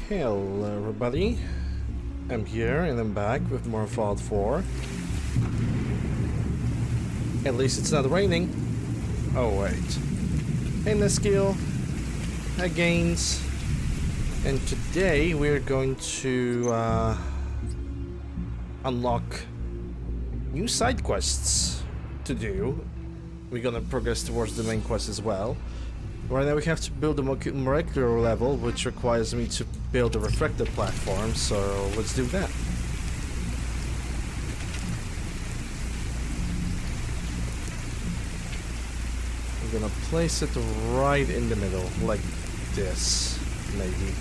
Hello everybody, I'm here and I'm back with more Fallout 4. At least it's not raining. Oh wait. Hey Neskill, hi Gaines. And today we're going to unlock new side quests to do. We're gonna progress towards the main quest as well. Right now we have to build a molecular level, which requires me to build a refractor platform, so let's do that. I'm gonna place it right in the middle, like this, maybe.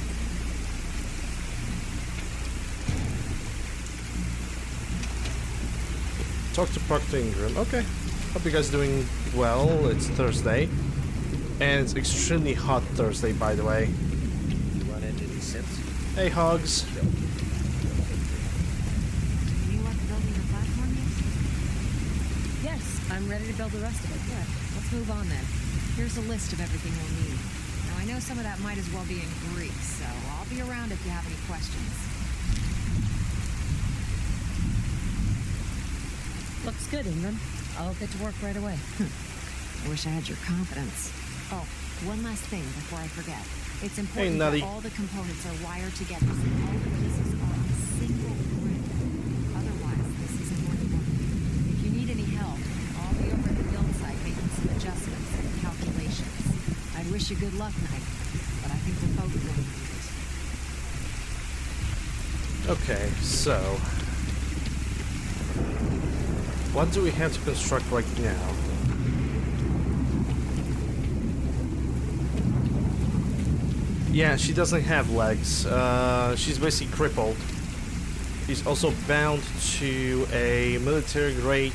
Talk to Proctor Ingram. Okay. Hope you guys are doing well. It's Thursday. And it's extremely hot Thursday, by the way. You run into these sips? Hey, Hogs. You want to building your platform yet? Yes, I'm ready to build the rest of it. Good. Let's move on then. Here's a list of everything we'll need. Now I know some of that might as well be in Greek, so I'll be around if you have any questions. Looks good, Ingram. I'll get to work right away. I wish I had your confidence. Oh, one last thing before I forget. It's important that all the components are wired together so all the pieces are on a single grid. Otherwise, this isn't going to work. If you need any help, I'll be over at the build site making some adjustments and calculations. I'd wish you good luck, Knight, but I think we're both going to need it. Okay, so... what do we have to construct right now? Yeah, she doesn't have legs. She's basically crippled. She's also bound to a military grade.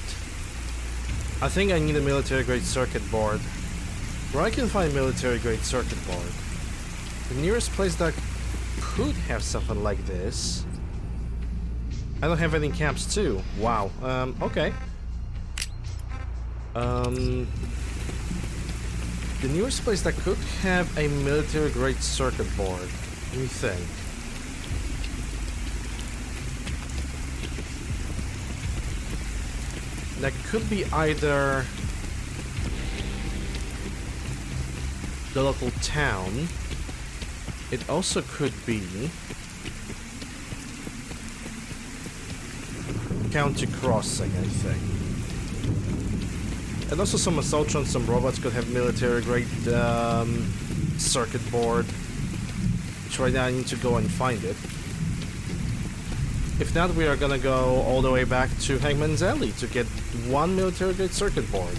I think I need a military grade circuit board. Where I can find military grade circuit board. The nearest place that could have something like this. I don't have any caps too. Wow. Okay. The nearest place that could have a military grade circuit board. Let me think. That could be either the local town. It also could be County Crossing, I think. And also some Assaultrons, some robots could have military grade circuit board. Which right now I need to go and find it. If not, we are gonna go all the way back to Hangman's Alley to get one military grade circuit board.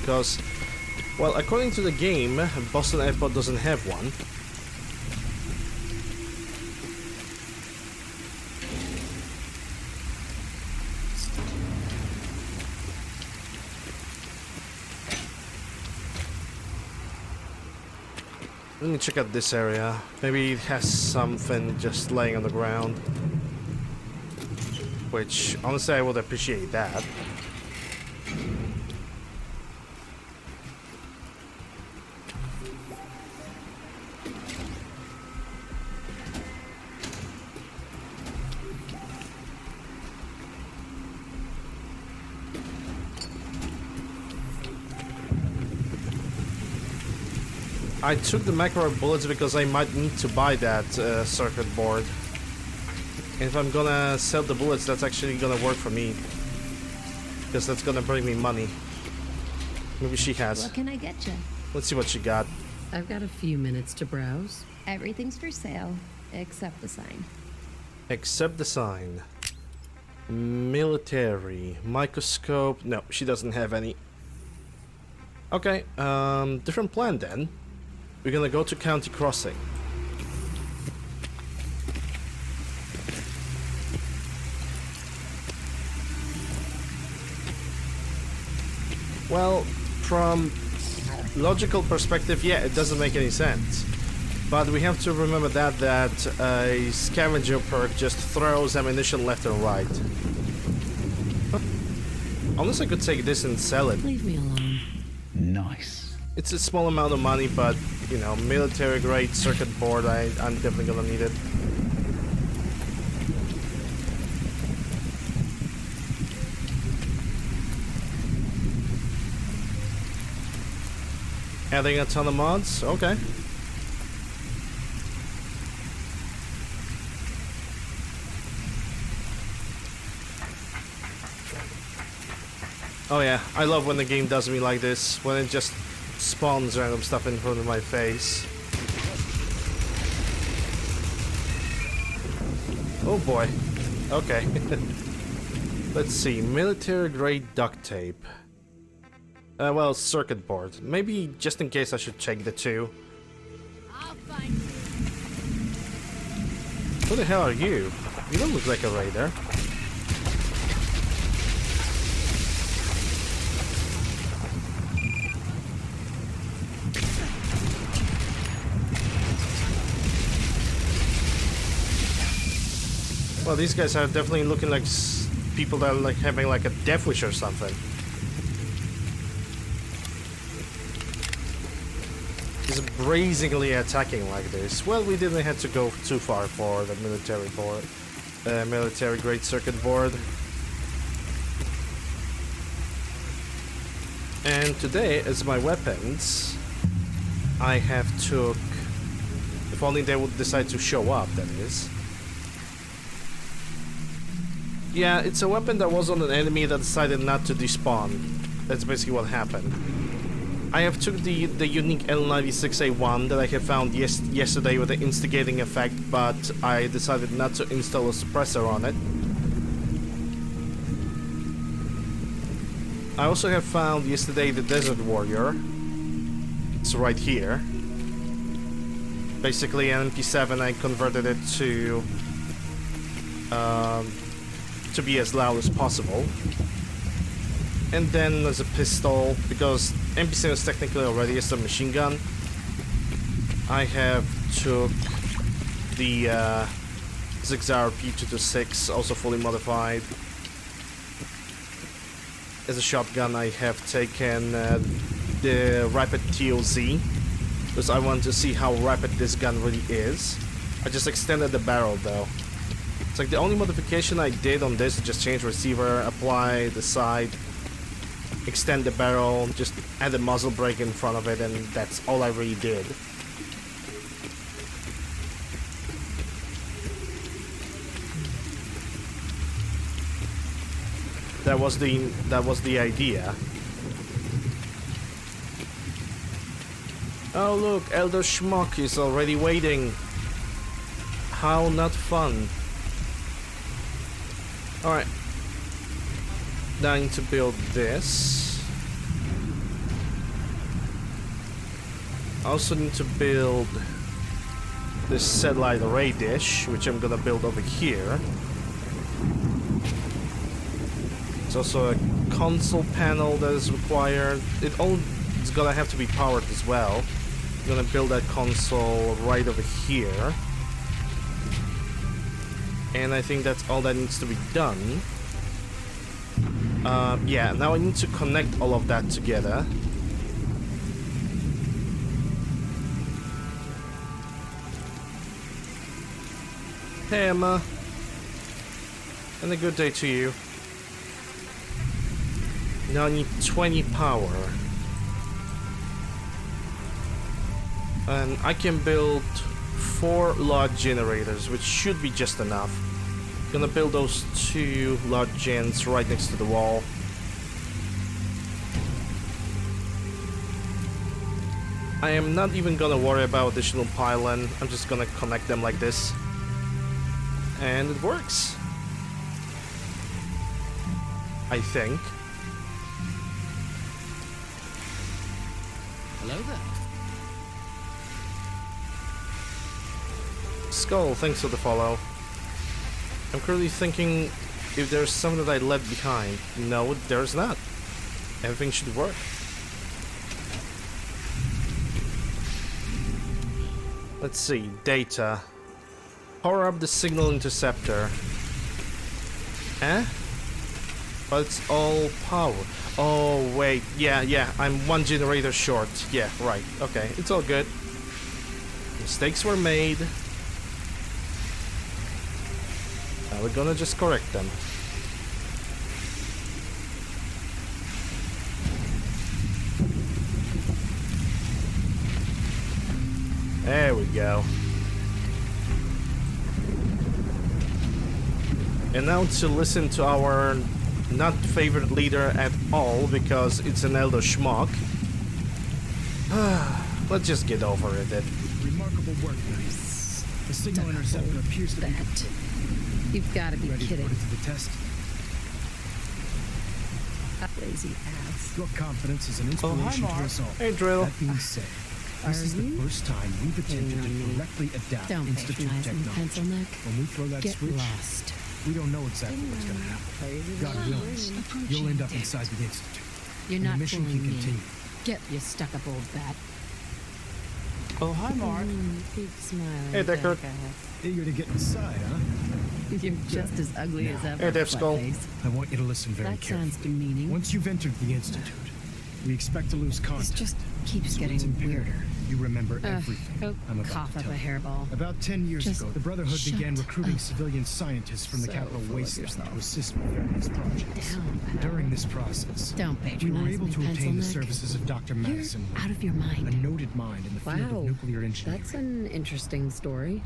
Because, well, according to the game, Boston Airport doesn't have one. Let me check out this area. Maybe it has something just laying on the ground. Which, honestly, I would appreciate that. I took the macro bullets because I might need to buy that circuit board. And if I'm gonna sell the bullets, that's actually gonna work for me. Because that's gonna bring me money. Maybe she has. What can I get you? Let's see what she got. I've got a few minutes to browse. Everything's for sale, except the sign. Except the sign. Military. Microscope. No, she doesn't have any. Okay, different plan then. We're gonna go to County Crossing. Well, from logical perspective, yeah, it doesn't make any sense. But we have to remember that a scavenger perk just throws ammunition left and right. Unless I could take this and sell it. Leave me alone. Nice. It's a small amount of money, but you know, military grade circuit board, I'm definitely gonna need it. Adding a ton of mods? Okay. Oh yeah, I love when the game does me like this, when it just spawns random stuff in front of my face. Oh boy. Okay. Let's see, military grade duct tape. Well, circuit board. Maybe just in case I should check the two. I'll find you. Who the hell are you? You don't look like a raider. Well, these guys are definitely looking like people that are like having like a death wish or something. He's brazenly attacking like this. Well, we didn't have to go too far for the military board, military grade circuit board. And today, as my weapons, I have took. If only they would decide to show up, that is. Yeah, it's a weapon that was on an enemy that decided not to despawn. That's basically what happened. I have took the unique L96A1 that I have found yesterday with the instigating effect, but I decided not to install a suppressor on it. I also have found yesterday the Desert Warrior. It's right here. Basically an MP7, I converted it to be as loud as possible. And then as a pistol, because MP7 is technically already a submachine gun, I have took the Zigzar P226, also fully modified. As a shotgun, I have taken the Rapid TOZ, because I want to see how rapid this gun really is. I just extended the barrel though. It's like the only modification I did on this is just change receiver, apply the sight, extend the barrel, just add a muzzle brake in front of it, and that's all I really did. That was the idea. Oh look, Elder Schmuck is already waiting. How not fun. Alright. Now I need to build this. I also need to build this satellite array dish, which I'm gonna build over here. There's also a console panel that is required. It's gonna have to be powered as well. I'm gonna build that console right over here. And I think that's all that needs to be done. Yeah, now I need to connect all of that together. Hey Emma. And a good day to you. Now I need 20 power. And I can build 4 large generators, which should be just enough. Gonna build those 2 large gens right next to the wall. I am not even gonna worry about additional pylon. I'm just gonna connect them like this. And it works. I think. Hello there. Skull, thanks for the follow. I'm currently thinking if there's something that I left behind. No, there's not. Everything should work. Let's see, data. Power up the signal interceptor. Eh? But it's all power. Oh, wait. Yeah, I'm one generator short. Yeah, right. Okay, it's all good. Mistakes were made. Now we're gonna just correct them. There we go. And now to listen to our not favorite leader at all, because it's an elder schmuck. Let's just get over it then. Remarkable work, Knight. The signal interceptor appears to be That. You've got to be ready to kidding. put it to the test. Lazy ass. Your confidence is an inspiration to us all. Hey, Drill. That being said, this is the you? first time we've attempted on to me. correctly adapt Don't Institute patronize me, technology. pencil neck. When we throw that Get switch, lost. we don't know exactly what's going to happen. God willing, you'll end up inside the Institute. You're And not the mission fooling can me. continue. Get you stuck-up old bat. Oh, hi, Mark. Keep smiling. Hey, Deckard. jackass. Eager to get inside, huh? You're just as ugly as ever. Hey, Death Skull. Flatface. I want you to listen very That carefully. sounds demeaning. Once you've entered the Institute, we expect to lose This contact. just keeps So getting it's imperative weirder. You remember everything Go I'm about cough to up tell a you. hairball. About 10 years Just ago, the Brotherhood shut began recruiting up. civilian scientists from the So capital full of wasteland yourself. to assist with various projects. Down, pal. During this process, Don't we were patronize able me, to obtain the pencil neck. services of Dr. You're Madison, out of your a mind. noted mind in the field Wow, of nuclear engineering. that's an interesting story.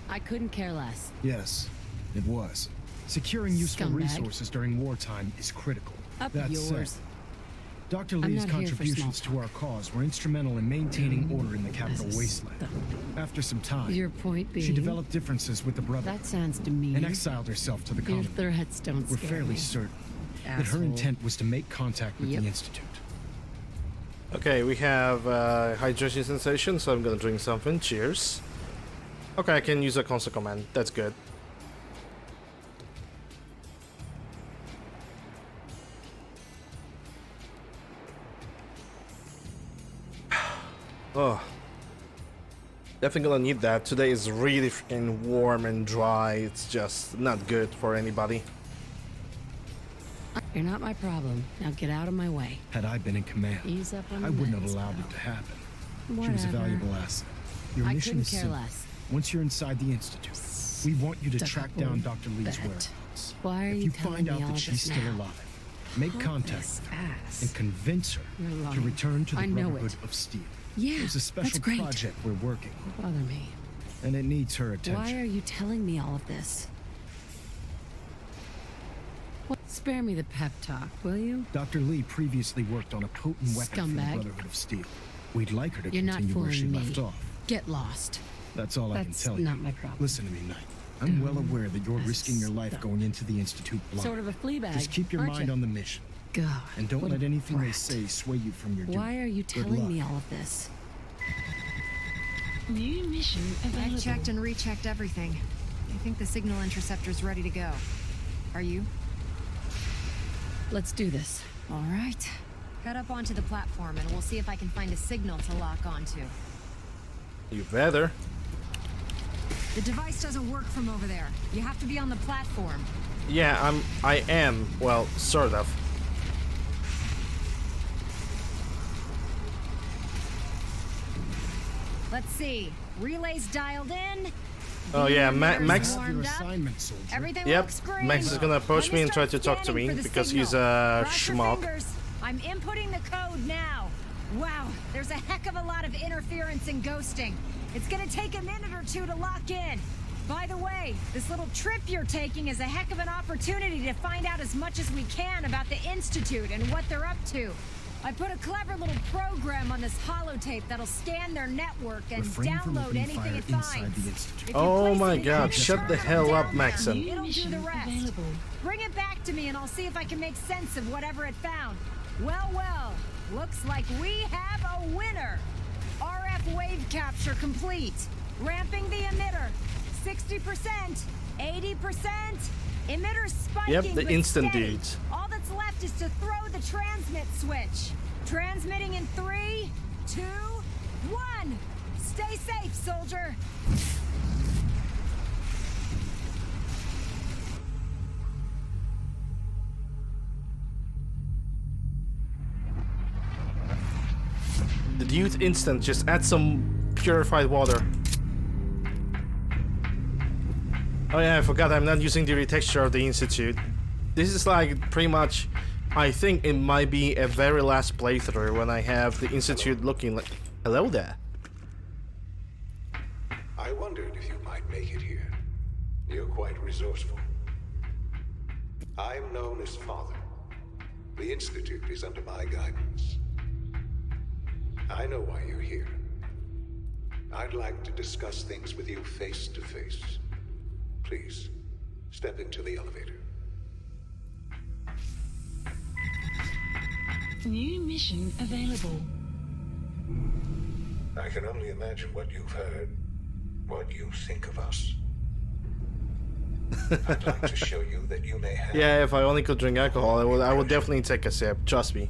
I couldn't care less. Yes, it was. Securing useful Scumbag. resources during wartime is critical. Up That yours. said, Dr. I'm Lee's not here for contributions small to our cause were instrumental in maintaining order in the capital As a wasteland. stump. After some time, Your point being, she developed differences with the Brotherhood that sounds demeaning. and exiled herself to the Your colony. threats don't We're scare fairly me. certain that her Asshole. intent was to make contact with Yep. the Institute. Okay, we have hydration sensation, so I'm gonna drink something. Cheers. Okay, I can use a console command. That's good. Oh. Definitely gonna need that. Today is really freaking warm and dry. It's just not good for anybody. You're not my problem. Now get out of my way. Had I been in command, Ease up on I the wouldn't have meds, allowed pal. it to happen. She Whatever. was a valuable asset. Your I mission couldn't is care simple. less. Once you're inside the Institute, we want you to Stuck track up down old Dr. Lee's bat. whereabouts. Why are If you you telling find me out all that of she's this still now? alive, make Pump contact this with her ass. and convince her You're to lying. return to the I know Brotherhood it. of Steel. Yeah, There's a special that's great. project we're working on, Bother me. and it needs her Why attention. are you telling me all of this? What? Spare me the pep talk, will you? Dr. Lee previously worked on a potent weapon for the Scumbag. Brotherhood of Steel. We'd like her to You're not continue where she fooling me. left off. Get lost. That's all I can That's tell you. not my problem. Listen to me, Knight. I'm well aware that you're As risking your life stuff. going into the Institute blind. Sort of a flea bag. Just keep your aren't mind you? on the mission, God. and don't what let a anything they brat. say sway you from your duty. Why are you Good telling luck. me all of this? New mission available. I've checked and rechecked everything. I think the signal interceptor's ready to go. Are you? Let's do this. All right. Head up onto the platform and we'll see if I can find a signal to lock onto. You better. The device doesn't work from over there. You have to be on the platform. Yeah, I am. Well, sort of. Let's see. Relays dialed in. Oh yeah, Beamer Max. is Your warmed up. assignment, soldier. Everything Yep, looks green. Max is gonna approach Let me and try start to talk to scanning me for the because he's signal. a Cross your schmuck. fingers. I'm inputting the code now. Wow, there's a heck of a lot of interference and ghosting. It's gonna take a minute or two to lock in. By the way, this little trip you're taking is a heck of an opportunity to find out as much as we can about the Institute and what they're up to. I put a clever little program on this holotape that'll scan their network and Refrain from download opening anything fire it inside finds. the Institute. If you Oh place my it in God, any shut the terminal hell up, down there, Maxon. New It'll do mission the rest. available. Bring it back to me and I'll see if I can make sense of whatever it found. Well, well, looks like we have a winner. RF wave capture complete. Ramping the emitter. 60%, 80%. Emitter spiking. Yep, the but instant steady. dudes. All that's left is to throw the transmit switch. Transmitting in 3, 2, 1. Stay safe, soldier. Youth instant. Just add some purified water. Oh yeah, I forgot I'm not using the retexture of the Institute. This is like pretty much, I think it might be a very last playthrough when I have the Institute looking like... Hello there. I wondered if you might make it here. You're quite resourceful. I'm known as Father. The Institute is under my guidance. I know why you're here. I'd like to discuss things with you face to face. Please, step into the elevator. New mission available. I can only imagine what you've heard, what you think of us. I'd like to show you that you may have... Yeah, if I only could drink alcohol, I would definitely take a sip, trust me.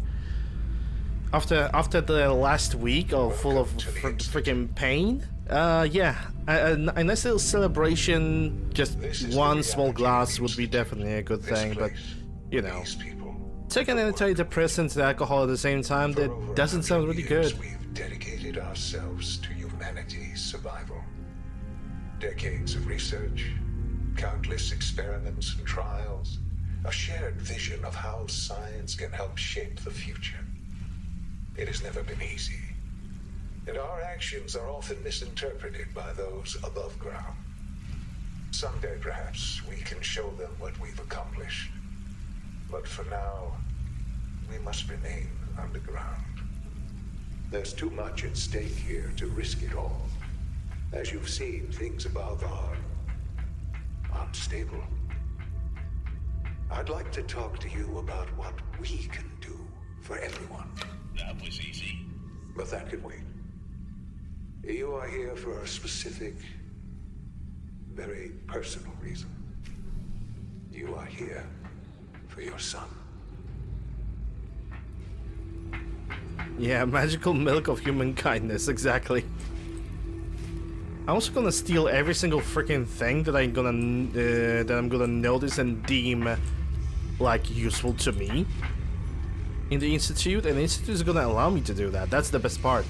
After the last week full of freaking pain, yeah, a nice little celebration, just one small glass would be definitely a good thing, but, you know, taking an antidepressant and alcohol at the same time, that doesn't sound really good. We've dedicated ourselves to humanity's survival. Decades of research, countless experiments and trials, a shared vision of how science can help shape the future. It has never been easy, and our actions are often misinterpreted by those above ground. Someday, perhaps, we can show them what we've accomplished. But for now, we must remain underground. There's too much at stake here to risk it all. As you've seen, things above are unstable. I'd like to talk to you about what we can do for everyone. That was easy. But that can wait. You are here for a specific, very personal reason. You are here for your son. Yeah, magical milk of human kindness, exactly. I'm also gonna steal every single freaking thing that I'm gonna notice and deem like useful to me in the Institute, and the Institute is gonna allow me to do that. That's the best part.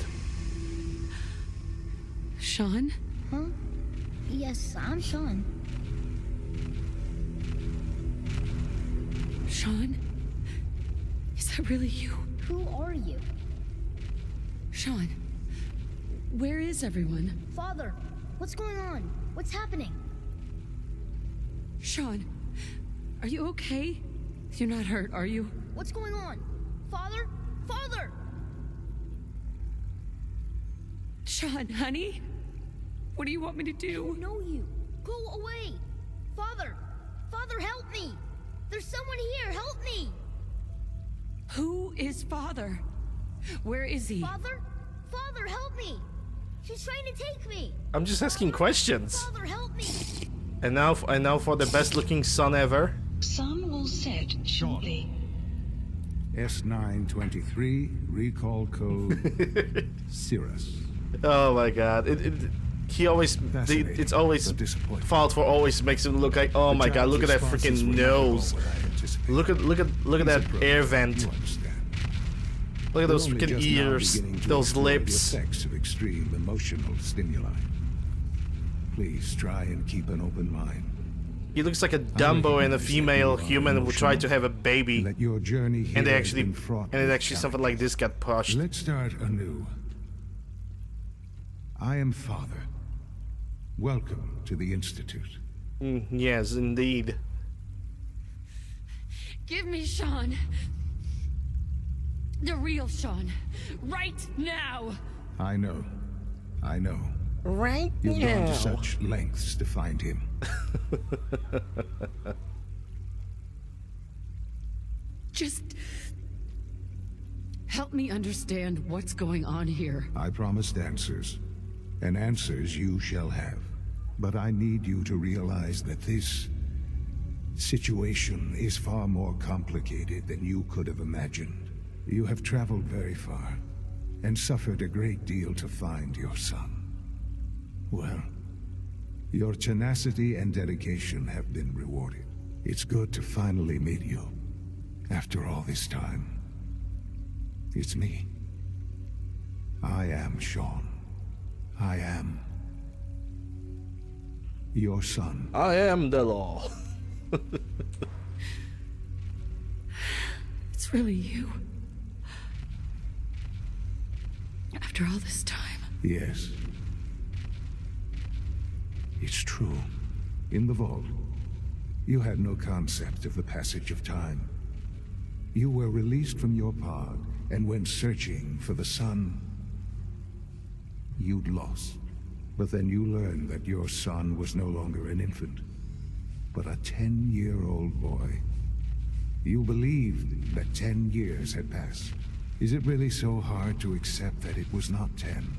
Sean? Huh? Yes, I'm Sean. Sean? Is that really you? Who are you? Sean, where is everyone? Father, what's going on? What's happening? Sean, are you okay? You're not hurt, are you? What's going on? Father? Father! Sean, honey? What do you want me to do? I don't know you. Go away! Father! Father, help me! There's someone here, help me! Who is Father? Where is he? Father? Father, help me! She's trying to take me! I'm just asking questions. Father, help me! And now for the best looking son ever. Sun will set shortly. S923, recall code Cirrus. Oh my god. He always, it's always fault for always makes him look like, oh my god, look at that freaking nose. Look at that air vent. Look at those freaking ears, those lips. The effects of extreme emotional stimuli. Please try and keep an open mind. He looks like a Dumbo and a female human who tried to have a baby, that your journey and something like this got pushed. Let's start anew. I am Father. Welcome to the Institute. Yes, indeed. Give me Sean. The real Sean. Right now. I know. Right You've now. gone to such lengths to find him. Just help me understand what's going on here. I promised answers, and answers you shall have. But I need you to realize that this situation is far more complicated than you could have imagined. You have traveled very far, and suffered a great deal to find your son. Well, your tenacity and dedication have been rewarded. It's good to finally meet you. After all this time, it's me. I am Sean. I am your son. I am the law. It's really you. After all this time. Yes. It's true. In the vault, you had no concept of the passage of time. You were released from your pod and went searching for the son you'd lost. But then you learned that your son was no longer an infant, but a 10-year-old boy. You believed that 10 years had passed. Is it really so hard to accept that it was not 10,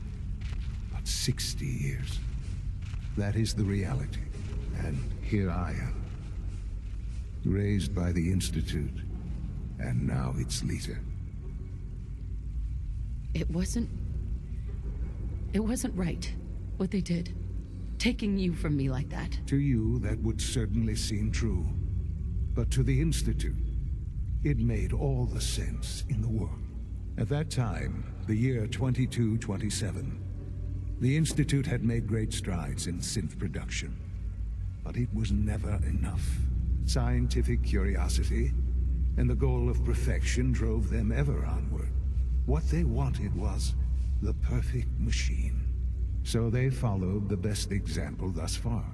but 60 years? That is the reality. And here I am, raised by the Institute, and now its leader. It wasn't right, what they did. Taking you from me like that. To you, that would certainly seem true. But to the Institute, it made all the sense in the world. At that time, the year 2227, the Institute had made great strides in synth production. But it was never enough. Scientific curiosity and the goal of perfection drove them ever onward. What they wanted was the perfect machine. So they followed the best example thus far.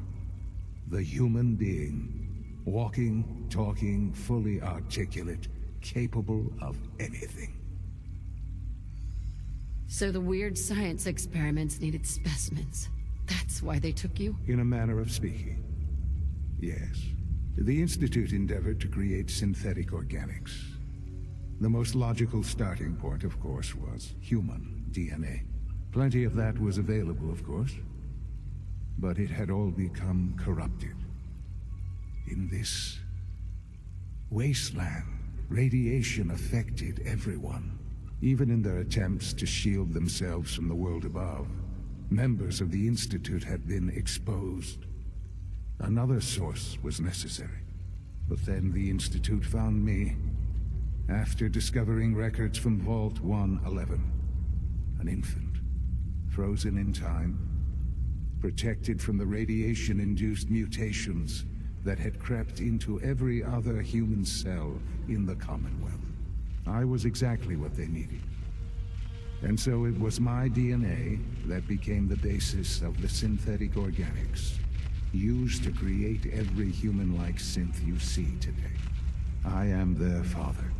The human being, walking, talking, fully articulate, capable of anything. So the weird science experiments needed specimens. That's why they took you? In a manner of speaking, yes. The Institute endeavored to create synthetic organics. The most logical starting point, of course, was human DNA. Plenty of that was available, of course, but it had all become corrupted. In this wasteland, radiation affected everyone, even in their attempts to shield themselves from the world above. Members of the Institute had been exposed. Another source was necessary. But then the Institute found me, after discovering records from Vault 111. An infant, frozen in time, protected from the radiation-induced mutations that had crept into every other human cell in the Commonwealth. I was exactly what they needed. And so it was my DNA that became the basis of the synthetic organics used to create every human-like synth you see today. I am their father.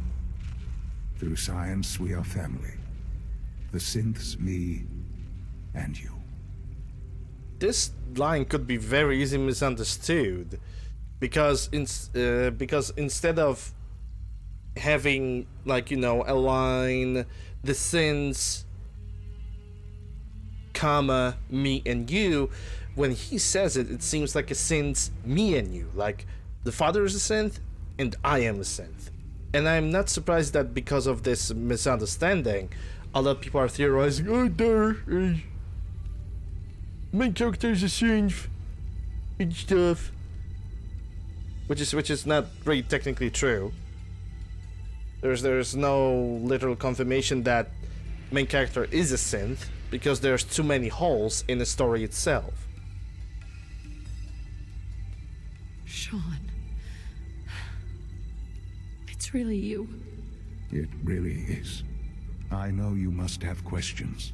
Through science, we are family. The synths, me, and you. This line could be very easily misunderstood, because instead of having, like, you know, a line, the synths, comma, me and you, when he says it, it seems like a synth, me and you, like the father is a synth and I am a synth. And I'm not surprised that because of this misunderstanding, a lot of people are theorizing, oh, there, main character is a synth and stuff, which is not really technically true. There's no literal confirmation that main character is a synth, because there's too many holes in the story itself. Sean. It's really you. It really is. I know you must have questions.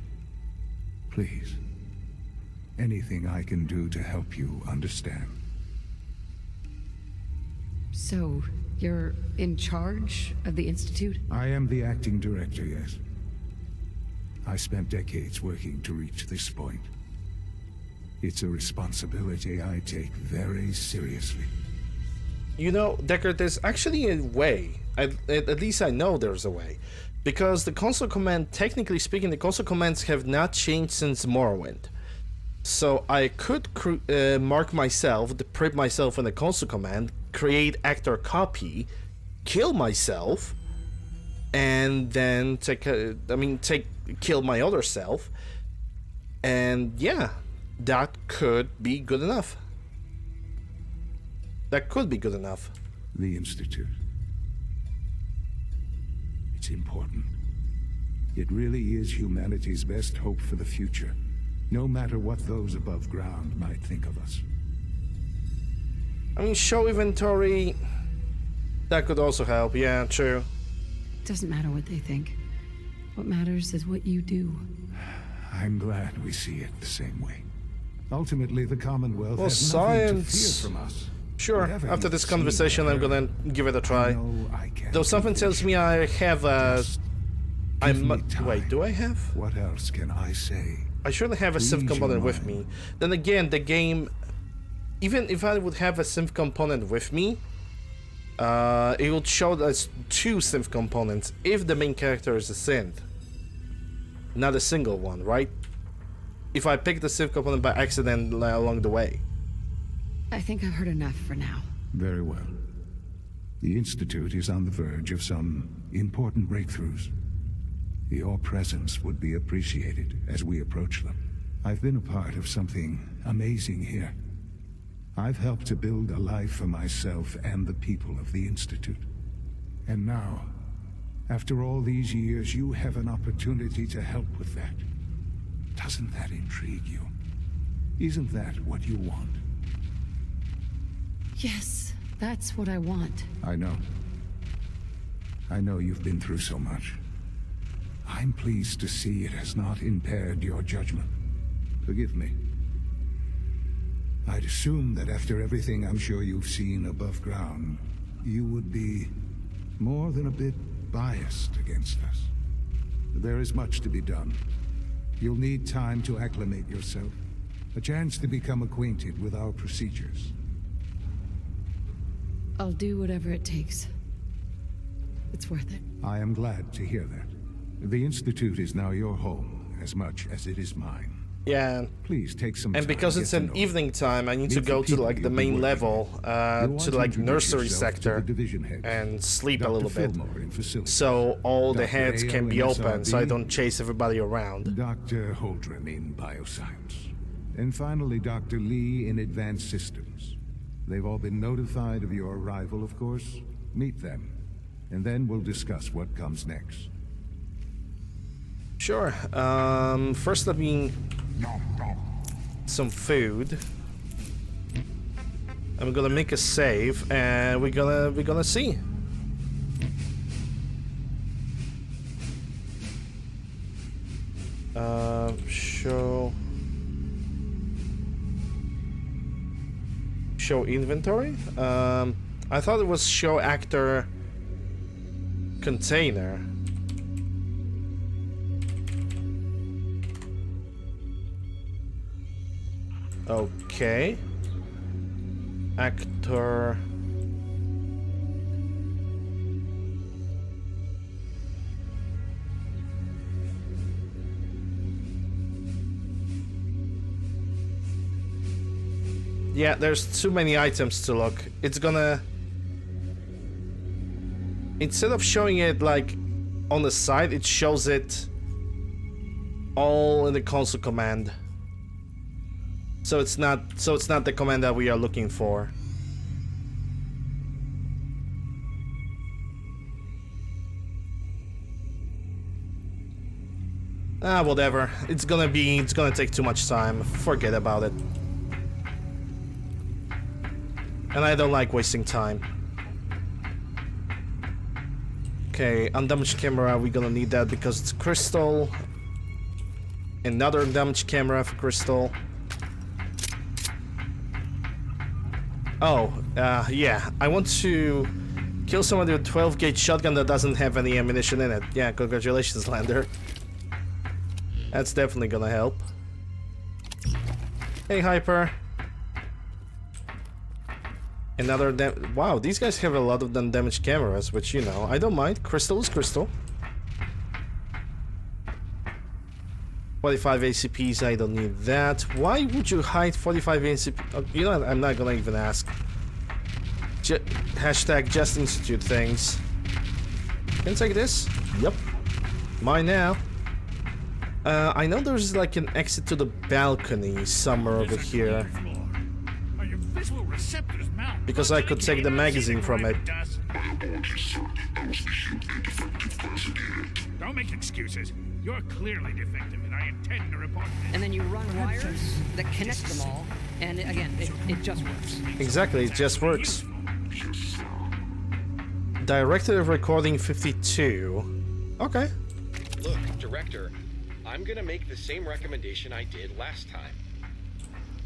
Please. Anything I can do to help you understand. So, you're in charge of the Institute? I am the acting director, yes. I spent decades working to reach this point. It's a responsibility I take very seriously. You know, Deckard, there's actually a way. At least I know there's a way. Because the console command, technically speaking, the console commands have not changed since Morrowind. So I could mark myself, deprip myself in the console command, create actor copy, kill myself, and then kill my other self. And yeah, that could be good enough. That could be good enough. The Institute. It's important. It really is humanity's best hope for the future, no matter what those above ground might think of us. I mean, show inventory. That could also help. Yeah, true. Doesn't matter what they think. What matters is what you do. I'm glad we see it the same way. Ultimately, the Commonwealth Well, has nothing to science. fear from us. Sure. Whatever After you've this seen conversation, I'm there, gonna give it a try. know I can't Though something tells me I have a. Just I give me wait. time. Do I have? What else can I say? I surely have a synth Read your component with me. mind. Then again, the game, even if I would have a synth component with me, it would show us 2 synth components if the main character is a synth, not a single one, right? If I pick the synth component by accident along the way. I think I've heard enough for now. Very well. The Institute is on the verge of some important breakthroughs. Your presence would be appreciated as we approach them. I've been a part of something amazing here. I've helped to build a life for myself and the people of the Institute. And now, after all these years, you have an opportunity to help with that. Doesn't that intrigue you? Isn't that what you want? Yes, that's what I want. I know. I know you've been through so much. I'm pleased to see it has not impaired your judgment. Forgive me. I'd assume that after everything I'm sure you've seen above ground, you would be more than a bit biased against us. There is much to be done. You'll need time to acclimate yourself, a chance to become acquainted with our procedures. I'll do whatever it takes. It's worth it. I am glad to hear that. The Institute is now your home as much as it is mine. Yeah. Please take some And time because to it's get to an know evening time, I need to Meet the go to people like the you'll be main working level, You'll want to to like introduce nursery yourself to sector, the division heads. and sleep a Dr. little bit, Fillmore in facilities. so all the Dr. heads Hale can be in open, so I SRB. don't chase everybody around. Dr. Holdren in bioscience. And finally, Dr. Lee in advanced systems. They've all been notified of your arrival, of course. Meet them, and then we'll discuss what comes next. Sure. First let me some food. I'm gonna make a save, and we're gonna see. Show inventory. I thought it was show actor container. Okay. Actor. Yeah, there's too many items to look. It's gonna... Instead of showing it like on the side, it shows it all in the console command. So it's not the command that we are looking for. Ah, whatever. It's gonna take too much time. Forget about it. And I don't like wasting time. Okay, undamaged camera, we're gonna need that because it's crystal. Another undamaged camera for crystal. Oh, yeah, I want to kill somebody with a 12-gauge shotgun that doesn't have any ammunition in it. Yeah, congratulations, Lander. That's definitely gonna help. Hey, Hyper. Another wow, these guys have a lot of undamaged cameras, which, you know, I don't mind. Crystal is crystal. 45 ACPs, I don't need that. Why would you hide 45 ACP? Oh, you know what? I'm not gonna even ask. Hashtag just institute things. Can I take this? Yep. Mine now. I know there's like an exit to the balcony somewhere over here. Because I could take the magazine from it. Don't make excuses. You're clearly defective, and I intend to report this. And then you run wires that connect them all, and again, it just works. Exactly, it just works. Director of Recording 52. Okay. Look, Director, I'm gonna make the same recommendation I did last time.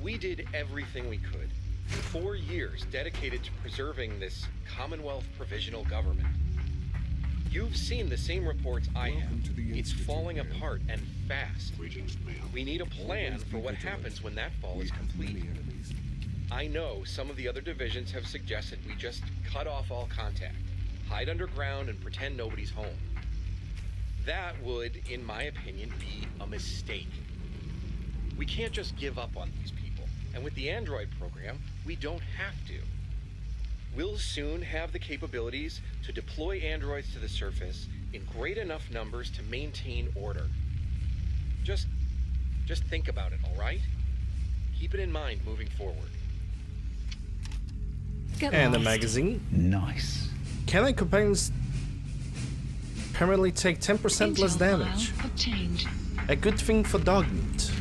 We did everything we could. 4 years dedicated to preserving this Commonwealth Provisional Government. You've seen the same reports I have. It's falling apart and fast. We need a plan for what happens when that fall is complete. I know some of the other divisions have suggested we just cut off all contact, hide underground, and pretend nobody's home. That would, in my opinion, be a mistake. We can't just give up on these people, and with the Android program, we don't have to. We'll soon have the capabilities to deploy androids to the surface in great enough numbers to maintain order. Just think about it, all right? Keep it in mind moving forward. And the magazine. Nice. Canine companions permanently take 10% less Intel damage. file obtained. A good thing for dog meat.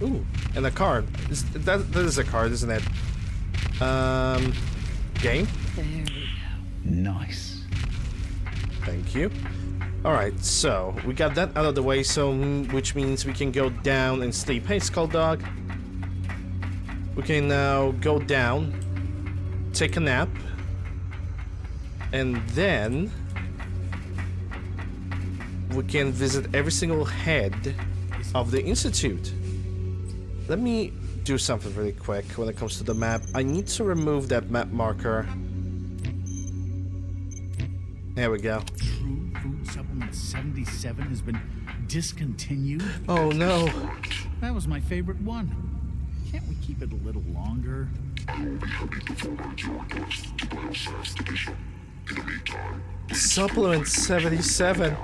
Ooh, and a card. That is a card, isn't it? Game? There we go. Nice. Thank you. Alright, so we got that out of the way, so which means we can go down and sleep. Hey, Skull Dog. We can now go down, take a nap, and then we can visit every single head of the Institute. Let me do something really quick when it comes to the map. I need to remove that map marker. There we go. True Food Supplement 77 has been discontinued. Oh no. That was my favorite one. Can't we keep it a little longer? Supplement 77.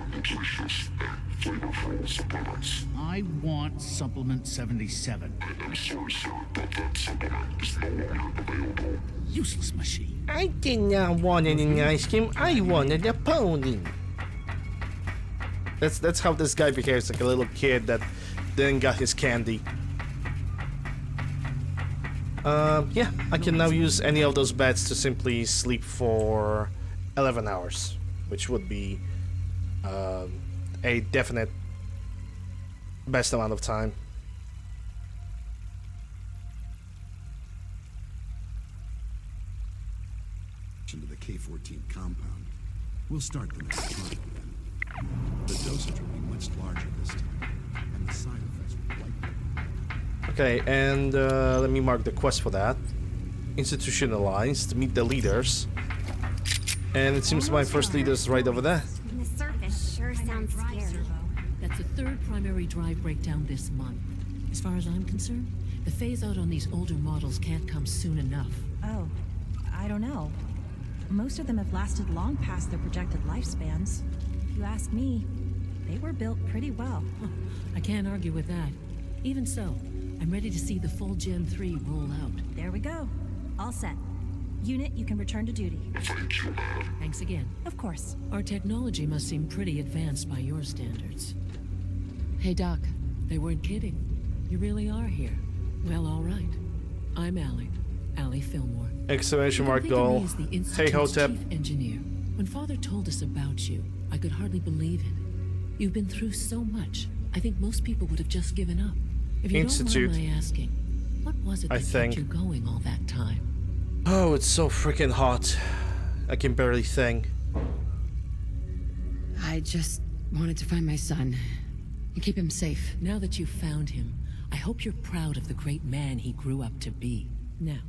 I want Supplement 77. Useless machine. I did not want any ice cream. I wanted a pony. That's how this guy behaves, like a little kid that didn't got his candy. Yeah, I can now use any of those beds to simply sleep for 11 hours, which would be a definite best amount of time. To the K-14 compound. We'll start the next trial then. The dosage will be much larger this time, and the side effects will likely. Okay, and let me mark the quest for that. Institutionalized, to meet the leaders. And it seems my first leader is right over there. The surface sure sounds scary. That's the third primary drive breakdown this month. As far as I'm concerned, the phase-out on these older models can't come soon enough. Oh, I don't know. Most of them have lasted long past their projected lifespans. If you ask me, they were built pretty well. I can't argue with that. Even so, I'm ready to see the full Gen 3 roll out. There we go. All set. Unit, you can return to duty. Thanks again. Of course. Our technology must seem pretty advanced by your standards. Hey, Doc, they weren't kidding. You really are here. Well, all right. I'm Allie Fillmore. Exclamation mark goal. Hey, Hotep. Chief engineer. When Father told us about you, I could hardly believe it. You've been through so much. I think most people would have just given up. If you Institute. don't mind my asking, what was it that kept you going all that time? Oh, it's so freaking hot. I can barely think. I just wanted to find my son and keep him safe. Now that you've found him, I hope you're proud of the great man he grew up to be. Now,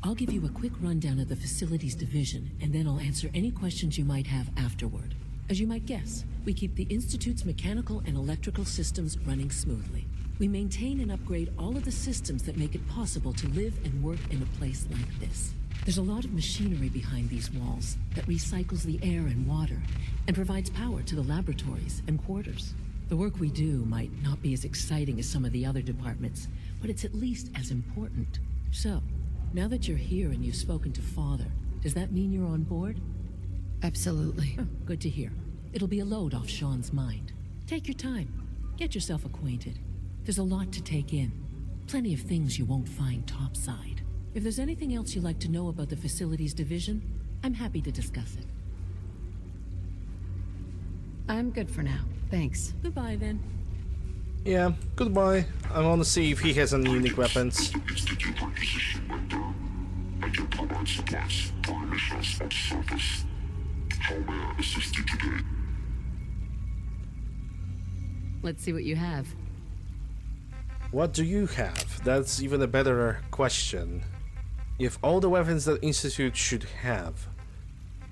I'll give you a quick rundown of the facilities division, and then I'll answer any questions you might have afterward. As you might guess, we keep the Institute's mechanical and electrical systems running smoothly. We maintain and upgrade all of the systems that make it possible to live and work in a place like this. There's a lot of machinery behind these walls that recycles the air and water and provides power to the laboratories and quarters. The work we do might not be as exciting as some of the other departments, but it's at least as important. So, now that you're here and you've spoken to Father, does that mean you're on board? Absolutely. Oh, good to hear. It'll be a load off Sean's mind. Take your time. Get yourself acquainted. There's a lot to take in. Plenty of things you won't find topside. If there's anything else you'd like to know about the facilities division, I'm happy to discuss it. I'm good for now. Thanks. Goodbye, then. Yeah, goodbye. I want to see if he has any unique weapons. Let's see what you have. What do you have? That's even a better question. You have all the weapons that Institute should have,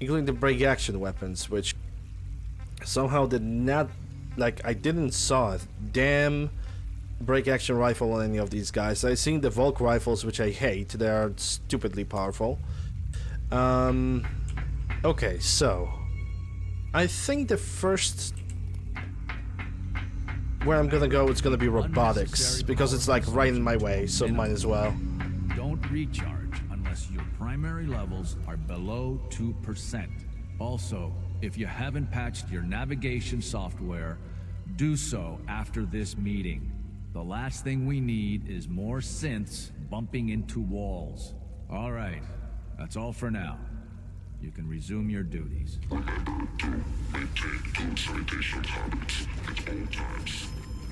including the break action weapons, which somehow did not, like, I didn't saw it. Damn break action rifle on any of these guys. I've seen the Volk rifles, which I hate. They are stupidly powerful. Okay, so I think the first where I'm gonna go, it's gonna be robotics, because it's like right in my way, so might as well. Don't recharge unless your primary levels are below 2%. Also, if you haven't patched your navigation software, do so after this meeting. The last thing we need is more synths bumping into walls. All right, that's all for now. You can resume your duties.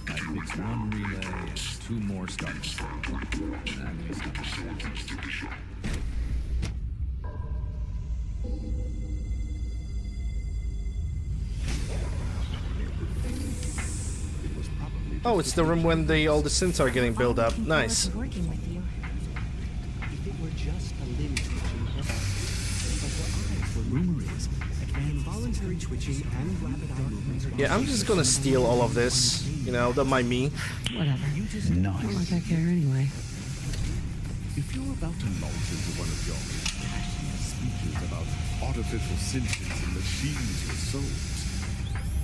I fixed one relay and 2 more starters. At least I'm Oh, it's the room when all the synths are getting built up. Nice. Working with you. If it were just a limb twitching, but your eyes were rumor is that involuntary twitching and rapid eye movements. Yeah, I'm just gonna steal all of this. You know, don't mind me. Whatever. You just Not like I care anyway. If you're about to launch into one of your passionate speeches about artificial sentience and machines with souls,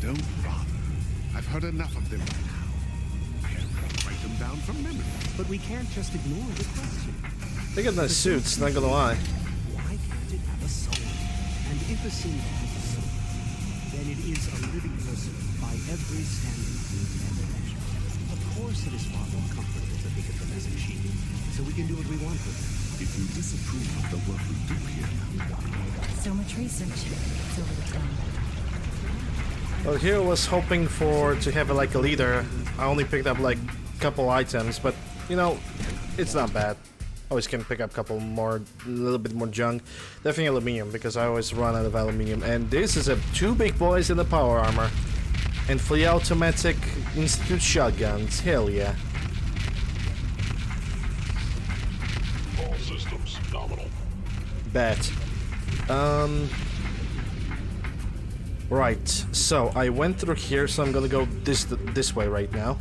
don't bother. I've heard enough of them by now. Can't write them down from memory. But we can't just ignore the question. They got nice suits, not gonna lie. Why can't it have a soul? And if a sin has a soul, then it is a living person by every standard and measure. Of course it is far more comfortable to think of them as a machine, so we can do what we want with them. If you disapprove of the work we do here, So much research. It's over the top. Well, here I was hoping to have like a leader. I only picked up like a couple items, but you know, it's not bad. Always can pick up a little bit more junk. Definitely aluminium, because I always run out of aluminium. And this is 2 big boys in the power armor. And fully automatic Institute shotguns. Hell yeah. All systems nominal. Bet. Right, so I went through here, so I'm gonna go this way right now.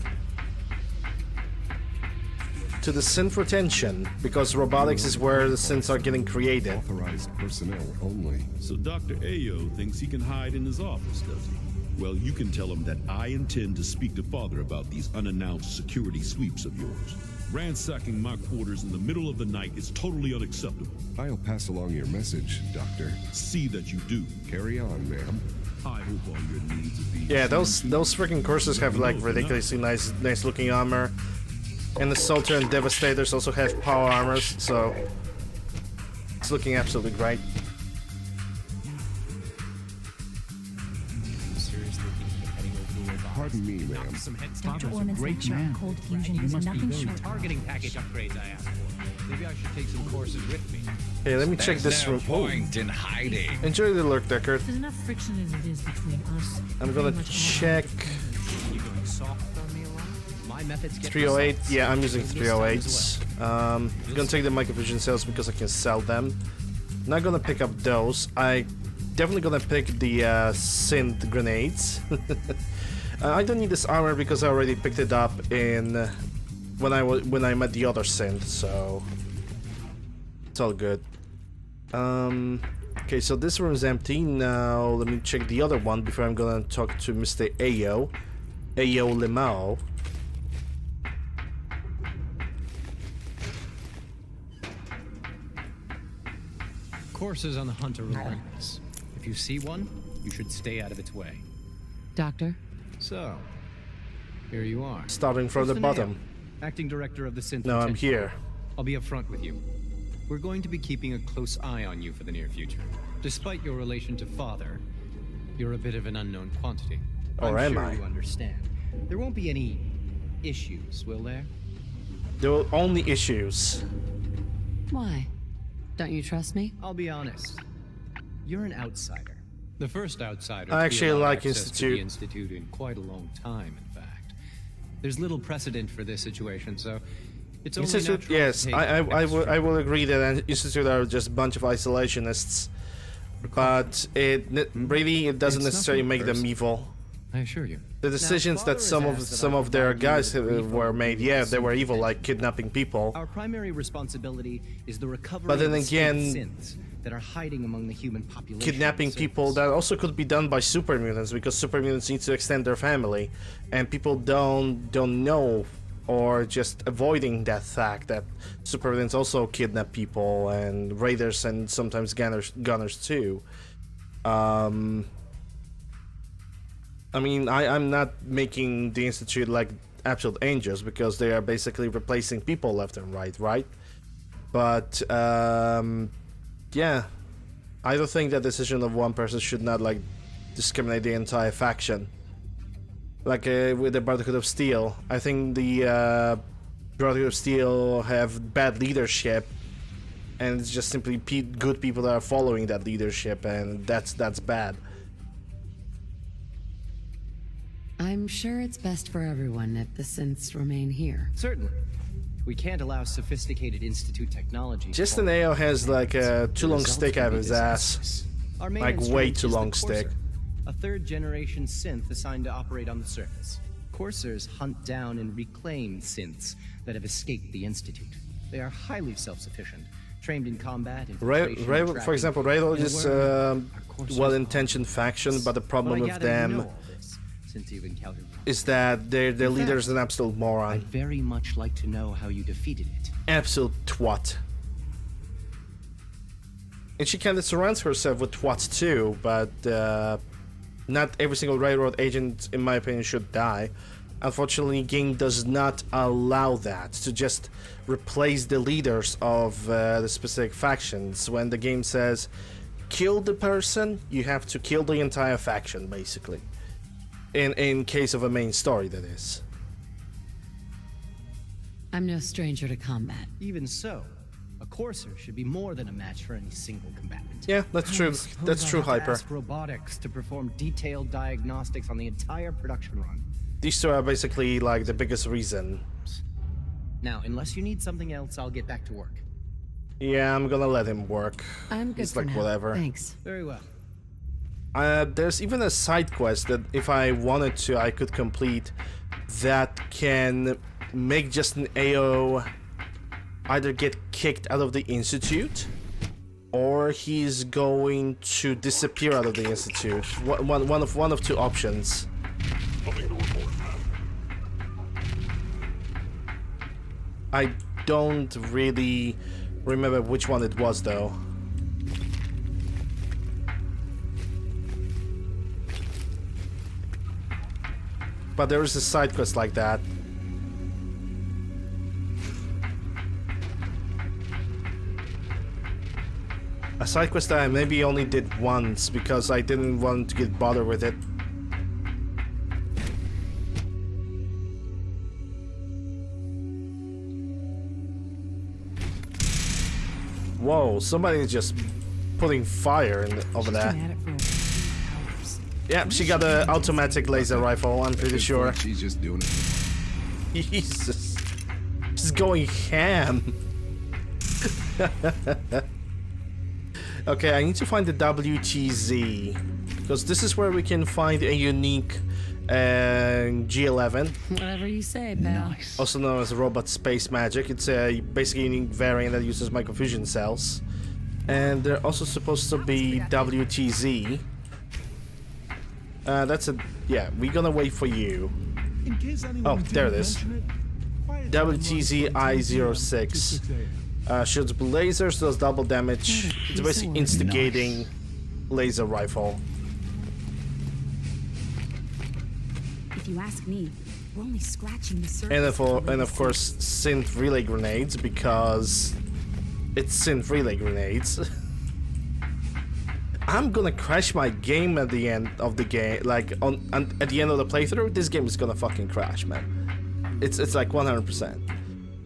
To the synth retention, because robotics is where the synths are getting created. Authorized personnel only. So Dr. Ayo thinks he can hide in his office, does he? Well, you can tell him that I intend to speak to Father about these unannounced security sweeps of yours. Ransacking my quarters in the middle of the night is totally unacceptable. I'll pass along your message, Doctor. See that you do. Carry on, ma'am. I hope all your needs are being... Yeah, those freaking courses have like ridiculously nice looking armor. And the Assaulter and Devastators also have power armors, so it's looking absolutely great. Pardon me, ma'am. Dr. Orman's lecture on cold fusion was nothing short of Targeting package upgrades I asked for. Maybe I should take some courses with me. Okay, let me check this room. Point in hiding. Enjoy the lurk, Deckard. There's enough friction as it is between us. I'm gonna check. You going soft on me a lot? My methods get 308. results. Yeah, I'm using This time as 308s. I'm gonna take the microvision cells because I can sell them. Not gonna pick up those. I definitely gonna pick the synth grenades. I don't need this armor because I already picked it up in when I met the other synth, so it's all good. Okay, so this room is empty. Now let me check the other one before I'm gonna talk to Mr. Ayo Limao. Courses on the hunt are relentless. If you see one, you should stay out of its way. Doctor? So, here you are. Starting from the bottom. Acting director of the Synth. No, I'm here. I'll be upfront with you. We're going to be keeping a close eye on you for the near future. Despite your relation to Father, you're a bit of an unknown quantity. Or I'm am sure I? you understand. There won't be any issues, will there? There were only issues. Why? Don't you trust me? I'll be honest. You're an outsider. The first outsider. I to be actually allowed like access to Institute. the Institute in quite a long time, in fact. There's little precedent for this situation, so it's only Institute, natural yes, to take I will agree that Institute are just a bunch of isolationists, but it doesn't It's necessarily nothing make them personal. evil. I assure you. The decisions that some of their guys were made, yeah, they were evil, like kidnapping people. Our primary responsibility is the recovery But then of the again, synths that are hiding among the human population. Kidnapping people, that also could be done by super mutants, because super mutants need to extend their family, and people don't know, or just avoiding that fact that super mutants also kidnap people, and raiders, and sometimes gunners too. I mean, I'm not making the Institute like absolute angels, because they are basically replacing people left and right? But yeah, I don't think that decision of one person should not like discriminate the entire faction. Like with the Brotherhood of Steel, I think the Brotherhood of Steel have bad leadership, and it's just simply good people that are following that leadership, and that's bad. I'm sure it's best for everyone if the synths remain here. Certainly. We can't allow sophisticated Institute technology. Just an AO has like a too long stick out of his ass. Our main Like way instrument too is the long stick. Courser, a third-generation synth assigned to operate on the surface. Coursers hunt down and reclaim synths that have escaped the Institute. They are highly self-sufficient, trained in combat, infiltration, For tracking, example, Railroad and is we're- a well-intentioned faction, but the problem Well, I with gather you know them all this, since you've encountered is that their leader is an absolute moron. I'd very much like to know how you defeated it. Absolute twat. And she kind of surrounds herself with twats too, but not every single Railroad agent, in my opinion, should die. Unfortunately, game does not allow that, to just replace the leaders of the specific factions. When the game says kill the person, you have to kill the entire faction, basically. In case of a main story, that is. I'm no stranger to combat. Even so, a Courser should be more than a match for any single combatant. Yeah, that's true. That's true, Hyper. Ask robotics to perform detailed diagnostics on the entire production run. These two are basically like the biggest reason. Now, unless you need something else, I'll get back to work. Yeah, I'm gonna let him work. I'm good It's for like now. whatever. Thanks. Very well. There's even a side quest that if I wanted to, I could complete, that can make just an AO either get kicked out of the Institute, or he's going to disappear out of the Institute. One of two options. I don't really remember which one it was though. But there is a side quest like that. A side quest that I maybe only did once because I didn't want to get bothered with it. Whoa, somebody is just putting fire over there. Yeah, she got an automatic laser rifle, I'm pretty sure. She's just doing it. Jesus. She's going ham. Okay, I need to find the WTZ, because this is where we can find a unique G11. Whatever you say, pal. Also known as Robot Space Magic. It's a basically unique variant that uses microfusion cells. And they're also supposed to be WTZ. That's a... yeah, we're gonna wait for you. Oh, there it is. WTZ I-06. Shoots lasers, does double damage. It's basically instigating laser rifle. you ask me, we're only scratching the surface. And of course, synth relay grenades, because it's synth relay grenades. I'm gonna crash my game at the end of the game, like at the end of the playthrough. This game is gonna fucking crash, man. It's like 100%.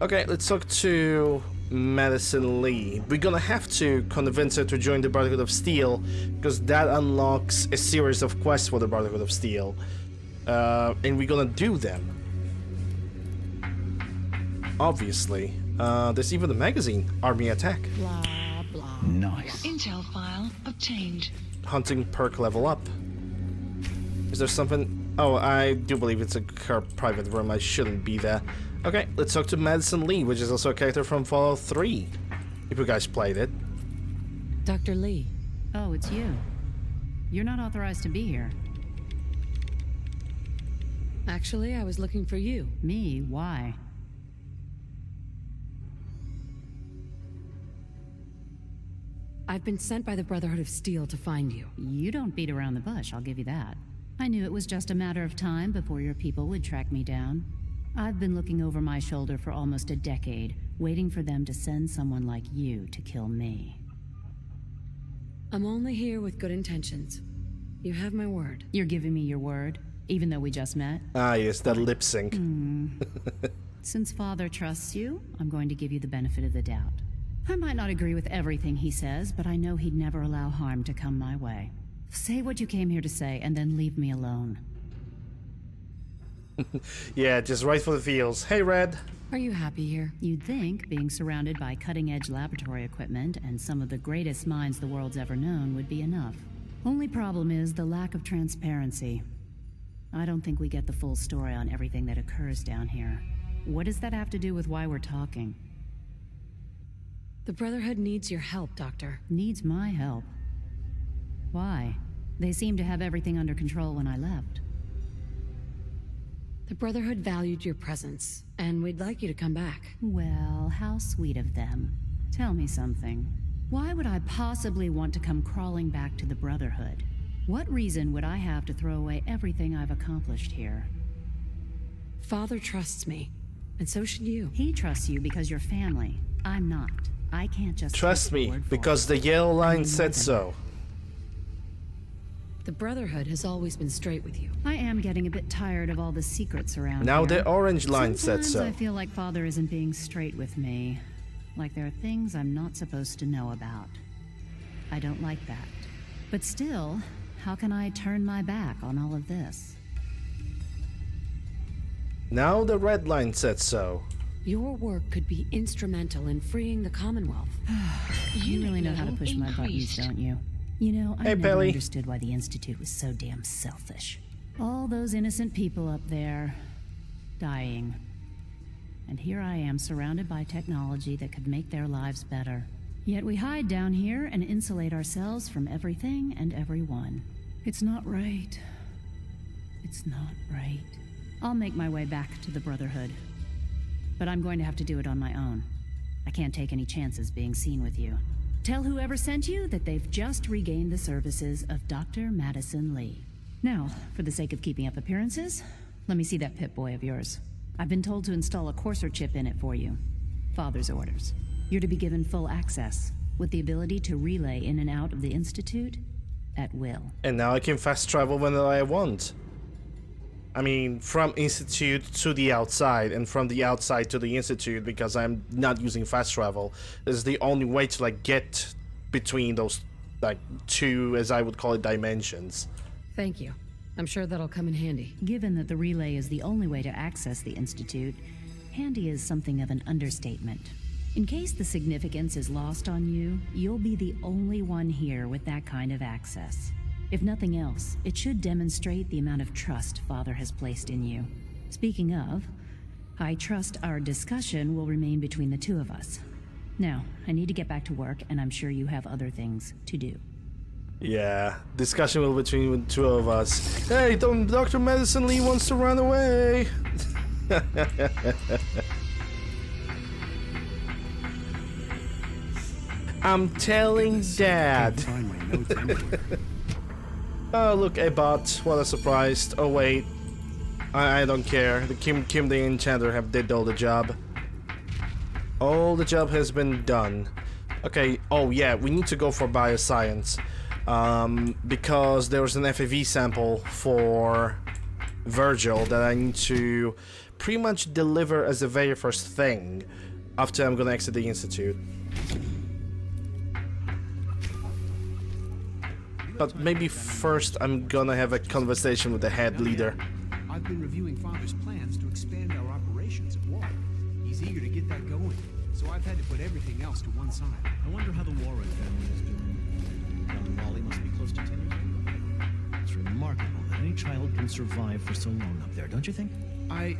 Okay, let's talk to Madison Lee. We're gonna have to convince her to join the Brotherhood of Steel, because that unlocks a series of quests for the Brotherhood of Steel, and we're gonna do them. Obviously, there's even the magazine, Army Attack. Blah, blah. Nice. Intel file obtained. Hunting perk level up. Is there something? Oh, I do believe it's a private room. I shouldn't be there. Okay, let's talk to Madison Lee, which is also a character from Fallout 3. If you guys played it. Dr. Lee. Oh, it's you. You're not authorized to be here. Actually, I was looking for you. Me? Why? I've been sent by the Brotherhood of Steel to find you. You don't beat around the bush, I'll give you that. I knew it was just a matter of time before your people would track me down. I've been looking over my shoulder for almost a decade, waiting for them to send someone like you to kill me. I'm only here with good intentions. You have my word. You're giving me your word, even though we just met? Ah, yes, that lip sync. Since Father trusts you, I'm going to give you the benefit of the doubt. I might not agree with everything he says, but I know he'd never allow harm to come my way. Say what you came here to say, and then leave me alone. Yeah, just right for the feels. Hey, Red. Are you happy here? You'd think being surrounded by cutting-edge laboratory equipment and some of the greatest minds the world's ever known would be enough. Only problem is the lack of transparency. I don't think we get the full story on everything that occurs down here. What does that have to do with why we're talking? The Brotherhood needs your help, Doctor. Needs my help? Why? They seemed to have everything under control when I left. The Brotherhood valued your presence, and we'd like you to come back. Well, how sweet of them. Tell me something. Why would I possibly want to come crawling back to the Brotherhood? What reason would I have to throw away everything I've accomplished here? Father trusts me, and so should you. He trusts you because you're family. I'm not. I can't just trust me, because the yellow line said so. The Brotherhood has always been straight with you. I am getting a bit tired of all the secrets around now here. The orange line said so. I feel like Father isn't being straight with me. Like there are things I'm not supposed to know about. I don't like that. But still, how can I turn my back on all of this? Now the red line said so. Your work could be instrumental in freeing the Commonwealth. You really know how to push my buttons, don't you? You know, I never understood why the Institute was so damn selfish. All those innocent people up there, dying. And here I am surrounded by technology that could make their lives better. Yet we hide down here and insulate ourselves from everything and everyone. It's not right. It's not right. I'll make my way back to the Brotherhood. But I'm going to have to do it on my own. I can't take any chances being seen with you. Tell whoever sent you that they've just regained the services of Dr. Madison Lee. Now, for the sake of keeping up appearances, let me see that Pip-Boy of yours. I've been told to install a Courser chip in it for you. Father's orders. You're to be given full access, with the ability to relay in and out of the Institute at will. And now I can fast travel whenever I want. I mean, from Institute to the outside, and from the outside to the Institute, because I'm not using fast travel. This is the only way to, like, get between those, like, two, as I would call it, dimensions. Thank you. I'm sure that'll come in handy. Given that the relay is the only way to access the Institute, handy is something of an understatement. In case the significance is lost on you, you'll be the only one here with that kind of access. If nothing else, it should demonstrate the amount of trust Father has placed in you. Speaking of, I trust our discussion will remain between the two of us. Now, I need to get back to work, and I'm sure you have other things to do. Yeah, discussion will be between the two of us. Hey, Dr. Madison Lee wants to run away. I'm telling Dad. Oh, look, a bot. What a surprise. Oh, wait. I don't care. The Kim the Enchanter have did all the job. All the job has been done. Okay, oh yeah, we need to go for bioscience. Because there was an FAV sample for Virgil that I need to pretty much deliver as the very first thing after I'm gonna exit the Institute. But maybe first I'm gonna have a conversation with the head leader. I've been reviewing Father's plans to expand our operations at Warren. He's eager to get that going, so I've had to put everything else to one side. I wonder how the Warren family is doing. Young Molly must be close to 10 years old. It's remarkable that any child can survive for so long up there, don't you think? I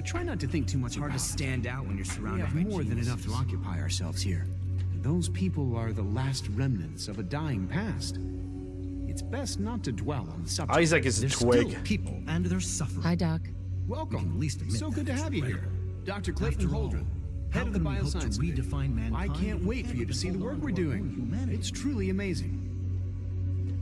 try not to think too much. It's hard to stand out when you're surrounded by more than enough to occupy ourselves here. Those people are the last remnants of a dying past. It's best not to dwell on the subject. Isaac is a twig. Still people, and they're suffering. Hi, Doc. Welcome. At least admit so good to have you here, Dr. Clayton Holdren, head of the Bioscience Redefine Mankind. I can't wait for you to see the work we're doing. It's truly amazing.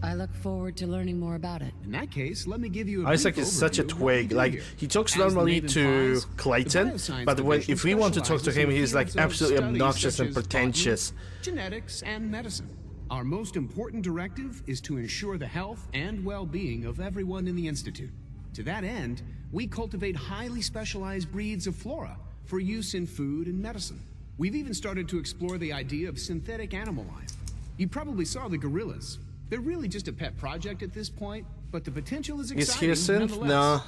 I look forward to learning more about it. In that case, let me give you a Isaac is such a twig. Like, he talks normally to Clayton, but if we want to talk to him, he's like absolutely obnoxious and pretentious. Genetics and medicine. Our most important directive is to ensure the health and well-being of everyone in the Institute. To that end, we cultivate highly specialized breeds of flora for use in food and medicine. We've even started to explore the idea of synthetic animal life. You probably saw the gorillas. They're really just a pet project at this point, but the potential is exciting. Is he a synth?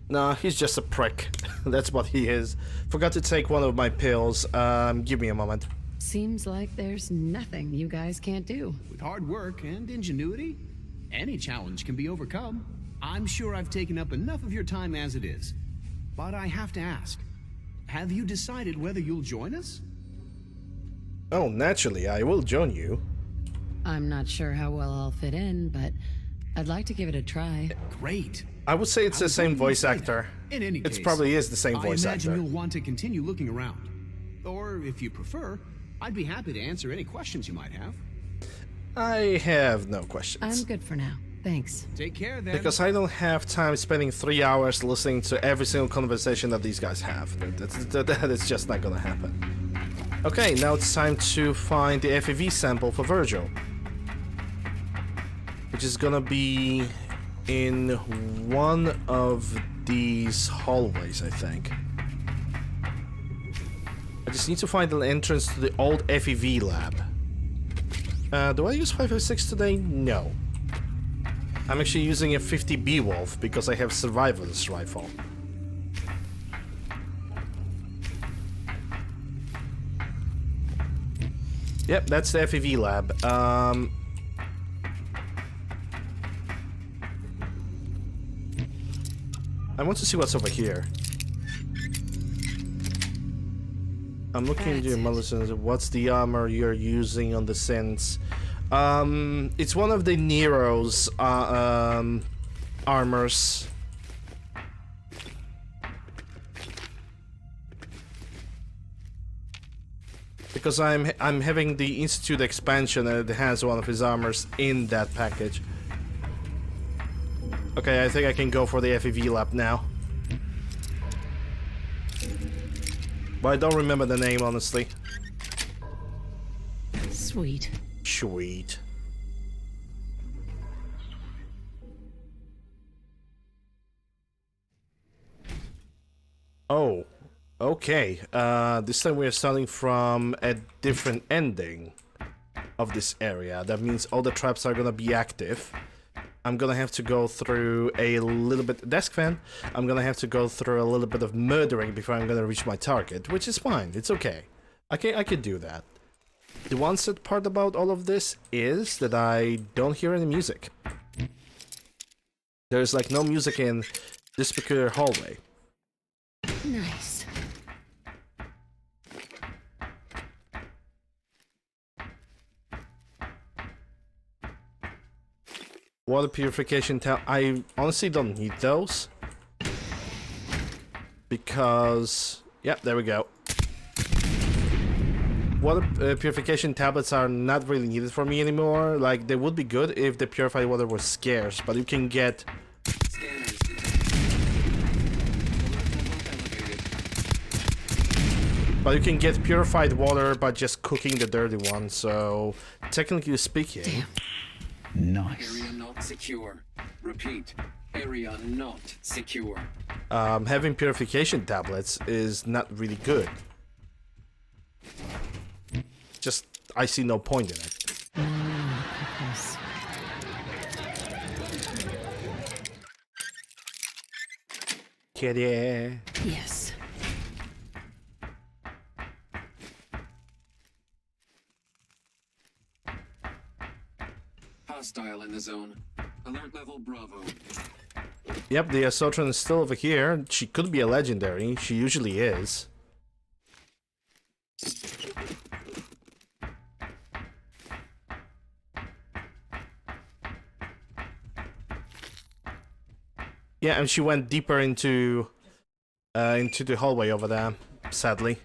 Nah, he's just a prick. That's what he is. Forgot to take one of my pills. Give me a moment. Seems like there's nothing you guys can't do. With hard work and ingenuity, any challenge can be overcome. I'm sure I've taken up enough of your time as it is. But I have to ask, have you decided whether you'll join us? Oh, naturally, I will join you. I'm not sure how well I'll fit in, but I'd like to give it a try. Great. I would say it's the same voice actor. In any case, it probably is the same voice actor. I imagine you'll want to continue looking around. Or, if you prefer, I'd be happy to answer any questions you might have. I have no questions. I'm good for now. Thanks. Take care then. Because I don't have time spending 3 hours listening to every single conversation that these guys have. That is just not gonna happen. Okay, now it's time to find the FEV sample for Virgil. Which is gonna be in one of these hallways, I think. I just need to find an entrance to the old FEV lab. Do I use 556 today? No. I'm actually using a 50 Beowulf because I have Survivalist rifle. Yep, that's the FEV lab. I want to see what's over here. I'm looking into your medicines. What's the armor you're using on the Synths? It's one of the Nero's armors. Because I'm having the Institute expansion and it has one of his armors in that package. Okay, I think I can go for the FEV lab now. But I don't remember the name, honestly. Sweet. Sweet. Oh, okay. This time we are starting from a different ending of this area. That means all the traps are gonna be active. I'm gonna have to go through a little bit desk fan. I'm gonna have to go through a little bit of murdering before I'm gonna reach my target, which is fine. It's okay. I could do that. The one sad part about all of this is that I don't hear any music. There's like no music in this particular hallway. Nice. Water purification I honestly don't need those. Because... Yep, there we go. Water purification tablets are not really needed for me anymore. Like, they would be good if the purified water was scarce, but you can get... But you can get purified water by just cooking the dirty one, so technically speaking... Nice. Area not secure. Repeat. Area not secure. Having purification tablets is not really good. Just, I see no point in it. Kitty. Yes. Hostile in the zone. Alert level Bravo. Yep, the Asotron is still over here. She could be a legendary. She usually is. Yeah, and she went deeper into the hallway over there, sadly.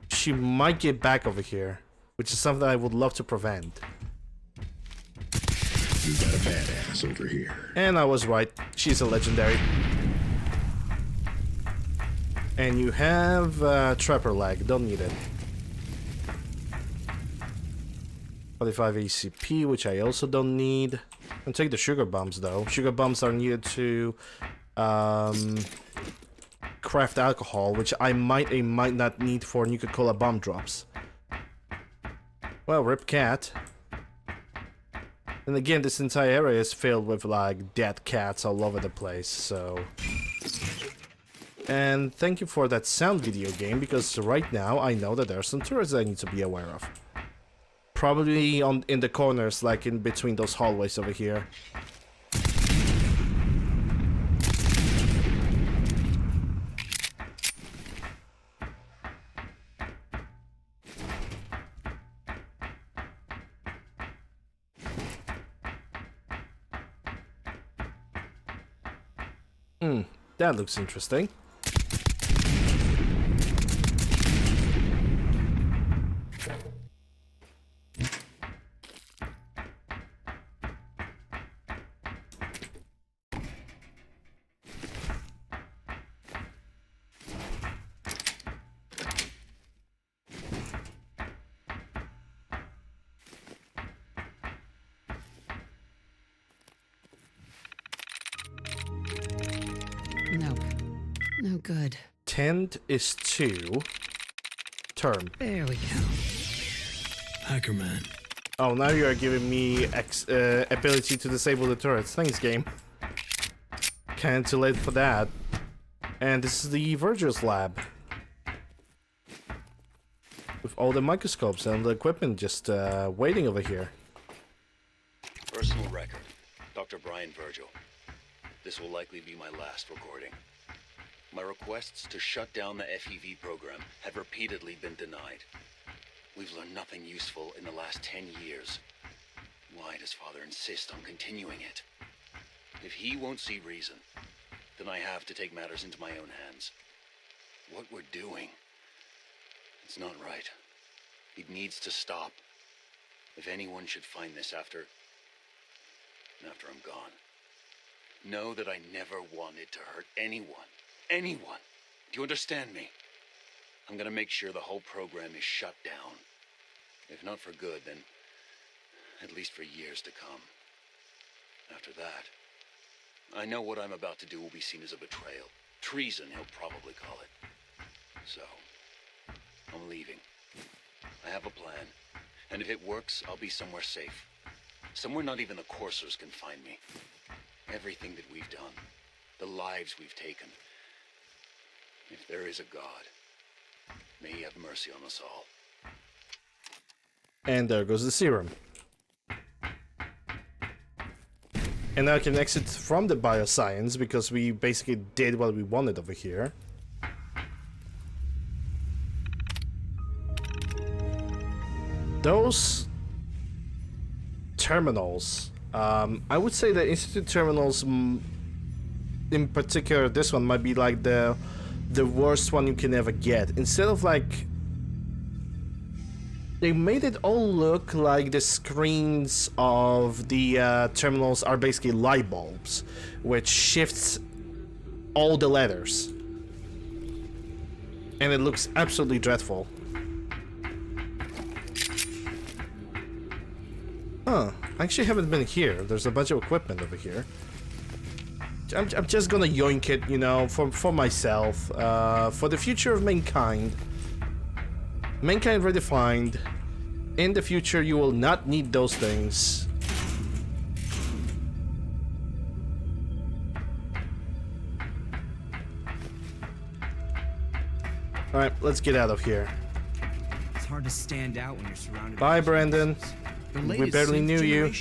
She might get back over here, which is something I would love to prevent. You got a badass over here. And I was right. She's a legendary. And you have Trapper Leg. Don't need it. 45 ACP, which I also don't need. I'll take the sugar bombs though. Sugar bombs are needed to craft alcohol, which I might not need for Nuka-Cola bomb drops. Well, rip cat. And again, this entire area is filled with like dead cats all over the place, so... And thank you for that sound video game, because right now I know that there are some turrets I need to be aware of. Probably in the corners, like in between those hallways over here. That looks interesting. Nope. No good. Tend is 2. Term. There we go. Hackerman. Oh, now you are giving me ability to disable the turrets. Thanks, game. Kinda too late for that. And this is the Virgil's lab. With all the microscopes and the equipment just waiting over here. Personal record. Dr. Brian Virgil. This will likely be my last recording. My requests to shut down the FEV program have repeatedly been denied. We've learned nothing useful in the last 10 years. Why does Father insist on continuing it? If he won't see reason, then I have to take matters into my own hands. What we're doing, it's not right. It needs to stop. If anyone should find this after I'm gone, know that I never wanted to hurt anyone. Anyone. Do you understand me? I'm gonna make sure the whole program is shut down. If not for good, then at least for years to come. After that, I know what I'm about to do will be seen as a betrayal. Treason, he'll probably call it. So, I'm leaving. I have a plan, and if it works, I'll be somewhere safe. Somewhere not even the coursers can find me. Everything that we've done, the lives we've taken. If there is a God, may he have mercy on us all. And there goes the serum. And now I can exit from the bioscience because we basically did what we wanted over here. Those terminals, I would say the Institute terminals, in particular this one, might be like the worst one you can ever get. Instead of like, they made it all look like the screens of the terminals are basically light bulbs, which shifts all the letters. And it looks absolutely dreadful. Huh. I actually haven't been here. There's a bunch of equipment over here. I'm just gonna yoink it, you know, for myself. For the future of mankind. Mankind redefined. In the future, you will not need those things. Alright, let's get out of here. It's hard to stand out when you're surrounded Bye, by Brandon. We barely knew you.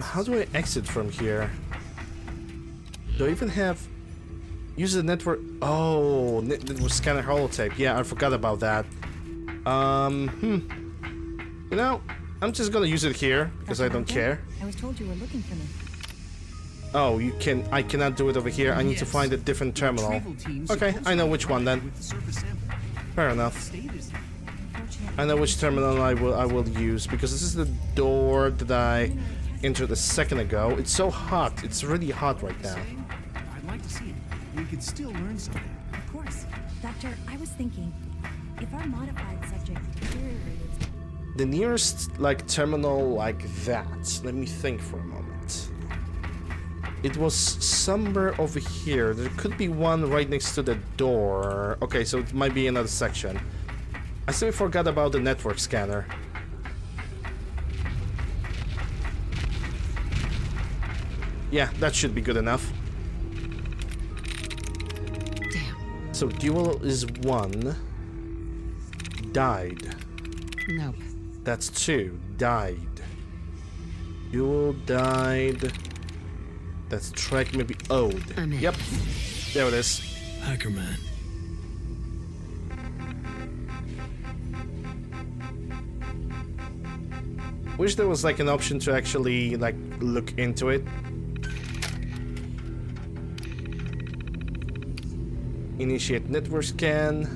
How do I exit from here? Do I even have... Use the network... Oh, network scanner holotape. Yeah, I forgot about that. You know, I'm just gonna use it here, because I don't care. I was told you were looking for me. Oh, you can... I cannot do it over here. I need to find a different terminal. Okay, I know which one then. Fair enough. I know which terminal I will use, because this is the door that I entered a second ago. It's so hot. It's really hot right now. I'd like to see it. We could still learn something. Of course. Doctor, I was thinking, if our modified subject deteriorated... The nearest, like, terminal like that. Let me think for a moment. It was somewhere over here. There could be one right next to the door. Okay, so it might be another section. I still forgot about the network scanner. Yeah, that should be good enough. Damn. So dual is 1. Died. Nope. That's 2. Died. Dual died. That's track maybe owed. Yep. There it is. Hackerman. Wish there was like an option to actually like look into it. Initiate network scan.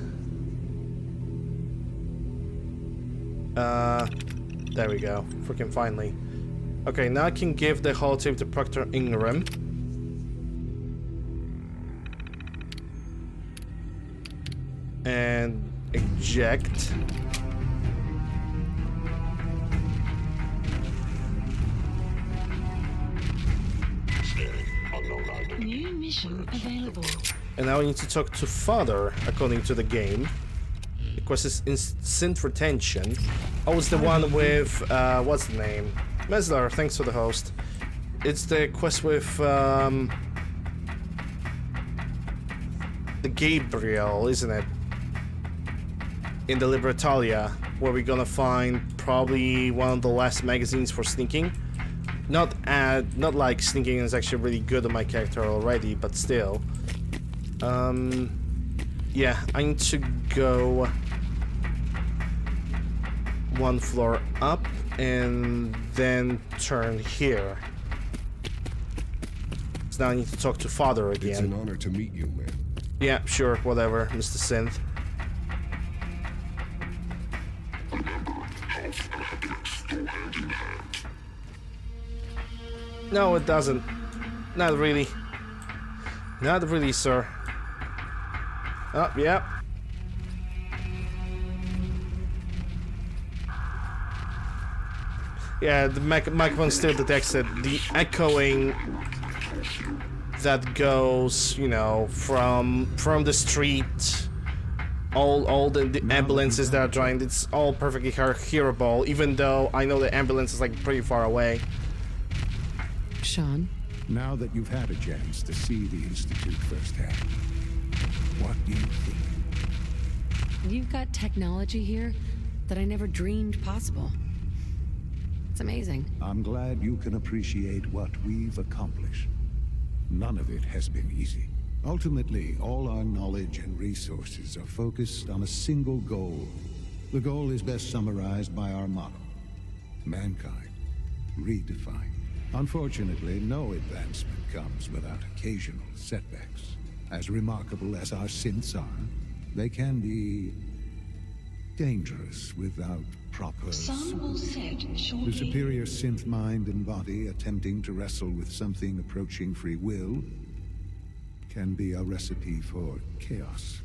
There we go. Freaking finally. Okay, now I can give the holotape to Proctor Ingram. And eject. New mission available. And now I need to talk to Father, according to the game. The quest is Synth Retention. Oh, it's the one with, what's the name? Meslar, thanks for the host. It's the quest with, the Gabriel, isn't it? In the Libertalia, where we're gonna find probably one of the last magazines for sneaking. Not like sneaking is actually really good on my character already, but still. Yeah, I need to go 1 floor up and then turn here. So now I need to talk to Father again. It's an honor to meet you, man. Yeah, sure, whatever, Mr. Synth. No, it doesn't. Not really. Not really, sir. Oh, yeah. Yeah, the microphone still detects it. The echoing that goes, you know, from the street, all the ambulances that are trying, it's all perfectly hearable, even though I know the ambulance is like pretty far away. Sean? Now that you've had a chance to see the Institute firsthand, what do you think? You've got technology here that I never dreamed possible. It's amazing. I'm glad you can appreciate what we've accomplished. None of it has been easy. Ultimately, all our knowledge and resources are focused on a single goal. The goal is best summarized by our motto: mankind redefined. Unfortunately, no advancement comes without occasional setbacks. As remarkable as our synths are, they can be dangerous without proper Sun will set shortly. The superior synth mind and body attempting to wrestle with something approaching free will can be a recipe for chaos.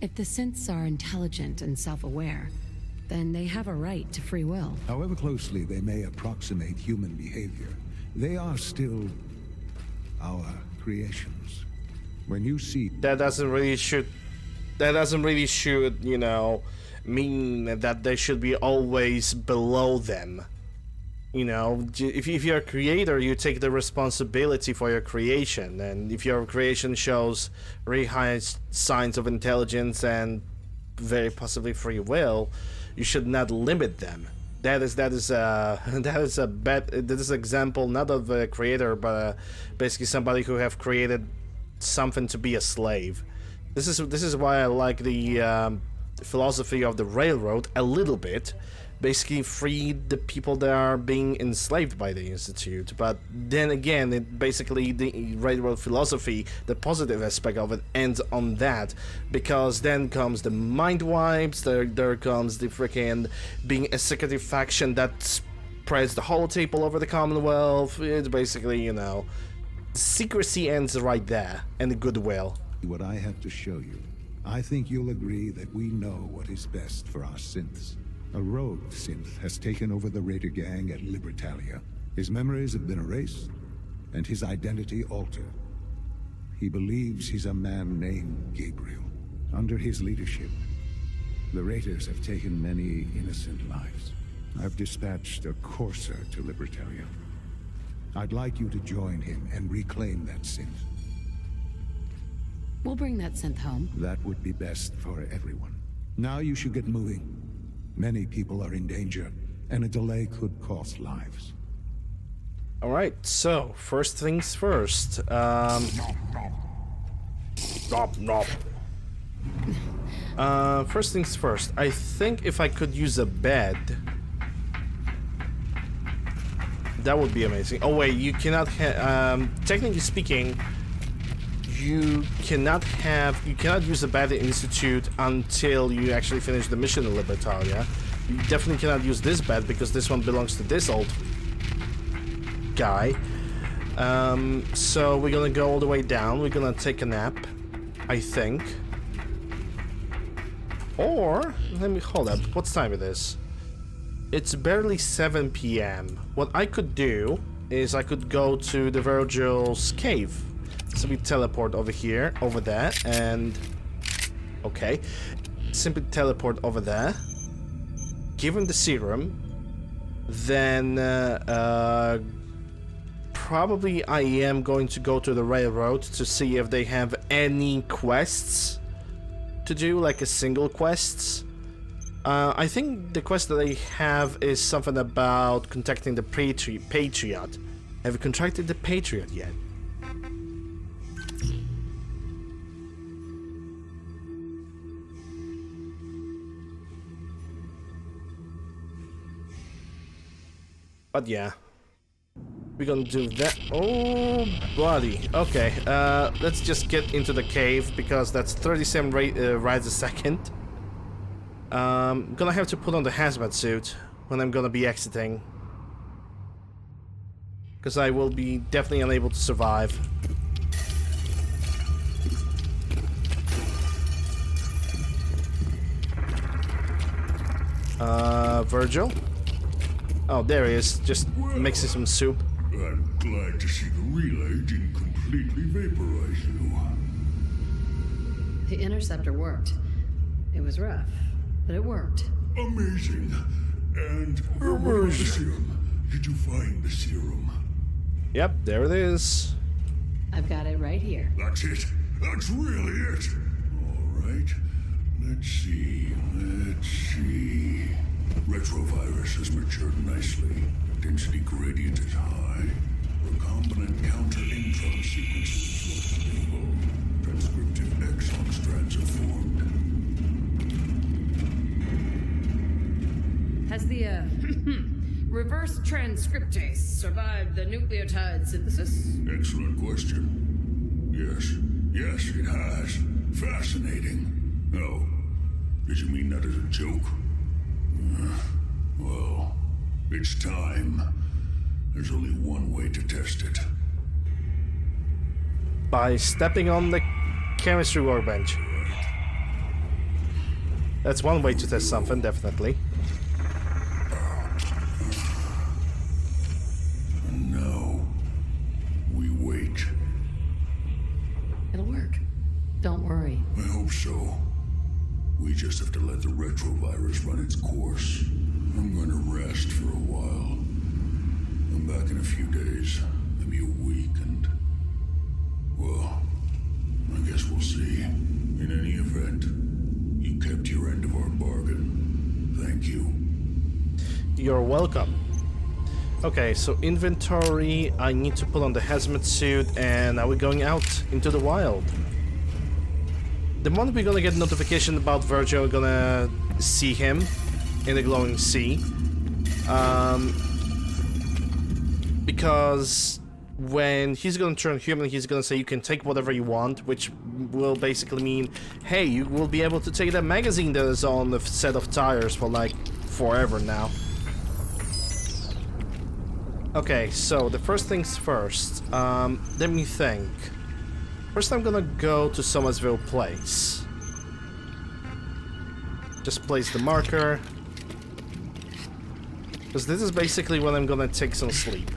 If the synths are intelligent and self-aware, then they have a right to free will. However closely they may approximate human behavior, they are still our creations. When you see that doesn't really should, you know, mean that they should be always below them. You know, if you're a creator, you take the responsibility for your creation, and if your creation shows really high signs of intelligence and very possibly free will, you should not limit them. That is an example not of a creator, but basically somebody who have created something to be a slave. This is why I like the philosophy of the railroad a little bit. Basically free the people that are being enslaved by the Institute, but then again, basically the railroad philosophy, the positive aspect of it, ends on that, because then comes the mind wipes, there comes the freaking being executive faction that spreads the holotape all over the Commonwealth. It's basically, you know, secrecy ends right there, and the goodwill. What I have to show you, I think you'll agree that we know what is best for our synths. A rogue synth has taken over the Raider gang at Libertalia. His memories have been erased, and his identity altered. He believes he's a man named Gabriel. Under his leadership, the Raiders have taken many innocent lives. I've dispatched a courser to Libertalia. I'd like you to join him and reclaim that synth. We'll bring that synth home. That would be best for everyone. Now you should get moving. Many people are in danger, and a delay could cost lives. Alright, so, first things first. First things first. I think if I could use a bed, that would be amazing. Oh wait, you cannot technically speaking, you cannot use the Bad Institute until you actually finish the mission in Libertalia. You definitely cannot use this bed because this one belongs to this old guy. So we're gonna go all the way down. We're gonna take a nap, I think. Or let me hold up. What time it is? It's barely 7 p.m. What I could do is I could go to the Virgil's cave. So we teleport over here, over there, and okay, simply teleport over there, give him the serum, then probably I am going to go to the railroad to see if they have any quests to do, like a single quests. I think the quest that they have is something about contacting the Patriot. Have you contacted the Patriot yet? But yeah, we're gonna do that. Oh, buddy. Okay, let's just get into the cave because that's 37 rides a second. I'm gonna have to put on the hazmat suit when I'm gonna be exiting, because I will be definitely unable to survive. Virgil? Oh, there he is, just mixing some soup. I'm glad to see the relay didn't completely vaporize you. The interceptor worked. It was rough, but it worked. Amazing. And what about the serum? Did you find the serum? Yep, there it is. I've got it right here. That's it. That's really it. All right. Let's see. Retrovirus has matured nicely. Density gradient is high. Recombinant counter-intron sequences look stable. Transcriptive exon strands are formed. Has the, reverse transcriptase survived the nucleotide synthesis? Excellent question. Yes, it has. Fascinating. Oh, Did you mean that as a joke? Well, it's time. There's only one way to test it. By stepping on the chemistry workbench. That's one way to test something, definitely. And now, we wait. It'll work. Don't worry. I hope so. We just have to let the retrovirus run its course. I'm going to rest for a while. I'm back in a few days, maybe a week, and... well, I guess we'll see. In any event, you kept your end of our bargain. Thank you. You're welcome. Okay, so inventory, I need to put on the hazmat suit, and now we're going out into the wild. The moment we're gonna get notification about Virgil, we're gonna see him in the glowing sea. Because when he's gonna turn human, he's gonna say you can take whatever you want, which will basically mean, hey, you will be able to take that magazine that is on the set of tires for like forever now. Okay, so the first things first, let me think. First I'm gonna go to Somersville Place. Just place the marker. Because this is basically when I'm gonna take some sleep.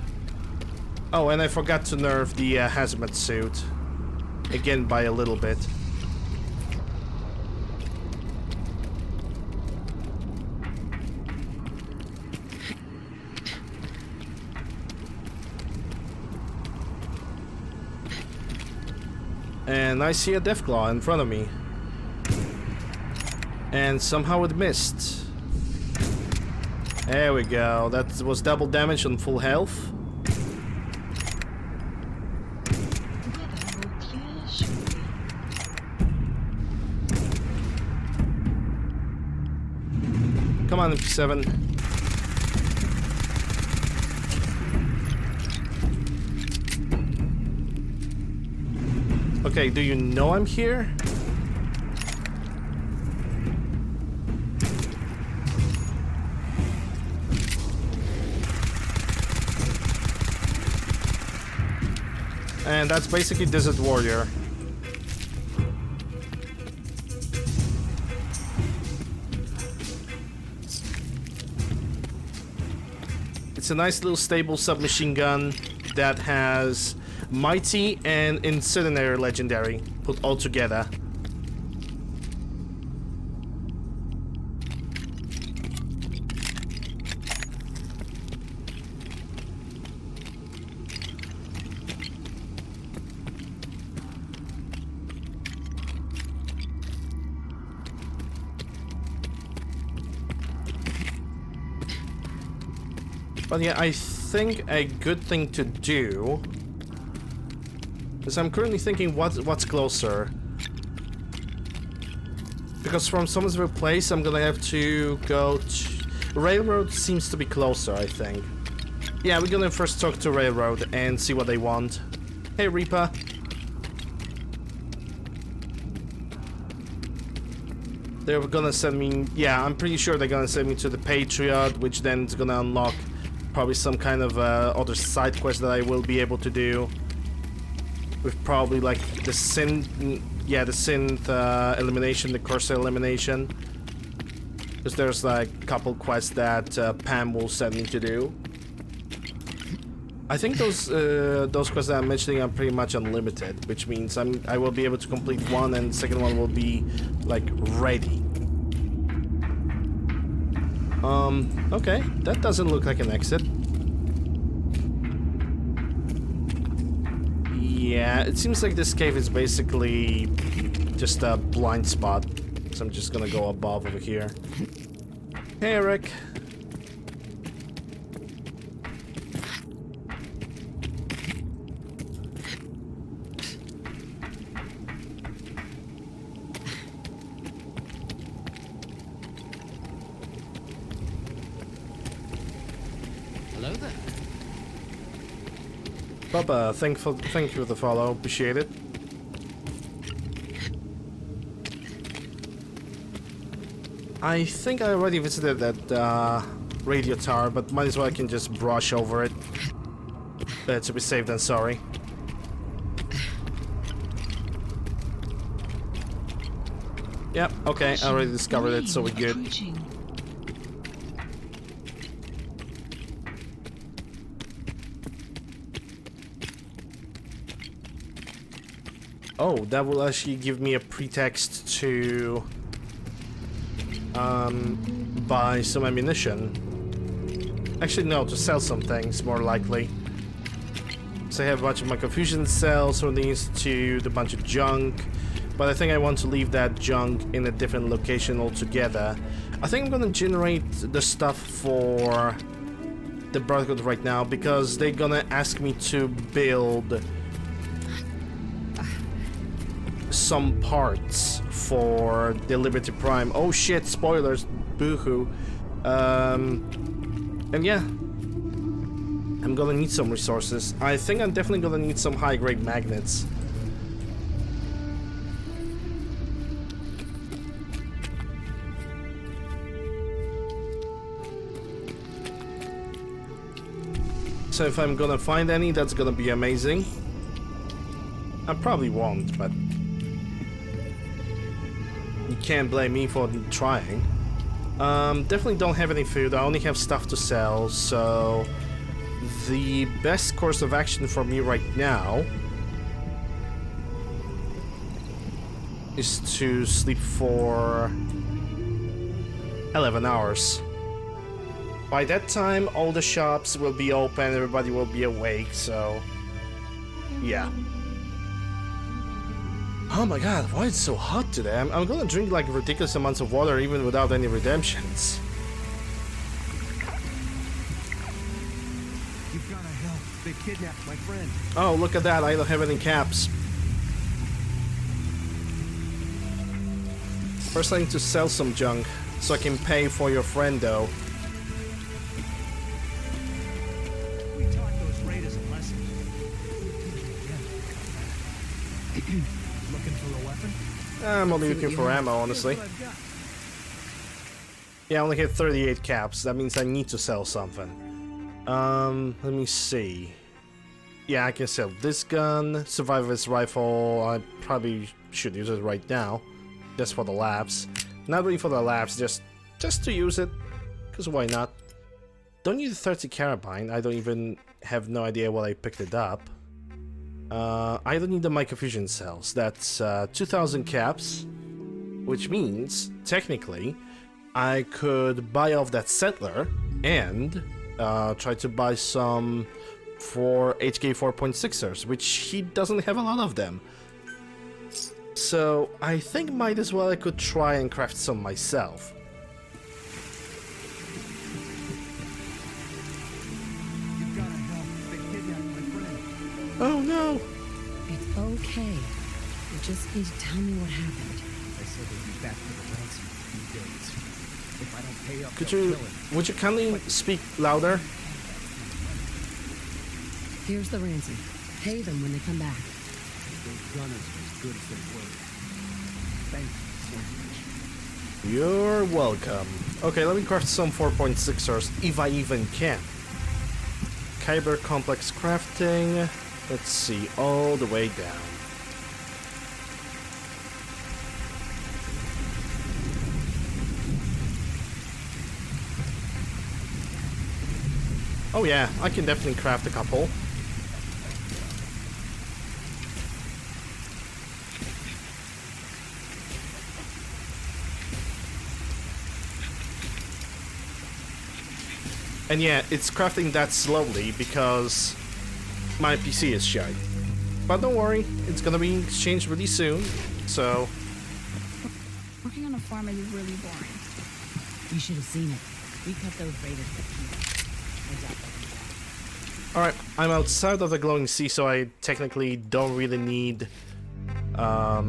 Oh, and I forgot to nerf the hazmat suit. Again, by a little bit. And I see a Deathclaw in front of me. And somehow it missed. There we go. That was double damage on full health. Come on, MP7. Okay, do you know I'm here? And that's basically Desert Warrior. It's a nice little stable submachine gun that has Mighty and Incendiary Legendary put all together. But yeah, I think a good thing to do is I'm currently thinking what's closer. Because from Somersville Place I'm gonna have to go to... Railroad seems to be closer, I think. Yeah, we're gonna first talk to Railroad and see what they want. Hey, Reaper. They're gonna send me... Yeah, I'm pretty sure they're gonna send me to the Patriot, which then is gonna unlock probably some kind of other side quest that I will be able to do. With probably like the synth... Yeah, the synth elimination, the Corsair elimination. Because there's like a couple quests that Pam will send me to do. I think those quests that I'm mentioning are pretty much unlimited, which means I will be able to complete one and the second one will be like ready. Okay, that doesn't look like an exit. Yeah, it seems like this cave is basically just a blind spot. So I'm just gonna go above over here. Hey, Eric. Hello there. Papa, thank you for the follow. Appreciate it. I think I already visited that radio tower, but might as well I can just brush over it. To be safe than sorry. Yep, okay, I already discovered it, so we're good. Oh, that will actually give me a pretext to buy some ammunition. Actually, no, to sell some things, more likely. So I have a bunch of my confusion cells from the Institute, a bunch of junk. But I think I want to leave that junk in a different location altogether. I think I'm gonna generate the stuff for the Brotherhood right now, because they're gonna ask me to build some parts for the Liberty Prime. Oh shit, spoilers, boohoo. And yeah, I'm gonna need some resources. I think I'm definitely gonna need some high-grade magnets. So if I'm gonna find any, that's gonna be amazing. I probably won't, but you can't blame me for trying. Definitely don't have any food. I only have stuff to sell, so the best course of action for me right now is to sleep for 11 hours. By that time, all the shops will be open, everybody will be awake, so yeah. Oh my god, why is it so hot today? I'm gonna drink like ridiculous amounts of water even without any redemptions. You've gotta help. They kidnapped my friend. Oh, look at that, I don't have any caps. First I need to sell some junk, so I can pay for your friend though. We taught those raiders a lesson. Looking for a weapon? I'm only looking for ammo, honestly. Yeah, I only have 38 caps. That means I need to sell something. Let me see. Yeah, I can sell this gun, survivalist rifle. I probably should use it right now, just for the labs. Not really for the labs, just to use it, because why not? Don't need a 30 carabine. I don't even have no idea why I picked it up. I don't need the microfusion cells. That's 2,000 caps, which means technically I could buy off that settler and try to buy some for HK 4.6ers, which he doesn't have a lot of them. So I think might as well I could try and craft some myself. Oh no! It's okay. You just need to tell me what happened. I said they'd be back for the ransom in a few days. If I don't pay up, Could they'll you, kill him. would you kindly speak louder? Here's the ransom. Pay them when they come back. Those gunners are as good as they were. Thank you so much. You're welcome. Okay, let me craft some 4.6ers, if I even can. Kyber complex crafting. Let's see, all the way down. Oh yeah, I can definitely craft a couple. And yeah, it's crafting that slowly because my PC is shite. But don't worry, it's gonna be exchanged really soon, so... Working on a farm is really boring. You should have seen it. We cut those raiders to pieces. I doubt they'll be back. Alright, I'm outside of the glowing sea, so I technically don't really need... I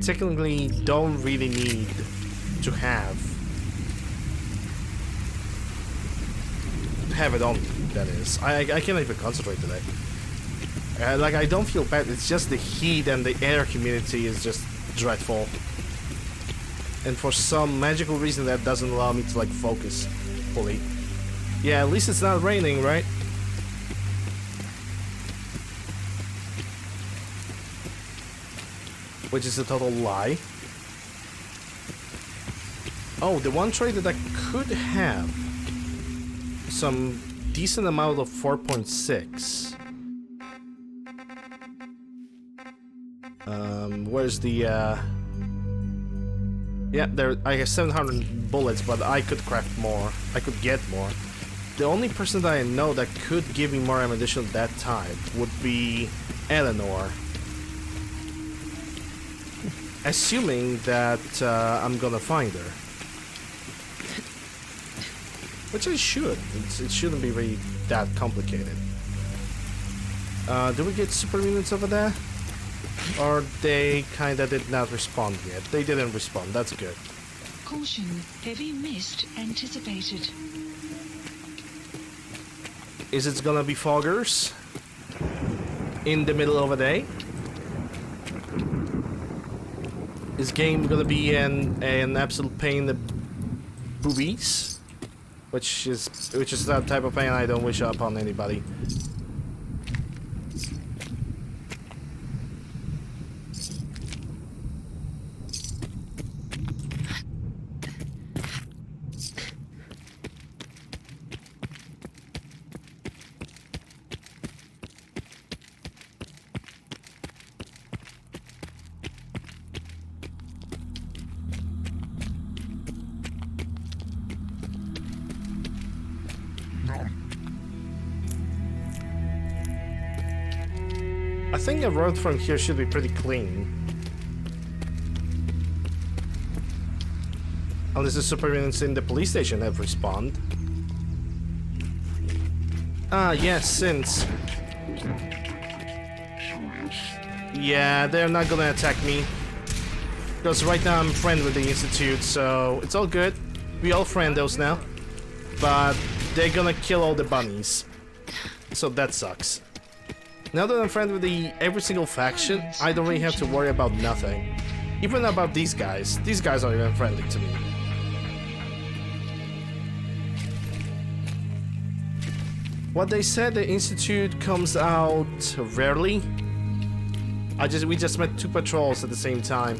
technically don't really need to have it on, that is. I can't even concentrate today. Like, I don't feel bad, it's just the heat and the air humidity is just dreadful. and for some magical reason that doesn't allow me to like focus fully. Yeah, at least it's not raining, right? Which is a total lie. Oh, the one trait that I could have some decent amount of 4.6. Where's the yeah, there I have 700 bullets, but I could craft more. I could get more. The only person that I know that could give me more ammunition of that type would be Eleanor. Assuming that I'm gonna find her. Which I should. It shouldn't be really that complicated. Do we get super mutants over there? Or they kinda did not respond yet? They didn't respond, that's good. Caution, heavy mist anticipated. Is it gonna be foggers? In the middle of a day? Is game gonna be an absolute pain in the boobies? Which is that type of pain I don't wish upon anybody. I think the road from here should be pretty clean. Unless the super mutants in the police station have respawned. Ah, yes, since. Yeah, they're not gonna attack me. Because right now I'm friend with the Institute, so it's all good. We all friendos now. But they're gonna kill all the bunnies. So that sucks. Now that I'm friends with every single faction, I don't really have to worry about nothing. Even about these guys. These guys aren't even friendly to me. What they said, the Institute comes out rarely. We just met 2 patrols at the same time.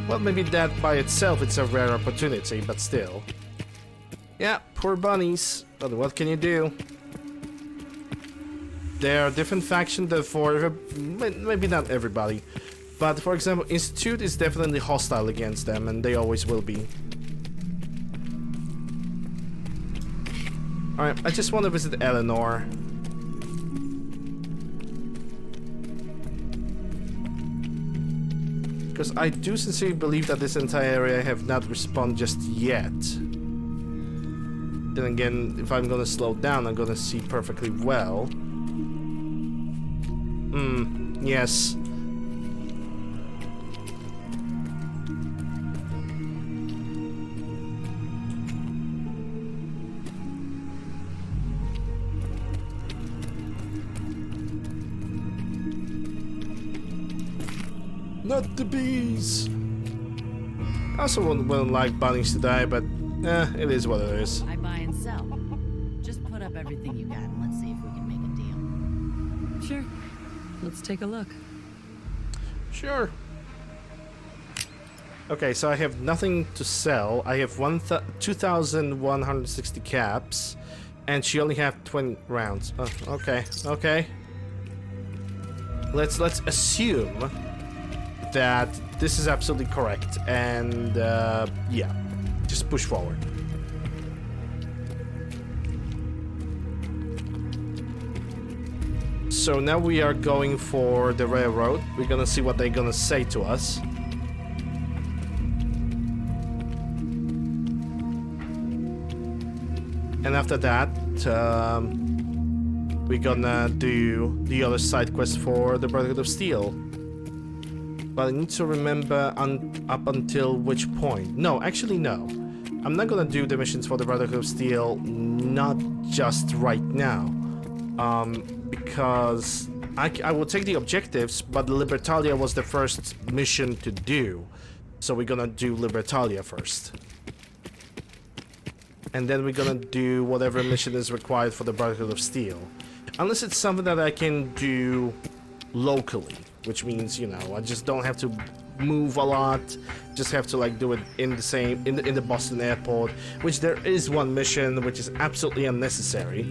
Well, maybe that by itself it's a rare opportunity, but still. Yeah, poor bunnies. But what can you do? There are different factions, therefore, maybe not everybody. But for example, Institute is definitely hostile against them, and they always will be. Alright, I just want to visit Eleanor. Because I do sincerely believe that this entire area have not respawned just yet. Then again, if I'm gonna slow down, I'm gonna see perfectly well. Yes. Not the bees! I also wouldn't like bunnies to die, but it is what it is. I buy and sell. Just put up everything you got and let's see if we can make a deal. Sure. Let's take a look. Sure. Okay, so I have nothing to sell. I have 2,160 caps, and she only have 20 rounds. Oh, okay, okay. Let's assume that this is absolutely correct, and yeah, just push forward. So now we are going for the railroad. We're gonna see what they're gonna say to us. And after that, we're gonna do the other side quest for the Brotherhood of Steel. But I need to remember up until which point. No, actually no. I'm not gonna do the missions for the Brotherhood of Steel, not just right now. Because I will take the objectives, but the Libertalia was the first mission to do. So we're gonna do Libertalia first. And then we're gonna do whatever mission is required for the Brotherhood of Steel. Unless it's something that I can do locally, which means, you know, I just don't have to move a lot, just have to like do it in the Boston airport, which there is one mission which is absolutely unnecessary.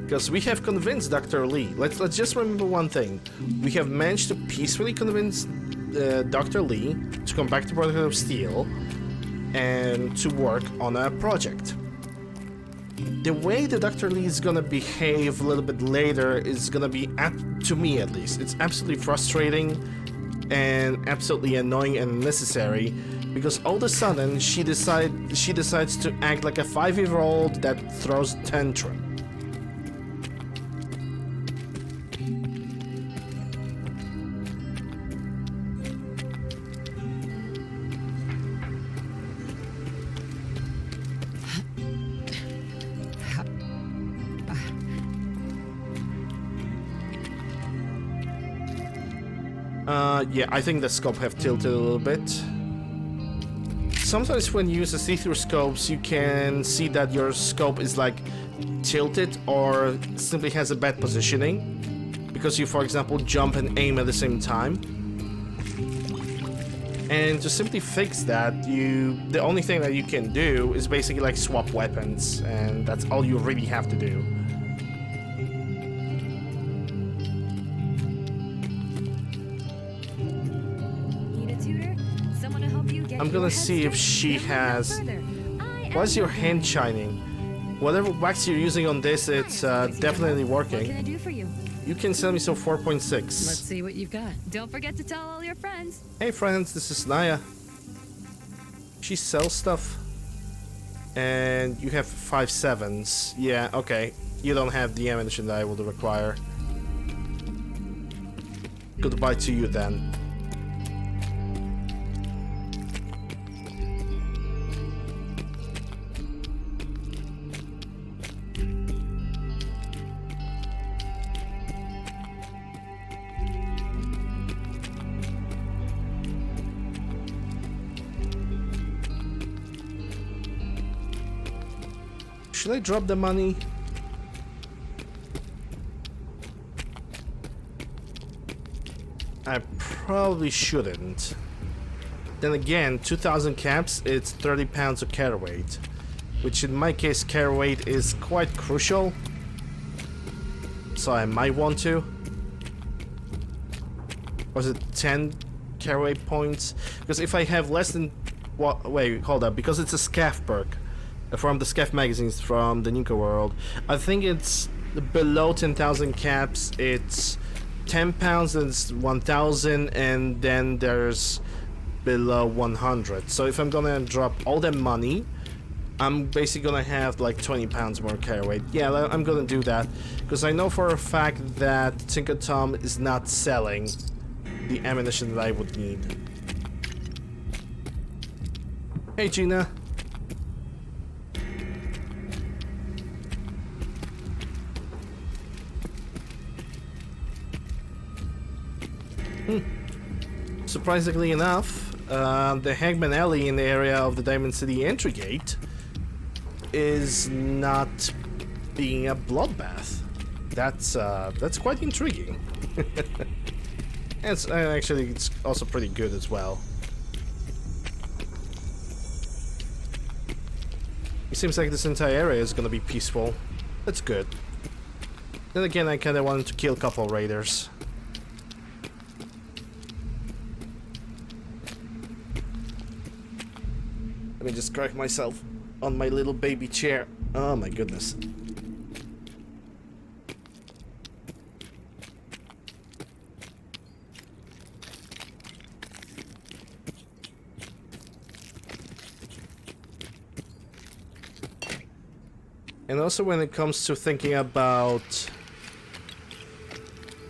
Because we have convinced Dr. Lee. Let's just remember one thing. We have managed to peacefully convince Dr. Lee to come back to Brotherhood of Steel and to work on a project. The way that Dr. Lee is gonna behave a little bit later is gonna be, to me at least, it's absolutely frustrating and absolutely annoying and unnecessary, because all of a sudden she decides to act like a 5-year-old that throws a tantrum. Yeah, I think the scope have tilted a little bit. Sometimes when you use the see-through scopes, you can see that your scope is like tilted or simply has a bad positioning, because you, for example, jump and aim at the same time. And to simply fix that, the only thing that you can do is basically like swap weapons, and that's all you really have to do. I'm gonna see if she has... Why is your hand shining? Whatever wax you're using on this, it's definitely working. What can I do for you? You can sell me some 4.6. Let's see what you've got. Don't forget to tell all your friends. Hey friends, this is Naya. She sells stuff. And you have 5.7s. Yeah, okay. You don't have the ammunition that I would require. Goodbye to you then. Should I drop the money? I probably shouldn't. Then again, 2,000 caps, it's 30 pounds of carry weight, which in my case carry weight is quite crucial. So I might want to. Or is it 10 carry weight points? Because if I have less than... Wait, hold up. Because it's a SCAF perk. From the SCAF magazines from the Nuka world. I think it's below 10,000 caps, it's 10 pounds, and it's 1,000, and then there's below 100. So if I'm gonna drop all that money, I'm basically gonna have like 20 pounds more carry weight. Yeah, I'm gonna do that, because I know for a fact that Tinker Tom is not selling the ammunition that I would need. Hey Gina. Surprisingly enough, the Hagman Alley in the area of the Diamond City entry gate is not being a bloodbath. That's quite intriguing. And actually, it's also pretty good as well. It seems like this entire area is gonna be peaceful. That's good. Then again, I kinda wanted to kill a couple raiders. Let me just crack myself on my little baby chair. Oh my goodness. And also when it comes to thinking about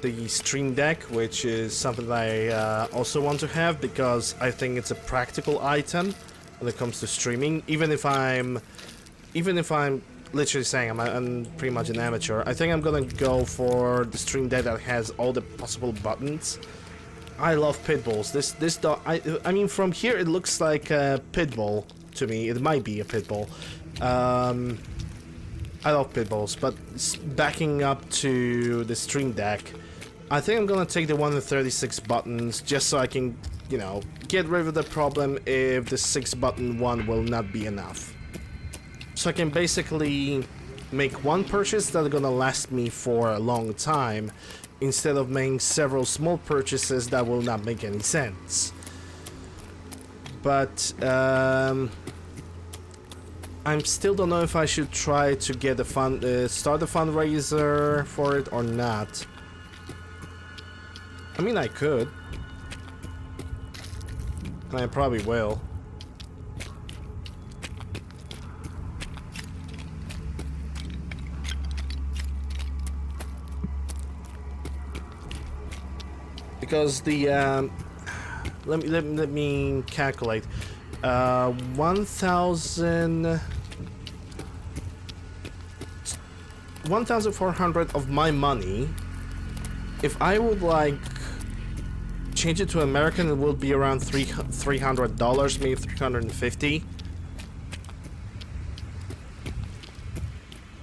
the Stream Deck, which is something that I also want to have because I think it's a practical item when it comes to streaming. Even if I'm literally saying I'm pretty much an amateur. I think I'm gonna go for the Stream Deck that has all the possible buttons. I love pit bulls. This dog, I mean, from here it looks like a pit bull to me. It might be a pit bull. I love pit bulls, but backing up to the Stream Deck, I think I'm gonna take the one with 36 buttons just so I can, you know, get rid of the problem if the 6-button one will not be enough. So I can basically make one purchase that's gonna last me for a long time instead of making several small purchases that will not make any sense. But I still don't know if I should try to get a start a fundraiser for it or not. I mean, I could. And I probably will. Because the let me calculate. 1,400 of my money. If I would like change it to American, it would be around $300, maybe $350.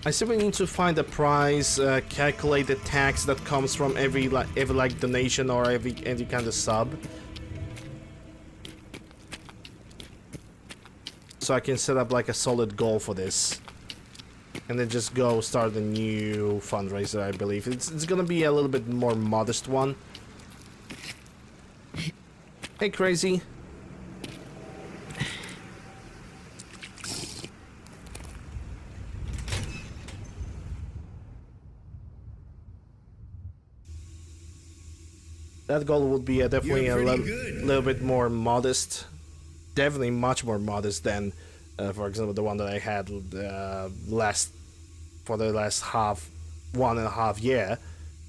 I simply need to find a price, calculate the tax that comes from every donation or every kind of sub, so I can set up like a solid goal for this, and then just go start a new fundraiser. I believe it's gonna be a little bit more modest one. Hey, Crazy. That goal would be definitely a little bit more modest. Definitely much more modest than, for example, the one that I had for the last 1.5 year,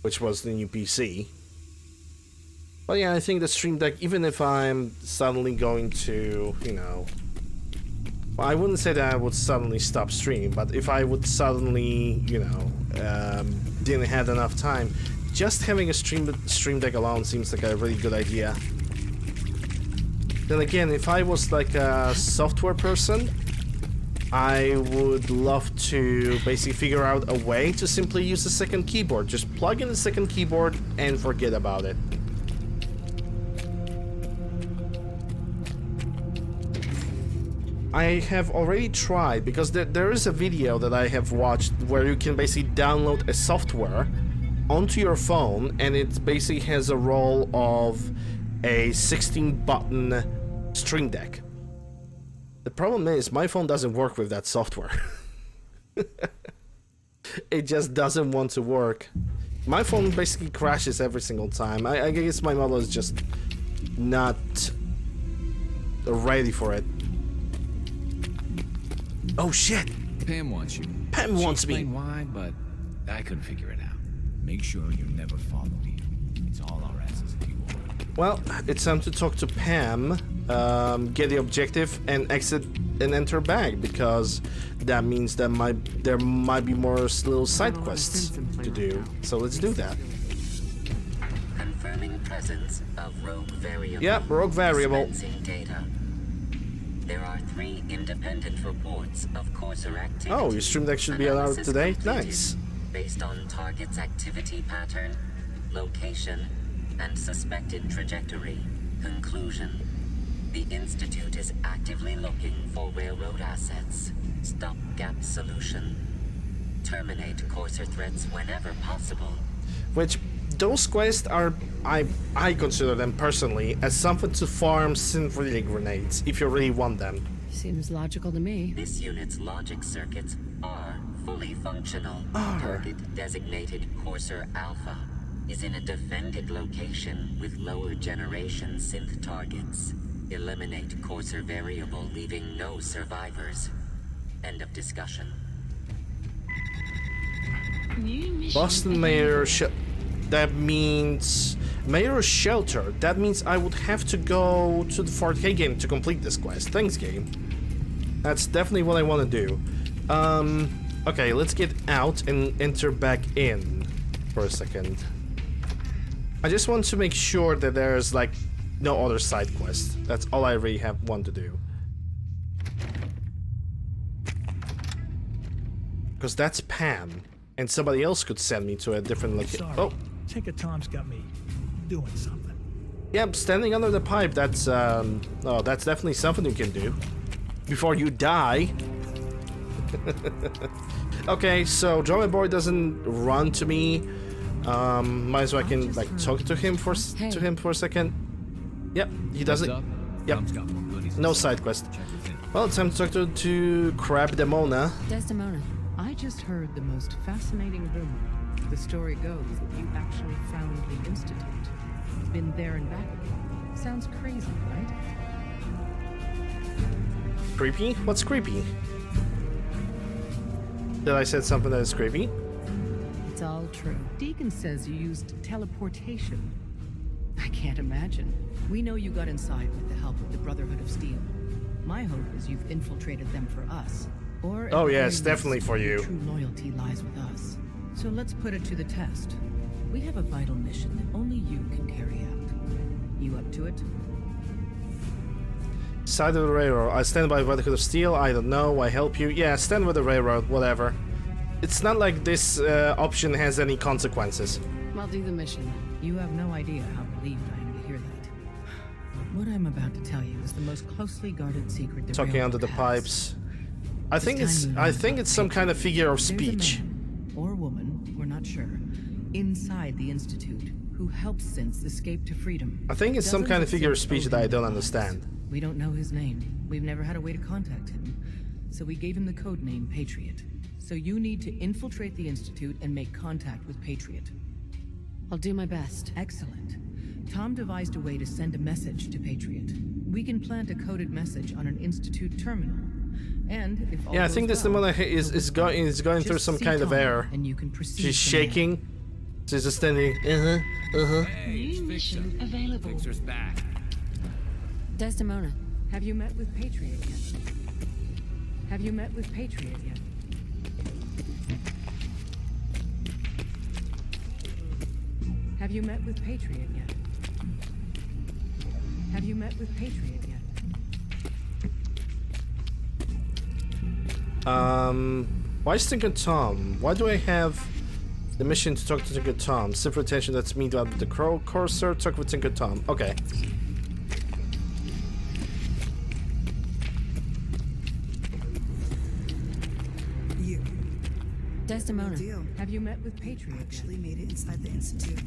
which was the new PC. But yeah, I think the Stream Deck, even if I'm suddenly going to, you know, well, I wouldn't say that I would suddenly stop streaming, but if I would suddenly, you know, didn't have enough time, just having a Stream Deck alone seems like a really good idea. Then again, if I was like a software person, I would love to basically figure out a way to simply use a second keyboard. Just plug in the second keyboard and forget about it. I have already tried, because there is a video that I have watched where you can basically download a software onto your phone, and it basically has a role of a 16-button Stream Deck. The problem is my phone doesn't work with that software. It just doesn't want to work. My phone basically crashes every single time. I guess my model is just not ready for it. Oh shit! Pam wants you. Pam wants me. She explained why, but I couldn't figure it out. Make sure you never follow me. It's all our asses if you want. Well, it's time to talk to Pam, get the objective, and exit and enter back, because that means that there might be more little side quests to do. So let's do that. Confirming presence of rogue variable. Yep, rogue variable. Dispensing data. There are 3 independent reports of Courser activity. Oh, your Stream Deck should be allowed today? Nice. Based on target's activity pattern, location, and suspected trajectory. Conclusion. The Institute is actively looking for railroad assets. Stopgap solution. Terminate Courser threats whenever possible. Which, those quests are, I consider them personally as something to farm synthetic grenades, if you really want them. Seems logical to me. This unit's logic circuits are fully functional. Target designated Courser Alpha is in a defended location with lower generation synth targets. Eliminate Courser variable, leaving no survivors. End of discussion. Boston Mayor that means Mayor's Shelter. That means I would have to go to the Fort Hagen to complete this quest. Thanks, game. That's definitely what I want to do. Okay, let's get out and enter back in for a second. I just want to make sure that there's like no other side quest. That's all I really want to do. Because that's Pam, and somebody else could send me to a different location. Oh, Tinker Tom's got me doing something. Yep, standing under the pipe. That's oh, that's definitely something you can do before you die. Okay, so Drummer Boy doesn't run to me. Might as well I can like talk to him for a second. Yep, he doesn't. Yep, no side quest. Well, it's time to talk to Crab Demona. Desdemona. I just heard the most fascinating rumor. The story goes that you actually found the Institute. Been there and back again. Sounds crazy, right? Creepy? What's creepy? Did I say something that is creepy? It's all true. Deacon says you used teleportation. I can't imagine. We know you got inside with the help of the Brotherhood of Steel. My hope is you've infiltrated them for us. Or oh yes, definitely for you. True loyalty lies with us. So let's put it to the test. We have a vital mission that only you can carry out. You up to it? Side of the railroad. I stand by Brotherhood of Steel. I don't know. I help you. Yeah, stand with the railroad. Whatever. It's not like this option has any consequences. I'll do the mission. You have no idea how relieved I am to hear that. What I'm about to tell you is the most closely guarded secret. The Talking under the pipes. I think it's some kind of figure of speech. Or woman, we're not sure, inside the Institute who helped Synths escape to freedom. I think it's some kind of figure of speech that I don't understand. We don't know his name. We've never had a way to contact him. So we gave him the code name Patriot. So you need to infiltrate the Institute and make contact with Patriot. I'll do my best. Excellent. Tom devised a way to send a message to Patriot. We can plant a coded message on an Institute terminal. And if all yeah, I think this Demona is going through some kind of error. And you can proceed. She's shaking. She's just standing. New mission available. Fixer's back. Desdemona. Have you met with Patriot yet? Have you met with Patriot yet? Have you met with Patriot yet? Have you met with Patriot yet? Why is Tinker Tom? Why do I have the mission to talk to Tinker Tom? Simple attention, that's me down with the Crow Courser, talk with Tinker Tom. Okay. You. Desdemona. Deal. Have you met with Patriot yet? Actually made it inside the Institute.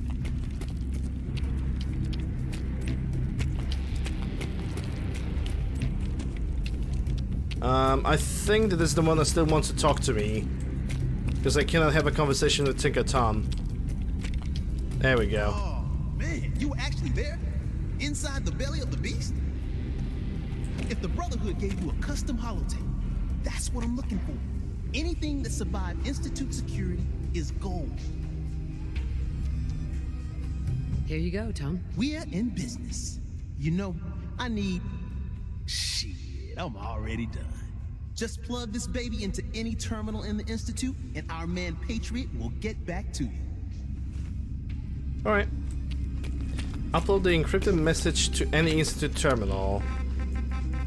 I think that this Demona still wants to talk to me. Because I cannot have a conversation with Tinker Tom. There we go. Oh, man, you were actually there? Inside the belly of the beast? If the Brotherhood gave you a custom holotape, that's what I'm looking for. Anything that survived Institute security is gold. Here you go, Tom. We're in business. You know, I need... Shit, I'm already done. Just plug this baby into any terminal in the Institute, and our man Patriot will get back to you. Alright. Upload the encrypted message to any Institute terminal.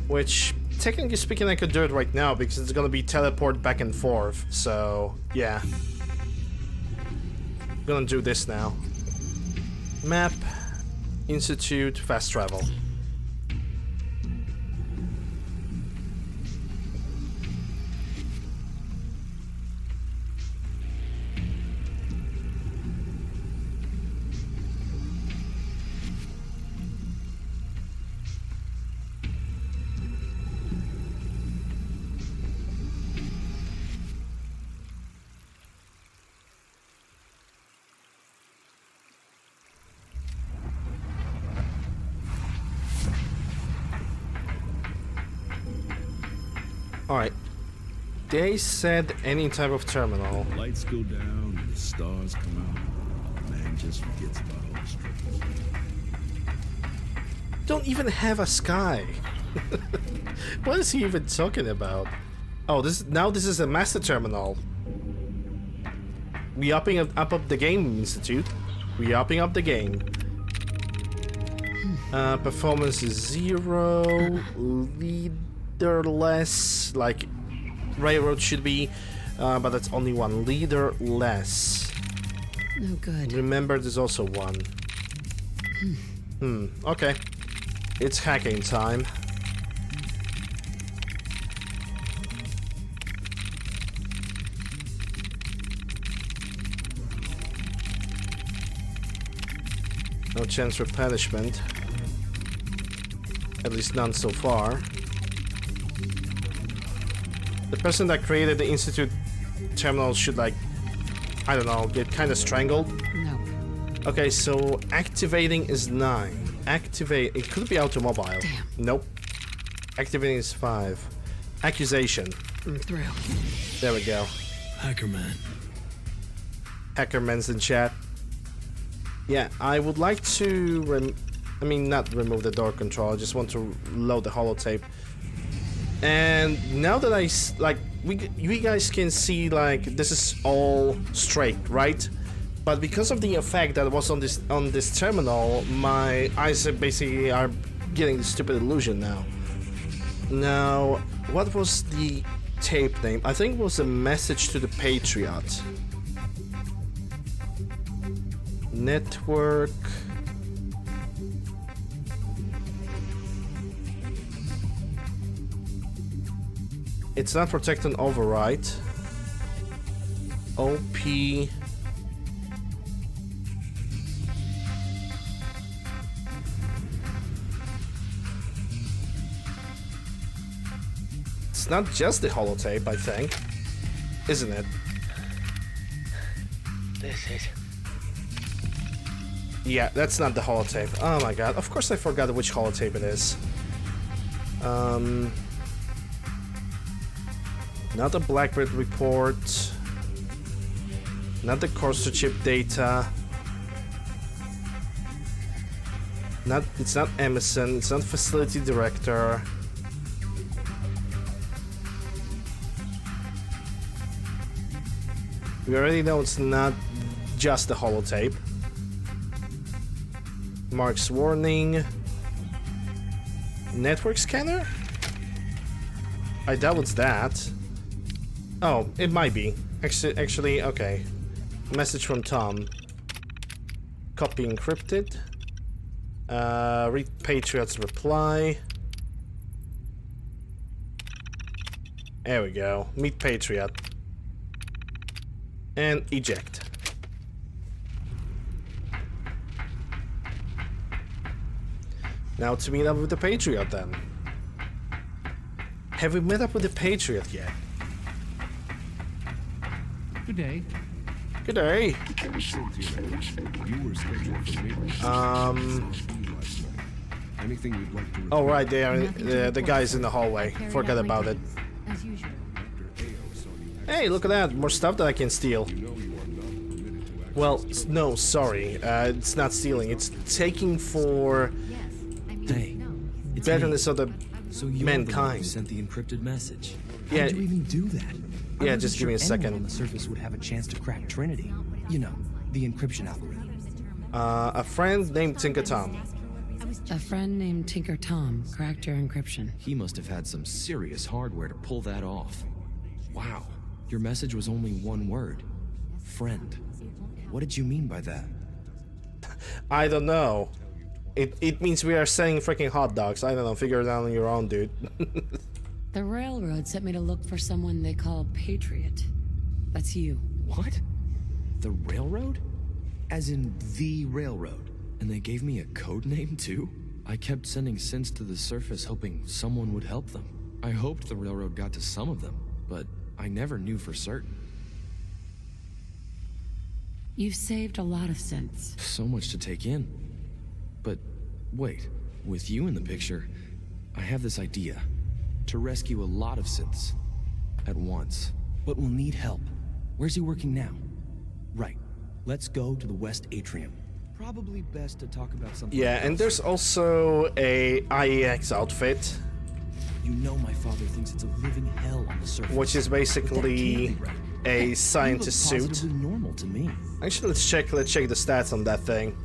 Which, technically speaking, I could do it right now because it's gonna be teleport back and forth. So, yeah. I'm gonna do this now. Map, Institute, fast travel. Alright. They said any type of terminal. Lights go down and the stars come out. Man just forgets about all the struggles. Don't even have a sky. What is he even talking about? Oh, this is a master terminal. We upping up the game, Institute. We upping up the game. Performance is 0. Leaderless, like Railroad should be, but that's only 1. Leaderless. No good. Remember, there's also 1. Okay. It's hacking time. No chance for punishment. At least none so far. The person that created the Institute terminal should, like, I don't know, get kind of strangled. No. Okay, so activating is 9. Activate, it could be automobile. Damn. Nope. Activating is 5. Accusation. I'm through. There we go. Hackerman. Hackerman's in chat. Yeah, I would like to not remove the door control. I just want to load the holotape. And now that you guys can see, like, this is all straight, right? But because of the effect that was on this terminal, my eyes basically are getting the stupid illusion now. Now, what was the tape name? I think it was a message to the Patriot. Network. It's not protect and override. OP. It's not just the holotape, I think. Isn't it? This is... Yeah, that's not the holotape. Oh my god, of course I forgot which holotape it is. Not the Blackbird report. Not the Corsair chip data. It's not Emerson, it's not facility director. We already know it's not just the holotape. Mark's warning. Network scanner? I doubt it's that. Oh, it might be. Actually, okay. Message from Tom. Copy encrypted. Read Patriot's reply. There we go. Meet Patriot. And eject. Now to meet up with the Patriot then. Have we met up with the Patriot yet? Good day. Good day. Anything you'd like to oh right, they are the guys in the hallway. Forgot about it. As usual. Hey, look at that! More stuff that I can steal. Well, no, sorry. It's not stealing. It's taking for Hey, it's betterness of the so you mankind. sent the encrypted message. Yeah. How'd you even do that? Yeah, just give me a second. On the surface would have a chance to crack Trinity. You know, the encryption algorithm. A friend named Tinker Tom. A friend named Tinker Tom cracked your encryption. He must have had some serious hardware to pull that off. Wow, your message was only one word. Friend. What did you mean by that? I don't know. It means we are selling freaking hot dogs. I don't know. Figure it out on your own, dude. The railroad sent me to look for someone they call Patriot. That's you. What? The railroad? As in the railroad? And they gave me a code name too? I kept sending synths to the surface hoping someone would help them. I hoped the railroad got to some of them, but I never knew for certain. You've saved a lot of synths. So much to take in. But wait, with you in the picture, I have this idea. To rescue a lot of synths at once. But we'll need help. Where's he working now? Right. Let's go to the West Atrium. Probably best to talk about something Yeah, and there's also a IEX outfit. You know my father thinks it's a living hell on the surface. Which is basically a scientist suit. Positively normal to me. Actually, let's check the stats on that thing.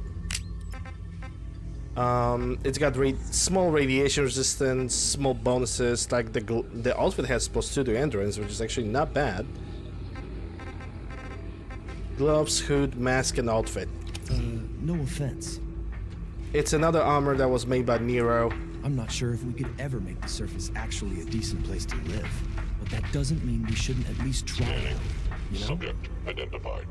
It's got small radiation resistance, small bonuses, like the outfit has +2 to endurance, which is actually not bad. Gloves, hood, mask, and outfit. No offense. It's another armor that was made by Nero. I'm not sure if we could ever make the surface actually a decent place to live, but that doesn't mean we shouldn't at least try it. You know? Subject identified.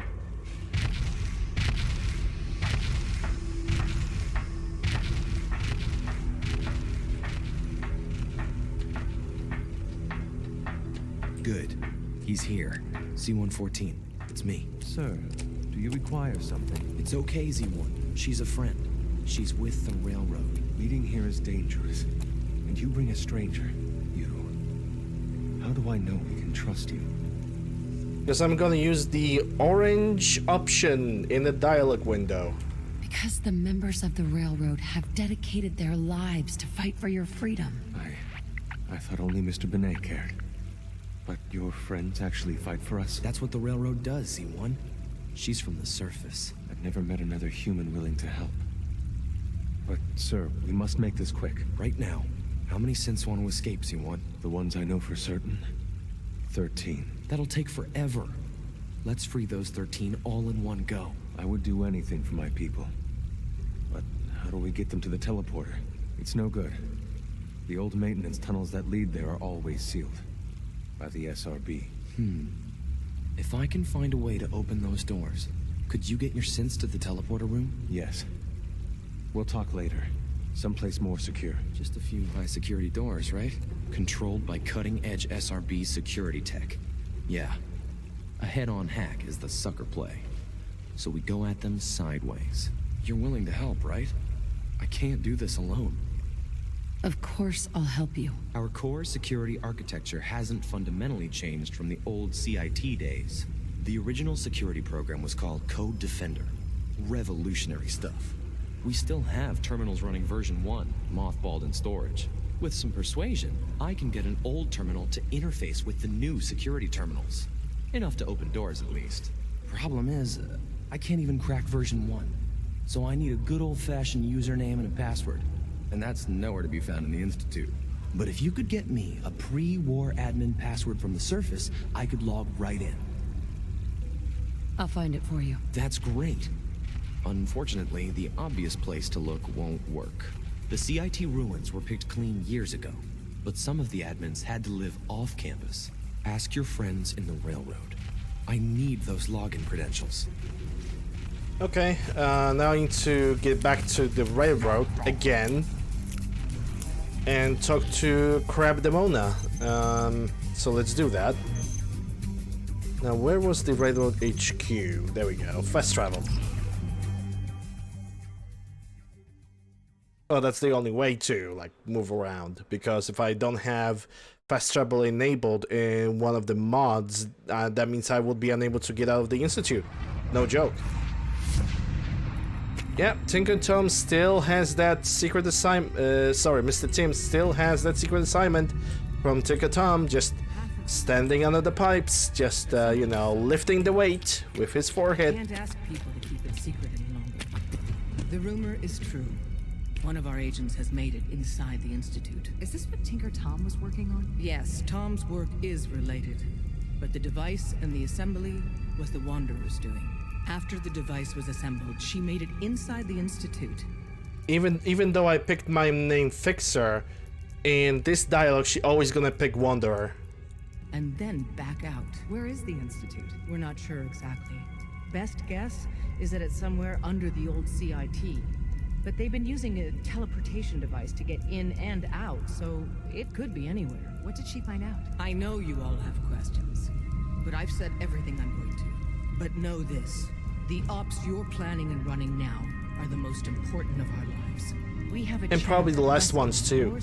Good. He's here. C-114. It's me. Sir, do you require something? It's okay, Z-1. She's a friend. She's with the railroad. Meeting here is dangerous. And you bring a stranger. You. How do I know we can trust you? Because I'm gonna use the orange option in the dialogue window. Because the members of the railroad have dedicated their lives to fight for your freedom. I thought only Mr. Benet cared. But your friends actually fight for us? That's what the railroad does, Z-1. She's from the surface. I've never met another human willing to help. But, sir, we must make this quick. Right now. How many synths want to escape, Z-1? The ones I know for certain? 13. That'll take forever. Let's free those 13 all in one go. I would do anything for my people. But how do we get them to the teleporter? It's no good. The old maintenance tunnels that lead there are always sealed. By the SRB. If I can find a way to open those doors, could you get your synths to the teleporter room? Yes. We'll talk later. Someplace more secure. Just a few high-security doors, right? Controlled by cutting-edge SRB security tech. Yeah. A head-on hack is the sucker play. So we go at them sideways. You're willing to help, right? I can't do this alone. Of course I'll help you. Our core security architecture hasn't fundamentally changed from the old CIT days. The original security program was called Code Defender. Revolutionary stuff. We still have terminals running version 1, mothballed in storage. With some persuasion, I can get an old terminal to interface with the new security terminals. Enough to open doors, at least. Problem is, I can't even crack version 1. So I need a good old-fashioned username and a password. And that's nowhere to be found in the Institute. But if you could get me a pre-war admin password from the surface, I could log right in. I'll find it for you. That's great. Unfortunately, the obvious place to look won't work. The CIT ruins were picked clean years ago, but some of the admins had to live off campus. Ask your friends in the railroad. I need those login credentials. Okay, now I need to get back to the railroad again and talk to Crab Demona. So let's do that. Now, where was the railroad HQ? There we go. Fast travel. Oh, that's the only way to, like, move around. Because if I don't have fast travel enabled in one of the mods, that means I would be unable to get out of the Institute. No joke. Yeah, Tinker Tom still has that secret assignment. Sorry, Mr. Tim still has that secret assignment from Tinker Tom, just standing under the pipes, just, you know, lifting the weight with his forehead. Can't ask people to keep it secret any longer. The rumor is true. One of our agents has made it inside the Institute. Is this what Tinker Tom was working on? Yes, Tom's work is related. But the device and the assembly was the Wanderer's doing. After the device was assembled, she made it inside the Institute. Even though I picked my name Fixer, in this dialogue she always gonna pick Wanderer. And then back out. Where is the Institute? We're not sure exactly. Best guess is that it's somewhere under the old CIT. But they've been using a teleportation device to get in and out, so it could be anywhere. What did she find out? I know you all have questions, but I've said everything I'm going to. But know this, the ops you're planning and running now are the most important of our lives. We have a and probably the last ones too,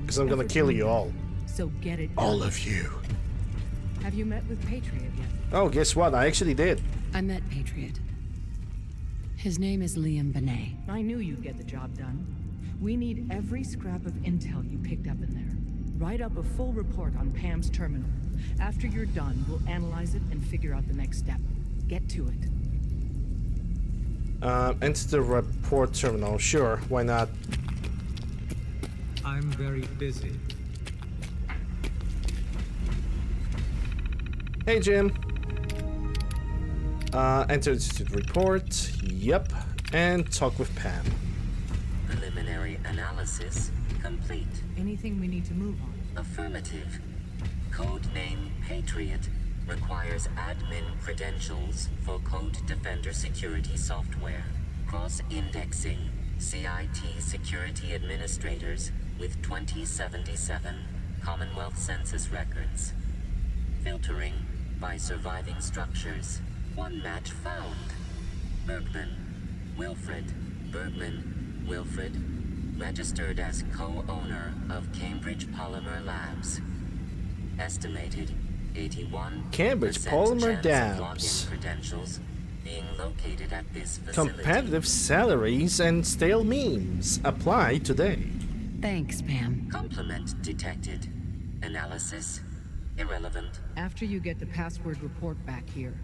because I'm gonna kill you all. So get it all done. of you. Have you met with Patriot yet? Oh, guess what? I actually did. I met Patriot. His name is Liam Benet. I knew you'd get the job done. We need every scrap of intel you picked up in there. Write up a full report on Pam's terminal. After you're done, we'll analyze it and figure out the next step. Get to it. Enter the report terminal. Sure, why not? I'm very busy. Hey, Jim. Enter the report. Yep. And talk with Pam. Preliminary analysis complete. Anything we need to move on? Affirmative. Codename Patriot requires admin credentials for Code Defender security software. Cross-indexing CIT security administrators with 2077 Commonwealth Census records. Filtering by surviving structures. One match found. Bergman. Wilfred. Bergman. Wilfred. Registered as co-owner of Cambridge Polymer Labs. Estimated 81% Cambridge Polymer chance of Labs. login credentials being located at this facility. Competitive salaries and stale memes. Apply today. Thanks, Pam. Complement detected. Analysis irrelevant. After you get the password report back here.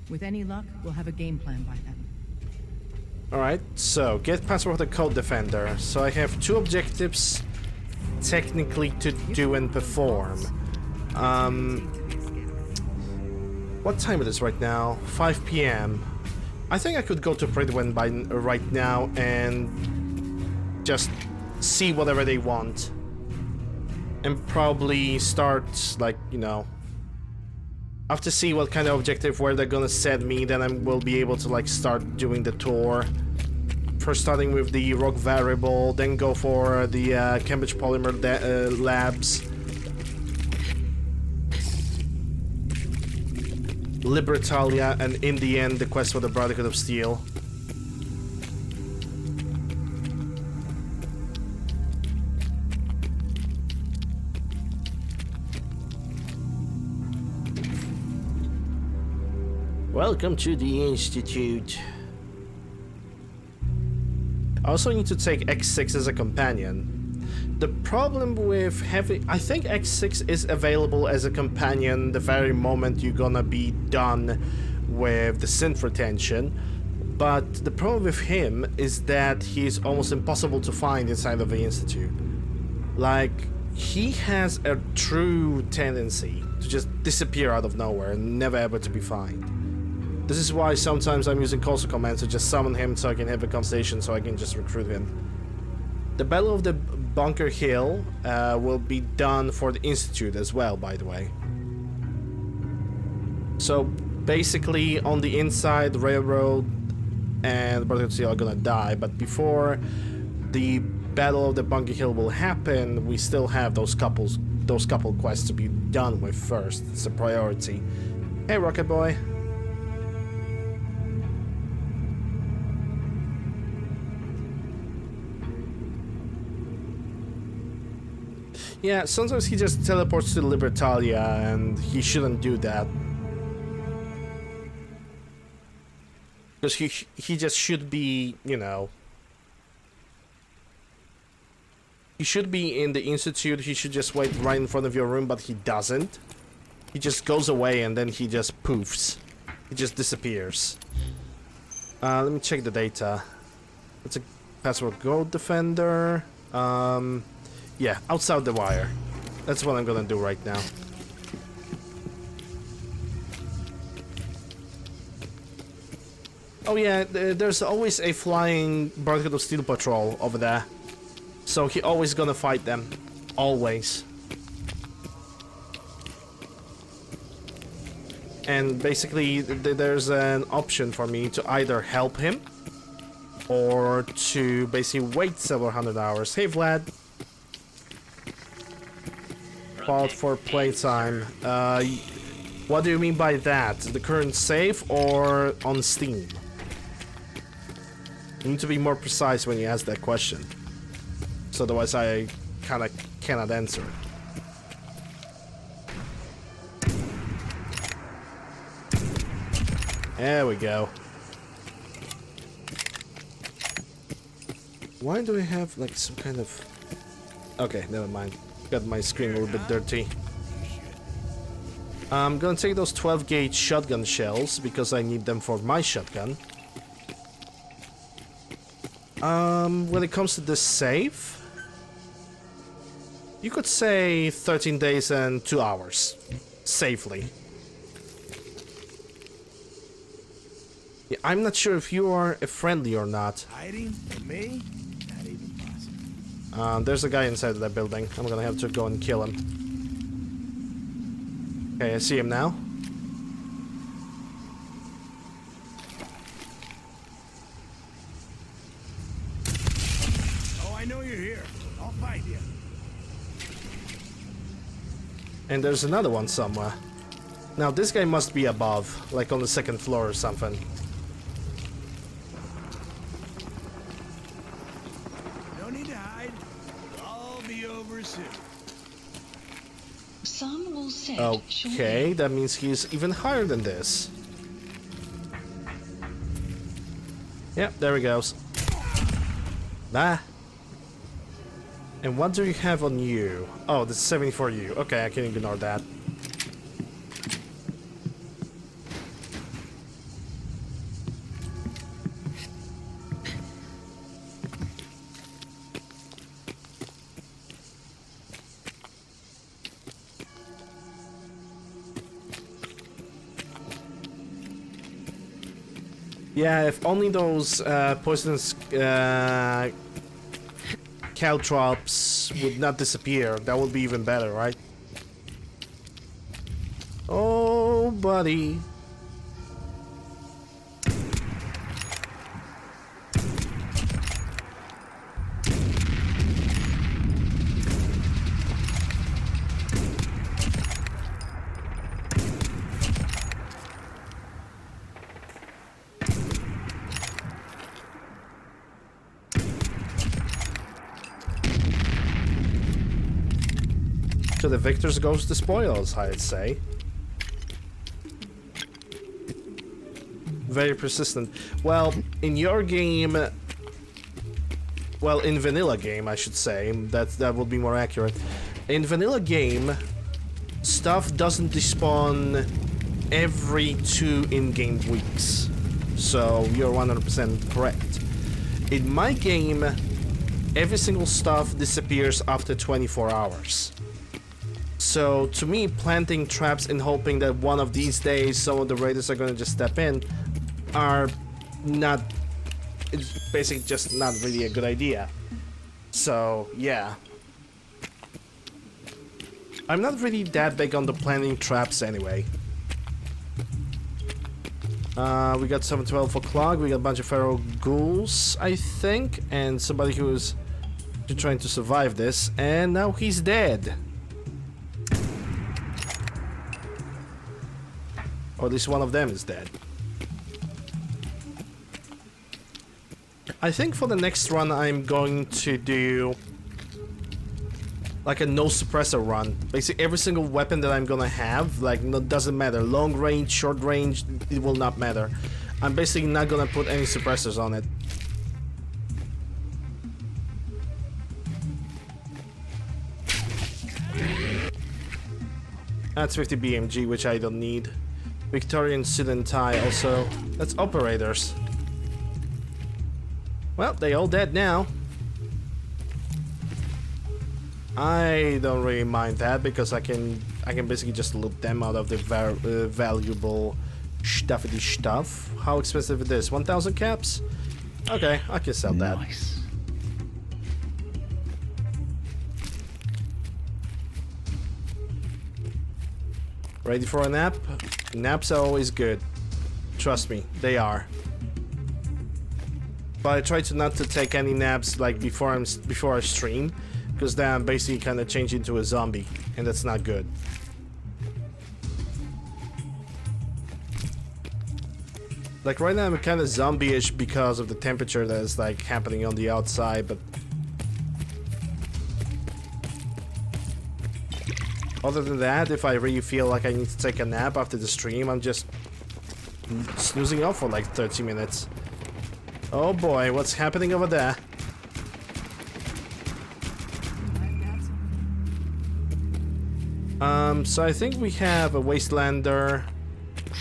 With any luck, we'll have a game plan by then. Alright, so get password of the Code Defender. So I have 2 objectives technically to do and perform. What time it is right now? 5 p.m. I think I could go to Pridwen by right now and just see whatever they want. And probably start, like, you know, after see what kind of objective where they're gonna set me, then I will be able to, like, start doing the tour. First starting with the rock variable, then go for the Cambridge Polymer Labs. Libertalia, and in the end, the quest for the Brotherhood of Steel. Welcome to the Institute. I also need to take X6 as a companion. The problem with having... I think X6 is available as a companion the very moment you're gonna be done with the synth retention. But the problem with him is that he's almost impossible to find inside of the Institute. Like, he has a true tendency to just disappear out of nowhere and never ever to be found. This is why sometimes I'm using Corso Command to just summon him so I can have a conversation so I can just recruit him. The Battle of the Bunker Hill will be done for the Institute as well, by the way. So basically on the inside, the Railroad and Brotherhood of Steel are gonna die, but before the Battle of the Bunker Hill will happen, we still have those couple quests to be done with first. It's a priority. Hey, Rocket Boy. Yeah, sometimes he just teleports to Libertalia, and he shouldn't do that. Because he just should be, you know... He should be in the Institute, he should just wait right in front of your room, but he doesn't. He just goes away, and then he just poofs. He just disappears. Let me check the data. It's a password Code Defender. Yeah, outside the wire. That's what I'm gonna do right now. Oh yeah, there's always a flying Brotherhood of Steel patrol over there. So he always gonna fight them. Always. And basically, there's an option for me to either help him or to basically wait several hundred hours. Hey Vlad. Pause for playtime. What do you mean by that? The current save or on Steam? You need to be more precise when you ask that question. So otherwise I kinda cannot answer it. There we go. Why do we have like some kind of... Okay, never mind. Got my screen a little bit dirty. I'm gonna take those 12-gauge shotgun shells because I need them for my shotgun. When it comes to this save, you could say 13 days and 2 hours, safely. Yeah, I'm not sure if you are a friendly or not. Hiding from me? Not even possible. There's a guy inside of that building. I'm gonna have to go and kill him. Okay, I see him now. Oh, I know you're here. I'll find you. And there's another one somewhere. Now this guy must be above, like on the second floor or something. No need to hide. It'll all be over soon. Sun will set Okay, that means he's even higher than this. Yep, there he goes. Ah. And what do you have on you? Oh, this is 70 for you. Okay, I can ignore that. Yeah, if only those poisonous caltrops would not disappear, that would be even better, right? Oh, buddy. To the victors goes the spoils, I'd say. Very persistent. Well, in your game... Well, in vanilla game, I should say. That would be more accurate. In vanilla game, stuff doesn't despawn every 2 in-game weeks. So, you're 100% correct. In my game, every single stuff disappears after 24 hours. So, to me, planting traps and hoping that one of these days some of the raiders are gonna just step in are not... It's basically just not really a good idea. So, yeah. I'm not really that big on the planting traps anyway. We got 712 o'clock, we got a bunch of feral ghouls, I think, and somebody who is trying to survive this, and now he's dead. Or at least one of them is dead. I think for the next run I'm going to do like a no suppressor run. Basically every single weapon that I'm gonna have, like, no, doesn't matter. Long range, short range, it will not matter. I'm basically not gonna put any suppressors on it. That's 50 BMG, which I don't need. Victorian suit and tie also. That's operators. Well, they all dead now. I don't really mind that because I can basically just loot them out of the valuable stuffity stuff. How expensive it is? 1,000 caps? Okay, I can sell that. Nice. Ready for a nap? Naps are always good. Trust me, they are. But I try to not to take any naps like before I stream, because then I'm basically kind of changed into a zombie, and that's not good. Like right now I'm kind of zombie-ish because of the temperature that is like happening on the outside, but other than that, if I really feel like I need to take a nap after the stream, I'm just snoozing off for like 30 minutes. Oh boy, what's happening over there? So I think we have a Wastelander.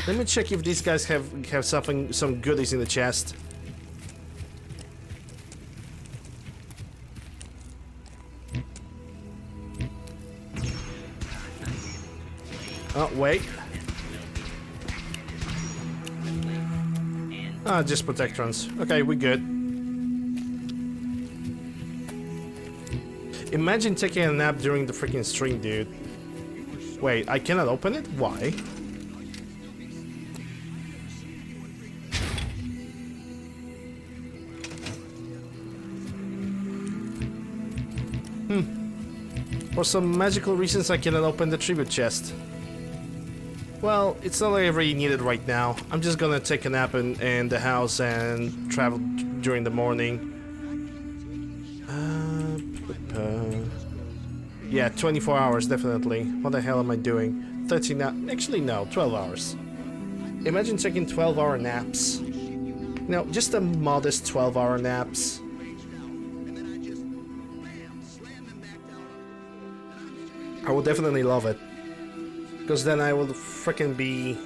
Let me check if these guys have some goodies in the chest. Oh, wait. Ah, just protectrons. Okay, we're good. Imagine taking a nap during the freaking stream, dude. Wait, I cannot open it? Why? For some magical reasons, I cannot open the tribute chest. Well, it's not like I really need it right now. I'm just gonna take a nap in the house and travel during the morning. Yeah, 24 hours, definitely. What the hell am I doing? 13 hours. Actually, no, 12 hours. Imagine taking 12-hour naps. No, just a modest 12-hour naps. I would definitely love it. Because then I will freaking be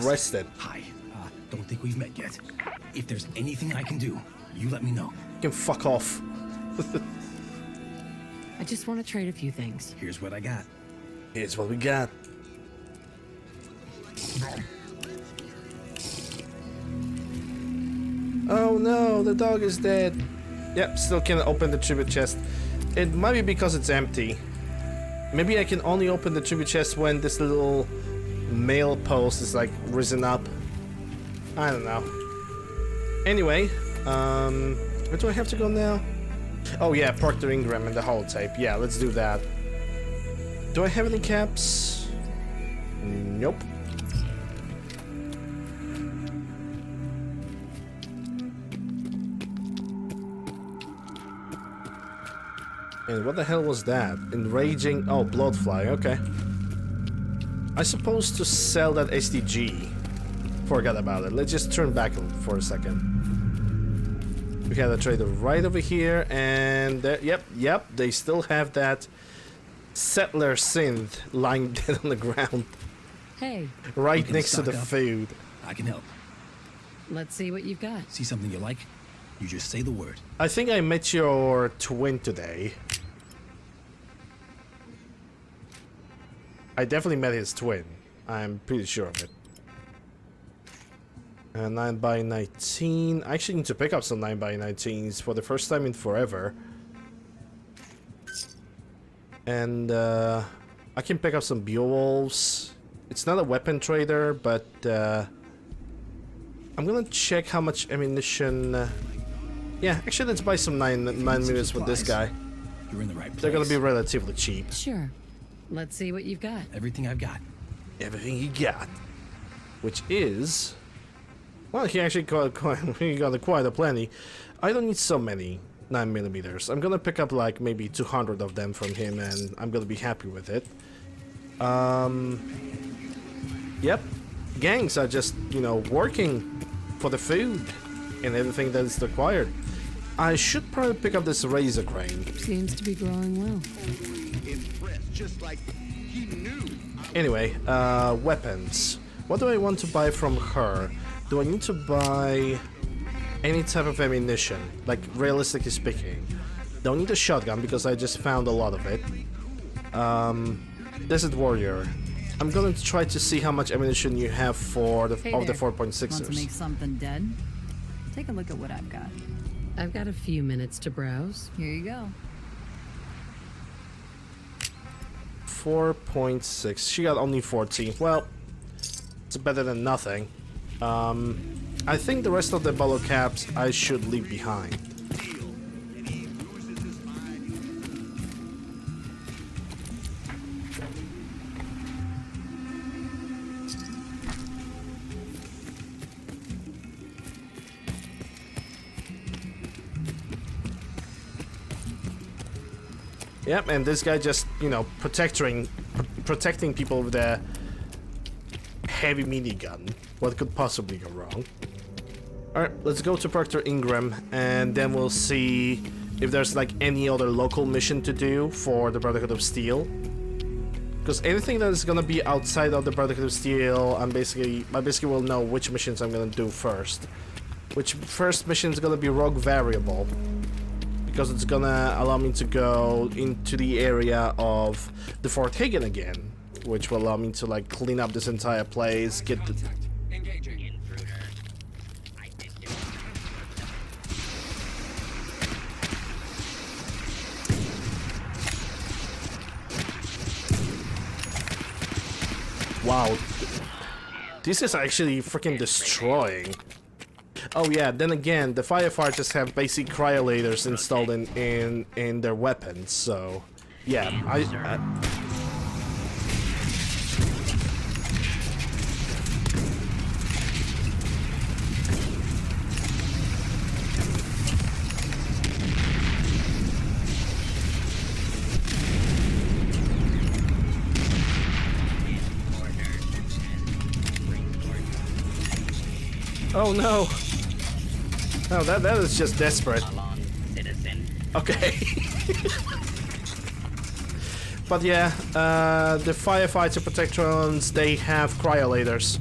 rested. Hi. Don't think we've met yet. If there's anything I can do, you let me know. You can fuck off. I just want to trade a few things. Here's what I got. Here's what we got. Oh no, the dog is dead. Yep, still can't open the tribute chest. It might be because it's empty. Maybe I can only open the tribute chest when this little mail post is like risen up. I don't know. Anyway, where do I have to go now? Oh yeah, Proctor Ingram and the holotape. Yeah, let's do that. Do I have any caps? Nope. And what the hell was that? Enraging... Oh, Bloodfly, okay. I supposed to sell that SDG. Forgot about it. Let's just turn back for a second. We had a trader right over here, and there, yep, they still have that settler synth lying dead on the ground. Hey. Right next to the food. I can help. Let's see what you've got. See something you like? You just say the word. I think I met your twin today. I definitely met his twin. I'm pretty sure of it. 9x19. I actually need to pick up some 9x19s for the first time in forever. And I can pick up some Beowulfs. It's not a weapon trader, but I'm gonna check how much ammunition. Yeah, actually, let's buy some 9mm with this guy. You're in the right place. They're gonna be relatively cheap. Sure. Let's see what you've got. Everything I've got. Everything you got. Which is... Well, he actually got quite a plenty. I don't need so many 9mm. I'm gonna pick up like maybe 200 of them from him, and I'm gonna be happy with it. Yep. Gangs are just, you know, working for the food and everything that is required. I should probably pick up this razor crane. Seems to be growing well. Anyway, weapons. What do I want to buy from her? Do I need to buy any type of ammunition? Like, realistically speaking. Don't need a shotgun because I just found a lot of it. Desert Warrior. I'm gonna try to see how much ammunition you have for the, of the 4.6ers. Want to make something dead? Take a look at what I've got. I've got a few minutes to browse. Here you go. 4.6. She got only 14. Well, it's better than nothing. I think the rest of the bottle caps I should leave behind. Yep, and this guy just, you know, protecting people with a heavy minigun. What could possibly go wrong? Alright, let's go to Proctor Ingram, and then we'll see if there's like any other local mission to do for the Brotherhood of Steel. Because anything that is gonna be outside of the Brotherhood of Steel, I basically will know which missions I'm gonna do first. Which first mission is gonna be Rogue Variable, because it's gonna allow me to go into the area of the Fort Hagen again, which will allow me to like clean up this entire place, get the... Wow, this is actually freaking destroying. Oh yeah, then again, the firefighters have basic cryolators installed in their weapons, so yeah, Oh no! No, that is just desperate. Okay. But yeah, the firefighter protectrons, they have cryolators.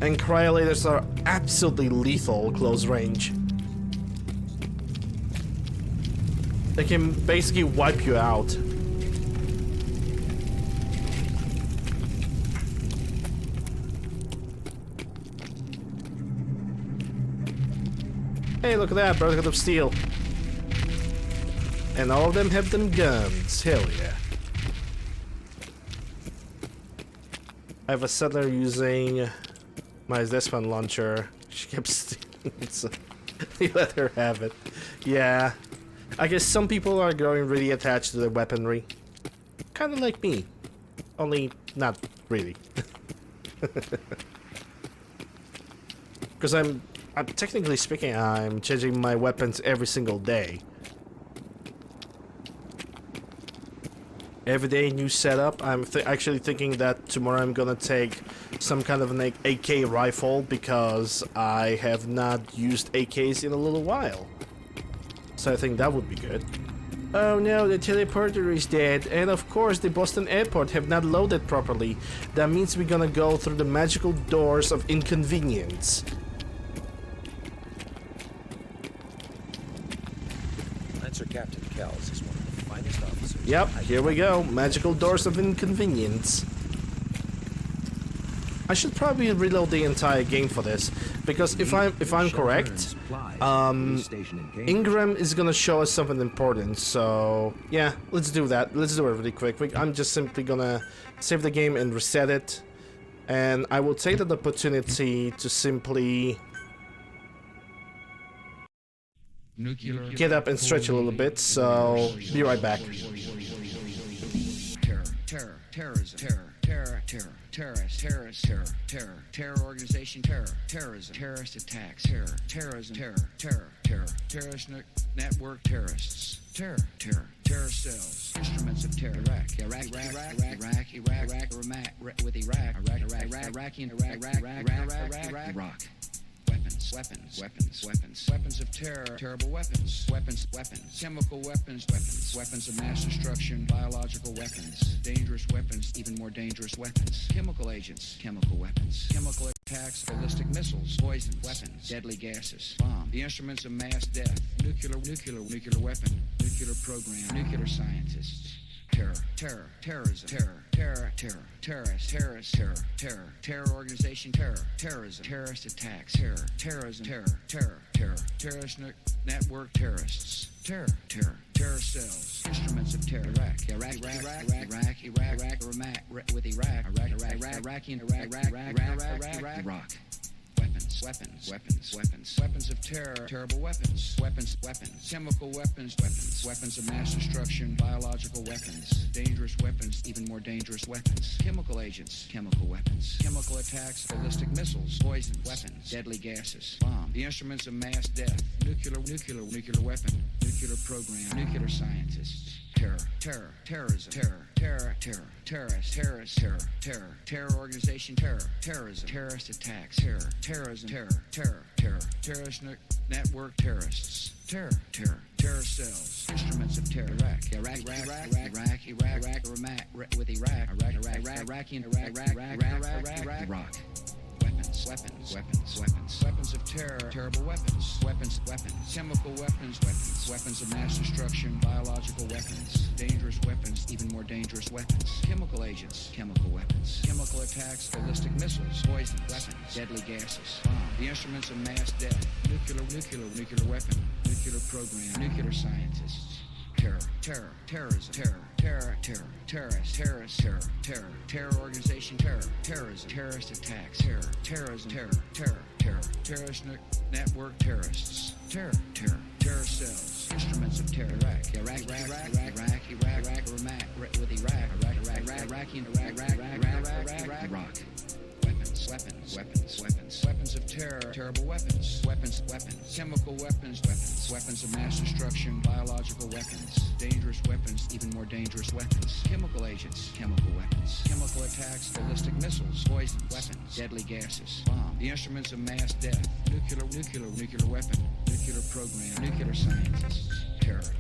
And cryolators are absolutely lethal close range. They can basically wipe you out. Hey, look at that, Brotherhood of Steel. And all of them have them guns. Hell yeah. I have a settler using my Despan launcher. She kept stealing, so they let her have it. Yeah. I guess some people are growing really attached to their weaponry. Kinda like me. Only not really. Because I'm technically speaking, I'm changing my weapons every single day. Every day, new setup. I'm actually thinking that tomorrow I'm gonna take some kind of an AK rifle because I have not used AKs in a little while. So I think that would be good. Oh no, the teleporter is dead, and of course the Boston airport have not loaded properly. That means we're gonna go through the magical doors of inconvenience. Captain Kells is one of the finest officers. Yep, here we go. Magical doors of inconvenience. I should probably reload the entire game for this, because if I'm correct, Ingram is gonna show us something important. So yeah, let's do that. Let's do it really quick. I'm just simply gonna save the game and reset it, and I will take that opportunity to simply get up and stretch a little bit, so be right back. Terror organization, terrorism, terrorist attacks, terrorism, terrorist network, terrorists, terror cells, instruments of terror, Iraq, weapons of terror, terrible weapons, chemical weapons, weapons of mass destruction, biological weapons, dangerous weapons, even more dangerous weapons, chemical agents, chemical weapons, chemical attacks, ballistic missiles, poison weapons, deadly gases, bomb, the instruments of mass death, nuclear weapon, nuclear program, nuclear scientists. Terrorism, terror organization, terrorism, terrorist attacks, terrorism, terrorist network, terrorists, terror cells, instruments of terror, Iraq. Weapons of terror, terrible weapons, chemical weapons, weapons of mass destruction, biological weapons, dangerous weapons, even more dangerous weapons, chemical agents, chemical weapons, chemical attacks, ballistic missiles, poison weapons, deadly gases, bomb, the instruments of mass death, nuclear weapon, nuclear program, nuclear scientists. Terrorism, terror organization, terrorism, terrorist attacks, terrorism, terrorist network, terrorists, terror terror cells, instruments of terror. Iraq, with Iraq, weapons of terror, terrible weapons, chemical weapons of mass destruction, biological weapons, dangerous weapons, even more dangerous weapons, chemical agents, chemical weapons, chemical attacks, ballistic missiles, poison weapons, deadly gases, bomb, the instruments of mass death, nuclear weapon, nuclear program, nuclear scientists. Terrorism, terror organization, terrorism, terrorist attacks, terrorism, terrorist network, terrorists, terror cells, instruments of terror, Iraq, with Iraq. Weapons of terror, terrible weapons, chemical weapons of mass destruction, biological weapons, dangerous weapons, even more dangerous weapons, chemical agents, chemical weapons, chemical attacks, ballistic missiles, poison weapons, deadly gases, bomb, the instruments of mass death, nuclear weapon, nuclear program, nuclear scientists, terrorism,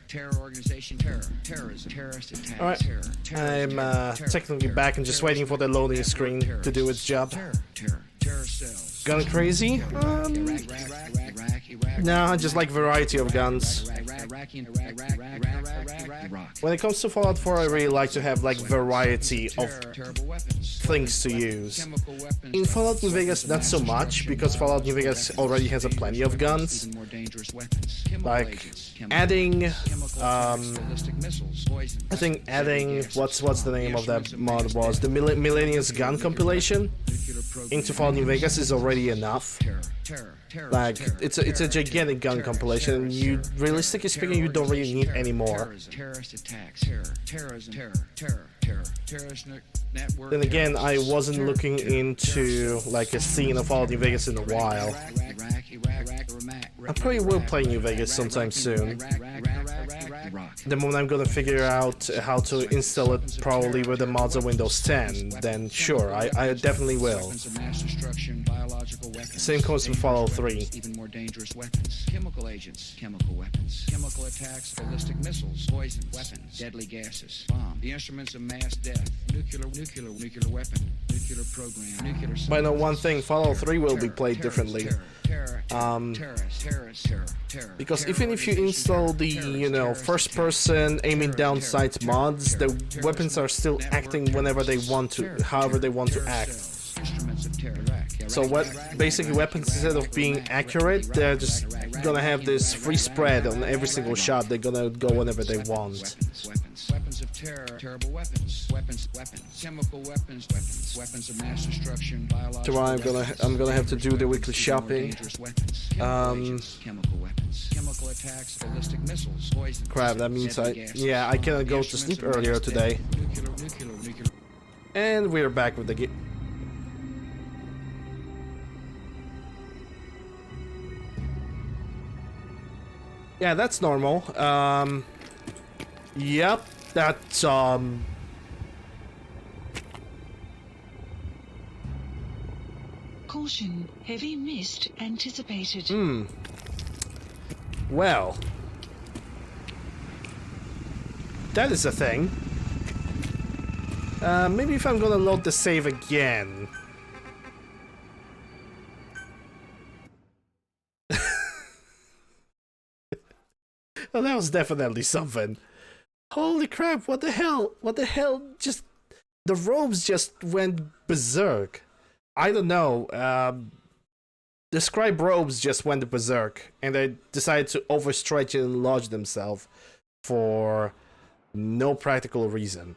terror organization, terrorism, terrorist attacks. All right, I'm technically back and just waiting for the loading screen to do its job. Gun crazy? No, I just like variety of guns. When it comes to Fallout 4, I really like to have like variety of things to use. In Fallout New Vegas, not so much, because Fallout New Vegas already has a plenty of guns. Like adding, I think adding what's the name of that mod was, the Millennium's gun compilation into Fallout New Vegas is already enough. Like it's a gigantic gun compilation, and you realistically speaking, you don't really need any more. Then again, I wasn't looking into like a scene of Fallout New Vegas in a while. I probably will play New Vegas sometime soon. The moment I'm gonna figure out how to install it, probably with the mods of Windows 10, then sure, I definitely will. Same goes for Fallout 3. Even more dangerous weapons, chemical agents, chemical weapons, chemical attacks, ballistic missiles, poison weapons, deadly gases, bomb, the instruments of mass death, nuclear weapon, nuclear program, nuclear. But I know one thing: Fallout 3 will be played differently. Because even if you install the first-person aiming down sights mods, the weapons are still acting whenever they want to, however they want to act. So what basically weapons, instead of being accurate, they're just gonna have this free spread on every single shot. They're gonna go whenever they want. Weapons of terror, terrible weapons, chemical weapons, weapons of mass destruction, biological. Tomorrow I'm gonna have to do the weekly shopping. Chemical weapons, chemical attacks, ballistic missiles, poison. Crap, that means I cannot go to sleep earlier today. And we're back with the game. Yeah, that's normal. Yep, that's Caution, heavy mist anticipated. Well, that is a thing. Maybe if I'm gonna load the save again. Well, that was definitely something. Holy crap, what the hell? What the hell? Just... the robes just went berserk. I don't know. The scribe robes just went berserk. And they decided to overstretch and enlarge themselves for no practical reason.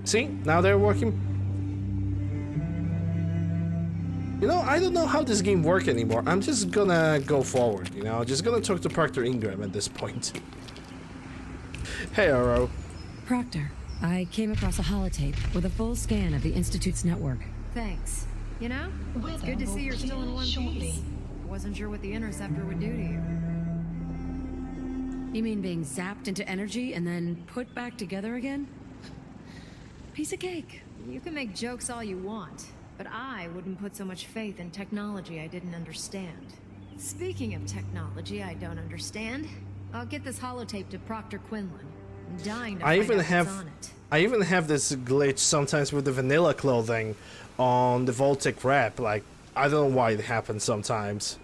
See? Now they're working... You know, I don't know how this game works anymore. I'm just gonna go forward, you know? Just gonna talk to Proctor Ingram at this point. Hey, Aro. Proctor, I came across a holotape with a full scan of the Institute's network. Thanks. You know, it's good to see you're still in one piece. Wasn't sure what the Interceptor would do to you. You mean being zapped into energy and then put back together again? Piece of cake. You can make jokes all you want. But I wouldn't put so much faith in technology I didn't understand. Speaking of technology I don't understand, I'll get this holotape to Proctor Quinlan. I'm dying to find out what's on it. I even have this glitch sometimes with the vanilla clothing on the Vault-Tec wrap. Like, I don't know why it happens sometimes.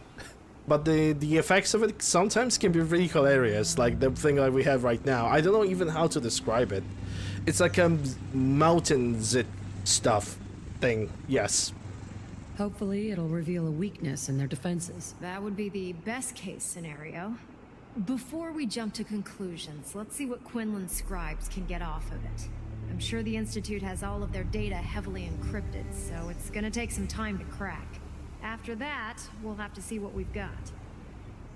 But the effects of it sometimes can be really hilarious, like the thing that we have right now. I don't know even how to describe it. It's like a mountain zit stuff thing, yes. Hopefully it'll reveal a weakness in their defenses. That would be the best case scenario. Before we jump to conclusions, let's see what Quinlan's scribes can get off of it. I'm sure the Institute has all of their data heavily encrypted, so it's gonna take some time to crack. After that, we'll have to see what we've got.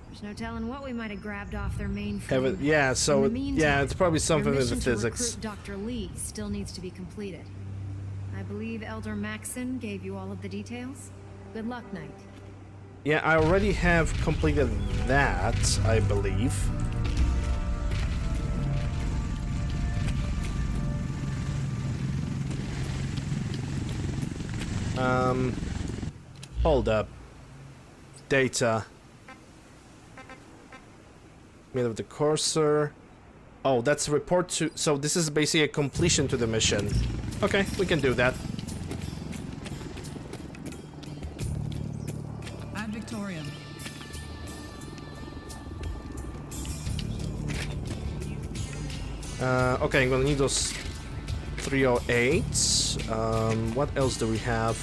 There's no telling what we might have grabbed off their mainframe. Yeah, so yeah, it's probably something with the mission physics. To recruit Dr. Lee still needs to be completed. I believe Elder Maxon gave you all of the details. Good luck, Knight. Yeah, I already have completed that, I believe. Hold up. Data. Made of the cursor. Oh, that's a report to... So this is basically a completion to the mission. Okay, we can do that. I'm Victoria. Okay, I'm gonna need those 308s. What else do we have?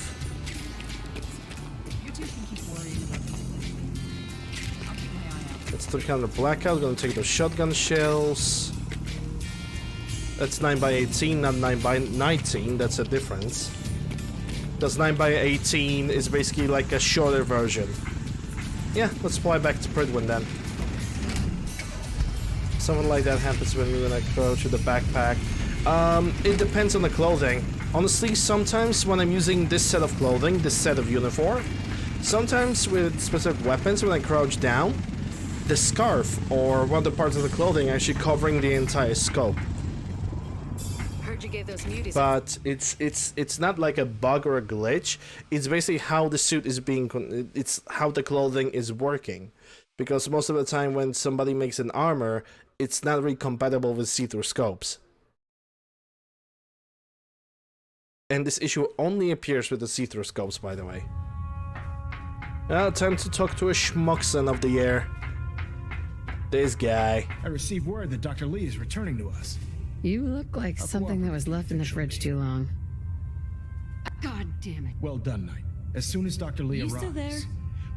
That's 300 blackout. Gonna take those shotgun shells. That's 9x18, not 9x19. That's a difference. Because 9x18 is basically like a shorter version. Yeah, let's fly back to Prydwen then. Something like that happens when we're gonna go to the backpack. It depends on the clothing. Honestly, sometimes when I'm using this set of clothing, this set of uniform, sometimes with specific weapons, when I crouch down, the scarf or one of the parts of the clothing actually covering the entire scope. Heard you gave those muties. But it's not like a bug or a glitch. It's basically how the suit is being. It's how the clothing is working, because most of the time when somebody makes an armor, it's not really compatible with see-through scopes. And this issue only appears with the see-through scopes, by the way. Now, time to talk to a schmuckson of the year. This guy. I received word that Dr. Lee is returning to us. You look like something that was left in the fridge too long. God damn it. Well done, Knight. As soon as Dr. Lee You arrives, still there?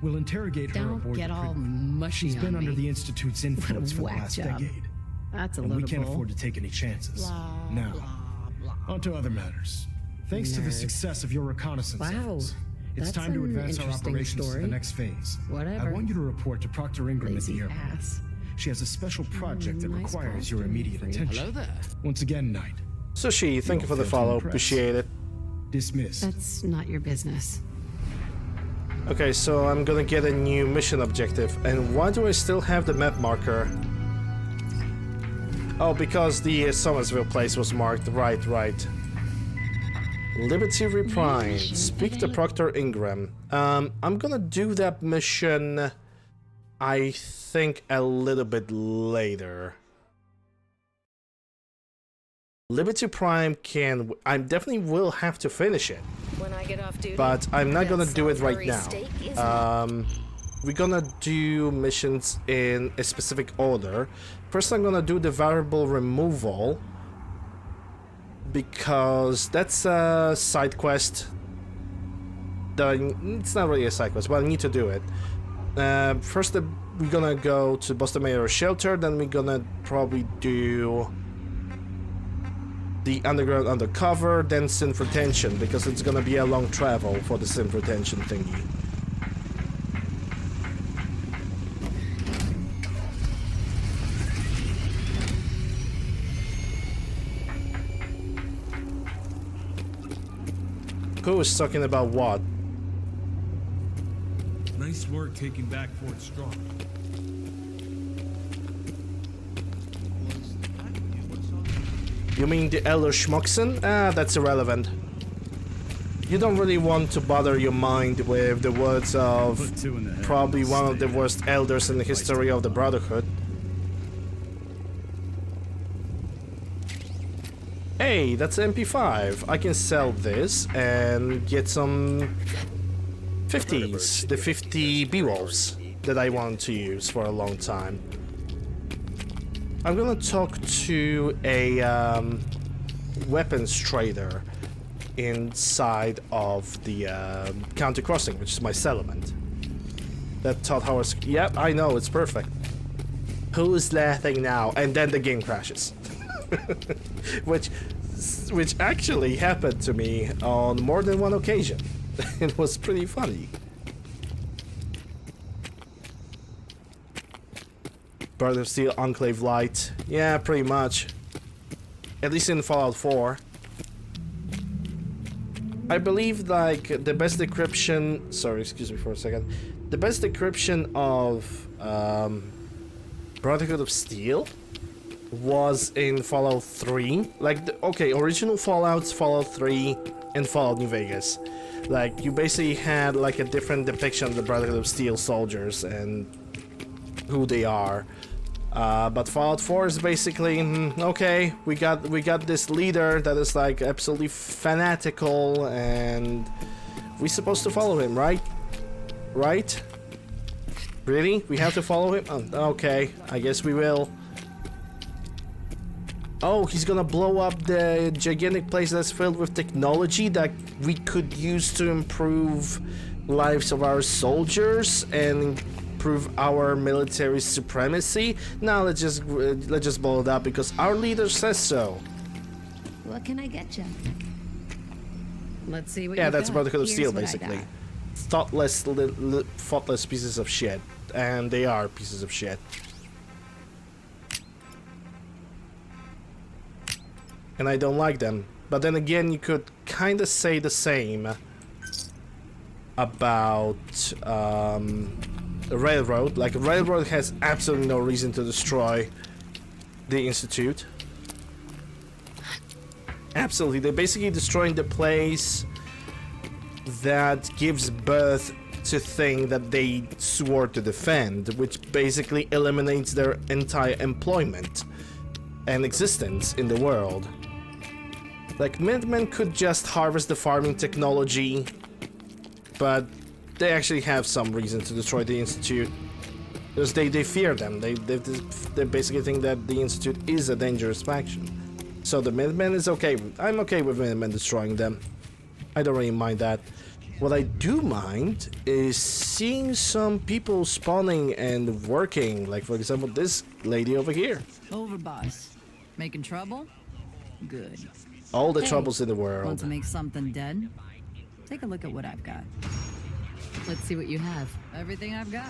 we'll interrogate her Don't aboard get the all Prydwen. mushy She's been on under me. the Institute's influence for the whack last job. decade. That's a And load we of can't bull. afford to take any chances. Blah, now, blah, on to other matters. Thanks to the Nerd. success of your reconnaissance Wow, efforts, it's that's time to an advance our interesting operations to story. the next phase. Whatever. I want you to report to Proctor Ingram Lazy at the airport. ass. She has a special project that Nice requires your costume immediate for you. attention. Hello there. Once again, Knight. Sushi, thank you for the fail to follow. impress. Appreciate it. Dismissed. That's not your business. Okay, so I'm gonna get a new mission objective. And why do I still have the map marker? Oh, because the Somersville place was marked. Right. Liberty Reprimed. Speak to Proctor Ingram. I'm gonna do that mission, I think, a little bit later. Liberty Prime can... I definitely will have to finish it. When I get off duty, But I'm not gonna do it right Salisbury now. steak, isn't We're gonna do missions in a specific order. First, I'm gonna do the variable removal, because that's a side quest. It's not really a side quest, but I need to do it. First, we're gonna go to Boston Mayor Shelter, then we're gonna probably do the underground undercover, then Synth Retention, because it's gonna be a long travel for the Synth Retention thingy. Who is talking about what? Nice work taking back Fort Strong. You mean the Elder Schmuckson? Ah, that's irrelevant. you don't really want to bother your mind with the words of probably one of the worst elders in the history of the Brotherhood. Hey, that's MP5. I can sell this and get some 50s, the 50 Beowulfs that I wanted to use for a long time. I'm gonna talk to a weapons trader inside of the County Crossing, which is my settlement. That taught how us. Yep, I know, it's perfect. Who's laughing now? And then the game crashes. which actually happened to me on more than one occasion. It was pretty funny. Brother of Steel, Enclave Light. Yeah, pretty much. At least in Fallout 4. I believe, like, the best decryption... Sorry, excuse me for a second. The best decryption of Brotherhood of Steel was in Fallout 3. Like, okay, original Fallout's Fallout 3 and Fallout New Vegas. Like, you basically had, like, a different depiction of the Brotherhood of Steel soldiers and who they are. But Fallout 4 is basically, okay, we got this leader that is, like, absolutely fanatical, and we're supposed to follow him, right? Right? Really? We have to follow him? Oh, okay, I guess we will. Oh, he's gonna blow up the gigantic place that's filled with technology that we could use to improve lives of our soldiers and improve our military supremacy. Now let's just blow it up because our leader says so. What can I get you? Let's see what. Yeah, that's got. Brotherhood of Steel, Here's what I basically. got. Thoughtless pieces of shit, and they are pieces of shit. And I don't like them. But then again, you could kind of say the same about the Railroad. Like, Railroad has absolutely no reason to destroy the Institute. Absolutely, they're basically destroying the place that gives birth to thing that they swore to defend, which basically eliminates their entire employment and existence in the world. Like, Minutemen could just harvest the farming technology, but they actually have some reason to destroy the Institute. Because they fear them. They basically think that the Institute is a dangerous faction. So the Minutemen is okay. I'm okay with Minutemen destroying them. I don't really mind that. What I do mind is seeing some people spawning and working. Like, for example, this lady over here. Over, boss. Making trouble? Good. All the Hey, troubles in the Want world. to make something dead? Take a look at what I've got. Let's see what you have. Everything I've got.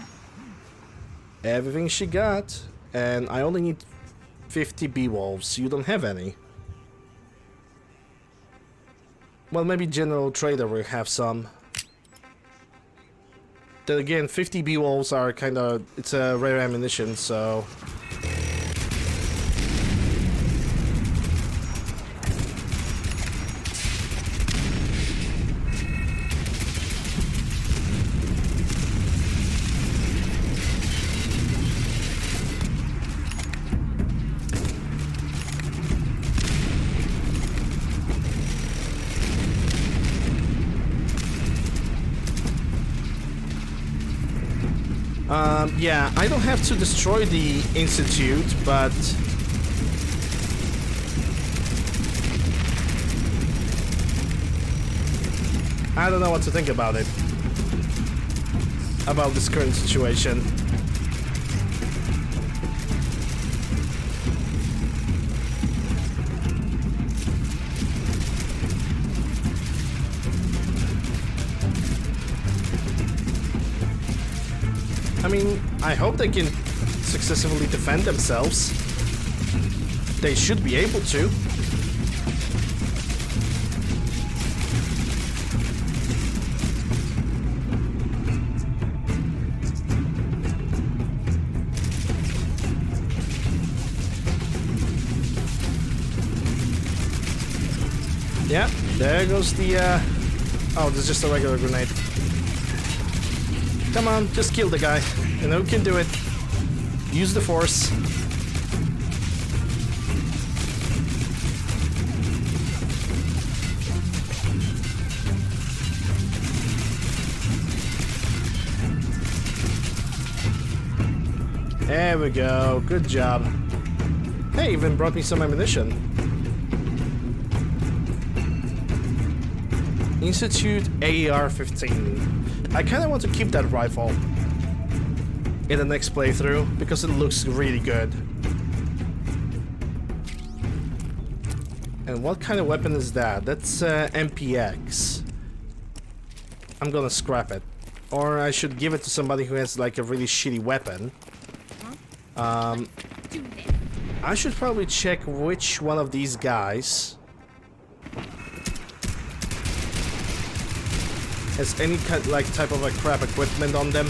Everything she got. And I only need 50 Beowulfs. You don't have any. Well, maybe General Trader will have some. Then again, 50 Beowulfs are kind of... It's a rare ammunition, so... Yeah, I don't have to destroy the Institute, but... I don't know what to think about it. About this current situation. I mean, I hope they can successfully defend themselves. They should be able to. Yeah, there goes the Oh, there's just a regular grenade. Come on, just kill the guy. You know who can do it. Use the force. There we go. Good job. Hey, even brought me some ammunition. Institute AR-15. I kind of want to keep that rifle in the next playthrough because it looks really good. And what kind of weapon is that? That's MPX. I'm gonna scrap it. Or I should give it to somebody who has like a really shitty weapon. I should probably check which one of these guys has any kind, like, type of a crap equipment on them.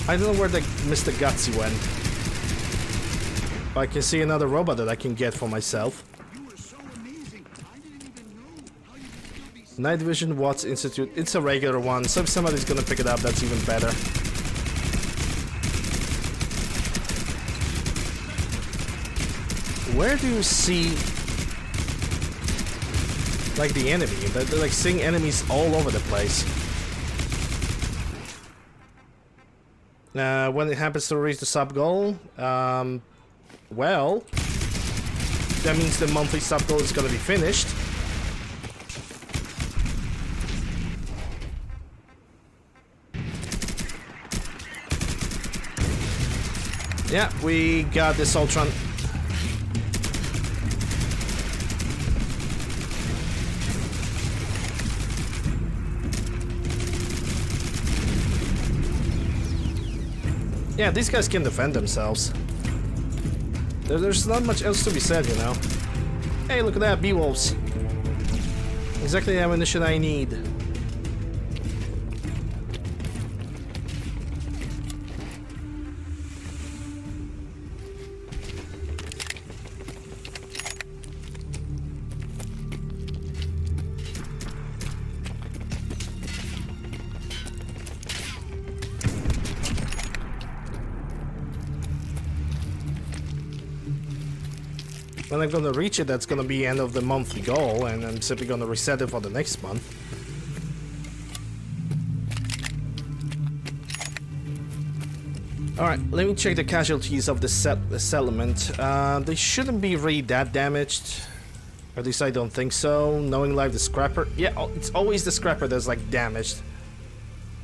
I don't know where the Mr. Gutsy went. But I can see another robot that I can get for myself. Night Vision Watts Institute. It's a regular one, so if somebody's gonna pick it up, that's even better. Where do you see like the enemy? They're like seeing enemies all over the place. When it happens to reach the sub goal, well, that means the monthly sub goal is gonna be finished. Yeah, we got this Ultron. Yeah, these guys can defend themselves. There's not much else to be said, you know. Hey, look at that, Beowulfs. Exactly the ammunition I need. When I'm gonna reach it, that's gonna be end of the monthly goal, and I'm simply gonna reset it for the next month. Alright, let me check the casualties of the settlement. They shouldn't be really that damaged. At least I don't think so. Knowing life, the scrapper. Yeah, it's always the scrapper that's like damaged.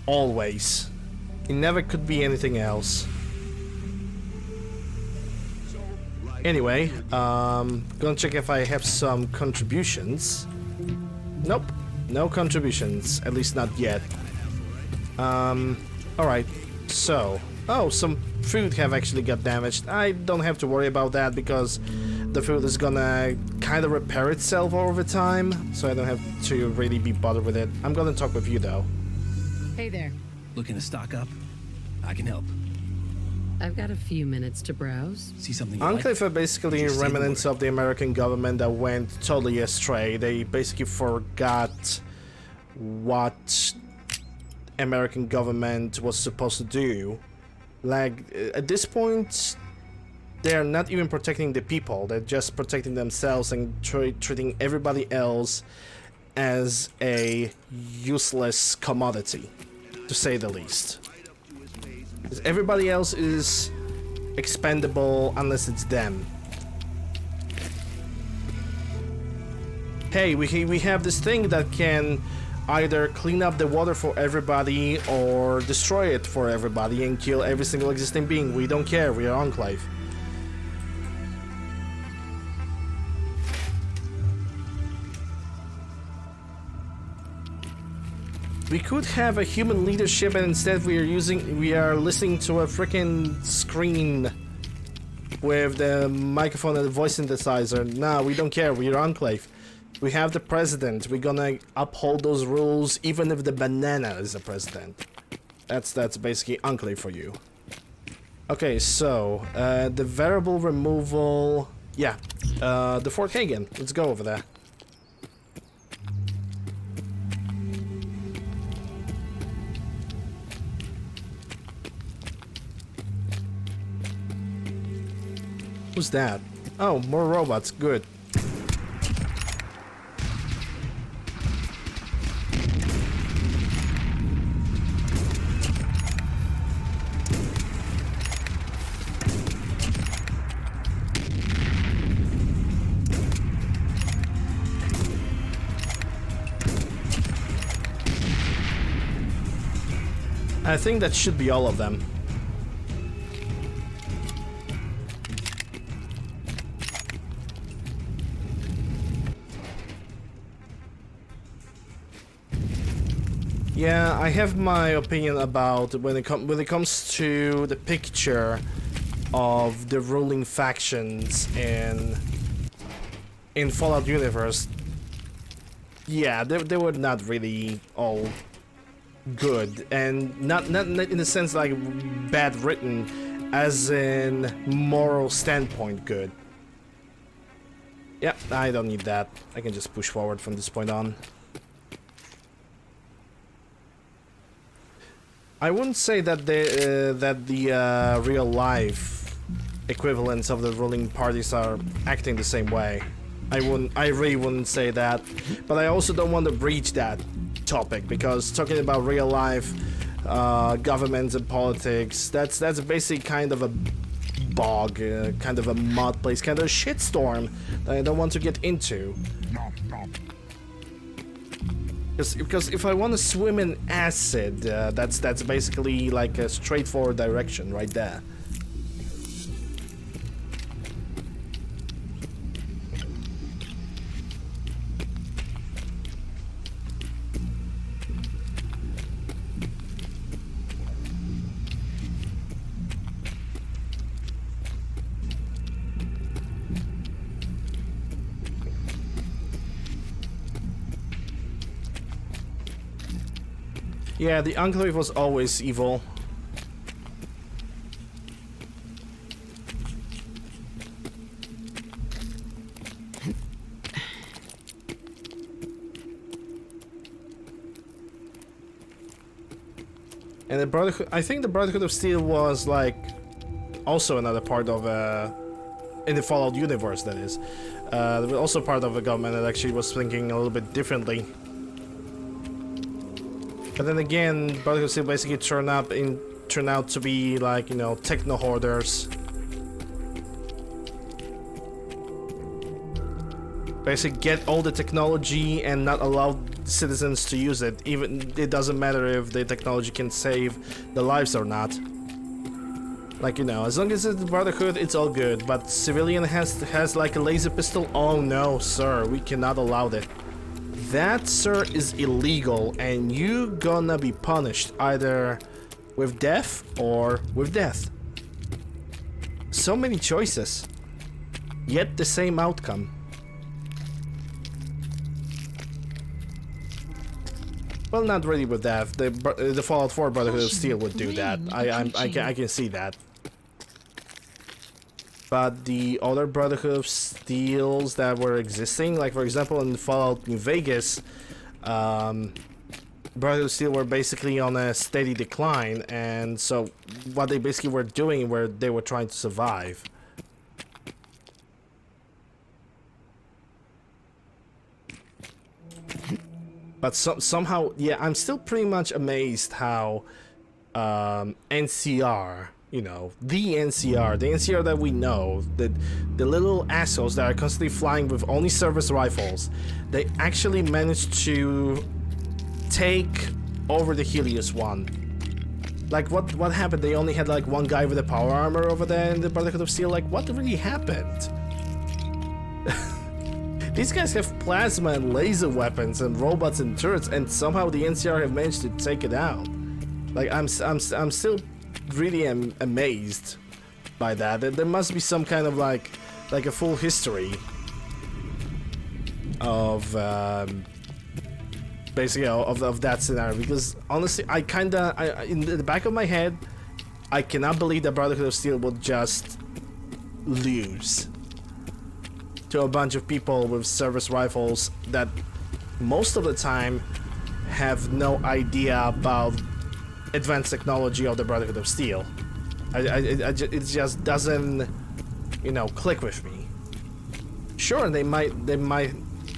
Always. It never could be anything else. Anyway, gonna check if I have some contributions. Nope, no contributions, at least not yet. Alright, so... Oh, some food have actually got damaged. I don't have to worry about that because the food is gonna kind of repair itself over time, so I don't have to really be bothered with it. I'm gonna talk with you though. Hey there. Looking to stock up? I can help. I've got a few minutes to browse. See something? Enclave are basically remnants of the American government that went totally astray. They basically forgot what American government was supposed to do. Like, at this point, they're not even protecting the people. They're just protecting themselves and treating everybody else as a useless commodity, to say the least. Everybody else is expendable unless it's them. Hey, we have this thing that can either clean up the water for everybody or destroy it for everybody and kill every single existing being. We don't care, we are Enclave. We could have a human leadership, and instead we are listening to a freaking screen with the microphone and the voice synthesizer. Nah, we don't care, we are Enclave. We have the president, we're gonna uphold those rules even if the banana is the president. That's basically Enclave for you. Okay, so the variable removal, yeah, the Fort Hagen. Let's go over there. Who's that? Oh, more robots. Good. I think that should be all of them. Yeah, I have my opinion about when it comes to the picture of the ruling factions in Fallout universe. Yeah, they were not really all good, and not in the sense like bad written, as in moral standpoint good. Yeah, I don't need that. I can just push forward from this point on. I wouldn't say that the real life equivalents of the ruling parties are acting the same way. I really wouldn't say that, but I also don't want to breach that topic, because talking about real life governments and politics, that's basically kind of a bog, kind of a mud place, kind of a shitstorm that I don't want to get into. Because if I want to swim in acid, that's basically like a straightforward direction right there. Yeah, the Enclave was always evil. And the Brotherhood, I think the Brotherhood of Steel was like also another part of in the Fallout universe, that is. They were also part of a government that actually was thinking a little bit differently. But then again, Brotherhood of Steel basically turned out to be like, you know, techno hoarders. Basically get all the technology and not allow citizens to use it. Even it doesn't matter if the technology can save the lives or not. Like, you know, as long as it's the Brotherhood, it's all good. But civilian has like a laser pistol. Oh no, sir, we cannot allow that. That, sir, is illegal, and you gonna be punished either with death or with death. So many choices, yet the same outcome. Well, not really with death. The Fallout 4 Brotherhood of Steel would do that. I can see that. But the other Brotherhood of Steels that were existing, like for example in Fallout New Vegas, Brotherhood of Steel were basically on a steady decline, and so what they basically were doing, where they were trying to survive. But somehow, yeah, I'm still pretty much amazed how NCR, you know, the NCR that we know, the little assholes that are constantly flying with only service rifles, they actually managed to take over the Helios 1. Like, what happened? They only had like one guy with a power armor over there in the Brotherhood of Steel. Like, what really happened? These guys have plasma and laser weapons and robots and turrets, and somehow the NCR have managed to take it out. Like, I'm still really amazed by that. There must be some kind of like a full history of basically of that scenario, because honestly, I in the back of my head, I cannot believe that Brotherhood of Steel would just lose to a bunch of people with service rifles that most of the time have no idea about advanced technology of the Brotherhood of Steel. It just doesn't, you know, click with me. Sure, they might,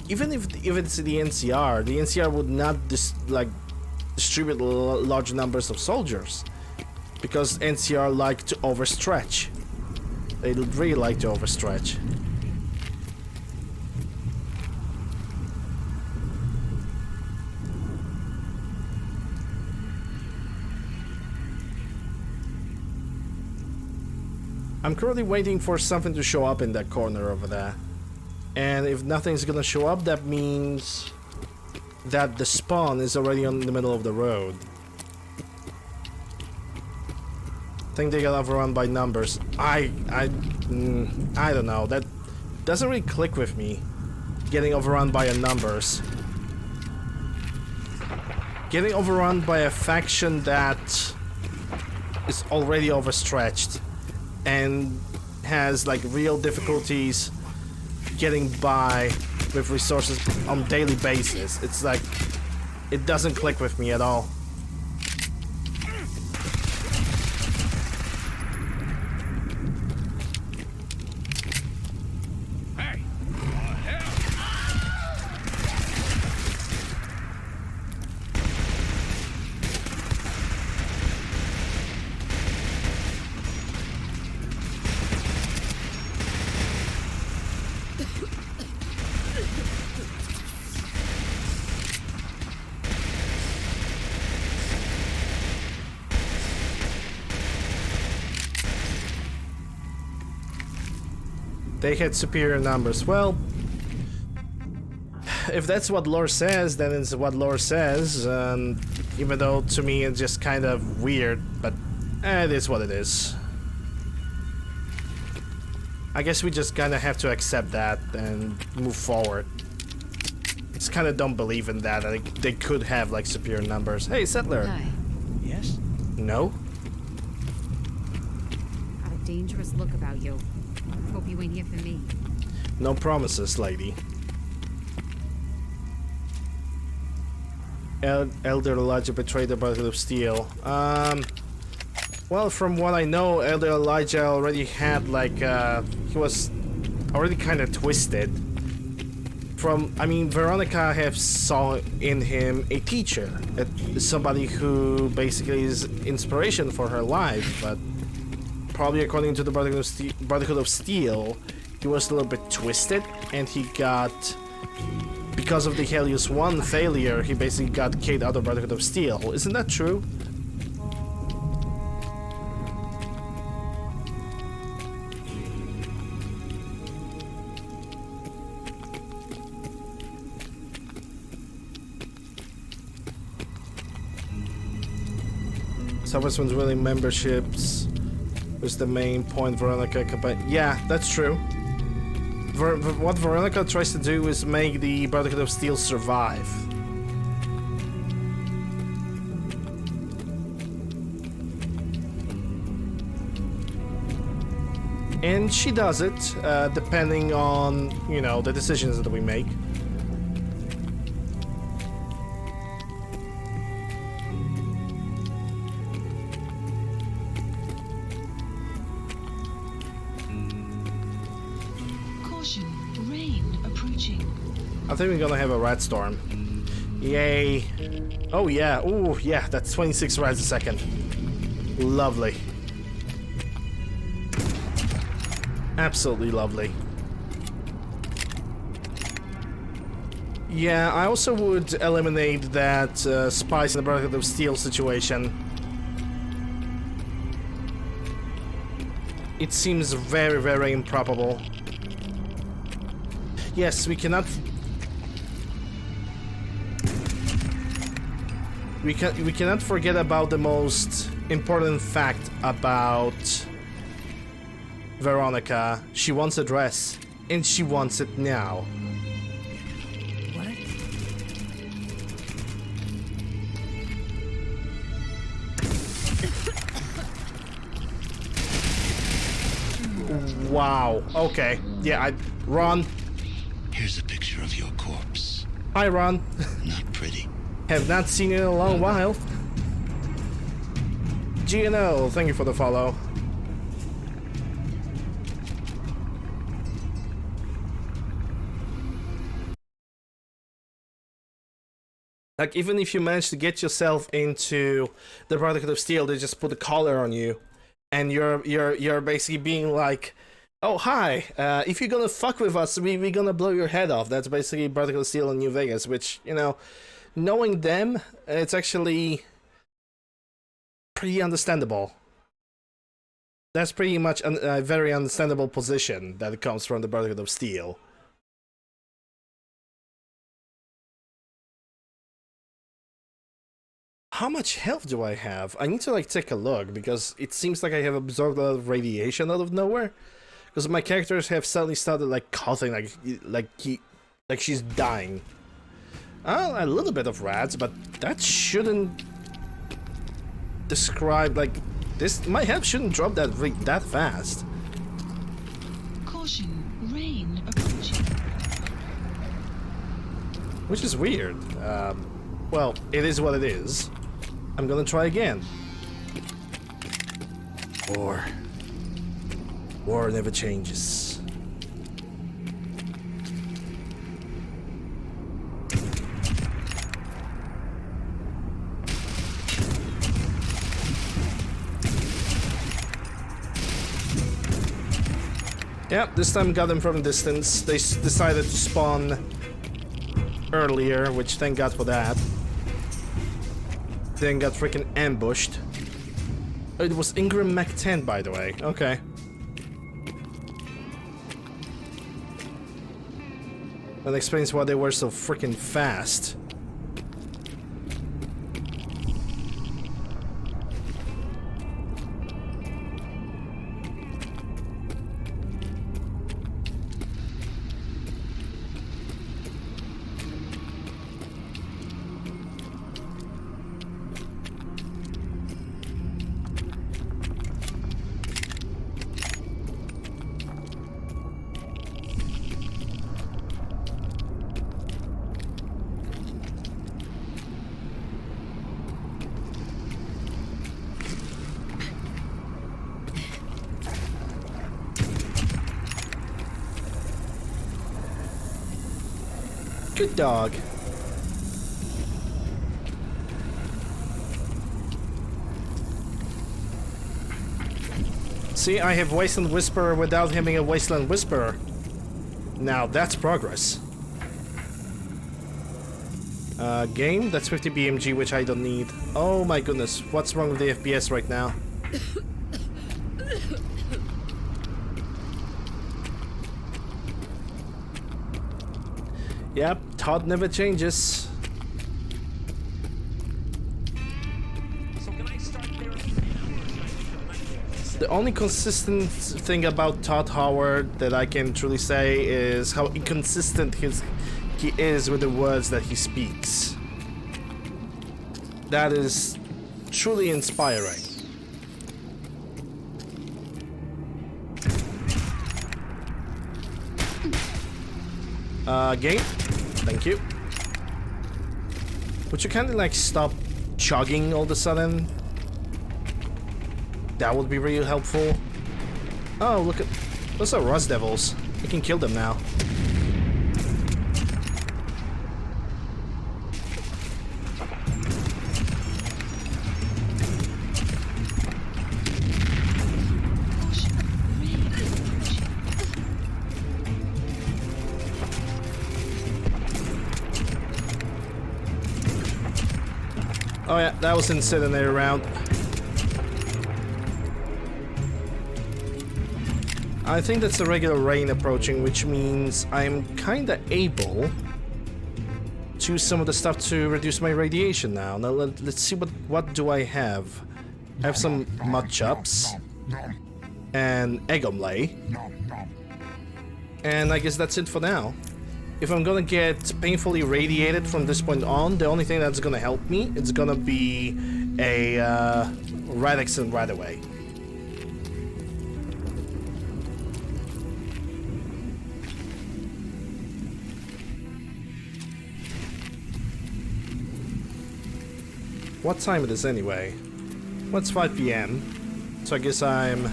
even if it's the NCR would not distribute large numbers of soldiers, because NCR like to overstretch. They really like to overstretch. I'm currently waiting for something to show up in that corner over there. And if nothing's gonna show up, that means that the spawn is already in the middle of the road. I think they got overrun by numbers. I don't know. That doesn't really click with me. Getting overrun by numbers. Getting overrun by a faction that is already overstretched and has like real difficulties getting by with resources on a daily basis. It's like, it doesn't click with me at all. They had superior numbers. Well, if that's what lore says, then it's what lore says. Even though to me it's just kind of weird, but it is what it is. I guess we just kind of have to accept that and move forward. Just kind of don't believe in that. They could have like superior numbers. Hey, Settler. Hi. Yes? No? Got a dangerous look about you. Hope you ain't here for me. No promises, lady. Elder Elijah betrayed the Brotherhood of Steel. Well, from what I know, Elder Elijah already had like, he was already kind of twisted. I mean, Veronica have saw in him a teacher, somebody who basically is inspiration for her life, but probably according to the Brotherhood of Steel, he was a little bit twisted, and he got, because of the Helios 1 failure, he basically got kicked out of Brotherhood of Steel. Isn't that true? Someone's willing memberships was the main point Veronica campaign. Yeah, that's true. What Veronica tries to do is make the Brotherhood of Steel survive. And she does it, depending on, you know, the decisions that we make. I think we're gonna have a rat storm. Yay. Oh yeah, ooh yeah, that's 26 rats a second. Lovely. Absolutely lovely. Yeah, I also would eliminate that Spice in the Brotherhood of Steel situation. It seems very, very improbable. Yes, we cannot... We cannot forget about the most important fact about Veronica. She wants a dress, and she wants it now. What? Wow. Okay. Yeah, Ron. Here's a picture of your corpse. Hi, Ron. Not pretty. Have not seen you in a long while. GNO, thank you for the follow. Like, even if you manage to get yourself into the Brotherhood of Steel, they just put a collar on you, and you're basically being like, "Oh hi, if you're gonna fuck with us, we're gonna blow your head off." That's basically Brotherhood of Steel in New Vegas, which, you know, knowing them, it's actually pretty understandable. That's pretty much a very understandable position that comes from the Brotherhood of Steel. How much health do I have? I need to like take a look, because it seems like I have absorbed a lot of radiation out of nowhere. Because my characters have suddenly started like coughing, like she's dying. A little bit of rats, but that shouldn't describe like this. My health shouldn't drop that fast. Caution, rain approaching. Which is weird. Well, it is what it is. I'm gonna try again. War never changes. Yep, this time got them from a distance. They decided to spawn earlier, which thank God for that. Then got freaking ambushed. Oh, it was Ingram Mach 10, by the way. Okay. That explains why they were so freaking fast. Good dog. See, I have Wasteland Whisperer without having a Wasteland Whisperer. Now that's progress. Game, that's 50 BMG, which I don't need. Oh my goodness, what's wrong with the FPS right now? Yep, Todd never changes. The only consistent thing about Todd Howard that I can truly say is how inconsistent he is with the words that he speaks. That is truly inspiring. Game? Thank you. Would you kind of like stop chugging all of a sudden? That would be really helpful. Oh, look at... those are Rust Devils. We can kill them now. Oh yeah, that was incinerator round. I think that's the regular rain approaching, which means I'm kinda able to use some of the stuff to reduce my radiation now. Now let's see what do I have. I have some mud chops and egg omelette. And I guess that's it for now. If I'm gonna get painfully radiated from this point on, the only thing that's gonna help me is gonna be a Radixen right away. what time it is anyway? Well, it's 5 p.m. So I guess I'm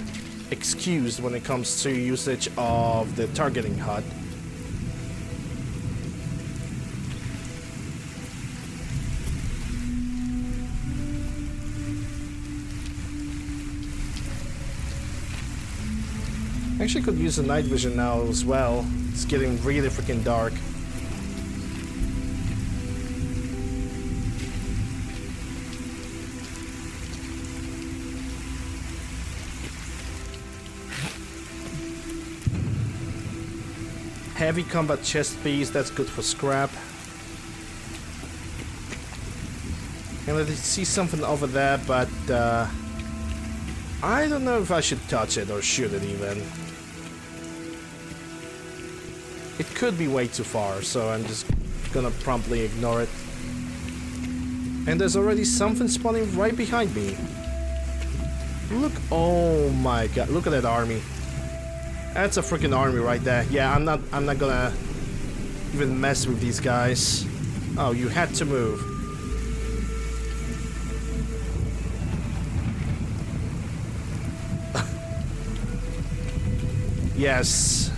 excused when it comes to usage of the targeting HUD. Actually could use the night vision now as well. It's getting really freaking dark. Heavy combat chest piece, that's good for scrap. And I see something over there, but I don't know if I should touch it or shoot it even. It could be way too far, so I'm just gonna promptly ignore it. And there's already something spawning right behind me. Look, oh my god, look at that army. That's a freaking army right there. Yeah, I'm not gonna even mess with these guys. Oh, you had to move. Yes.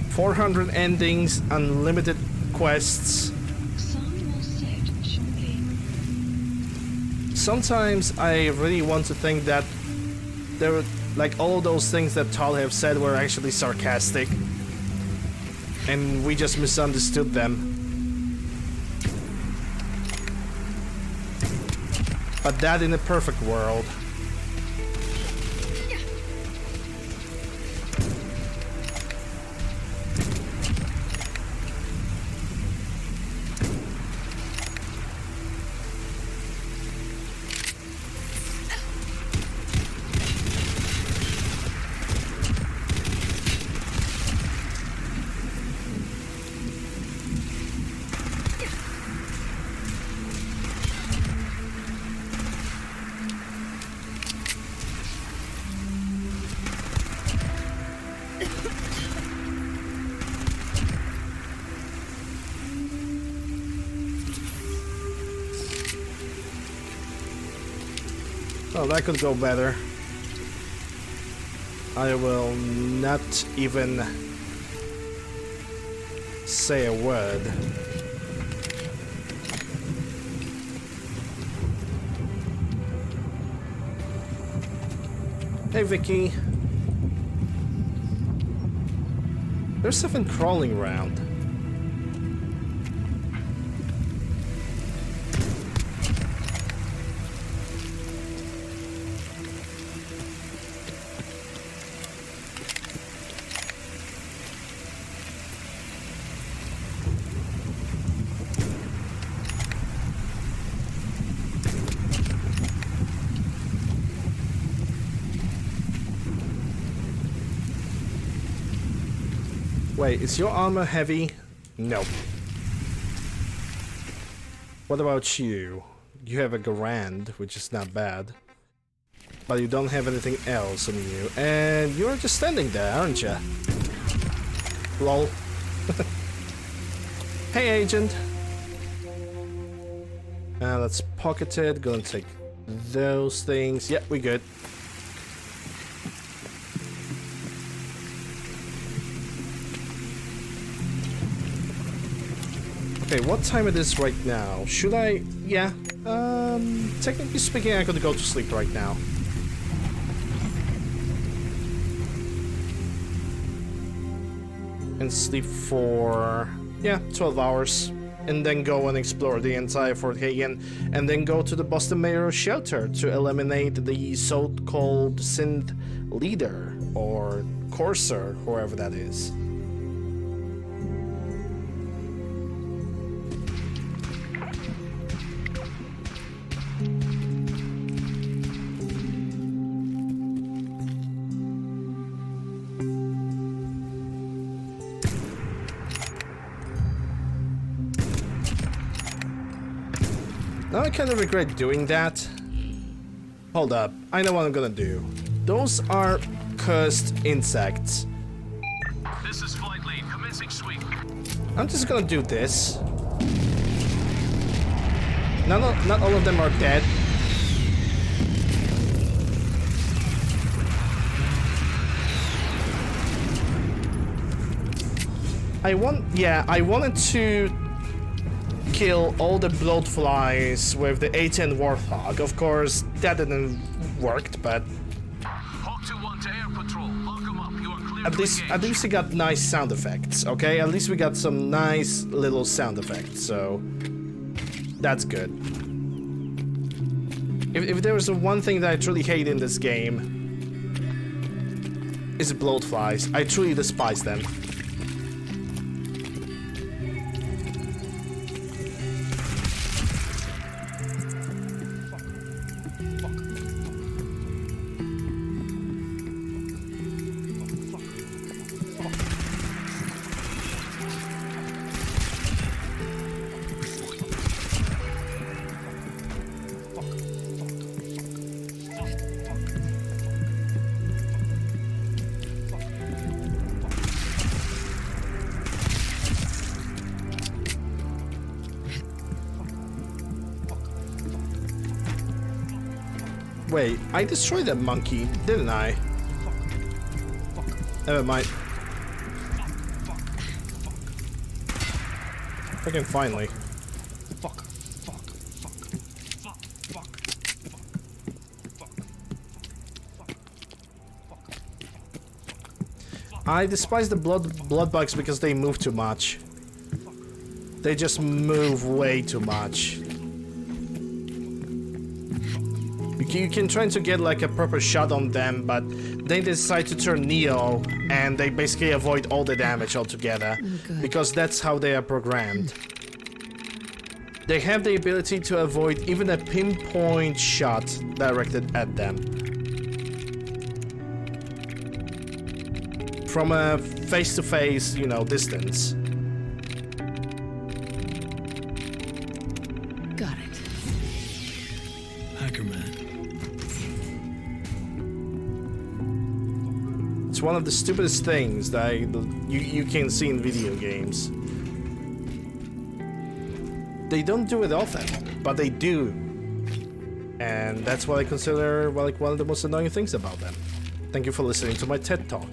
400 endings, unlimited quests. Sometimes I really want to think that there were, like, all those things that Tal have said were actually sarcastic. And we just misunderstood them. But that in a perfect world. Oh, that could go better. I will not even say a word. Hey, Vicky. There's something crawling around. Wait, is your armor heavy? No. What about you? You have a Garand, which is not bad. But you don't have anything else on you. And you're just standing there, aren't you? Lol. Hey, agent. Let's pocket it. Gonna take those things. Yep, we good. Okay, what time it is right now? Should I... Yeah. Technically speaking, I could go to sleep right now. And sleep for... yeah, 12 hours. And then go and explore the entire Fort Hagen. And then go to the Boston Mayor's shelter to eliminate the so-called synth leader. Or courser, whoever that is. Now I kind of regret doing that. Hold up, I know what I'm gonna do. Those are cursed insects. This is flight lead, commencing sweep. I'm just gonna do this. Not all of them are dead. I wanted to kill all the bloodflies with the A10 Warthog. Of course, that didn't work, but Hawk 2-1 to air patrol. Lock 'em up. You are clear at least we got nice sound effects. Okay, at least we got some nice little sound effects. So that's good. If there was one thing that I truly hate in this game, is bloodflies. I truly despise them. Wait, I destroyed that monkey, didn't I? Never mind. Freaking finally. I despise the blood bugs because they move too much. They just move way too much. You can try to get like a proper shot on them, but they decide to turn Neo and they basically avoid all the damage altogether because that's how they are programmed. They have the ability to avoid even a pinpoint shot directed at them. From a face-to-face, you know, distance. Got it. Hackerman. It's one of the stupidest things that you can see in video games. They don't do it often, but they do. And that's what I consider like one of the most annoying things about them. Thank you for listening to my TED Talk.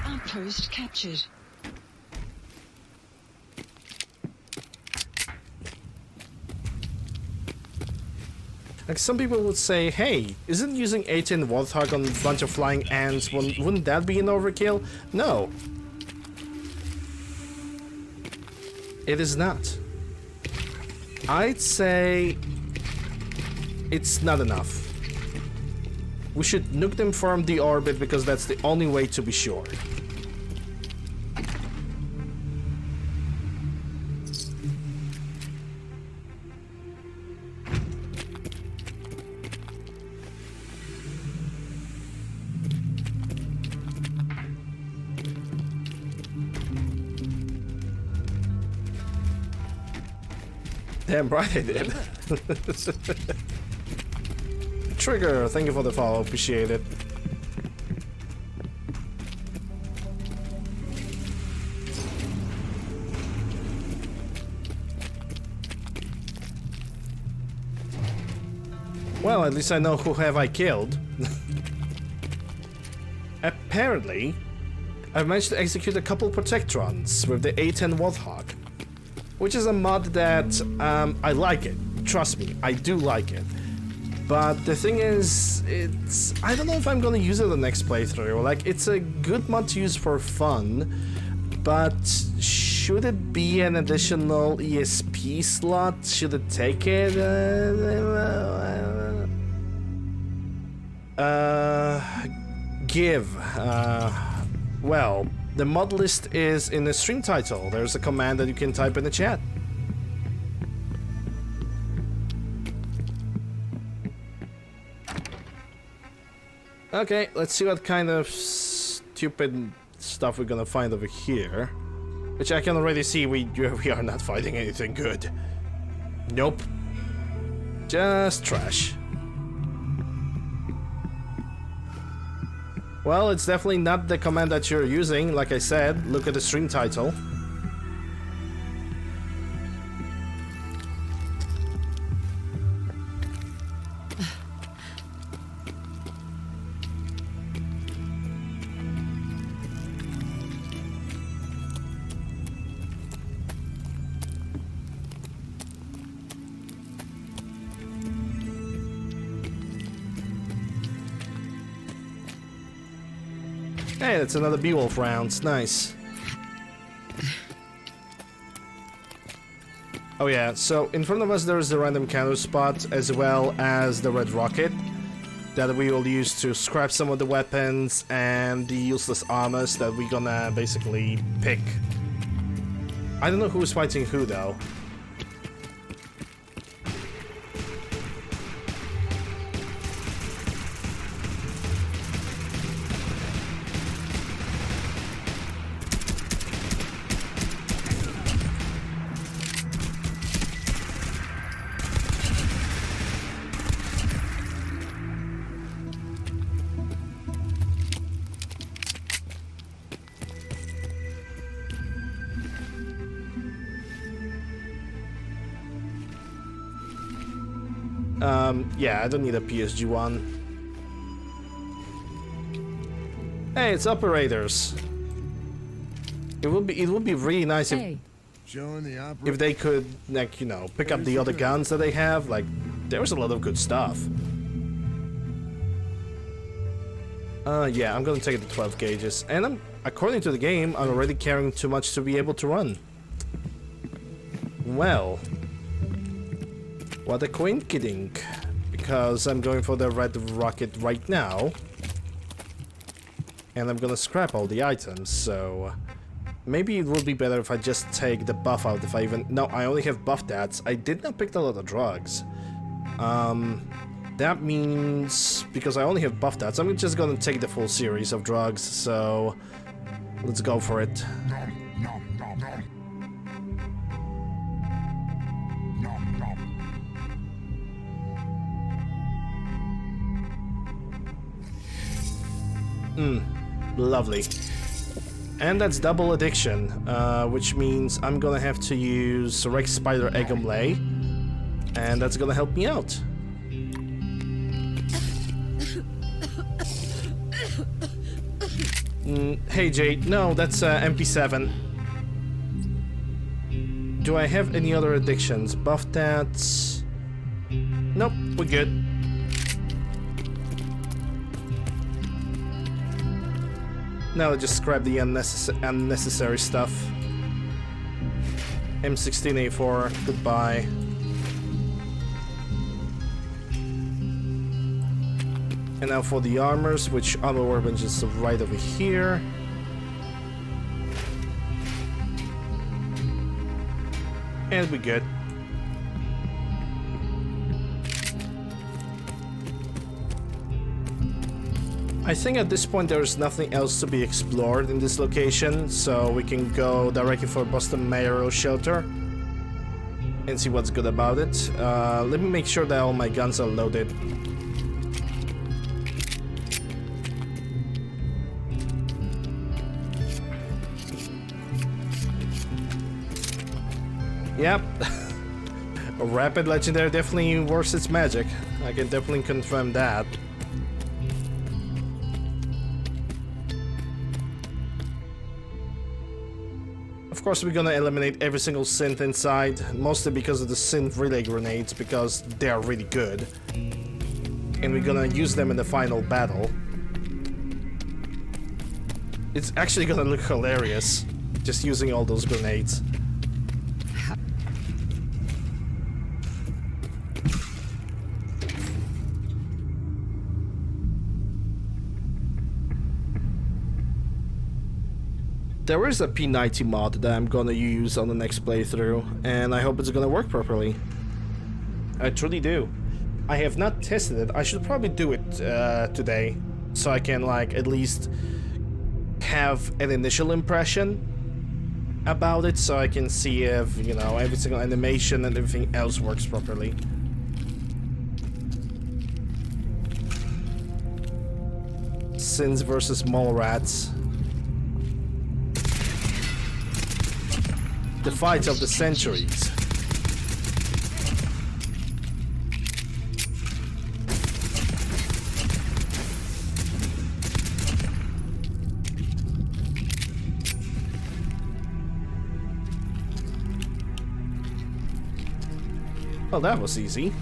Outpost captured. Like some people would say, hey, isn't using A10 Warthog on a bunch of flying ants, wouldn't that be an overkill? No. It is not. I'd say it's not enough. We should nuke them from the orbit because that's the only way to be sure. Damn right I did. Trigger, thank you for the follow, appreciate it. Well, at least I know who have I killed. Apparently, I've managed to execute a couple Protectrons with the A10 Warthog, which is a mod that I like it. Trust me, I do like it. But the thing is, I don't know if I'm gonna use it the next playthrough. Like, it's a good mod to use for fun, but should it be an additional ESP slot? Should it take it? Give. Well, the mod list is in the stream title. There's a command that you can type in the chat. Okay, let's see what kind of stupid stuff we're gonna find over here. Which I can already see we are not finding anything good. Nope. Just trash. Well, it's definitely not the command that you're using. Like I said, look at the stream title. Hey, that's another Beowulf round. Nice. Oh yeah, so in front of us there is the random counter spot as well as the red rocket that we will use to scrap some of the weapons and the useless armors that we're gonna basically pick. I don't know who's fighting who though. Yeah, I don't need a PSG one. Hey, it's operators. It would be really nice if they could, like, you know, pick up the other guns that they have. Like, there's a lot of good stuff. Yeah, I'm gonna take the 12 gauges, and according to the game, I'm already carrying too much to be able to run. Well, what a coinkydink, because I'm going for the red rocket right now, and I'm gonna scrap all the items, so maybe it would be better if I just take the buff out. If I even... No, I only have buff stats. I did not pick a lot of drugs. That means, because I only have buff stats, I'm just gonna take the full series of drugs, so let's go for it. Lovely. And that's double addiction, which means I'm gonna have to use Rex Spider Egg Lay, and that's gonna help me out. Hey Jade, no, that's MP7. Do I have any other addictions? Buff stats? Nope, we're good. Now just scrap the unnecessary stuff. M16A4, goodbye. And now for the armors, which armor workbench is right over here. And we're good. I think at this point there's nothing else to be explored in this location, so we can go directly for Boston Mayoral Shelter and see what's good about it. Let me make sure that all my guns are loaded. Yep, a rapid legendary definitely works its magic. I can definitely confirm that. Of course, we're gonna eliminate every single synth inside, mostly because of the synth relay grenades, because they are really good. And we're gonna use them in the final battle. It's actually gonna look hilarious, just using all those grenades. there is a P90 mod that I'm gonna use on the next playthrough, and I hope it's gonna work properly. I truly do. I have not tested it. I should probably do it today, so I can like at least have an initial impression about it, so I can see if, you know, every single animation and everything else works properly. Sins versus mole rats. The fight of the centuries. Well, that was easy.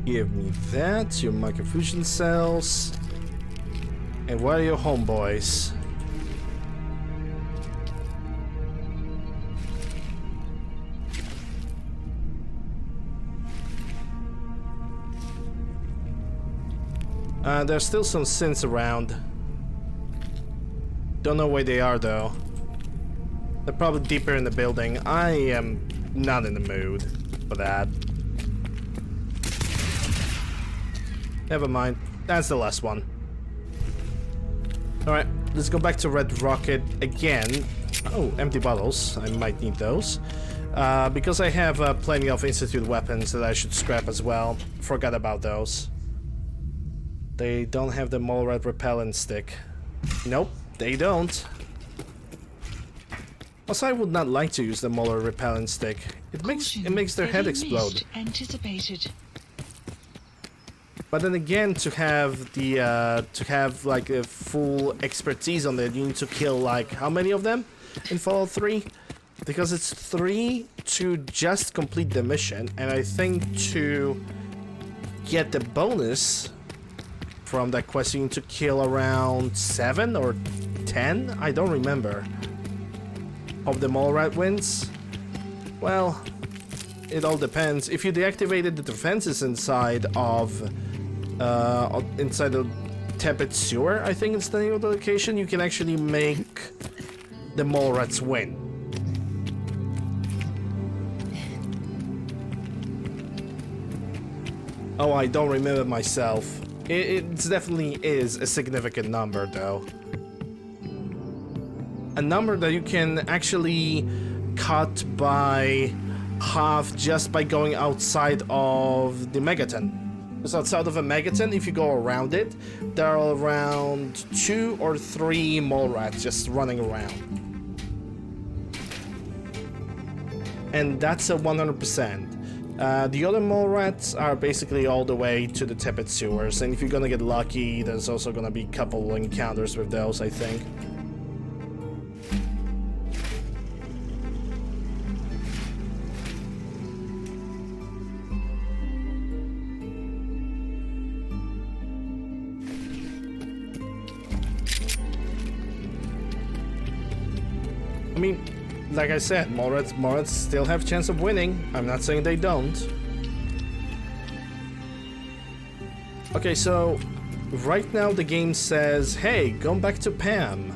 Give me that, your microfusion cells. And what are your homeboys? There's still some synths around. Don't know where they are though. They're probably deeper in the building. I am not in the mood for that. Never mind. That's the last one. Alright, let's go back to Red Rocket again. Oh, empty bottles. I might need those. Because I have plenty of Institute weapons that I should scrap as well. Forgot about those. They don't have the mole rat repellent stick. Nope, they don't. Also, I would not like to use the mole rat repellent stick. It makes their head explode. Anticipated. But then again, to have the like a full expertise on it, you need to kill like how many of them in Fallout 3? Because it's 3 to just complete the mission, and I think to get the bonus from that quest you need to kill around 7 or 10? I don't remember. Hope the mole rat wins? Well, it all depends. If you deactivated the defenses inside the tepid sewer, I think it's the name of the location, you can actually make the mole rats win. Oh, I don't remember myself. It definitely is a significant number, though. A number that you can actually cut by half just by going outside of the Megaton. Because outside of a Megaton, if you go around it, there are around 2 or 3 mole rats just running around. And that's a 100%. The other mole rats are basically all the way to the tepid sewers, and if you're gonna get lucky, there's also gonna be a couple encounters with those, I think. I mean, like I said, mole rats still have chance of winning. I'm not saying they don't. Okay, so right now the game says, hey, go back to Pam.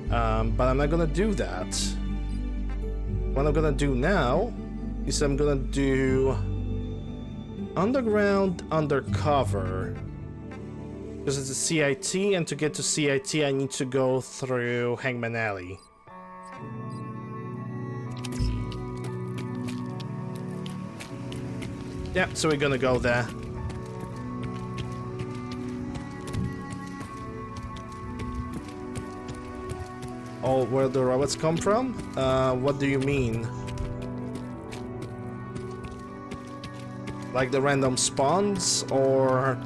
But I'm not gonna do that. What I'm gonna do now is I'm gonna do underground undercover. Because it's a CIT, and to get to CIT I need to go through Hangman Alley. Yeah, so we're gonna go there. Oh, where the robots come from? What do you mean? Like the random spawns, or...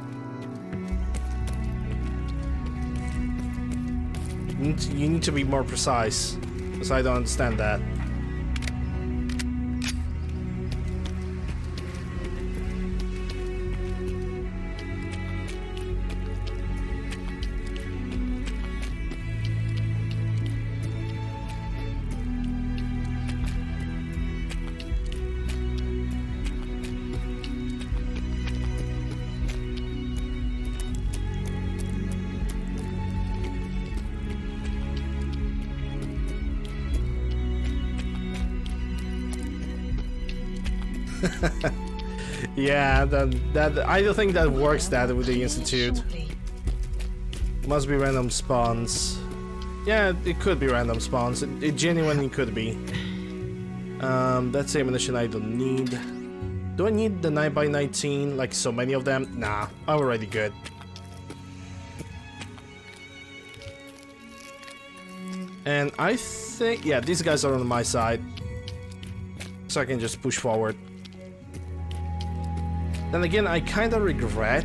You need to be more precise, because I don't understand that. Yeah, that I don't think that works that with the Institute. Must be random spawns. Yeah, it could be random spawns. It genuinely could be. That's ammunition I don't need. Do I need the 9x19? Like so many of them? Nah, I'm already good. And I think, yeah, these guys are on my side. So I can just push forward. Then again, I kind of regret.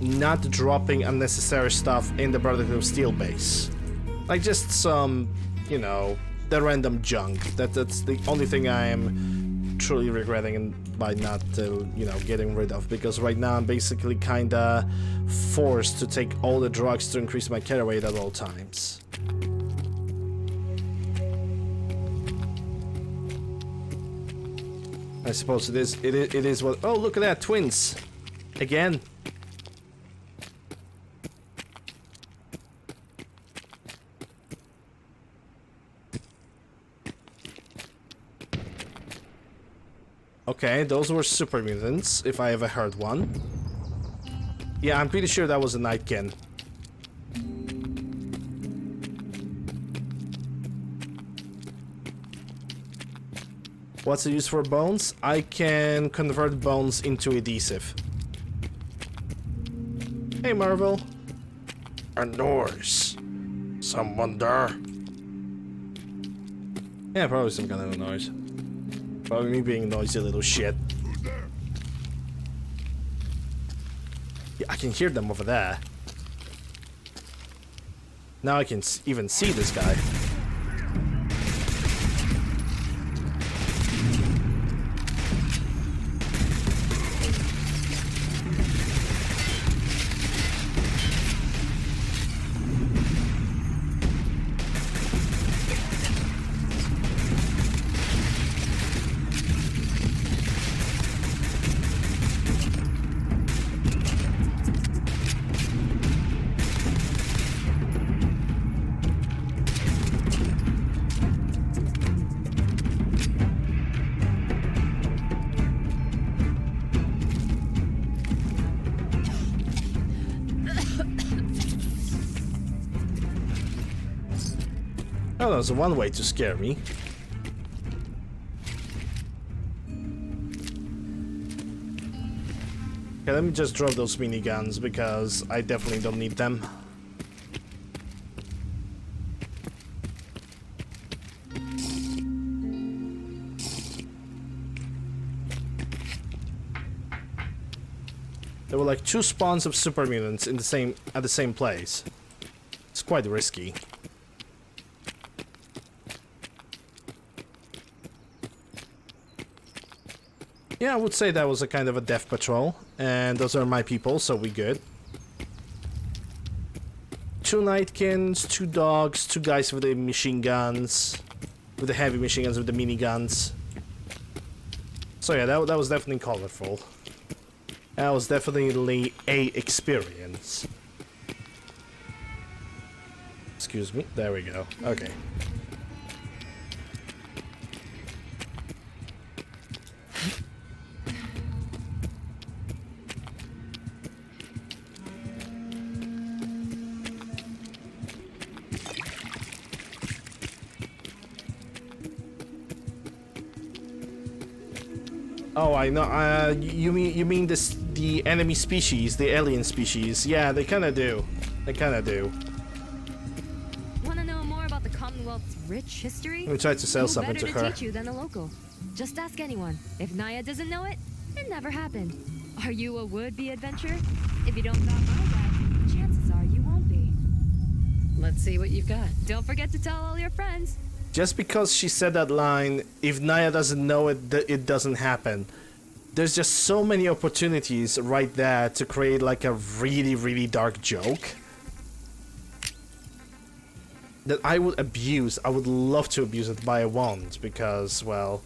Not dropping unnecessary stuff in the Brotherhood of Steel base. Like just some, you know, the random junk. That's the only thing I am truly regretting by not, you know, getting rid of. Because right now I'm basically kinda forced to take all the drugs to increase my carry rate at all times. I suppose it is what. Oh, look at that, twins! Again. Okay, those were super mutants, if I ever heard one. Yeah, I'm pretty sure that was a Nightkin. What's the use for bones? I can convert bones into adhesive. Hey, Marvel. A noise. Someone there? Yeah, probably some kind of a noise. Probably me being a noisy little shit. Yeah, I can hear them over there. Now I can even see this guy. Oh, that was one way to scare me. Okay, let me just drop those miniguns because I definitely don't need them. There were like 2 spawns of super mutants in at the same place. It's quite risky. Yeah, I would say that was a kind of a death patrol, and those are my people, so we good. 2 Nightkins, 2 dogs, 2 guys with the machine guns, with the heavy machine guns, with the miniguns. So yeah, that was definitely colorful. That was definitely a experience. Excuse me, there we go, okay. Oh, I know. You mean the enemy species, the alien species? Yeah, they kind of do. They kind of do. Want to know more about the Commonwealth's rich history? We tried to sell something to her. Better to teach you than a local. Just ask anyone. If Naya doesn't know it, it never happened. Are you a would-be adventurer? If you don't got my dad, chances are you won't be. Let's see what you've got. Don't forget to tell all your friends. Just because she said that line, if Naya doesn't know it, it doesn't happen. There's just so many opportunities right there to create like a really, really dark joke that I would abuse. I would love to abuse it, but I won't because, well,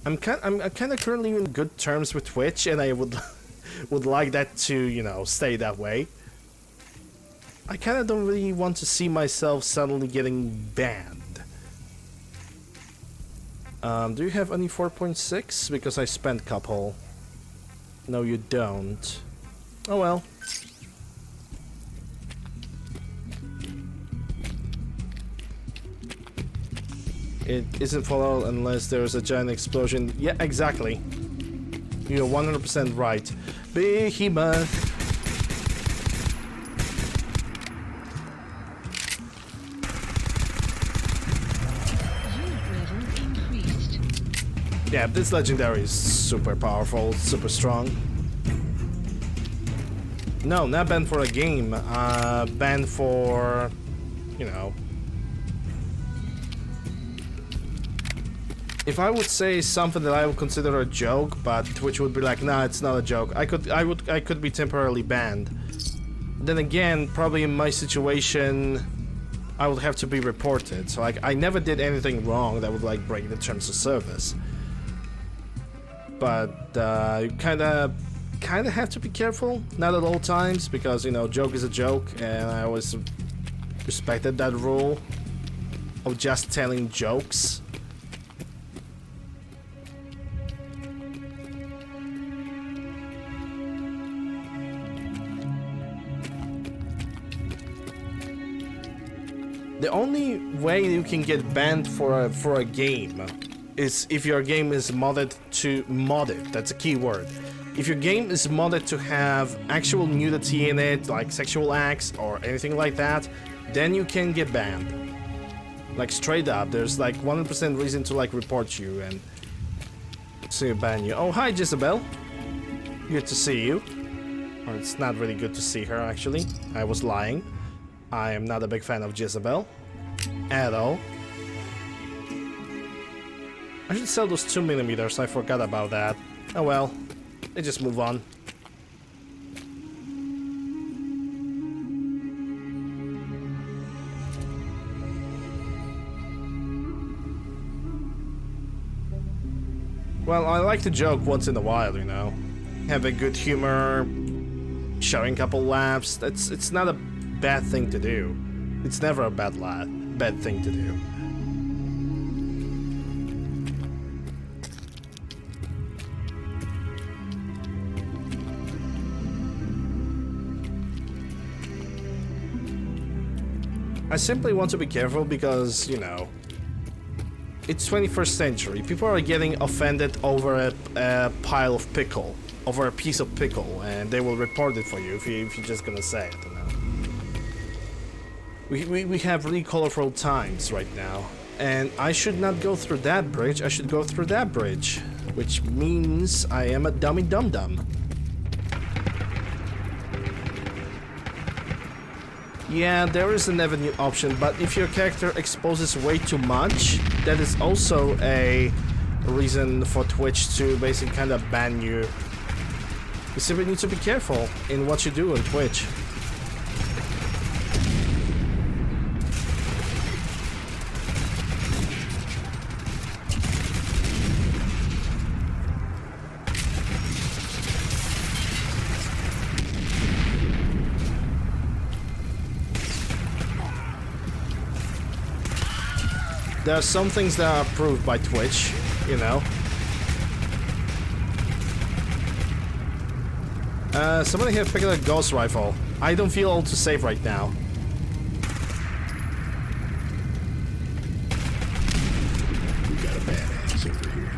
I'm kind of currently in good terms with Twitch, and I would like that to, you know, stay that way. I kind of don't really want to see myself suddenly getting banned. Do you have any 4.6? Because I spent couple. No, you don't. Oh well. It isn't followed unless there's a giant explosion. Yeah, exactly. You're 100% right. Behemoth. Yeah, this legendary is super powerful, super strong. No, not banned for a game. Banned for, you know. If I would say something that I would consider a joke, but Twitch would be like, nah, it's not a joke. I could be temporarily banned. Then again, probably in my situation, I would have to be reported. So like, I never did anything wrong that would like break the terms of service. But you kind of have to be careful, not at all times, because you know, joke is a joke, and I always respected that rule of just telling jokes. The only way you can get banned for a game is if your game is modded, that's a key word. If your game is modded to have actual nudity in it, like sexual acts or anything like that, then you can get banned. Like straight up, there's like 100% reason to like report you and so ban you. Oh, hi Jezebel. Good to see you. Or it's not really good to see her actually. I was lying. I am not a big fan of Jezebel at all. I should sell those 2mm, I forgot about that. Oh well, they just move on. Well, I like to joke once in a while, you know. Have a good humor, showing a couple laughs. It's not a bad thing to do. It's never a bad thing to do. I simply want to be careful because, you know, it's 21st century. People are getting offended over a pile of pickle, over a piece of pickle, and they will report it for you if you're just gonna say it, you know. We have really colorful times right now, and I should not go through that bridge, I should go through that bridge, which means I am a dummy dum-dum. Yeah, there is an avenue option, but if your character exposes way too much, that is also a reason for Twitch to basically kind of ban you. You simply need to be careful in what you do on Twitch. There are some things that are approved by Twitch, you know. Somebody here picked up a ghost rifle. I don't feel all too safe right now. We got a badass over here.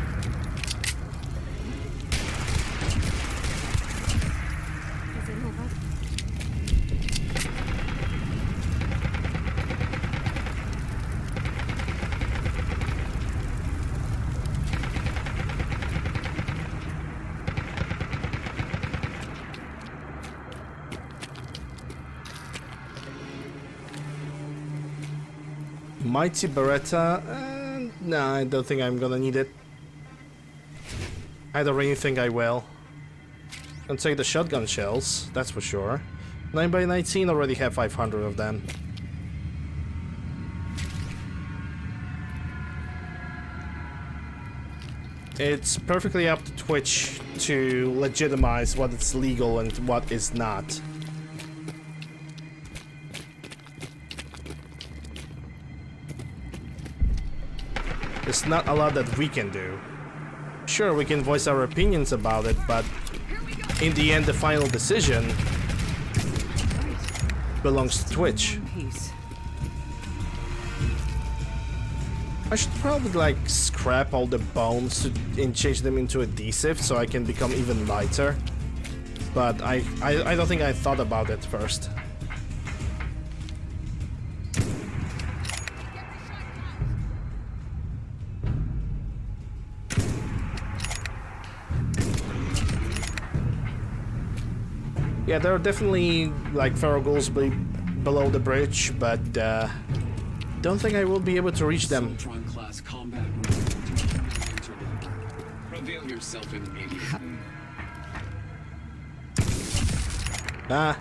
Mighty Beretta? Nah, I don't think I'm gonna need it. I don't really think I will. I'll take the shotgun shells, that's for sure. 9x19 already have 500 of them. It's perfectly up to Twitch to legitimize what is legal and what is not. There's not a lot that we can do. Sure, we can voice our opinions about it, but in the end, the final decision belongs to Twitch. I should probably like scrap all the bones and change them into adhesive so I can become even lighter. But I don't think I thought about it first. Yeah, there are definitely like feral ghouls below the bridge, but don't think I will be able to reach them. Class combat. Reveal yourself immediately. Ah.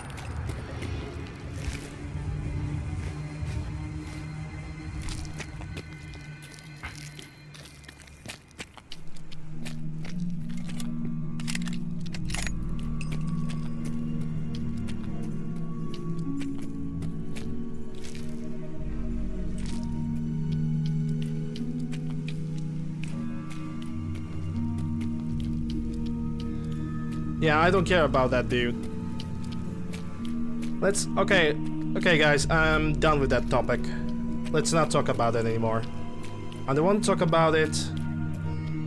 Yeah, I don't care about that dude. Okay guys, I'm done with that topic. Let's not talk about it anymore. I don't want to talk about it.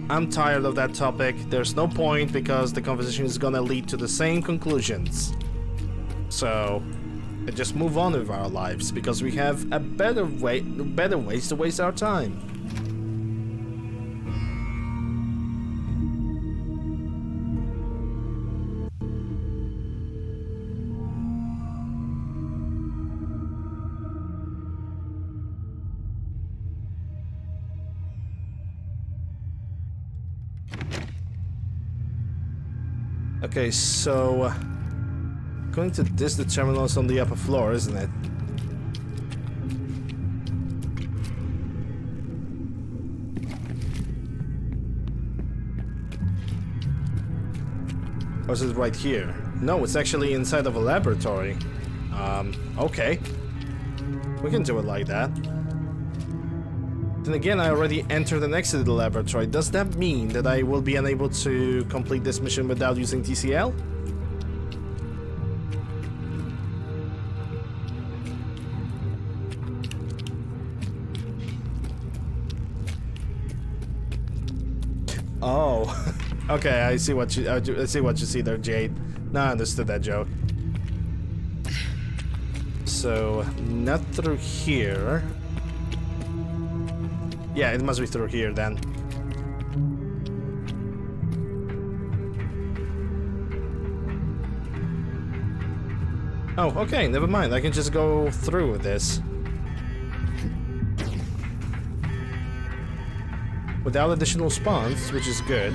I'm tired of that topic. There's no point because the conversation is gonna lead to the same conclusions. So, just move on with our lives because we have a better ways to waste our time. Okay, so going to the terminal is on the upper floor, isn't it? Or is it right here? No, it's actually inside of a laboratory. Okay. We can do it like that. Then again, I already entered and exited the laboratory. Does that mean that I will be unable to complete this mission without using TCL? Oh, okay. I see what you see there, Jade. Now I understood that joke. So not through here. Yeah, it must be through here then. Oh, okay, never mind. I can just go through with this. Without additional spawns, which is good.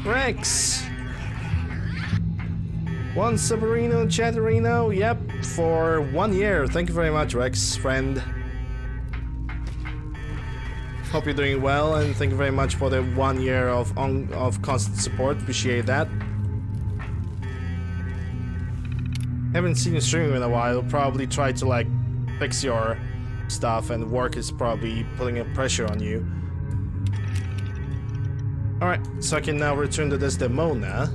Rex! One Submarino Chatterino, yep, for 1 year. Thank you very much, Rex, friend. Hope you're doing well, and thank you very much for the 1 year of constant support. Appreciate that. Haven't seen you streaming in a while. Probably try to like fix your stuff, and work is probably putting a pressure on you. All right, so I can now return to Desdemona.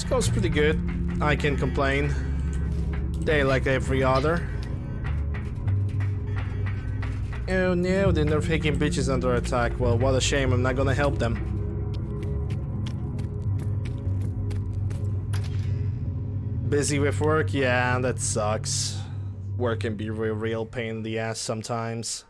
Goes pretty good. I can complain. Day like every other. Oh no, the Nerf Haking bitch is under attack. Well, what a shame. I'm not gonna help them. Busy with work? Yeah, that sucks. Work can be a real pain in the ass sometimes.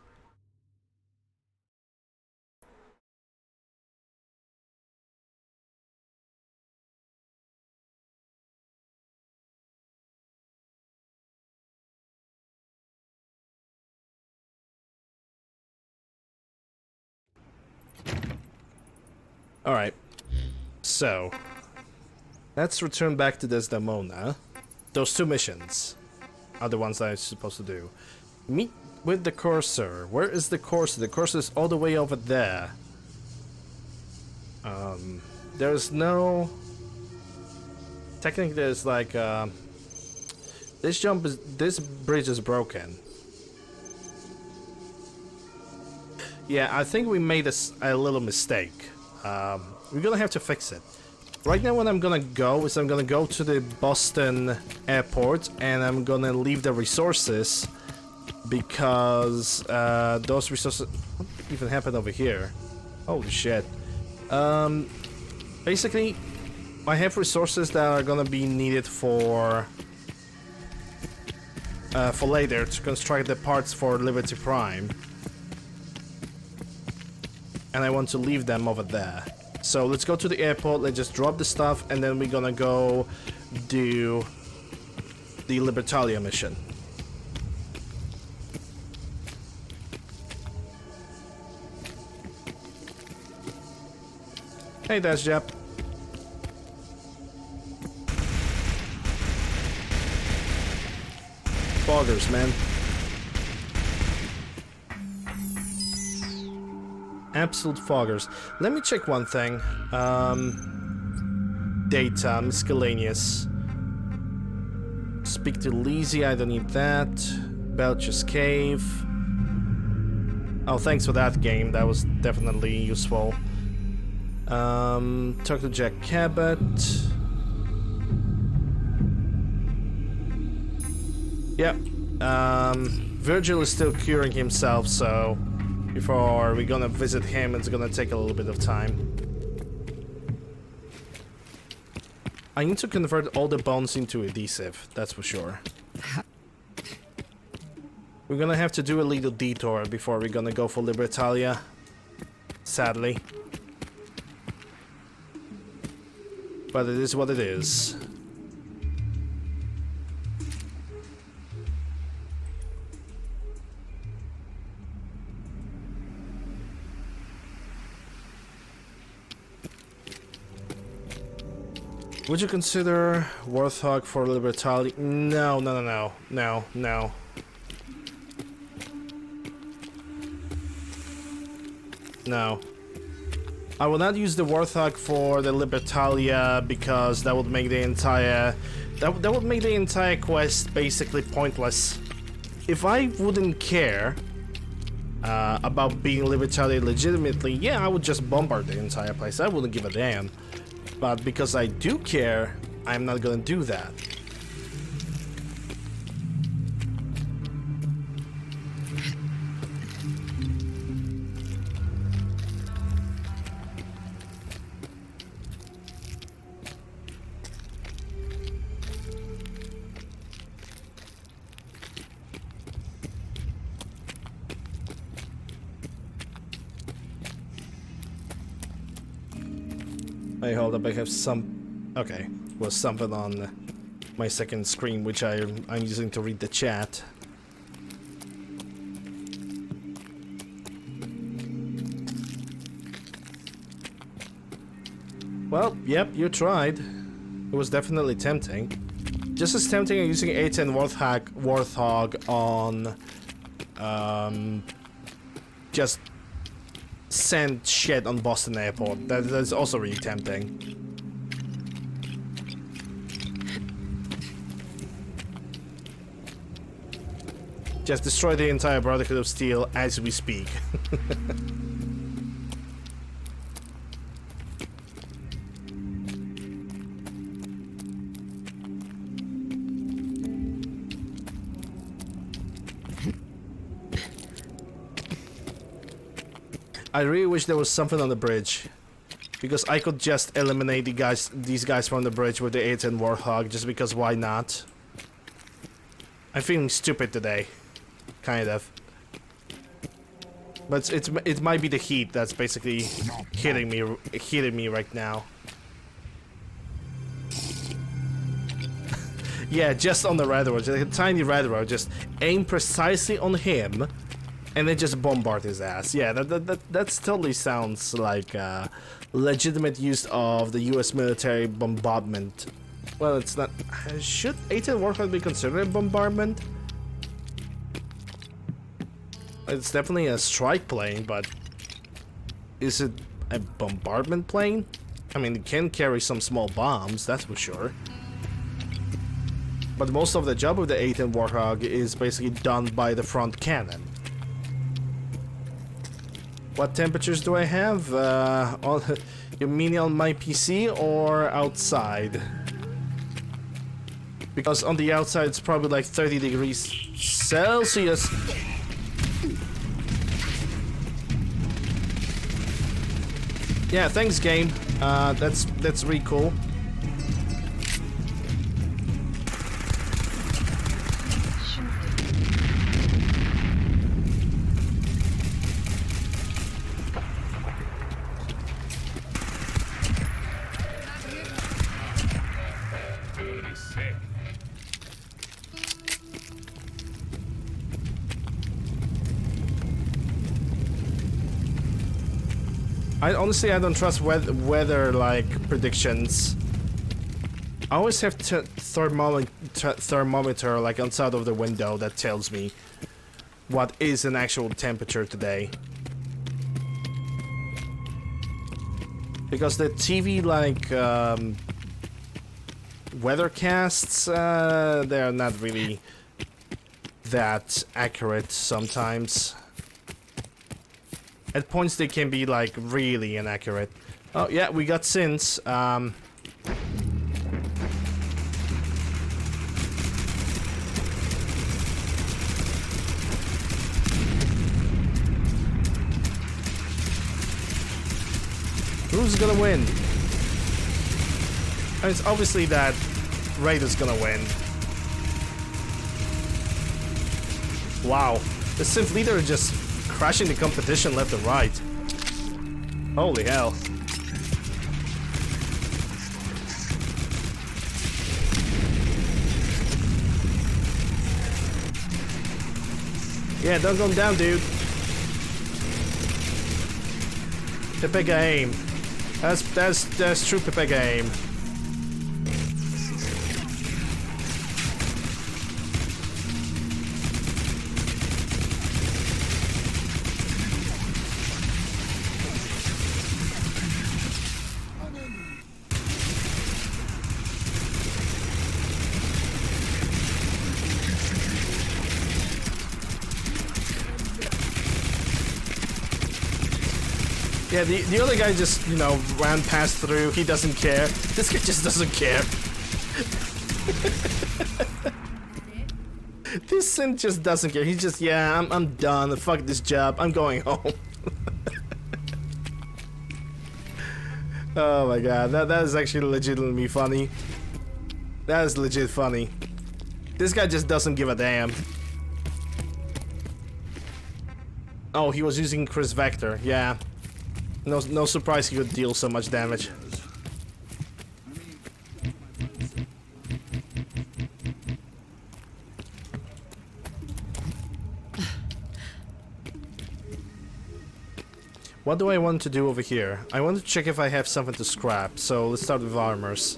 Alright, so let's return back to Desdemona. Those two missions are the ones that I'm supposed to do. Meet with the Courser. Where is the Courser? The Courser is all the way over there. There's no technically there's like this bridge is broken. Yeah, I think we made a little mistake. We're gonna have to fix it. Right now what I'm gonna go is I'm gonna go to the Boston airport and I'm gonna leave the resources because those resources... What even happened over here? Holy shit. Basically, I have resources that are gonna be needed for later to construct the parts for Liberty Prime. And I want to leave them over there. So let's go to the airport, let's just drop the stuff, and then we're gonna go do the Libertalia mission. Hey, that's Jep. Foggers, man. Absolute foggers. Let me check one thing. Data, miscellaneous. Speak to Lizzie, I don't need that. Belcher's Cave. Oh, thanks for that game, that was definitely useful. Talk to Jack Cabot. Yep. Virgil is still curing himself, so before we're gonna visit him, it's gonna take a little bit of time. I need to convert all the bones into adhesive, that's for sure. We're gonna have to do a little detour before we're gonna go for Libertalia. Sadly. But it is what it is. Would you consider Warthog for Libertalia? No. No. I will not use the Warthog for the Libertalia because that would make the entire that would make the entire quest basically pointless. If I wouldn't care about being Libertalia legitimately, yeah, I would just bombard the entire place. I wouldn't give a damn. But because I do care, I'm not gonna do that. Hey, hold up, I have some... Okay, was something on my second screen, which I'm using to read the chat. Well, yep, you tried. It was definitely tempting. Just as tempting as using A10 Warthog on... just... send shit on Boston Airport. That's also really tempting. Just destroy the entire Brotherhood of Steel as we speak. I really wish there was something on the bridge, because I could just eliminate these guys from the bridge with the A10 Warthog, just because why not? I'm feeling stupid today, kind of. But it might be the heat that's basically hitting me right now. Yeah, just on the red road, just a tiny red road, just aim precisely on him. And then just bombard his ass. Yeah, that totally sounds like legitimate use of the U.S. military bombardment. Well, it's not. Should A10 Warthog be considered a bombardment? It's definitely a strike plane, but is it a bombardment plane? I mean, it can carry some small bombs, that's for sure. But most of the job of the 8-10 Warthog is basically done by the front cannon. What temperatures do I have? You mean on my PC or outside? Because on the outside it's probably like 30 degrees Celsius. Yeah, thanks game. That's really cool. Honestly, I don't trust weather like predictions. I always have thermometer like outside of the window that tells me what is an actual temperature today. Because the TV like weathercasts, they're not really that accurate sometimes. At points they can be like really inaccurate. Oh yeah, we got synths. Who's gonna win? And it's obviously that Raider's gonna win. Wow, the synth leader just crashing the competition left and right. Holy hell. Yeah, don't go down, dude. Pepega aim. That's true Pepega aim. Yeah, the other guy just, you know, ran past through. He doesn't care. This guy just doesn't care. This synth just doesn't care. He's just, yeah, I'm done. Fuck this job. I'm going home. Oh my god, that is actually legitimately funny. That is legit funny. This guy just doesn't give a damn. Oh, he was using Chris Vector. Yeah. No surprise he could deal so much damage. What do I want to do over here? I want to check if I have something to scrap, so let's start with armors.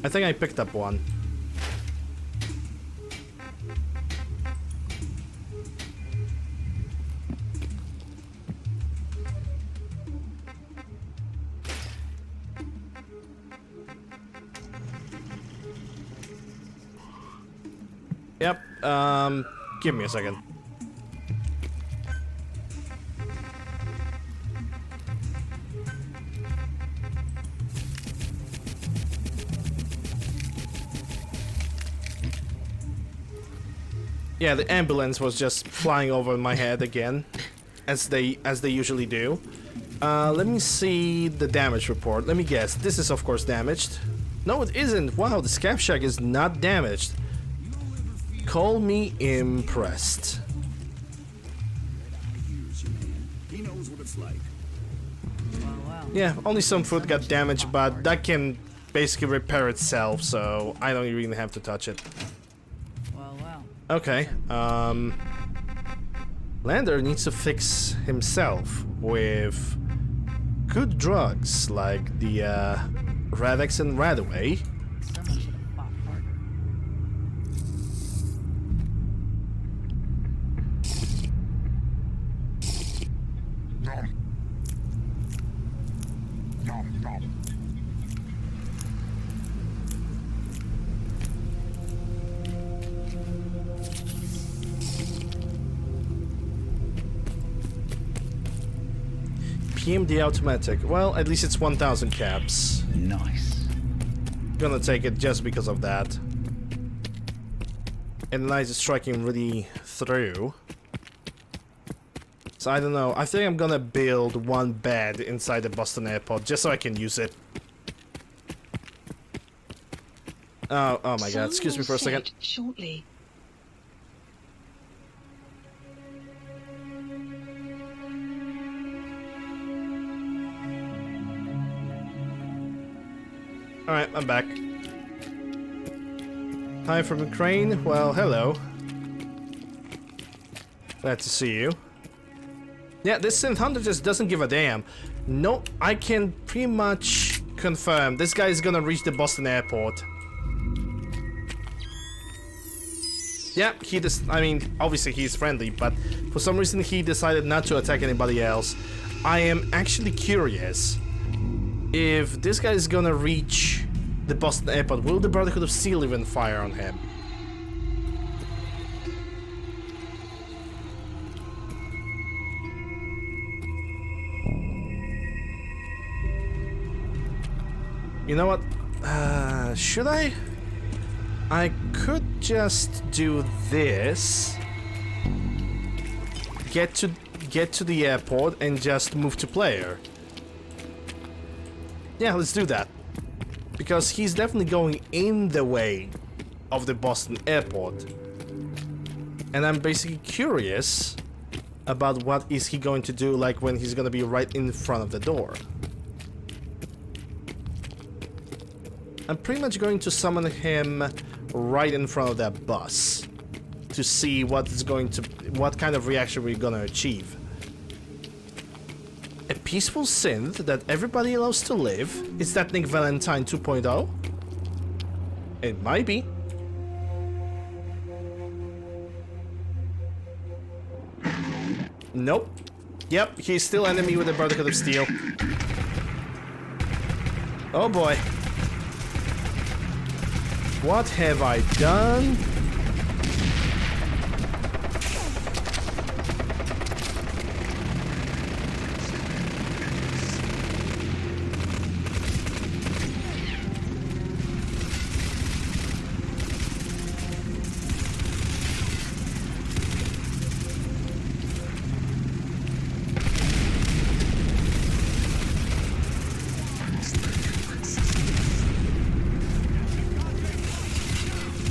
I think I picked up one. Yep, give me a second. Yeah, the ambulance was just flying over my head again, as they usually do. Let me see the damage report. Let me guess. This is of course damaged. No, it isn't. Wow, the scav shack is not damaged. Call me impressed. He knows what it's like. Yeah, only some food got damaged, but that can basically repair itself, so I don't even have to touch it. Okay, Lander needs to fix himself with good drugs like the Radex and Radaway. TMD automatic. Well, at least it's 1,000 caps. Nice. Gonna take it just because of that. And the knight is striking really through. So I don't know. I think I'm gonna build one bed inside the Boston airport just so I can use it. Oh my god, excuse me for a second. Shortly. Alright, I'm back. Hi from Ukraine. Well, hello. Glad to see you. Yeah, this synth hunter just doesn't give a damn. No, I can pretty much confirm this guy is gonna reach the Boston airport. Yeah, I mean, obviously he's friendly, but for some reason he decided not to attack anybody else. I am actually curious if this guy is gonna reach the Boston airport. Will the Brotherhood of Steel even fire on him? You know what? Should I? I could just do this. Get to the airport and just move to player. Yeah, let's do that. Because he's definitely going in the way of the Boston airport. And I'm basically curious about what is he going to do, like when he's gonna be right in front of the door. I'm pretty much going to summon him right in front of that bus to see what kind of reaction we're gonna achieve. A peaceful synth that everybody loves to live? Is that Nick Valentine 2.0? It might be. Nope. Yep, he's still enemy with the Brotherhood of Steel. Oh boy. What have I done?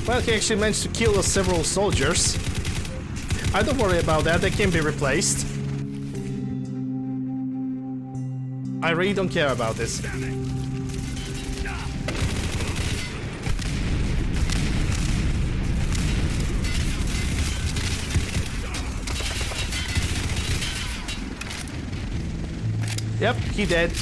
Well, he actually managed to kill several soldiers. I don't worry about that, they can be replaced. I really don't care about this. Yep, he dead.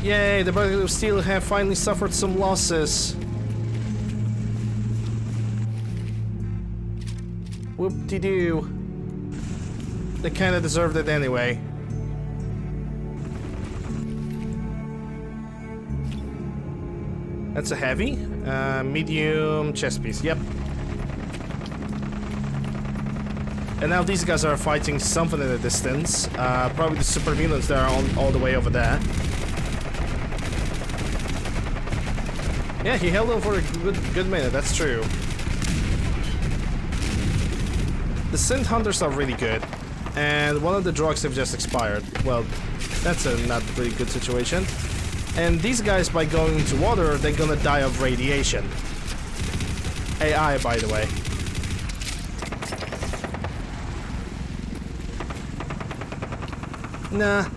Yay, the Brotherhood of Steel have finally suffered some losses. Whoop-de-doo. They kinda deserved it anyway. That's a heavy. Medium chest piece, yep. And now these guys are fighting something in the distance. Probably the super villains that are all the way over there. Yeah, he held on for a good minute, that's true. The synth hunters are really good. And one of the drugs have just expired. Well, that's a not really good situation. And these guys, by going into water, they're gonna die of radiation. AI, by the way. Nah.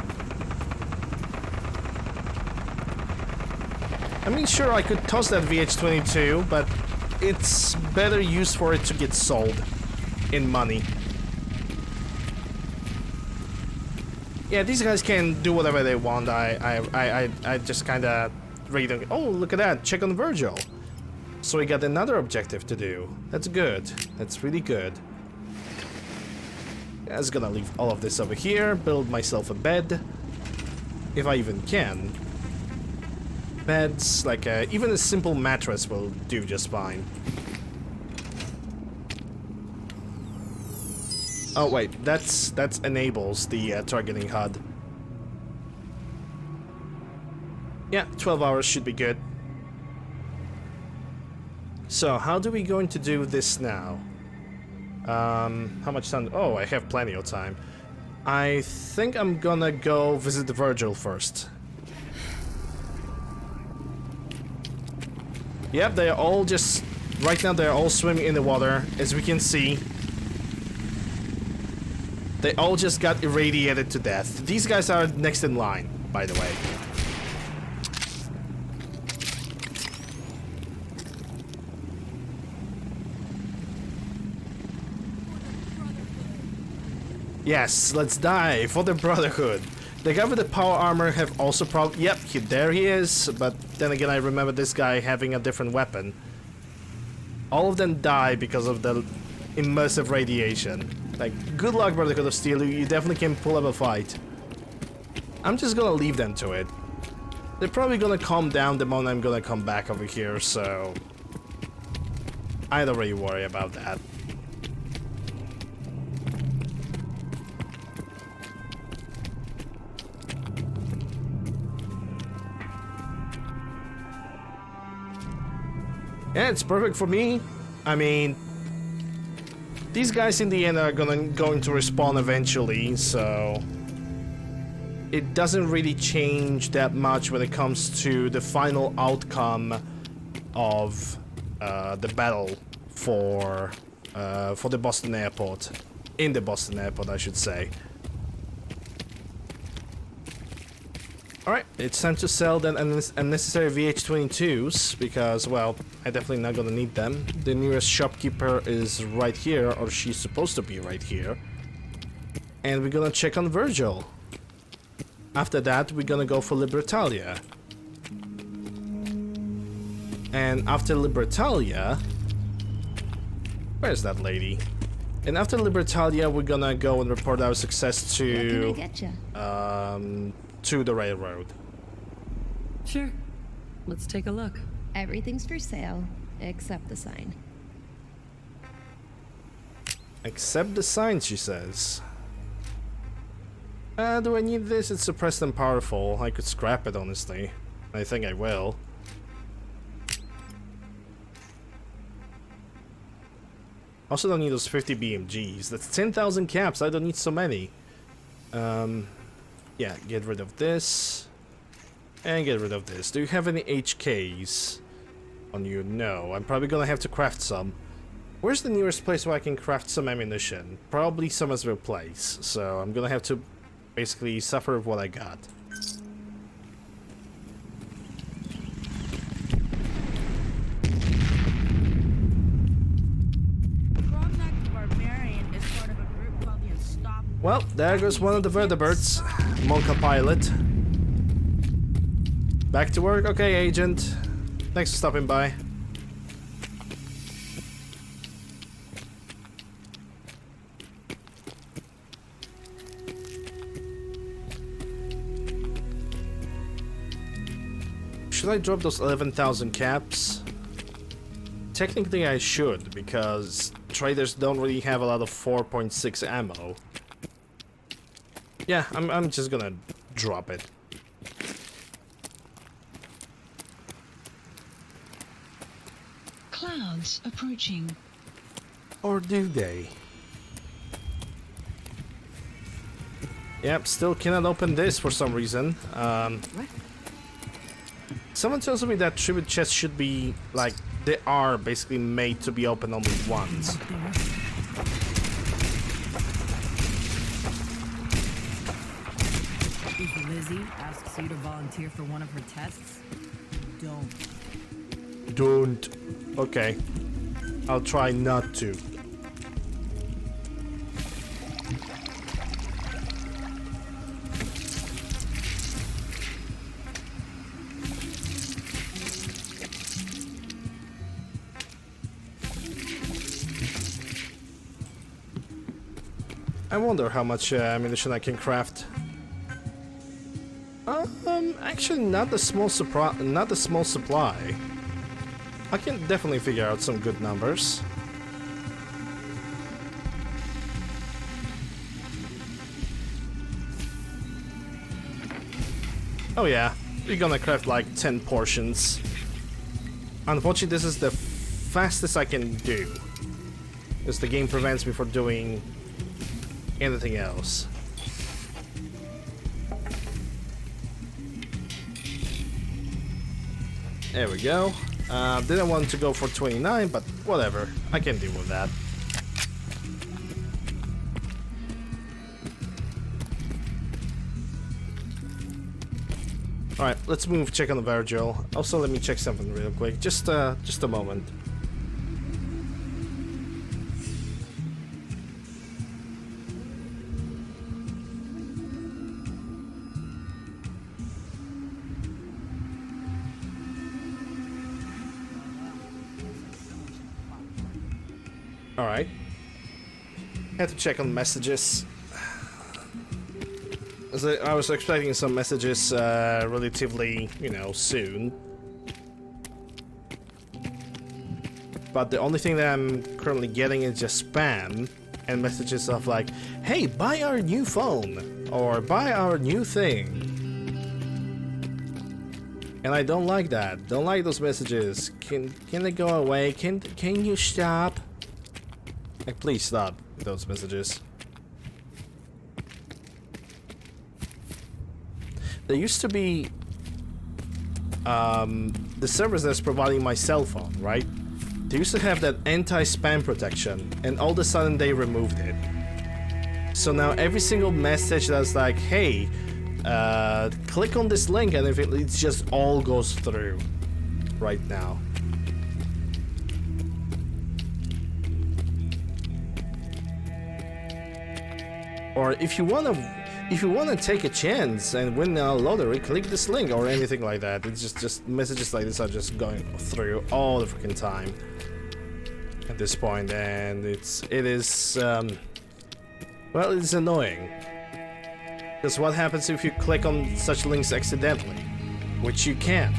I mean, sure, I could toss that VH-22, but it's better used for it to get sold in money. Yeah, these guys can do whatever they want. I just kind of read them. Oh, look at that! Check on Virgil. So we got another objective to do. That's good. That's really good. I was gonna leave all of this over here. Build myself a bed, if I even can. Beds, like even a simple mattress will do just fine. Oh wait, that's enables the targeting HUD. Yeah, 12 hours should be good. So how do we going to do this now? How much time? Oh, I have plenty of time. I think I'm gonna go visit Virgil first. Yep, they are all just... Right now they're all swimming in the water, as we can see. They all just got irradiated to death. These guys are next in line, by the way. Yes, let's die for the Brotherhood. The guy with the power armor have also probably... Yep, there he is. But then again, I remember this guy having a different weapon. All of them die because of the immersive radiation. Like, good luck, Brotherhood of Steel. You definitely can pull up a fight. I'm just gonna leave them to it. They're probably gonna calm down the moment I'm gonna come back over here, so... I don't really worry about that. Yeah, it's perfect for me. I mean, these guys in the end are going to respawn eventually, so it doesn't really change that much when it comes to the final outcome of the battle for the Boston Airport. In the Boston Airport, I should say. Alright, it's time to sell then unnecessary VH-22s, because, well, I'm definitely not gonna need them. The nearest shopkeeper is right here, or she's supposed to be right here. And we're gonna check on Virgil. After that, we're gonna go for Libertalia. And after Libertalia... Where's that lady? And after Libertalia, we're gonna go and report our success to... to the railroad. Sure. Let's take a look. Everything's for sale, except the sign. Except the sign, she says. Do I need this? It's suppressed and powerful. I could scrap it, honestly. I think I will. Also don't need those 50 BMGs. That's 10,000 caps. I don't need so many. Yeah, get rid of this. And get rid of this. Do you have any HKs on you? No. I'm probably gonna have to craft some. Where's the nearest place where I can craft some ammunition? Probably Summersville Place. So I'm gonna have to basically suffer with what I got. Well, there goes one of the vertebrates. Monka pilot. Back to work? Okay, Agent. Thanks for stopping by. Should I drop those 11,000 caps? Technically I should, because traders don't really have a lot of 4.6 ammo. Yeah, I'm just gonna drop it. Clouds approaching. Or do they? Yep, still cannot open this for some reason. Someone tells me that tribute chests should be, like, they are basically made to be opened only once. If Lizzie asks you to volunteer for one of her tests, don't. Don't. Okay. I'll try not to. I wonder how much ammunition I can craft. Actually, not the small supply. I can definitely figure out some good numbers. Oh yeah, we're gonna craft like 10 portions. Unfortunately, this is the fastest I can do, because the game prevents me from doing anything else. There we go. Didn't want to go for 29, but whatever. I can deal with that. Alright, let's move, check on the Virgil. Also, let me check something real quick. Just a moment. Alright. Had to check on messages. As I was expecting some messages relatively, you know, soon. But the only thing that I'm currently getting is just spam and messages of like, hey, buy our new phone or buy our new thing. And I don't like that. Don't like those messages. Can they go away? Can you stop? Like, please stop those messages. There used to be the service that's providing my cell phone, right? They used to have that anti-spam protection, and all of a sudden they removed it. So now every single message that's like, hey, click on this link, and if it just all goes through right now. Or if you wanna take a chance and win a lottery, click this link or anything like that. It's just messages like this are just going through all the freaking time at this point, and it is well, it's annoying. Because what happens if you click on such links accidentally, which you can.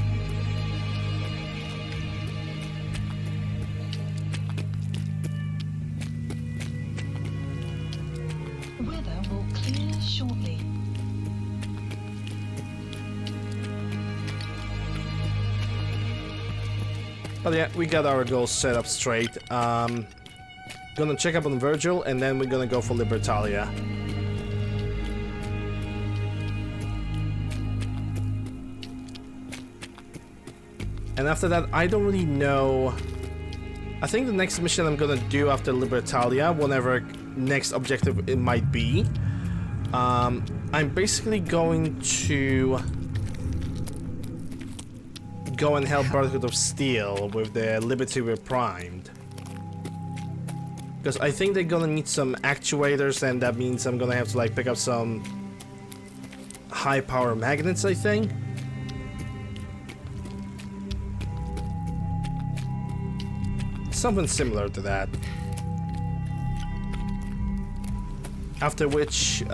But yeah, we got our goals set up straight. Gonna check up on Virgil, and then we're gonna go for Libertalia. And after that, I don't really know. I think the next mission I'm gonna do after Libertalia, whatever next objective it might be, I'm basically going to go and help Brotherhood of Steel with their Liberty Reprimed. Because I think they're gonna need some actuators, and that means I'm gonna have to like pick up some high power magnets, I think. Something similar to that. After which,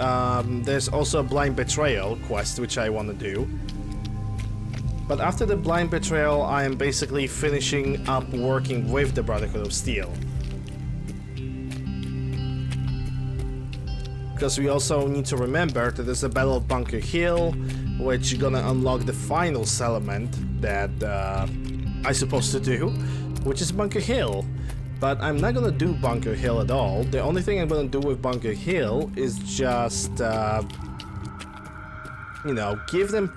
there's also a Blind Betrayal quest, which I want to do. But after the Blind Betrayal, I am basically finishing up working with the Brotherhood of Steel. Because we also need to remember that there's a Battle of Bunker Hill, which is gonna unlock the final settlement that I'm supposed to do, which is Bunker Hill. But I'm not gonna do Bunker Hill at all. The only thing I'm gonna do with Bunker Hill is just, you know, give them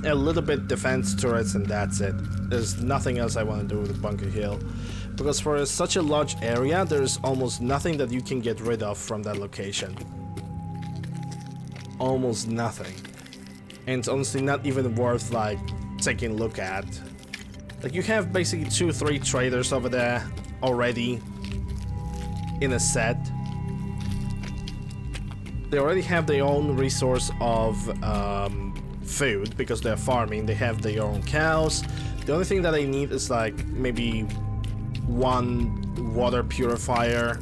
a little bit defense turrets, and that's it. There's nothing else I want to do with Bunker Hill, because for such a large area, there's almost nothing that you can get rid of from that location. Almost nothing. And it's honestly not even worth like taking a look at. Like, you have basically 2-3 traders over there already in a set. They already have their own resource of food, because they're farming. They have their own cows. The only thing that they need is like maybe one water purifier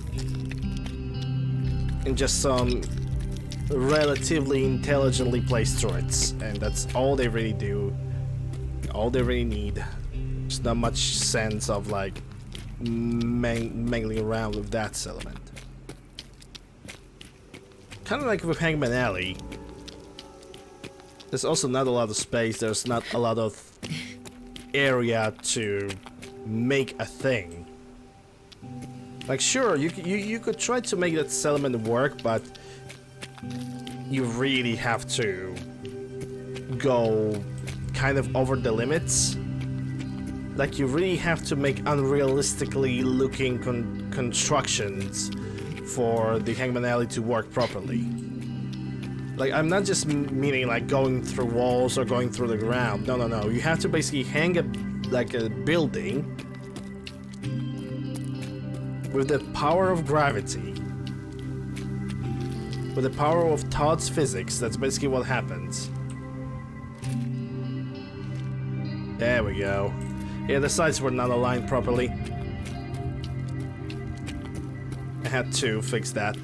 and just some relatively intelligently placed turrets, and that's all they really do. All they really need. There's not much sense of like mangling around with that settlement. Kind of like with Hangman Alley. There's also not a lot of space. There's not a lot of area to make a thing. Like, sure, you could try to make that settlement work, but you really have to go kind of over the limits. Like, you really have to make unrealistically looking constructions for the Hangman Alley to work properly. Like, I'm not just meaning like going through walls or going through the ground. No, no, no. You have to basically hang a building with the power of gravity, with the power of Todd's physics. That's basically what happens. There we go. Yeah, the sides were not aligned properly. I had to fix that.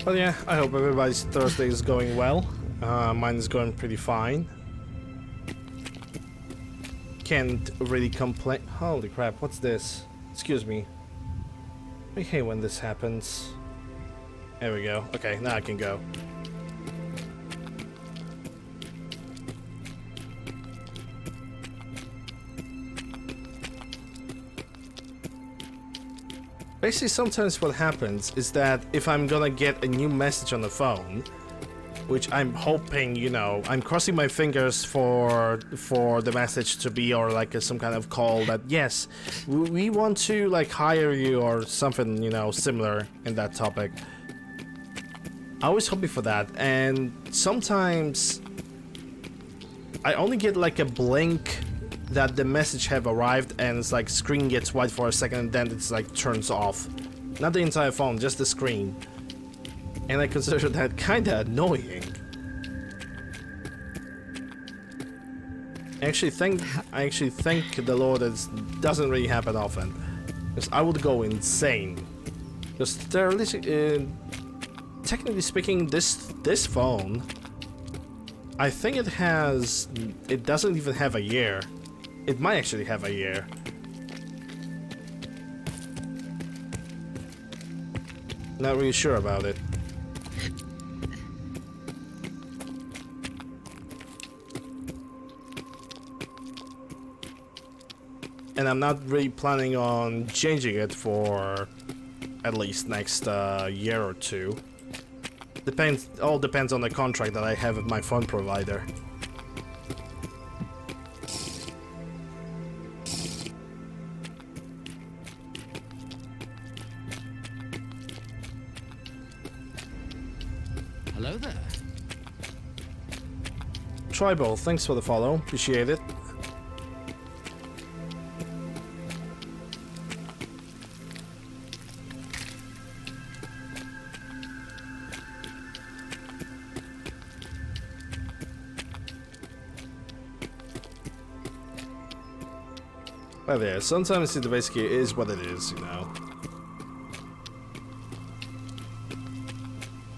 But yeah, I hope everybody's Thursday is going well. Mine is going pretty fine. Can't really complain. Holy crap, what's this? Excuse me. I hate when this happens. There we go. Okay, now I can go. Basically, sometimes what happens is that if I'm gonna get a new message on the phone, which I'm hoping, you know, I'm crossing my fingers for the message to be, or like some kind of call that, yes, we want to like hire you or something, you know, similar in that topic. I always hoping for that, and sometimes I only get like a blink that the message have arrived, and it's like screen gets white for a second and then it's like turns off. Not the entire phone, just the screen. And I consider that kinda annoying. I actually thank the Lord that it doesn't really happen often, because I would go insane. Because technically speaking, this phone, I think it doesn't even have a year. It might actually have a year. Not really sure about it. And I'm not really planning on changing it for at least next year or two. All depends on the contract that I have with my phone provider. Hello there. Tribal, thanks for the follow. Appreciate it. But yeah, sometimes it basically is what it is, you know.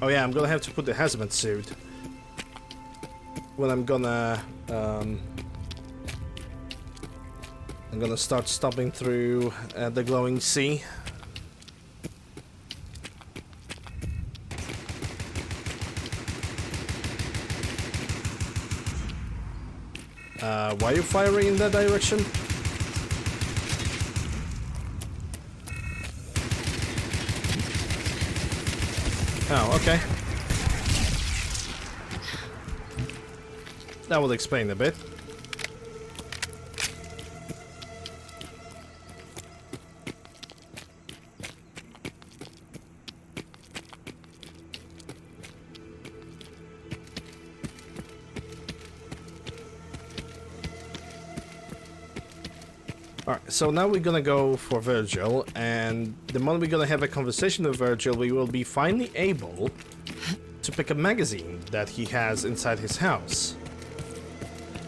Oh yeah, I'm gonna have to put the hazmat suit when I'm gonna start stomping through the glowing sea. Why are you firing in that direction? Oh, okay. That will explain a bit. Alright, so now we're gonna go for Virgil, and the moment we're gonna have a conversation with Virgil, we will be finally able to pick a magazine that he has inside his house.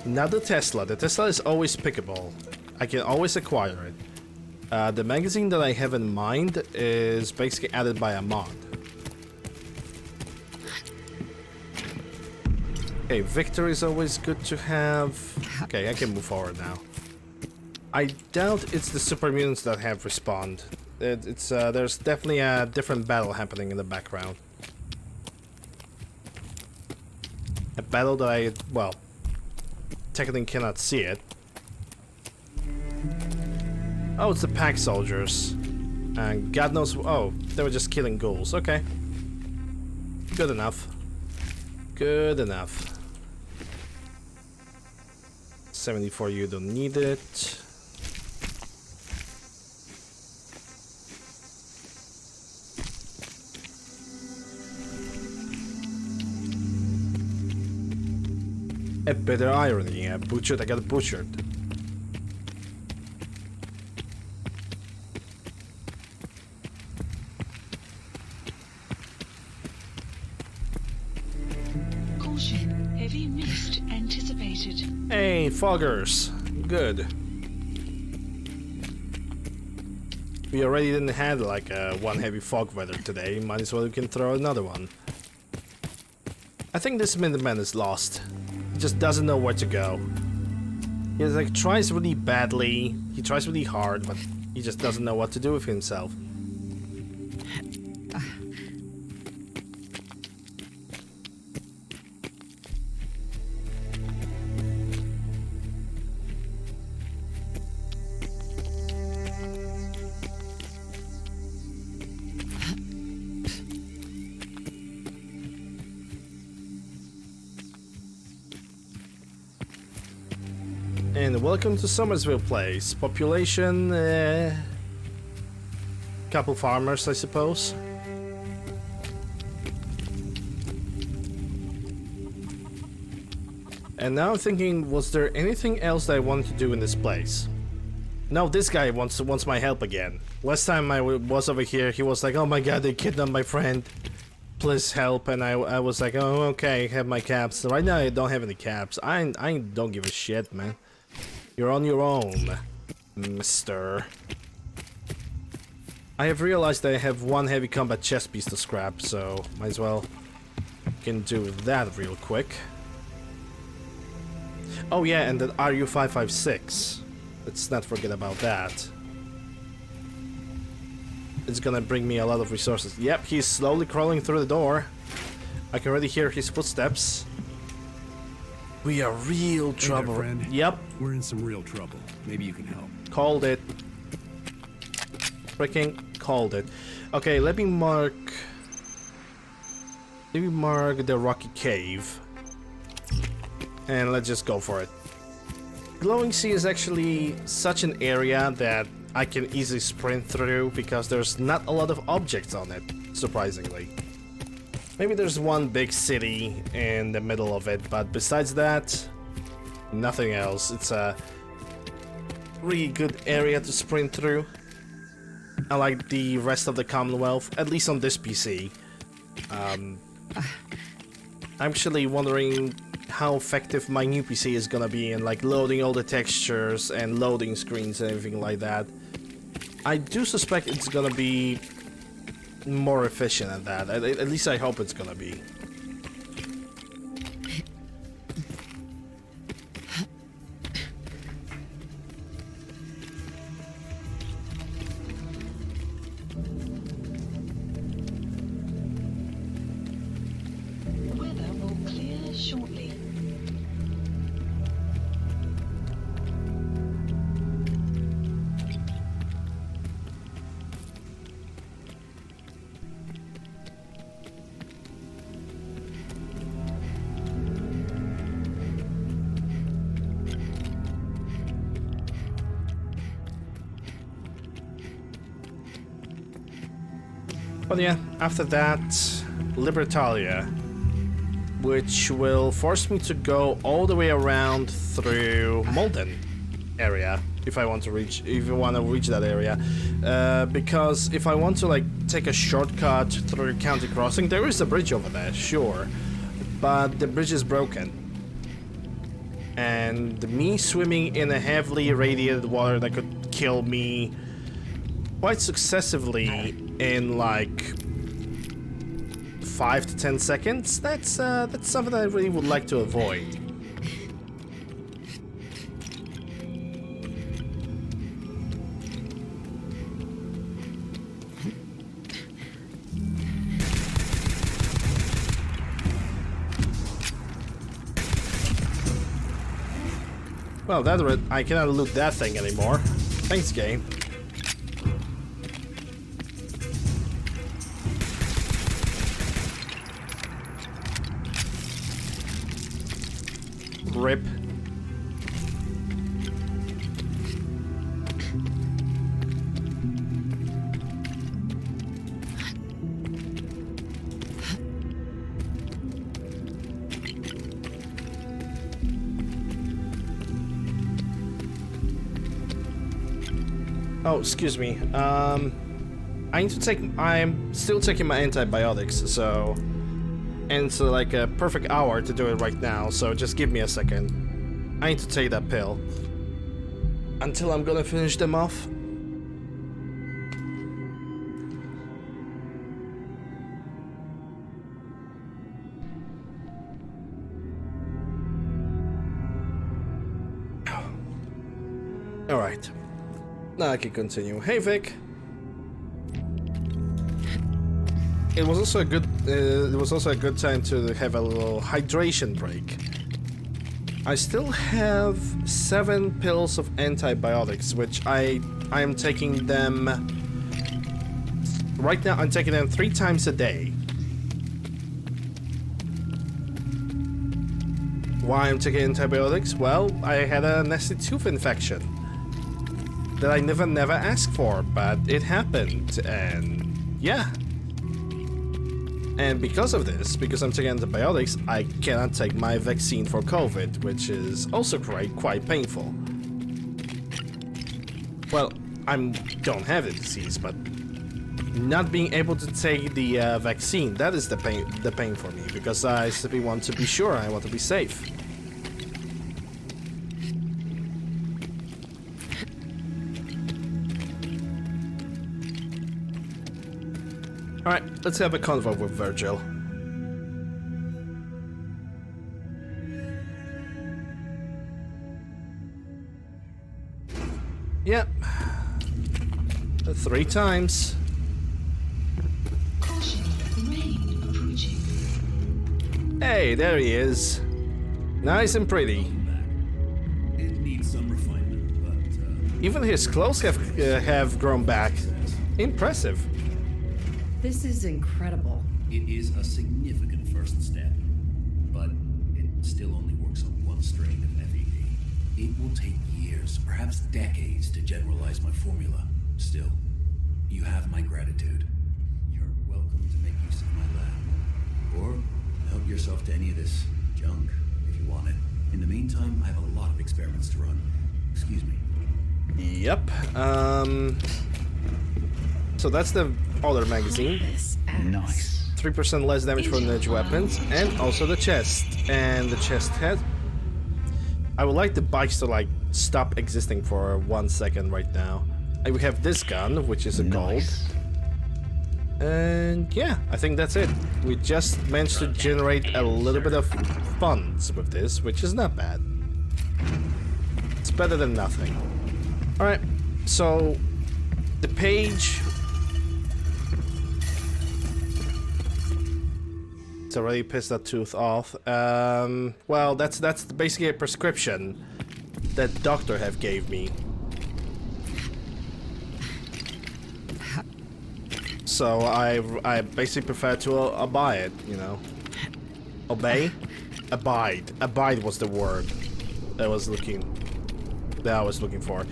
Not the Tesla. The Tesla is always pickable. I can always acquire it. The magazine that I have in mind is basically added by a mod. Okay, Victor is always good to have. Okay, I can move forward now. I doubt it's the super mutants that have respawned. There's definitely a different battle happening in the background. A battle that I, well, technically cannot see it. Oh, it's the pack soldiers. And God knows, oh, they were just killing ghouls. Okay. Good enough. Good enough. 74, you don't need it. A bitter irony, butchered, I got butchered. Caution, heavy mist anticipated. Hey, foggers. Good. We already didn't have like one heavy fog weather today, might as well we can throw another one. I think this Minuteman is lost. He just doesn't know where to go. He like tries really badly, he tries really hard, but he just doesn't know what to do with himself. And welcome to Somersville Place. Population, couple farmers, I suppose. And now I'm thinking, was there anything else that I wanted to do in this place? No, this guy wants my help again. Last time I was over here, he was like, "Oh my god, they kidnapped my friend. Please help." And I was like, "Oh, okay, have my caps." Right now I don't have any caps. I don't give a shit, man. You're on your own, mister. I have realized that I have one heavy combat chest piece to scrap, so might as well can do that real quick. Oh yeah, and the RU-556. Let's not forget about that. It's gonna bring me a lot of resources. Yep, he's slowly crawling through the door. I can already hear his footsteps. We are real trouble. Hey there, friend. Yep. We're in some real trouble. Maybe you can help. Called it. Freaking called it. Okay, let me mark the rocky cave. And let's just go for it. Glowing Sea is actually such an area that I can easily sprint through because there's not a lot of objects on it, surprisingly. Maybe there's one big city in the middle of it, but besides that, nothing else. It's a really good area to sprint through. I like the rest of the Commonwealth, at least on this PC. I'm actually wondering how effective my new PC is gonna be in like loading all the textures and loading screens and everything like that. I do suspect it's gonna be more efficient at that. At least I hope it's gonna be. Weather will clear shortly. But yeah, after that, Libertalia, which will force me to go all the way around through Malden area. if I want to reach that area, because if I want to like take a shortcut through a county crossing, there is a bridge over there, sure, but the bridge is broken, and me swimming in a heavily irradiated water that could kill me quite successively in like 5 to 10 seconds. That's something I really would like to avoid. Well, I cannot loot that thing anymore. Thanks, game. Rip. Oh, excuse me. I'm still taking my antibiotics, so... And it's like a perfect hour to do it right now, so just give me a second. I need to take that pill. Until I'm gonna finish them off. Alright. Now I can continue. Hey Vic! It was also a good time to have a little hydration break. I still have 7 pills of antibiotics, which I am taking them right now. I'm taking them 3 times a day. Why I'm taking antibiotics? Well, I had a nasty tooth infection that I never asked for, but it happened, and yeah. And because of this, because I'm taking antibiotics, I cannot take my vaccine for COVID, which is also quite painful. Well, I don't have the disease, but not being able to take the vaccine, that is the pain for me, because I simply want to be sure, I want to be safe. Alright, let's have a convo with Virgil. Yep. 3 times. Caution, rain approaching. Hey, there he is. Nice and pretty. It needs some refinement, but even his clothes have grown back. Impressive. This is incredible. it is a significant first step, but it still only works on one strain of FED. It will take years, perhaps decades, to generalize my formula. Still, you have my gratitude. You're welcome to make use of my lab. Or help yourself to any of this junk, if you want it. In the meantime, I have a lot of experiments to run. Excuse me. Yep. So that's the other magazine. Nice. 3% less damage from edge weapons, and also the chest. And the chest head. I would like the bikes to like stop existing for 1 second right now. And we have this gun, which is a gold. And yeah, I think that's it. We just managed to generate a little bit of funds with this, which is not bad. It's better than nothing. Alright, so the page... It's already pissed that tooth off. Well, that's basically a prescription that doctor have gave me. So I basically prefer to abide it, you know. Obey? Abide. Abide was the word that I was looking for.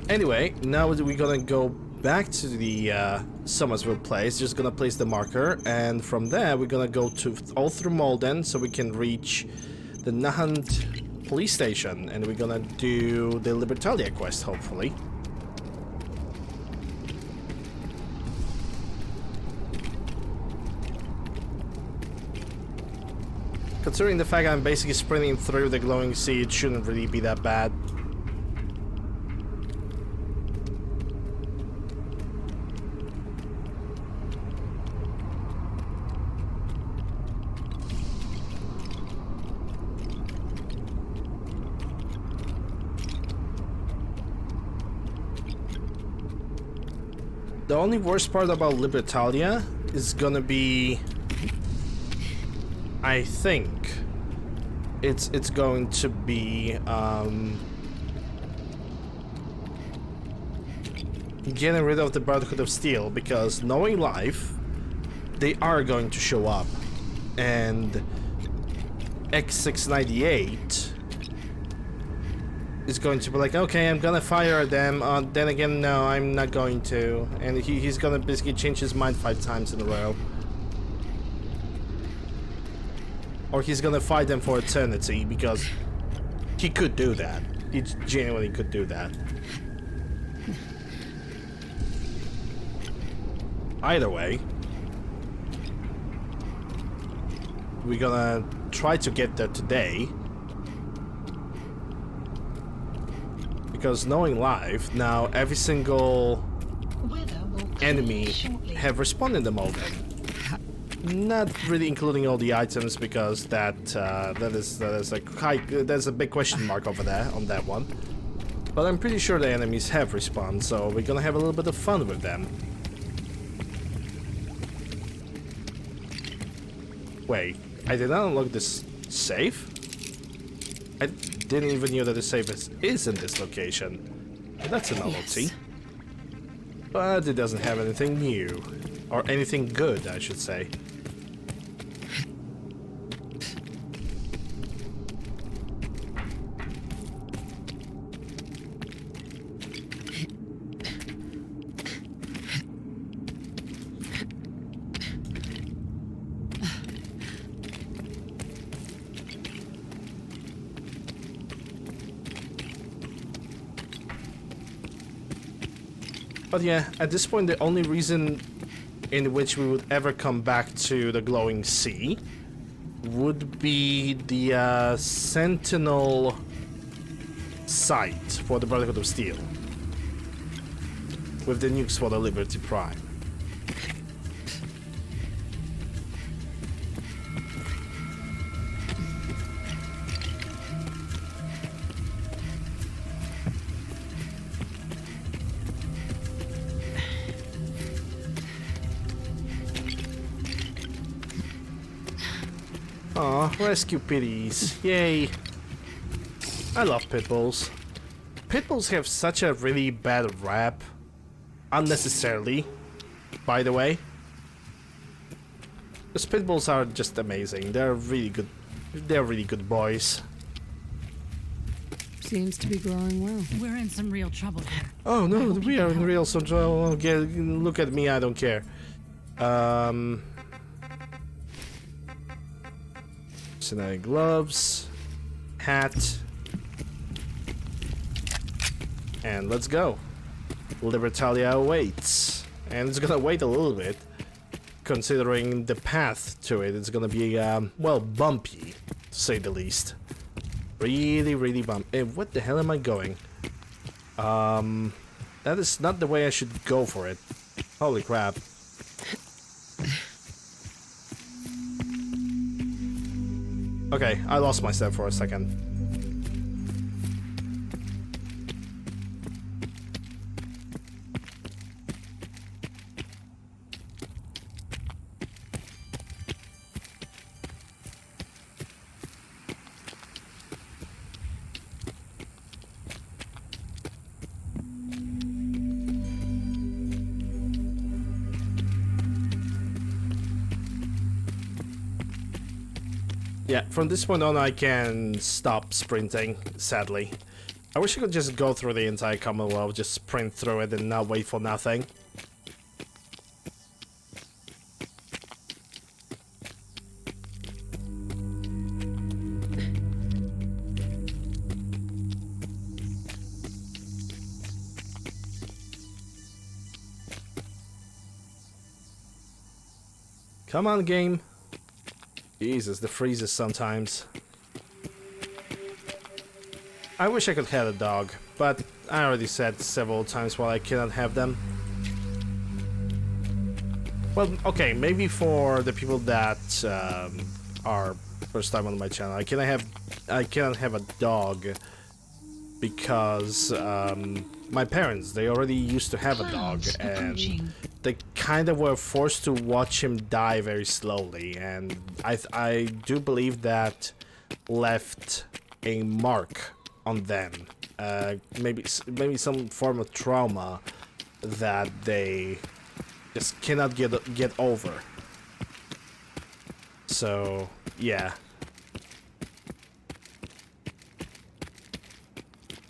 Anyway, now we're gonna go back to the Summersville place. Just gonna place the marker, and from there we're gonna go to all through Malden so we can reach the Nahant police station, and we're gonna do the Libertalia quest, hopefully. Considering the fact I'm basically sprinting through the glowing sea, it shouldn't really be that bad. The only worst part about Libertalia is gonna be, I think, it's going to be getting rid of the Brotherhood of Steel, because knowing life, they are going to show up, and X698 is going to be like, okay, I'm gonna fire them, then again, no, I'm not going to, and he's gonna basically change his mind 5 times in a row. Or he's gonna fight them for eternity, because he could do that. He genuinely could do that. Either way, we're gonna try to get there today. Because knowing life, now every single enemy have respawned in the moment. Not really including all the items, because that's a big question mark over there on that one. But I'm pretty sure the enemies have respawned, so we're gonna have a little bit of fun with them. Wait, I did not unlock this safe? I didn't even know that the safe is in this location. Well, that's a novelty. Yes. But it doesn't have anything new. Or anything good, I should say. But yeah, at this point, the only reason in which we would ever come back to the glowing sea would be the Sentinel site for the Brotherhood of Steel, with the nukes for the Liberty Prime. Aw, rescue pitties. Yay. I love pitbulls. Pitbulls have such a really bad rap. Unnecessarily, by the way. Because pitbulls are just amazing. They're really good. They're really good boys. Seems to be glowing well. We're in some real trouble here. Oh no, we are in real trouble. Okay, look at me, I don't care. Synthetic gloves, hat, and let's go. Libertalia awaits, and it's gonna wait a little bit, considering the path to it. It's gonna be well, bumpy, to say the least. Really bumpy. What the hell am I going? That is not the way I should go for it. Holy crap. Okay, I lost myself for a second. Yeah, from this point on I can stop sprinting, sadly. I wish I could just go through the entire Commonwealth, just sprint through it and not wait for nothing. Come on, game. Jesus, the freezes sometimes. I wish I could have a dog, but I already said several times why I cannot have them. Well, okay, maybe for the people that are first time on my channel, I cannot have a dog because my parents, they already used to have a dog, and they kind of were forced to watch him die very slowly, and I do believe that left a mark on them. Maybe some form of trauma that they just cannot get over. So yeah.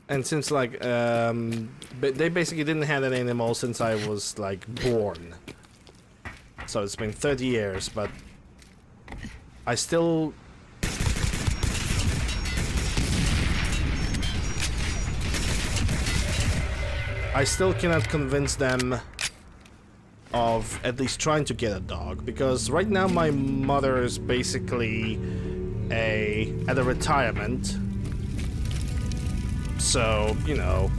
And since like they basically didn't have an animal since I was like born, so it's been 30 years, but I still cannot convince them of at least trying to get a dog, because right now my mother is basically at a retirement. So, you know,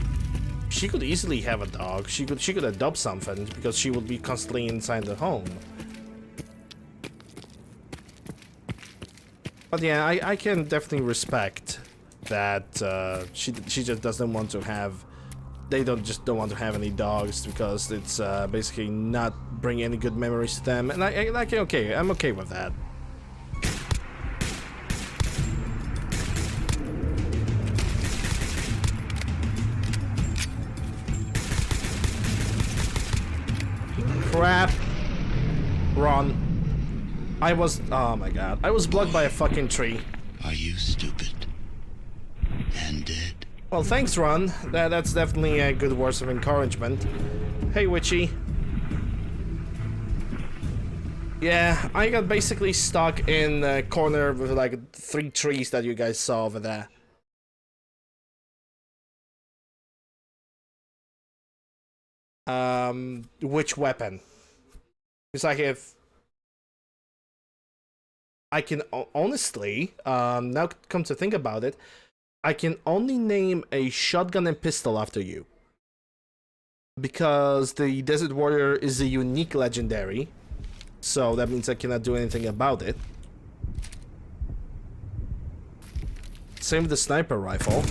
she could easily have a dog. She could adopt something because she would be constantly inside the home. But yeah, I can definitely respect that she just doesn't want to have. They don't want to have any dogs because it's basically not bring any good memories to them, and I'm okay with that. Crap. Run. Oh my god. I was blocked by a fucking tree. Are you stupid? And dead? Well, thanks, Ron. That's definitely a good words of encouragement. Hey, Witchy. Yeah, I got basically stuck in the corner with like 3 trees that you guys saw over there. Which weapon? Because I can honestly, now come to think about it, I can only name a shotgun and pistol after you. Because the Desert Warrior is a unique legendary, so that means I cannot do anything about it. Same with the sniper rifle.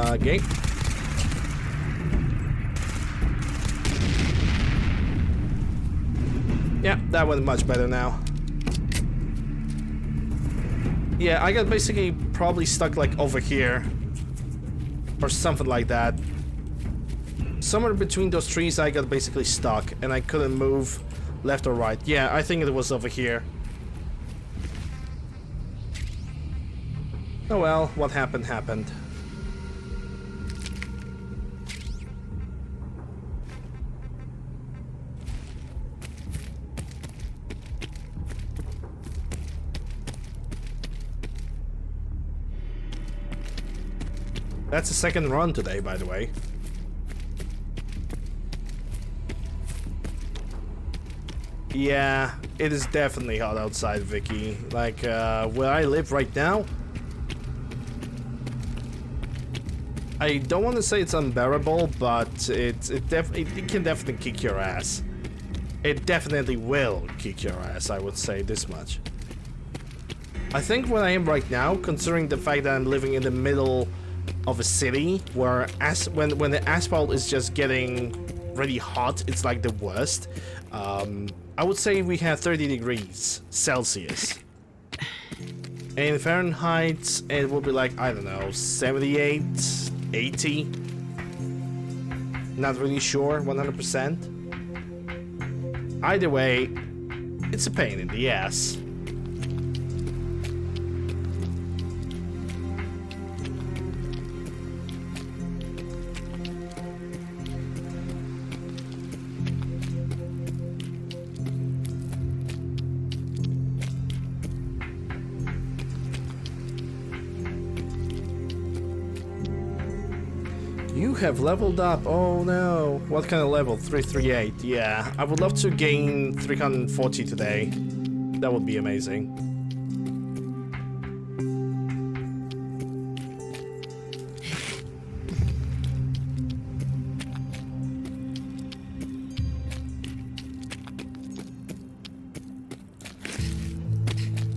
Okay. Yeah, that went much better now. Yeah, I got basically probably stuck like over here. Or something like that. Somewhere between those trees I got basically stuck and I couldn't move left or right. Yeah, I think it was over here. Oh well, what happened happened. That's the second run today, by the way. Yeah, it is definitely hot outside, Vicky. Like, where I live right now, I don't want to say it's unbearable, but it can definitely kick your ass. It definitely will kick your ass, I would say this much. I think where I am right now, considering the fact that I'm living in the middle of a city where when the asphalt is just getting really hot, it's like the worst. I would say we have 30 degrees Celsius. In Fahrenheit, it will be like, I don't know, 78, 80. Not really sure, 100%. Either way, it's a pain in the ass. have leveled up. Oh no. What kind of level? 338. Yeah, I would love to gain 340 today. That would be amazing.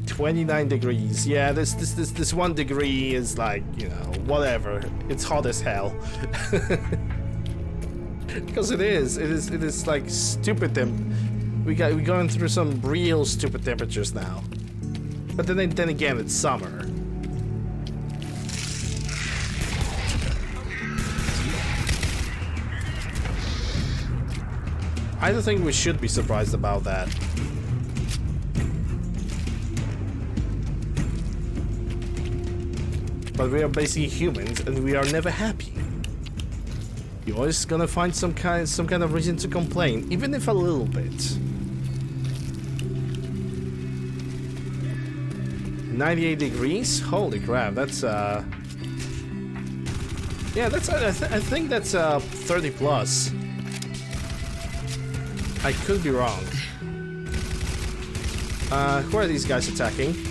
$29 degrees. Yeah, this 1 degree is like, you know, whatever. It's hot as hell. Because it is like stupid. We're going through some real stupid temperatures now. But then again, it's summer. I don't think we should be surprised about that. But we are basically humans, and we are never happy. You're always gonna find some kind of reason to complain, even if a little bit. 98 degrees? Holy crap! That's yeah, that's I think that's 30 plus. I could be wrong. Who are these guys attacking?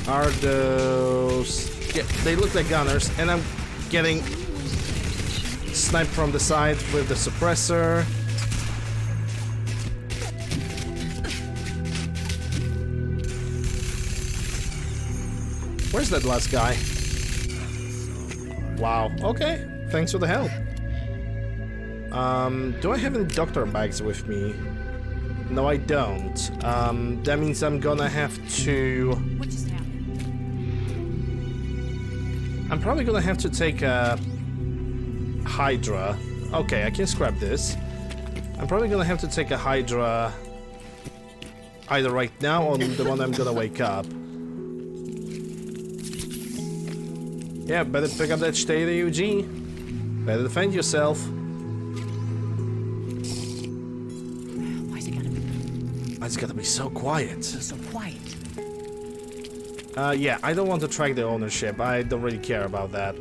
Are those... Yeah, they look like gunners, and I'm getting sniped from the side with the suppressor. Where's that last guy? Wow, okay. Thanks for the help. Do I have any doctor bags with me? No, I don't. That means I'm gonna have to... What just happened? I'm probably gonna have to take a Hydra. Okay, I can scrap this. I'm probably gonna have to take a Hydra either right now or the one I'm gonna wake up. Yeah, better pick up that Stata UG. Better defend yourself. Why's it gotta be? It's gotta be so quiet. So quiet. Yeah, I don't want to track the ownership. I don't really care about that.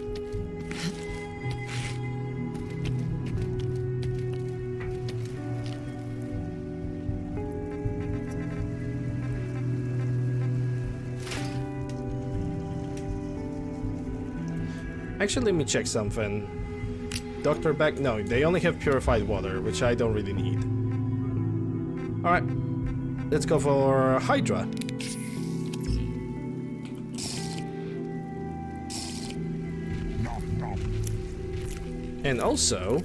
Actually, let me check something. Doctor bag? No, they only have purified water, which I don't really need. Alright, let's go for Hydra. And also,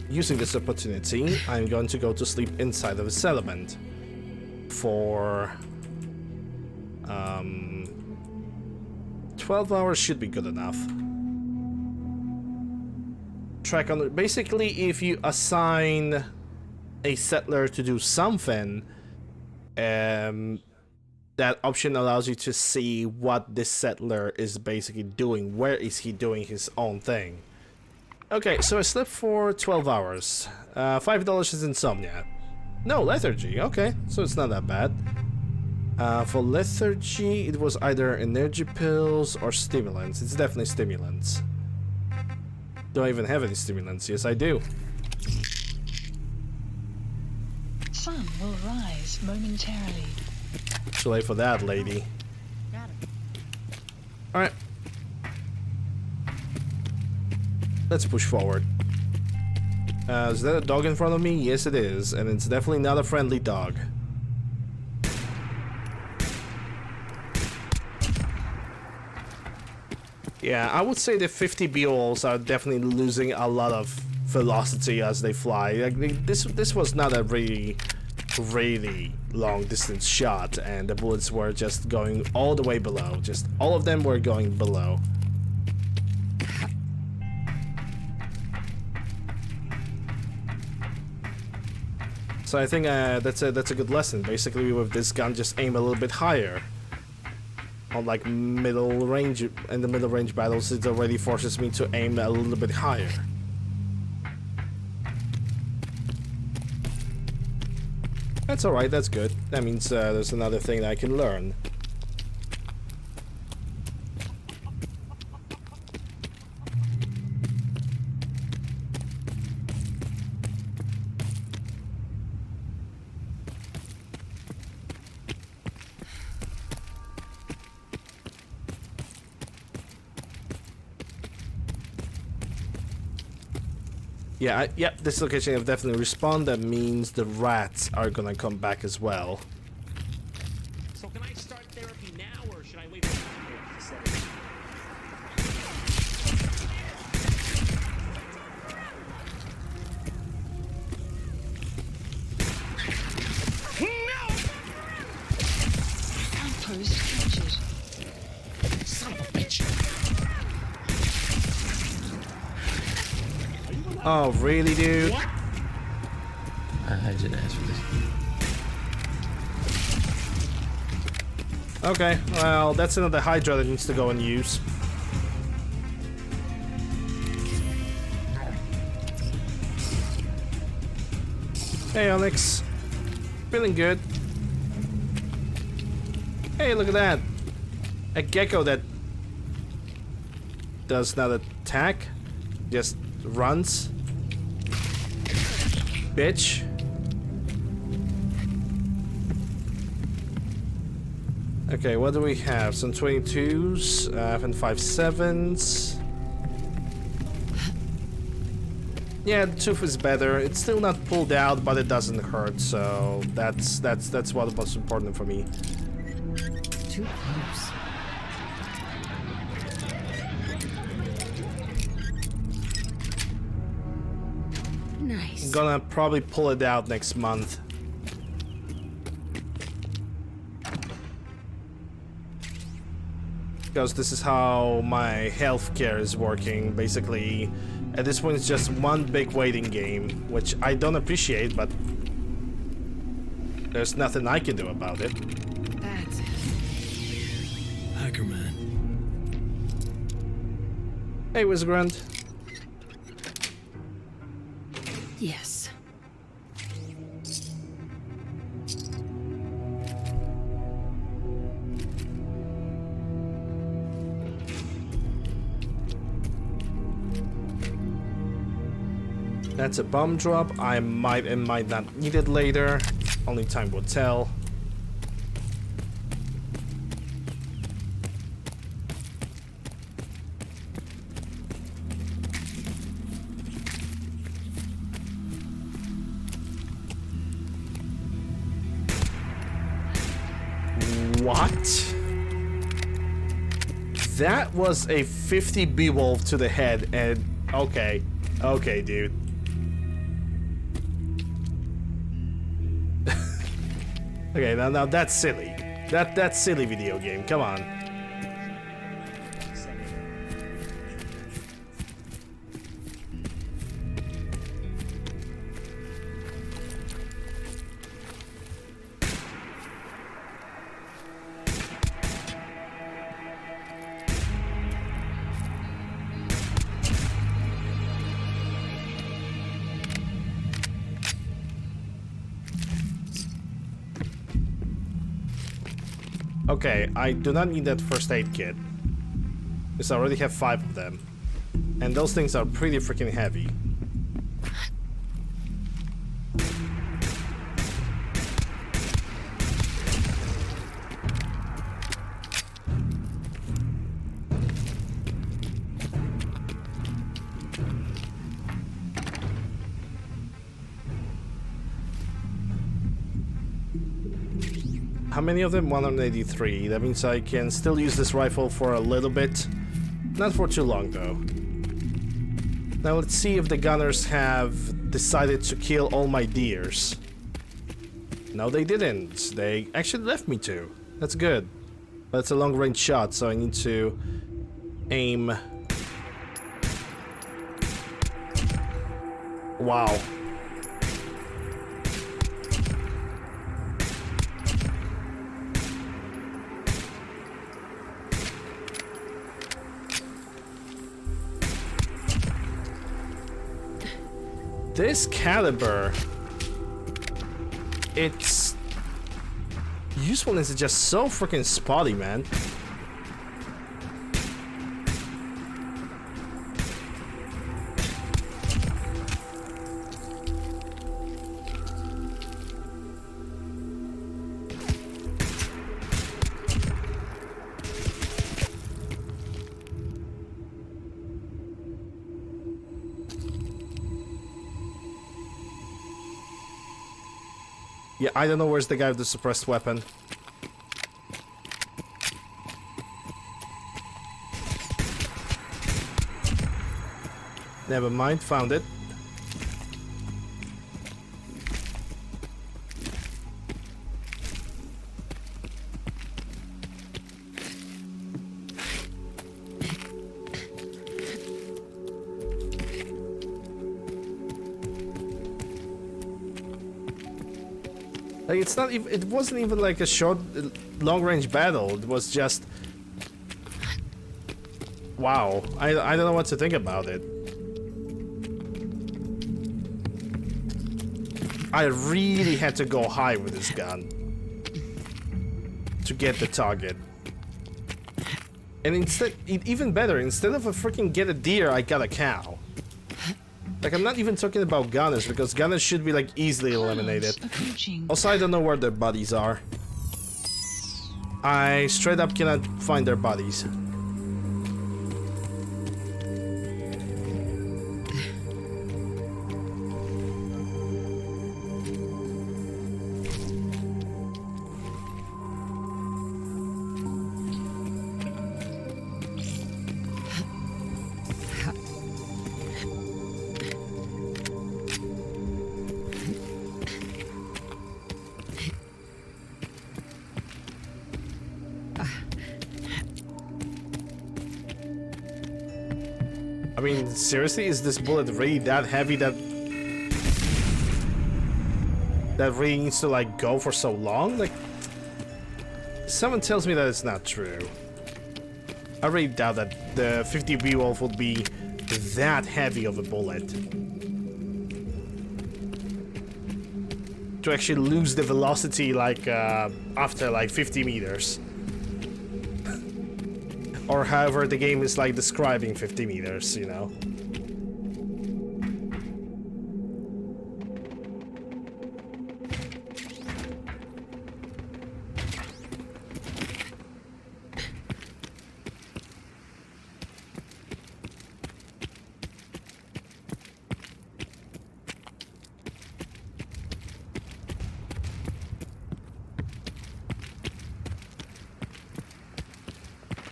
using this opportunity, I'm going to go to sleep inside of a settlement for 12 hours should be good enough. Track on it. Basically, if you assign a settler to do something, that option allows you to see what this settler is basically doing. Where is he doing his own thing? Okay, so I slept for 12 hours. $5 is insomnia. No, lethargy. Okay, so it's not that bad. For lethargy, it was either energy pills or stimulants. It's definitely stimulants. Do I even have any stimulants? Yes, I do. Sun will rise momentarily. Too late for that, lady. Alright. Let's push forward. Is that a dog in front of me? Yes, it is. And it's definitely not a friendly dog. Yeah, I would say the 50 BOLs are definitely losing a lot of velocity as they fly. Like, this was not a really long distance shot, and the bullets were just going all the way below. Just all of them were going below. So I think that's a good lesson. Basically, with this gun, just aim a little bit higher. On like middle range, in the middle range battles, it already forces me to aim a little bit higher. That's alright, that's good. That means there's another thing that I can learn. Yeah, yep, this location have definitely respawned. That means the rats are gonna come back as well. So can I start therapy now, or should I wait for the setting? Outpost captured. Son of a bitch! Oh, really, dude? What? I didn't ask for this. Okay, well, that's another Hydra that needs to go and use. Hey, Onyx. Feeling good. Hey, look at that. A gecko that does not attack, just runs. Bitch. Okay, what do we have? Some 22s, and 57s. Yeah, the tooth is better. It's still not pulled out, but it doesn't hurt, so that's what was important for me. Too close. Nice. I'm gonna probably pull it out next month. Because this is how my healthcare is working. Basically, at this point it's just one big waiting game, which I don't appreciate, but there's nothing I can do about it. That's it. Hackerman. Hey, Wizgrand. Yes. That's a bomb drop. I might and might not need it later. Only time will tell. What? That was a 50 Beowulf to the head, and okay. Okay, dude. Okay, now that's silly. That's silly video game. Come on. Okay, I do not need that first aid kit, because I already have 5 of them. And those things are pretty freaking heavy. How many of them? 183. That means I can still use this rifle for a little bit. Not for too long, though. Now let's see if the gunners have decided to kill all my deers. No, they didn't. They actually left me to. That's good. But it's a long-range shot, so I need to aim. Wow. This caliber, its usefulness is just so freaking spotty, man. Yeah, I don't know where's the guy with the suppressed weapon. Never mind, found it. Like, it's not even, it wasn't even like a short, long-range battle. It was just... Wow. I don't know what to think about it. I really had to go high with this gun to get the target. And instead, even better, instead of a freaking get a deer, I got a cow. Like, I'm not even talking about gunners, because gunners should be, like, easily eliminated. Also, I don't know where their bodies are. I straight up cannot find their bodies. I mean, seriously, is this bullet really that heavy that really needs to, like, go for so long? Like, someone tells me that it's not true. I really doubt that the 50 Beowulf would be that heavy of a bullet to actually lose the velocity, like, after, like, 50 meters. Or however the game is, like, describing 50 meters, you know?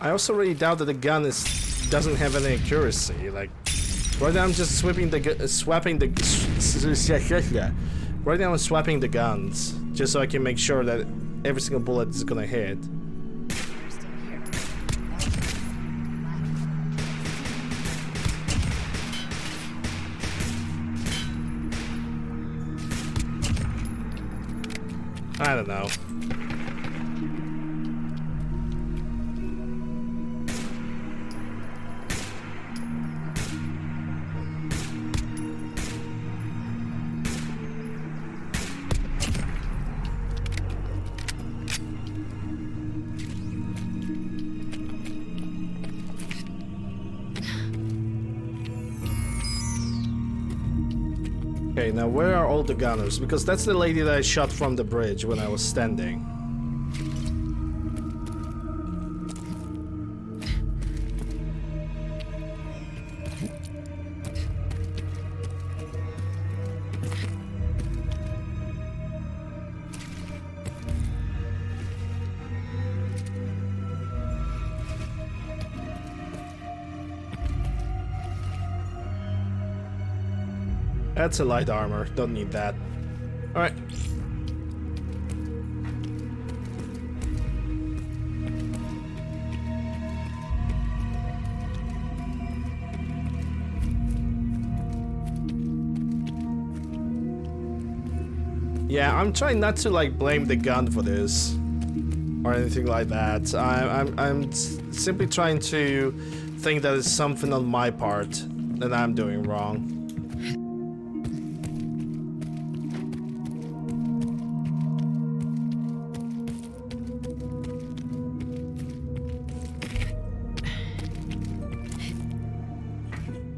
I also really doubt that the gun doesn't have any accuracy. Like, right now I'm just swapping the right now I'm swapping the guns just so I can make sure that every single bullet is gonna hit. I don't know. Okay, now where are all the gunners? Because that's the lady that I shot from the bridge when I was standing. That's a light armor, don't need that. Alright. Yeah, I'm trying not to, like, blame the gun for this or anything like that. I'm simply trying to think that it's something on my part that I'm doing wrong.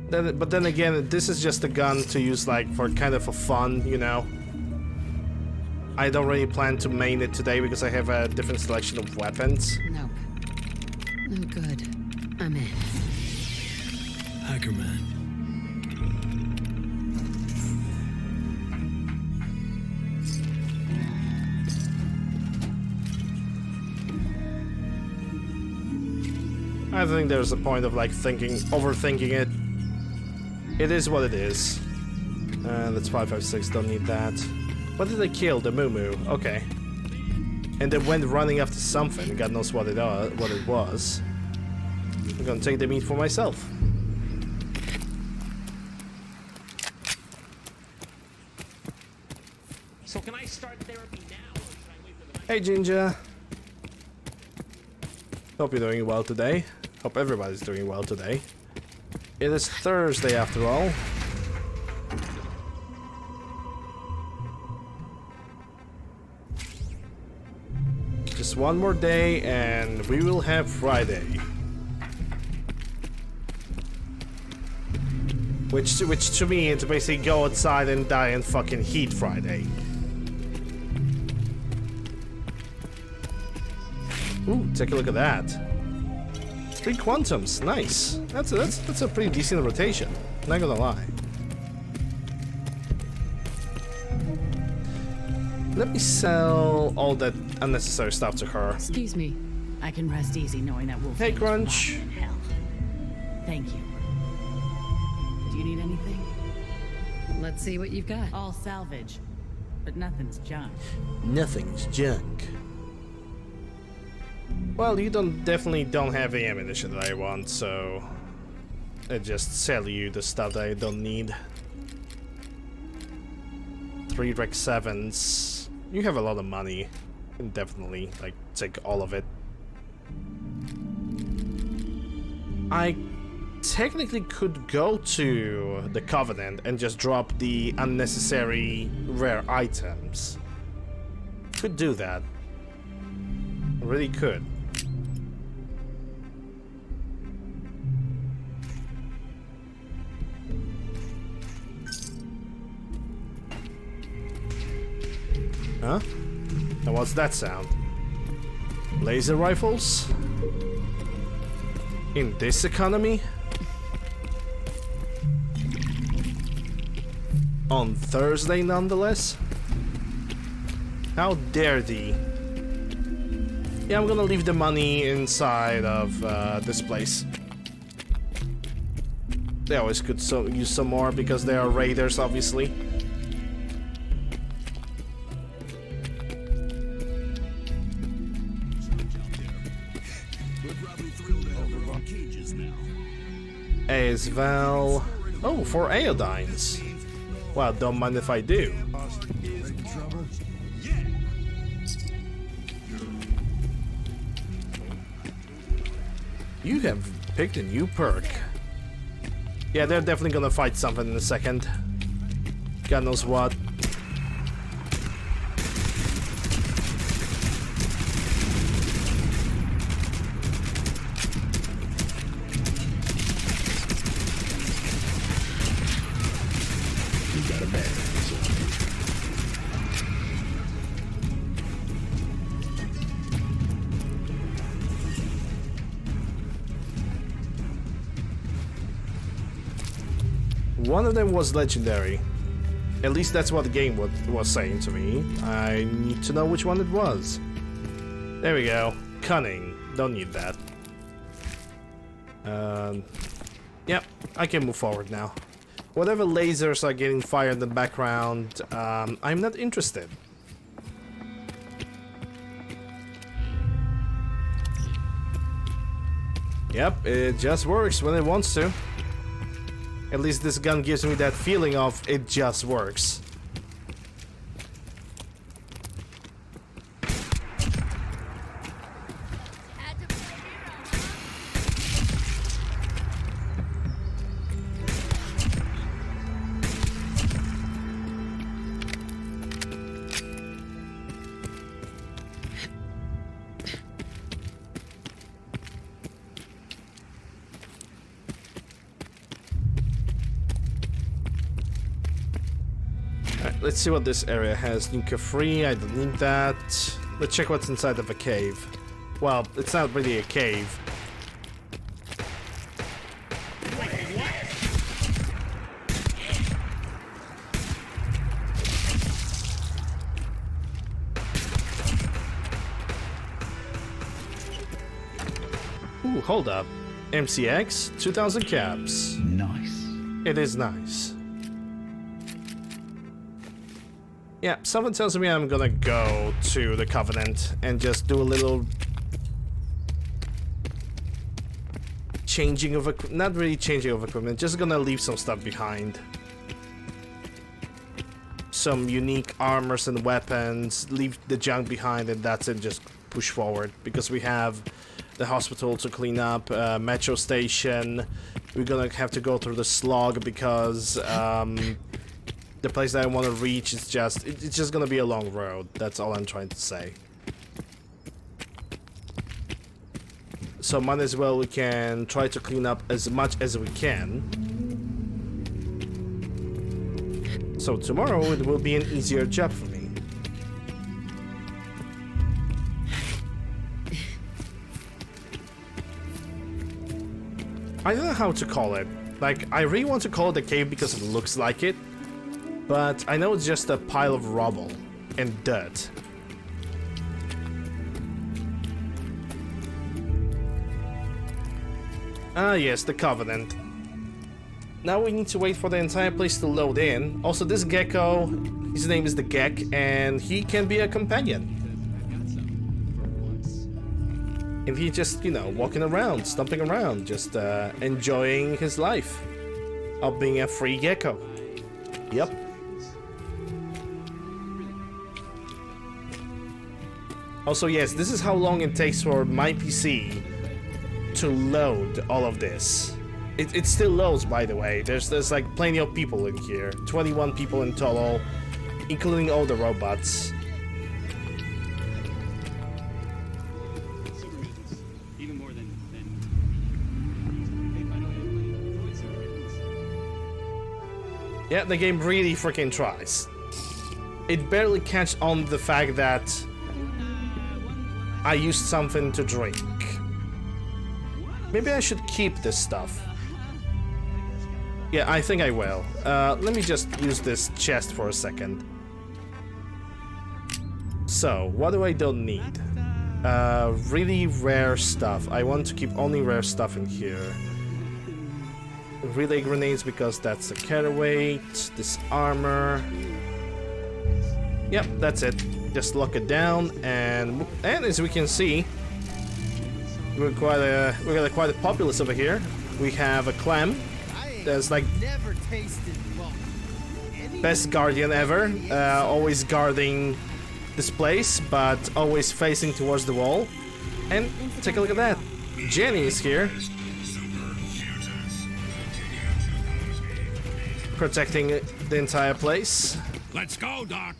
But then again, this is just a gun to use, like, for kind of a fun, you know. I don't really plan to main it today because I have a different selection of weapons. Nope. I'm good. I'm in. Hackerman. I don't think there's a point of like overthinking it. It is what it is. That's 556, don't need that. What did they kill? The Moo. Okay. And they went running after something, God knows what it was. I'm gonna take the meat for myself. So can I start therapy now, or should I wait for the night? Hey Ginger. Hope you're doing well today. Hope everybody's doing well today. It is Thursday after all. Just one more day and we will have Friday. Which to me it's basically go outside and die in fucking heat Friday. Ooh, take a look at that. 3 quantums, nice. That's a pretty decent rotation, not gonna lie. Let me sell all that unnecessary stuff to her. Excuse me. I can rest easy knowing that Wolf. Hey, Crunch. Thank you. Do you need anything? Let's see what you've got. All salvage, but nothing's junk. Nothing's junk. Well, you definitely don't have the ammunition that I want, so I just sell you the stuff that I don't need. 3 Rec 7s. You have a lot of money. You can definitely like take all of it. I technically could go to the Covenant and just drop the unnecessary rare items. Could do that. I really could. Huh? Now what's that sound? Laser rifles? In this economy? On Thursday nonetheless? How dare thee? Yeah, I'm gonna leave the money inside of this place. They always could use some more because they are raiders, obviously. As well. Oh, 4 iodines. Well, don't mind if I do. You have picked a new perk. Yeah, they're definitely gonna fight something in a second. God knows what. One of them was legendary. At least that's what the game was saying to me. I need to know which one it was. There we go. Cunning. Don't need that. Yep, I can move forward now. Whatever lasers are getting fired in the background, I'm not interested. Yep, it just works when it wants to. At least this gun gives me that feeling of it just works. Let's see what this area has. Nuka free, I don't need that. Let's check what's inside of a cave. Well, it's not really a cave. Ooh, hold up. MCX, 2000 caps. Nice. It is nice. Yeah, something tells me I'm gonna go to the Covenant and just do a little changing of equipment. Not really changing of equipment, just gonna leave some stuff behind. Some unique armors and weapons, leave the junk behind, and that's it, just push forward. Because we have the hospital to clean up, metro station. We're gonna have to go through the slog because the place that I want to reach is just, it's just gonna be a long road. That's all I'm trying to say. So might as well we can try to clean up as much as we can. So tomorrow it will be an easier job for me. I don't know how to call it. Like, I really want to call it a cave because it looks like it, but I know it's just a pile of rubble and dirt. Ah yes, the Covenant. Now we need to wait for the entire place to load in. Also, this gecko, his name is the Gek, and he can be a companion. And he's just, you know, walking around, stomping around, just enjoying his life of being a free gecko. Yep. Also, yes, this is how long it takes for my PC to load all of this. It still loads, by the way. There's like plenty of people in here. 21 people in total, including all the robots. Yeah, the game really freaking tries. It barely catches on the fact that I used something to drink. Maybe I should keep this stuff. Yeah, I think I will. Let me just use this chest for a second. So, what do I don't need? Really rare stuff. I want to keep only rare stuff in here. Relay grenades because that's a counterweight. This armor. Yep, that's it. Just lock it down, and as we can see, we got quite a populace over here. We have a Clem. That's like best guardian ever. Always guarding this place, but always facing towards the wall. And take a look at that. Jenny is here, protecting the entire place. Let's go, Doc.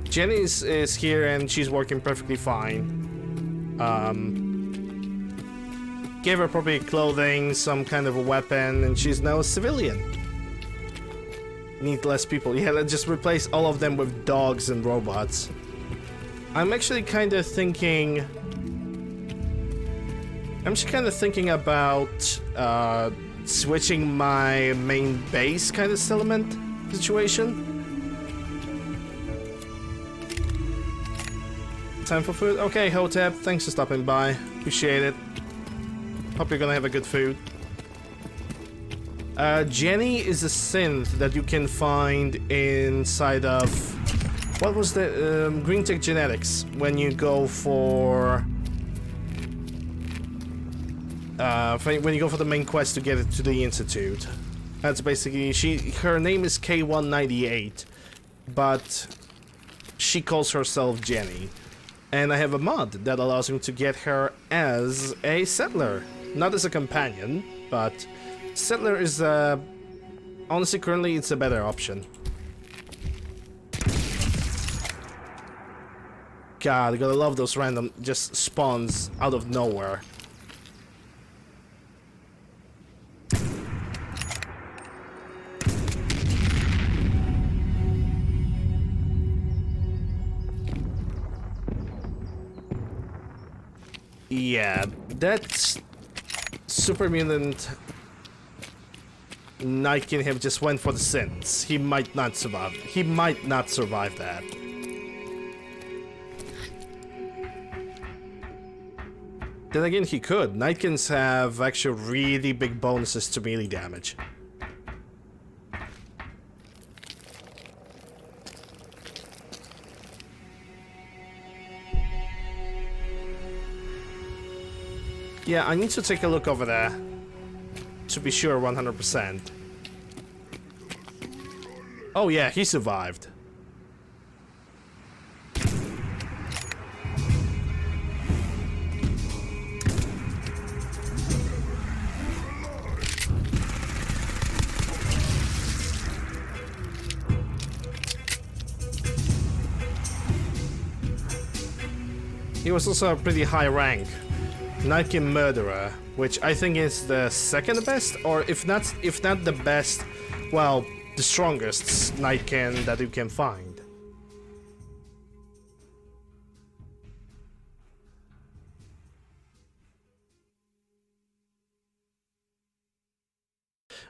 Jenny is here and she's working perfectly fine. Gave her appropriate clothing, some kind of a weapon, and she's now a civilian. Need less people. Yeah, let's just replace all of them with dogs and robots. I'm actually kind of thinking about switching my main base kind of settlement situation. Time for food? Okay, Hotep, thanks for stopping by. Appreciate it. Hope you're gonna have a good food. Jenny is a synth that you can find inside of... What was the... Green Tech Genetics, when you go for... when you go for the main quest to get it to the Institute. That's basically... Her name is K198, but she calls herself Jenny. And I have a mod that allows me to get her as a settler. Not as a companion, but settler is, honestly, currently it's a better option. God, I gotta love those random just spawns out of nowhere. Yeah, that super mutant Nike him just went for the sins. He might not survive. He might not survive that. Then again, he could. Nightkins have actually really big bonuses to melee damage. Yeah, I need to take a look over there to be sure 100%. Oh yeah, he survived. He was also a pretty high rank. Nightkin Murderer, which I think is the second best, or if not the best, well, the strongest Nightkin that you can find.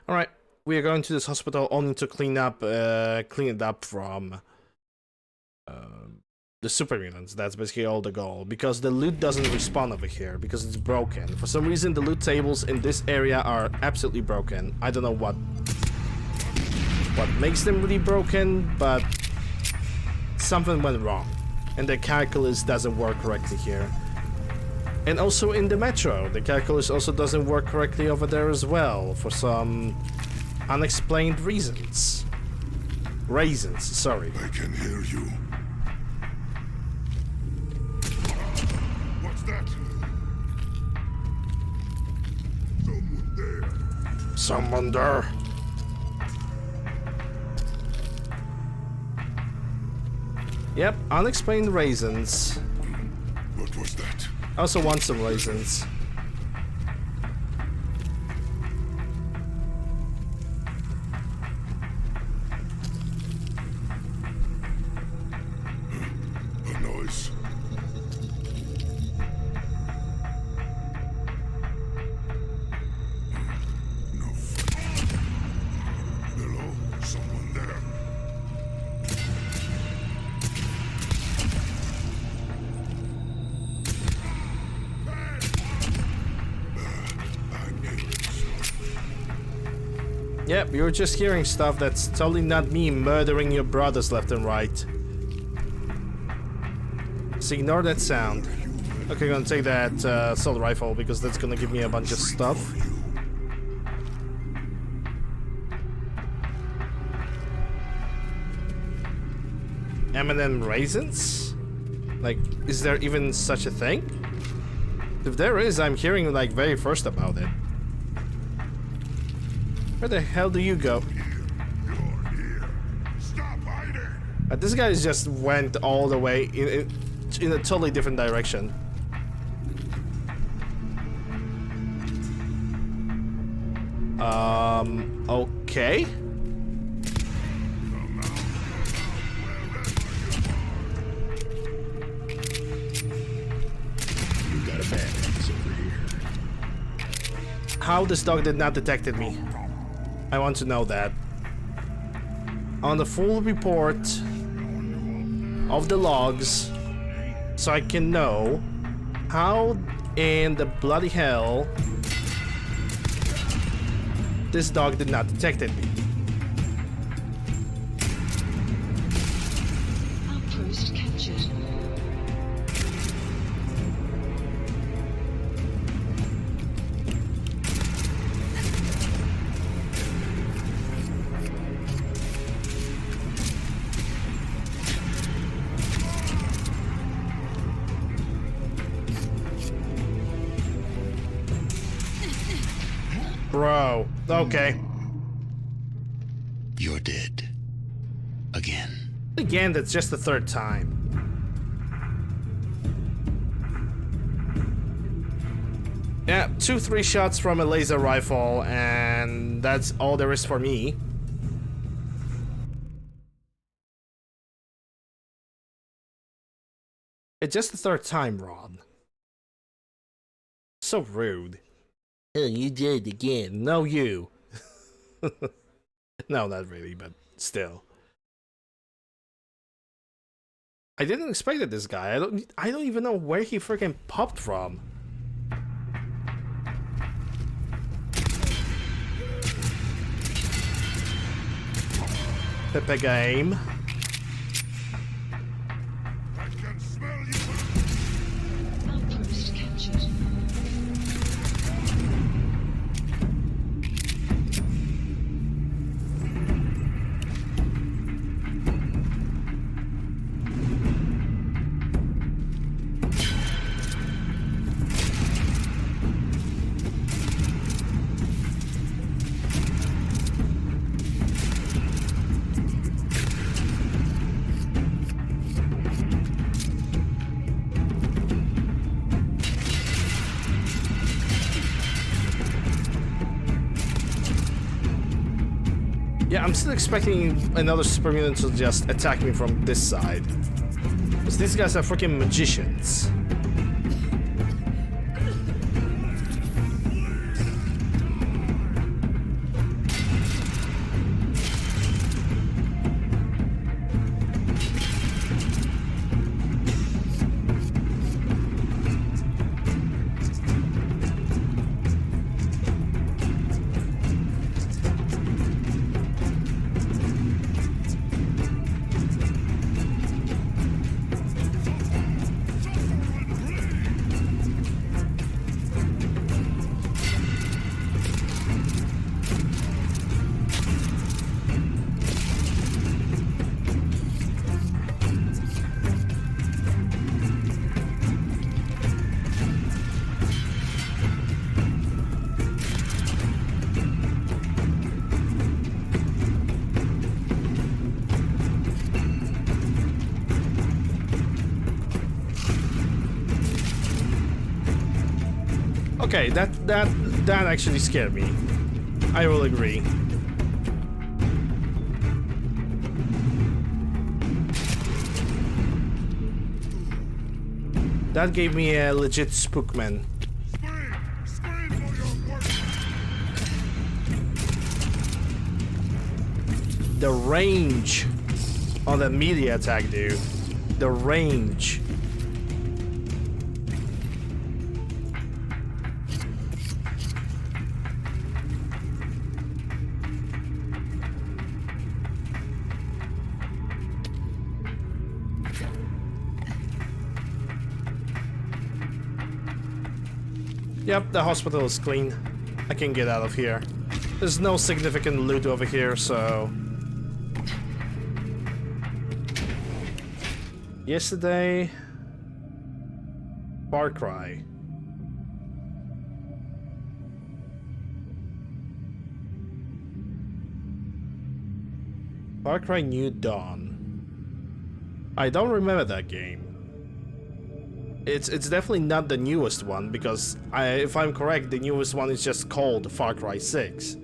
Alright, we are going to this hospital only to clean it up from the super mutants. That's basically all the goal, because the loot doesn't respawn over here because it's broken. For some reason the loot tables in this area are absolutely broken. I don't know what makes them really broken, but something went wrong and the calculus doesn't work correctly here. And also in the metro, the calculus also doesn't work correctly over there as well for some unexplained reasons. Sorry. I can hear you. That? Someone there. Yep, unexplained raisins. What was that? I also want some raisins. A noise. Yep, you're just hearing stuff that's totally not me murdering your brothers left and right. So ignore that sound. Okay, gonna take that assault rifle because that's gonna give me a bunch of stuff. M&M raisins? Like, is there even such a thing? If there is, I'm hearing like very first about it. Where the hell do you go? This guy just went all the way in a totally different direction. Okay. You got a bad ass over here. How this dog did not detected me. I want to know that. On the full report of the logs, so I can know how in the bloody hell this dog did not detected me. Outpost captured. Bro, okay. You're dead. Again. Again, that's just the third time. Yeah, 2-3 shots from a laser rifle, and that's all there is for me. It's just the third time, Ron. So rude. Oh, you did again. No, you. No, not really, but still. I didn't expect it, this guy. I don't even know where he freaking popped from. Pepe game. Outpost captured. Yeah, I'm still expecting another super mutant to just attack me from this side. Because these guys are freaking magicians. Okay, that actually scared me. I will agree. That gave me a legit spook, man. The range on that media attack, dude. The range. Yep, the hospital is clean. I can get out of here. There's no significant loot over here, so... Yesterday... Far Cry. Far Cry New Dawn. I don't remember that game. It's definitely not the newest one, because if I'm correct, the newest one is just called Far Cry 6.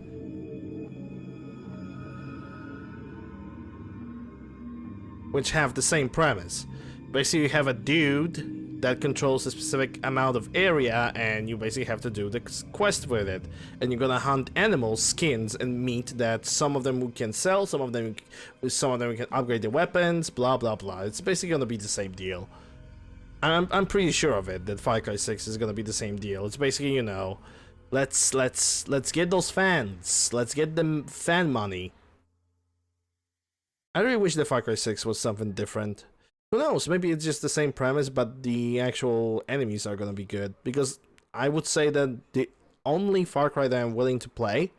Which have the same premise. Basically, you have a dude that controls a specific amount of area, and you basically have to do the quest with it. And you're gonna hunt animals, skins, and meat that some of them we can sell, some of them we can upgrade their weapons, blah blah blah. It's basically gonna be the same deal. I'm pretty sure of it, that Far Cry 6 is gonna be the same deal. It's basically, you know, let's get those fans. Let's get them fan money. I really wish that Far Cry 6 was something different. Who knows, maybe it's just the same premise, but the actual enemies are gonna be good. Because I would say that the only Far Cry that I'm willing to play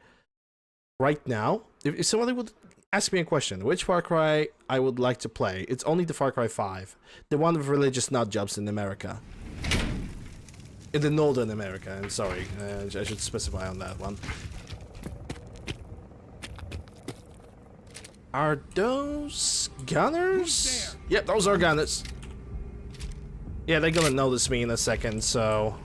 right now, if somebody would ask me a question, which Far Cry I would like to play, it's only the Far Cry 5. The one with religious nut jobs in America. In the Northern America, I'm sorry. I should specify on that one. Are those gunners? Yep, those are gunners. Yeah, they're gonna notice me in a second, so...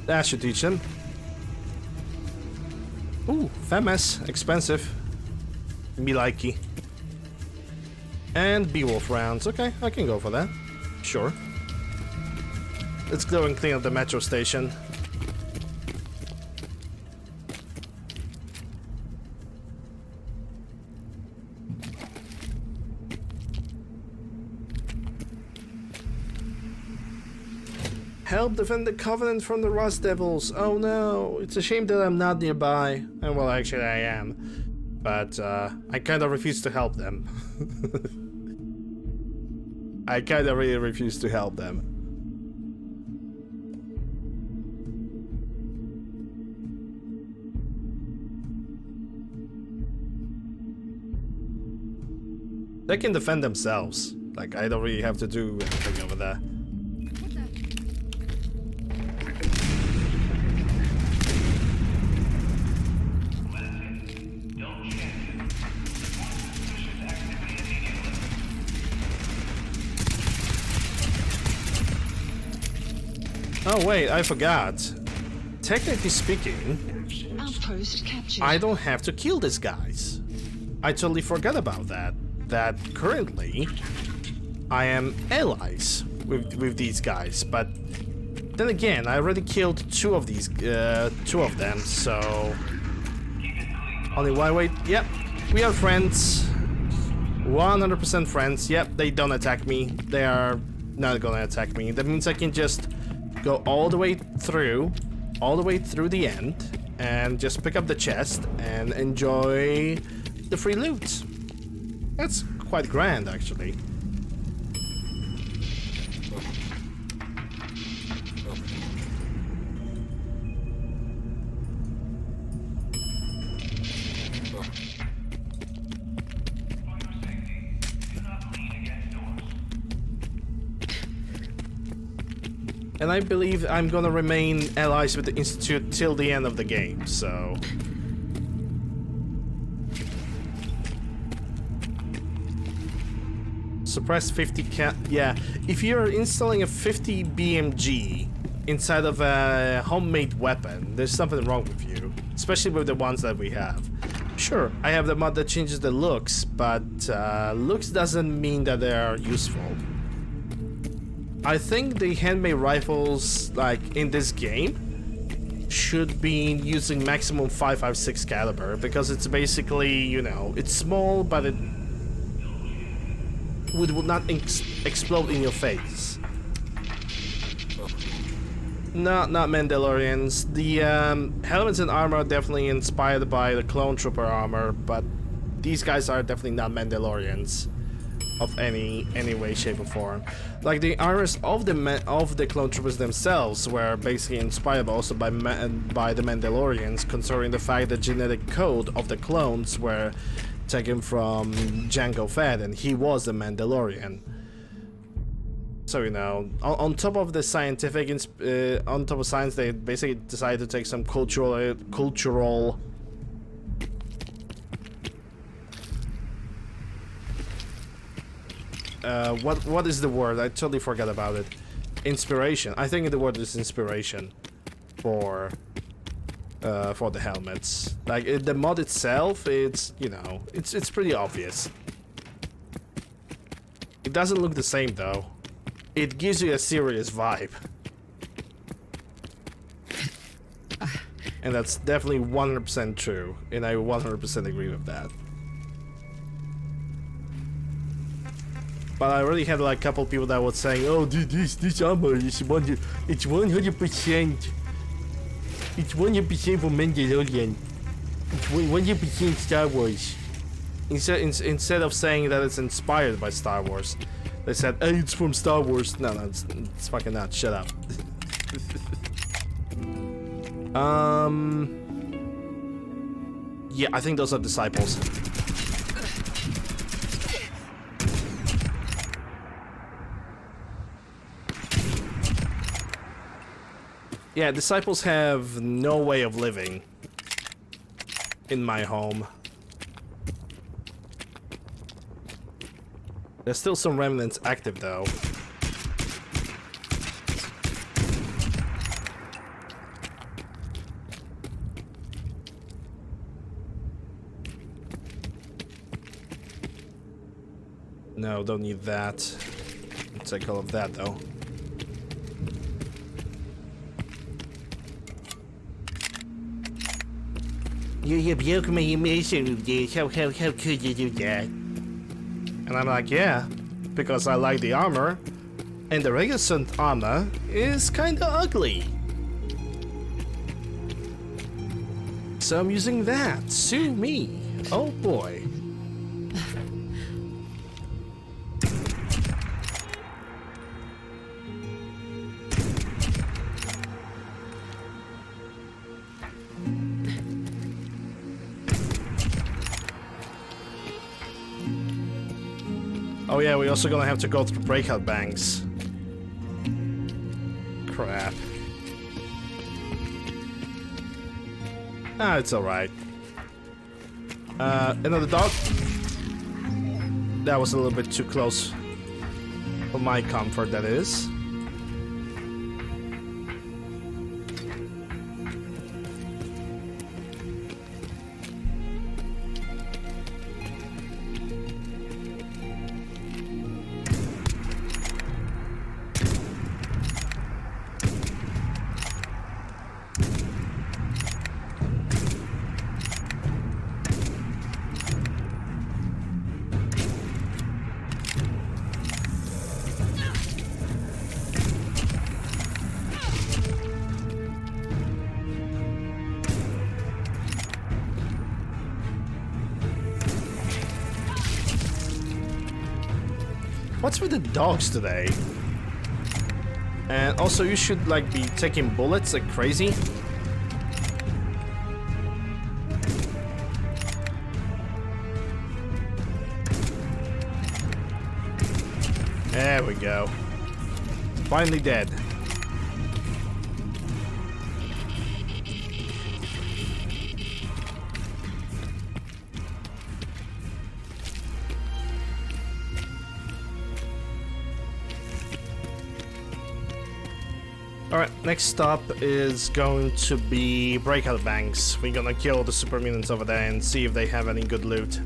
That should teach them. Ooh, FAMAS, expensive. Me likey. And Beowulf rounds. Okay, I can go for that. Sure. Let's go and clean up the metro station. Help defend the Covenant from the Rust Devils. Oh no, it's a shame that I'm not nearby. And well, actually I am. But I kind of refuse to help them. I kind of really refuse to help them. They can defend themselves. Like, I don't really have to do anything over there. Oh wait, I forgot. Technically speaking, Outpost captured. I don't have to kill these guys. I totally forgot about that. That currently I am allies with these guys, but then again, I already killed two of them, so only one way. Yep, we are friends. 100% friends. Yep, they don't attack me. They are not gonna attack me. That means I can just go all the way through the end, and just pick up the chest and enjoy the free loot. That's quite grand, actually. And I believe I'm gonna remain allies with the Institute till the end of the game, so... Suppress 50 yeah, if you're installing a 50 BMG inside of a homemade weapon, there's something wrong with you. Especially with the ones that we have. Sure, I have the mod that changes the looks, but looks doesn't mean that they are useful. I think the handmade rifles, like in this game, should be using maximum 5.56 caliber, because it's basically, you know, it's small, but it would not explode in your face. No, not Mandalorians. The helmets and armor are definitely inspired by the Clone Trooper armor, but these guys are definitely not Mandalorians of any way, shape, or form. Like the armors of the Clone Troopers themselves were basically inspired also by the Mandalorians, considering the fact that genetic code of the clones were taken from Jango Fett, and he was a Mandalorian. So, you know, on top of the scientific, on top of science, they basically decided to take some cultural. What is the word? I totally forgot about it. Inspiration. I think the word is inspiration for the helmets. Like the mod itself, it's, you know, it's pretty obvious. It doesn't look the same though. It gives you a serious vibe. And that's definitely 100% true, and I 100% agree with that. But I already had like a couple people that were saying, "Oh, dude, this armor is 100%. It's 100%. It's 100% for Mandalorian. It's 100% Star Wars." Instead of saying that it's inspired by Star Wars, they said, "Hey, it's from Star Wars." No, it's fucking not. Shut up. Yeah, I think those are disciples. Yeah, disciples have no way of living in my home. There's still some remnants active though. No, don't need that. I'll take all of that though. You broke my immersion with this. How could you do that? And I'm like, yeah, because I like the armor, and the Resistance armor is kinda ugly. So I'm using that. Sue me. Oh boy. Oh yeah, we're also gonna have to go through breakout banks. Crap. Ah, it's alright. Another dog? That was a little bit too close for my comfort, that is. What's with the dogs today? And also, you should like be taking bullets like crazy. There we go. Finally dead. Alright, next stop is going to be Breakout Banks. We're gonna kill the super mutants over there and see if they have any good loot.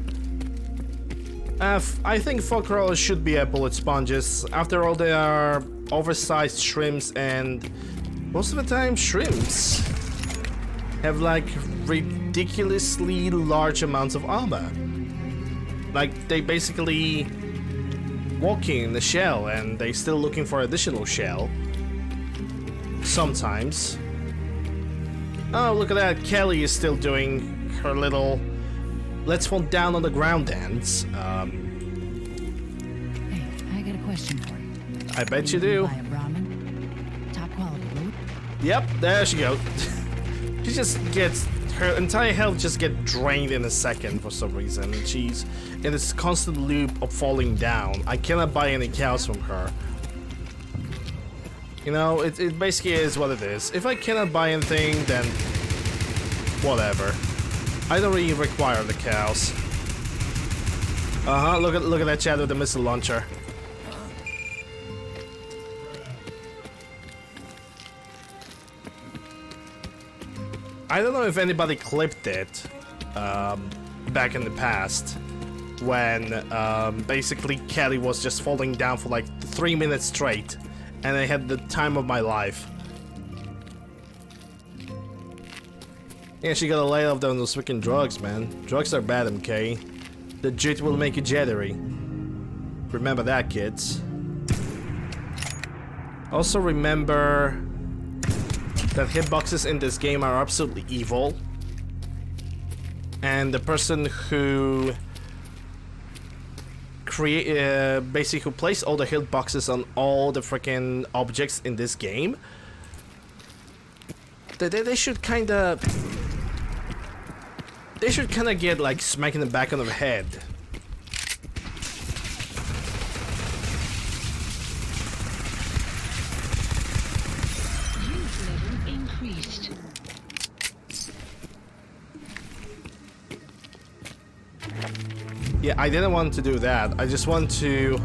I think fog crawlers should be bullet sponges. After all, they are oversized shrimps, and most of the time shrimps have like ridiculously large amounts of armor. Like, they basically walking in the shell and they still looking for additional shell. Sometimes. Oh, look at that. Kelly is still doing her little let's fall down on the ground dance. Hey, I got a question for you. I bet you do. Buy a Brahmin? Top quality loot? Yep, there she goes. She just gets her entire health just get drained in a second for some reason. She's in this constant loop of falling down. I cannot buy any cows from her. You know, it basically is what it is. If I cannot buy anything, then whatever. I don't really require the cows. Look at that chat with the missile launcher. I don't know if anybody clipped it back in the past when basically Kelly was just falling down for like 3 minutes straight. And I had the time of my life. Yeah, she gotta lay off those freaking drugs, man. Drugs are bad, MK. The jit will make you jittery. Remember that, kids. Also remember that hitboxes in this game are absolutely evil. And the person who basically who placed all the hitboxes on all the freaking objects in this game, they should kinda get like smacked in the back of the head. Use level increased. Yeah, I didn't want to do that. I just want to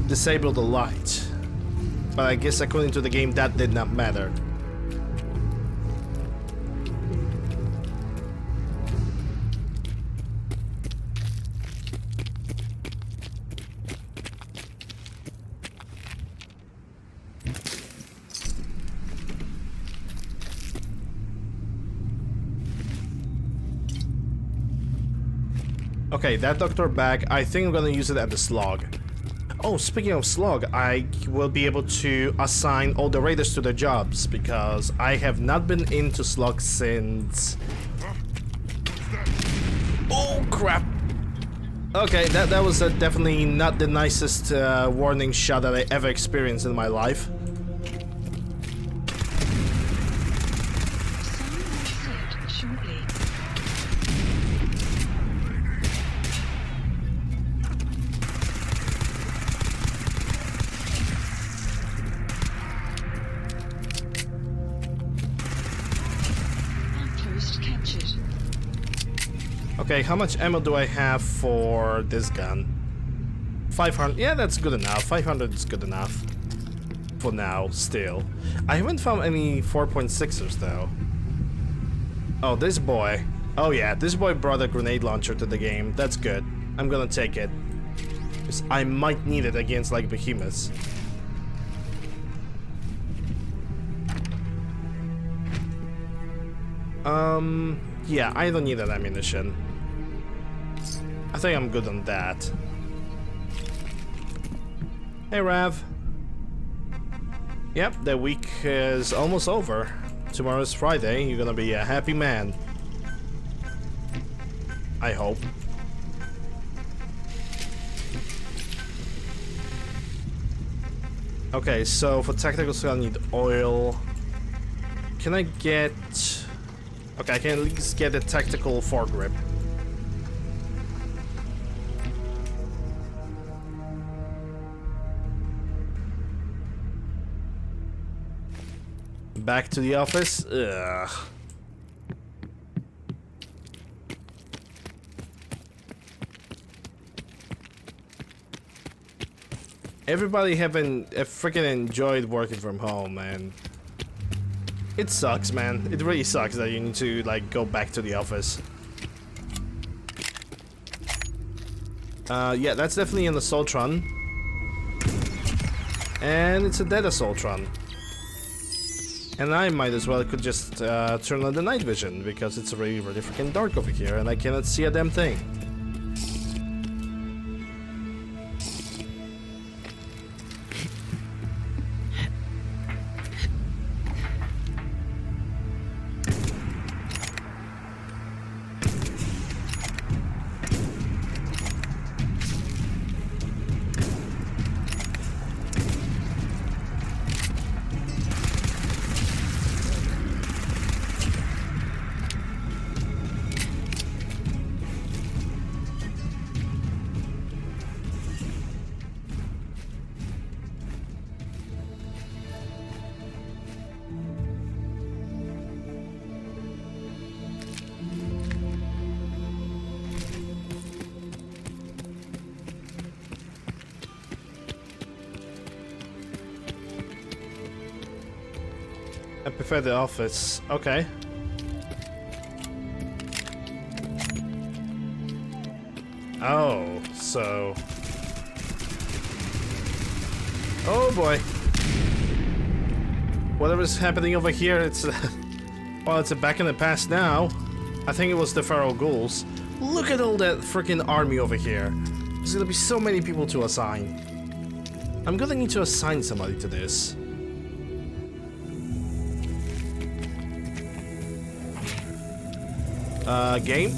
disable the light. But I guess according to the game, that did not matter. Okay, that doctor bag, I think I'm gonna use it at the slug. Oh, speaking of slug, I will be able to assign all the raiders to their jobs, because I have not been into slug since... Oh, crap! Okay, that was definitely not the nicest warning shot that I ever experienced in my life. Okay, how much ammo do I have for this gun? 500. Yeah, that's good enough. 500 is good enough. For now, still. I haven't found any 4.6ers though. Oh, this boy. Oh yeah, this boy brought a grenade launcher to the game. That's good. I'm gonna take it. Because I might need it against like behemoths. Yeah, I don't need that ammunition. I think I'm good on that. Hey, Rav. Yep, the week is almost over. Tomorrow's Friday. You're gonna be a happy man. I hope. Okay, so for tactical skill I need oil. Can I get... Okay, I can at least get a tactical foregrip. Back to the office? Ugh. Everybody freaking enjoyed working from home, and it sucks, man. It really sucks that you need to like go back to the office. Yeah, that's definitely an Assaultron, and it's a dead Assaultron. And I might as well could just turn on the night vision, because it's really, really freaking dark over here and I cannot see a damn thing. I prefer the office. Okay. Oh, so... Oh boy. Whatever's happening over here, it's... well, it's back in the past now. I think it was the Feral Ghouls. Look at all that freaking army over here. There's gonna be so many people to assign. I'm gonna need to assign somebody to this. Game?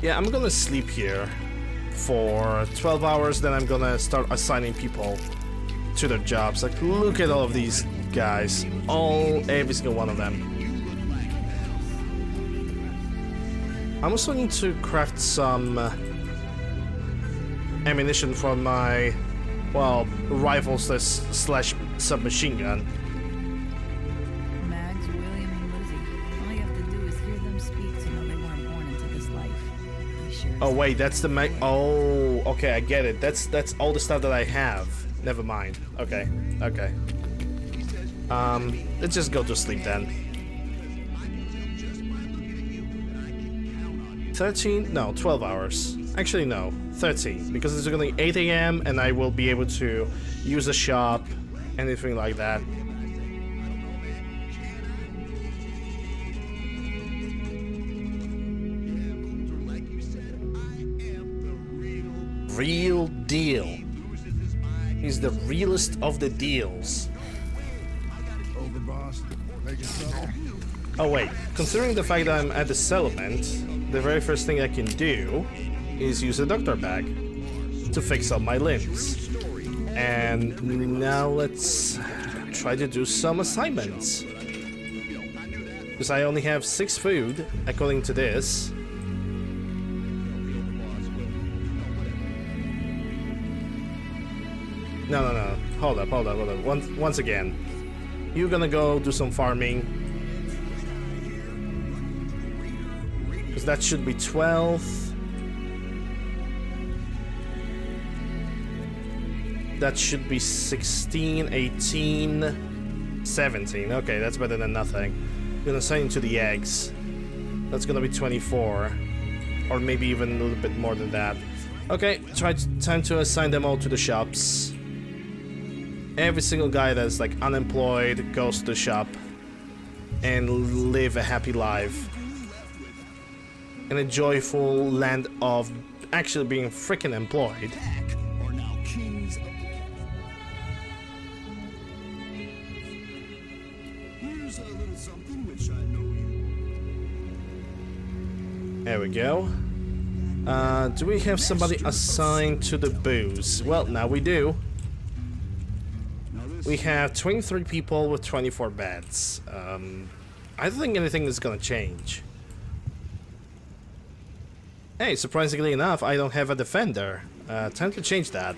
Yeah, I'm gonna sleep here for 12 hours, then I'm gonna start assigning people to their jobs. Like, look at all of these guys. Every single one of them. I also need to craft some ammunition for my, well, rifle slash submachine gun. Mags, William, and Lizzie. All you have to do is hear them speak to know they weren't born into this life. Sure. Oh wait, that's the Mag. Oh, okay, I get it. That's all the stuff that I have. Never mind. Okay, okay. Let's just go to sleep then. 13? No, 12 hours. Actually, no, 13, because it's gonna be 8 AM and I will be able to use a shop, anything like that. real deal. He's the realest of the deals. Over, boss. Making trouble. Oh wait, considering the fact that I'm at the settlement, the very first thing I can do is use a doctor bag to fix up my limbs. And now let's try to do some assignments. Because I only have 6 food, according to this. No. Hold up. Once again. You're gonna go do some farming. Because that should be 12. That should be 16, 18, 17. Okay, that's better than nothing. I'm gonna assign it to the eggs. That's gonna be 24. Or maybe even a little bit more than that. Okay, time to assign them all to the shops. Every single guy that's like unemployed goes to the shop and live a happy life in a joyful land of actually being freaking employed. There we go. Do we have somebody assigned to the booze? Well, now we do. We have 23 people with 24 beds. I don't think anything is gonna change. Hey, surprisingly enough, I don't have a defender. Time to change that.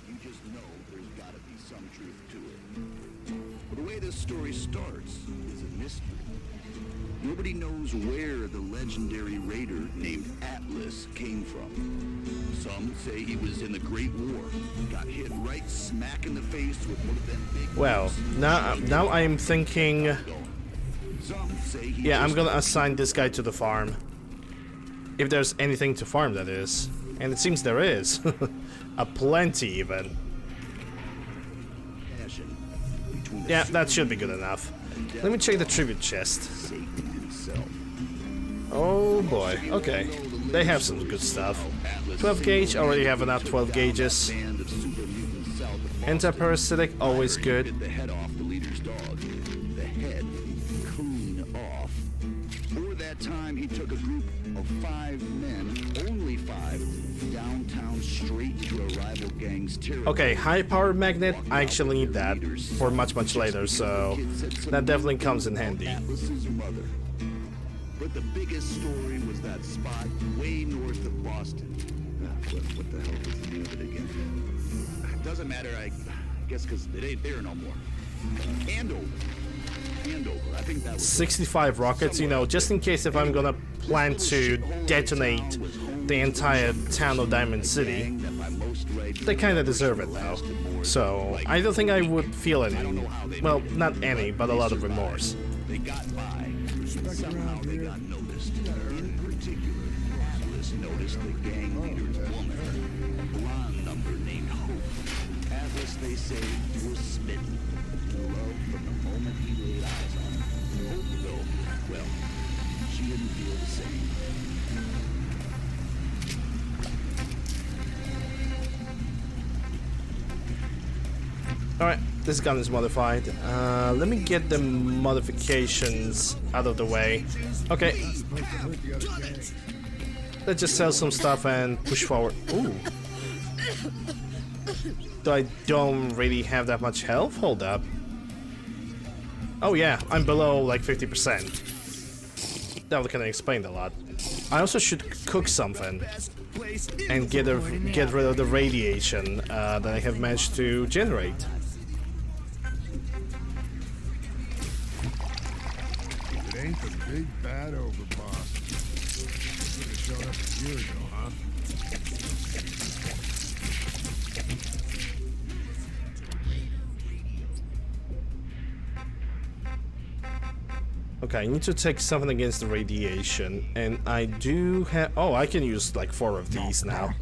You just know there's gotta be some truth to it. But the way this story starts is a mystery. Nobody knows where the legendary raider named Atlas came from. Some say he was in the Great War, got hit right smack in the face with one of them big... Well, now I'm thinking... Yeah, I'm gonna assign this guy to the farm. If there's anything to farm, that is. And it seems there is. A plenty, even. Yeah, that should be good enough. Let me check the tribute chest. Oh boy, okay. They have some good stuff. 12 gauge, already have enough 12 gauges. Anti-parasitic, always good. The head off the leader's dog. The head clean off. Or that time he took a group of 5 men, only 5, downtown straight to a rival gang's territory. Okay, high-powered magnet, I actually need that for much later, so that definitely comes in handy. Atlas's mother. But the biggest story was that spot way north of Boston. What the hell was the name of it again? Doesn't matter, I guess, because it ain't there no more. Andover. I think that was 65 rockets, you know, just in case if I'm gonna plan to detonate the entire town of Diamond City. They kinda deserve it though. So, I don't think I would feel any, well, not any, but a lot of remorse. They got by. Somehow they got noticed. In particular, Atlas noticed the gang leader's woman, a blonde number named Hope. Atlas, they say, was smitten. Love from the moment he laid eyes on her. Hope, though, well, she didn't feel the same. Alright, this gun is modified. Let me get the modifications out of the way. Okay. Let's just sell some stuff and push forward. Ooh. I don't really have that much health? Hold up. Oh yeah, I'm below like 50%. That can explain a lot. I also should cook something and get rid of the radiation that I have managed to generate. It ain't the big bad overboss. Should have showed up a year ago, huh? Okay, I need to take something against the radiation, and I do have... Oh, I can use like 4 of these now.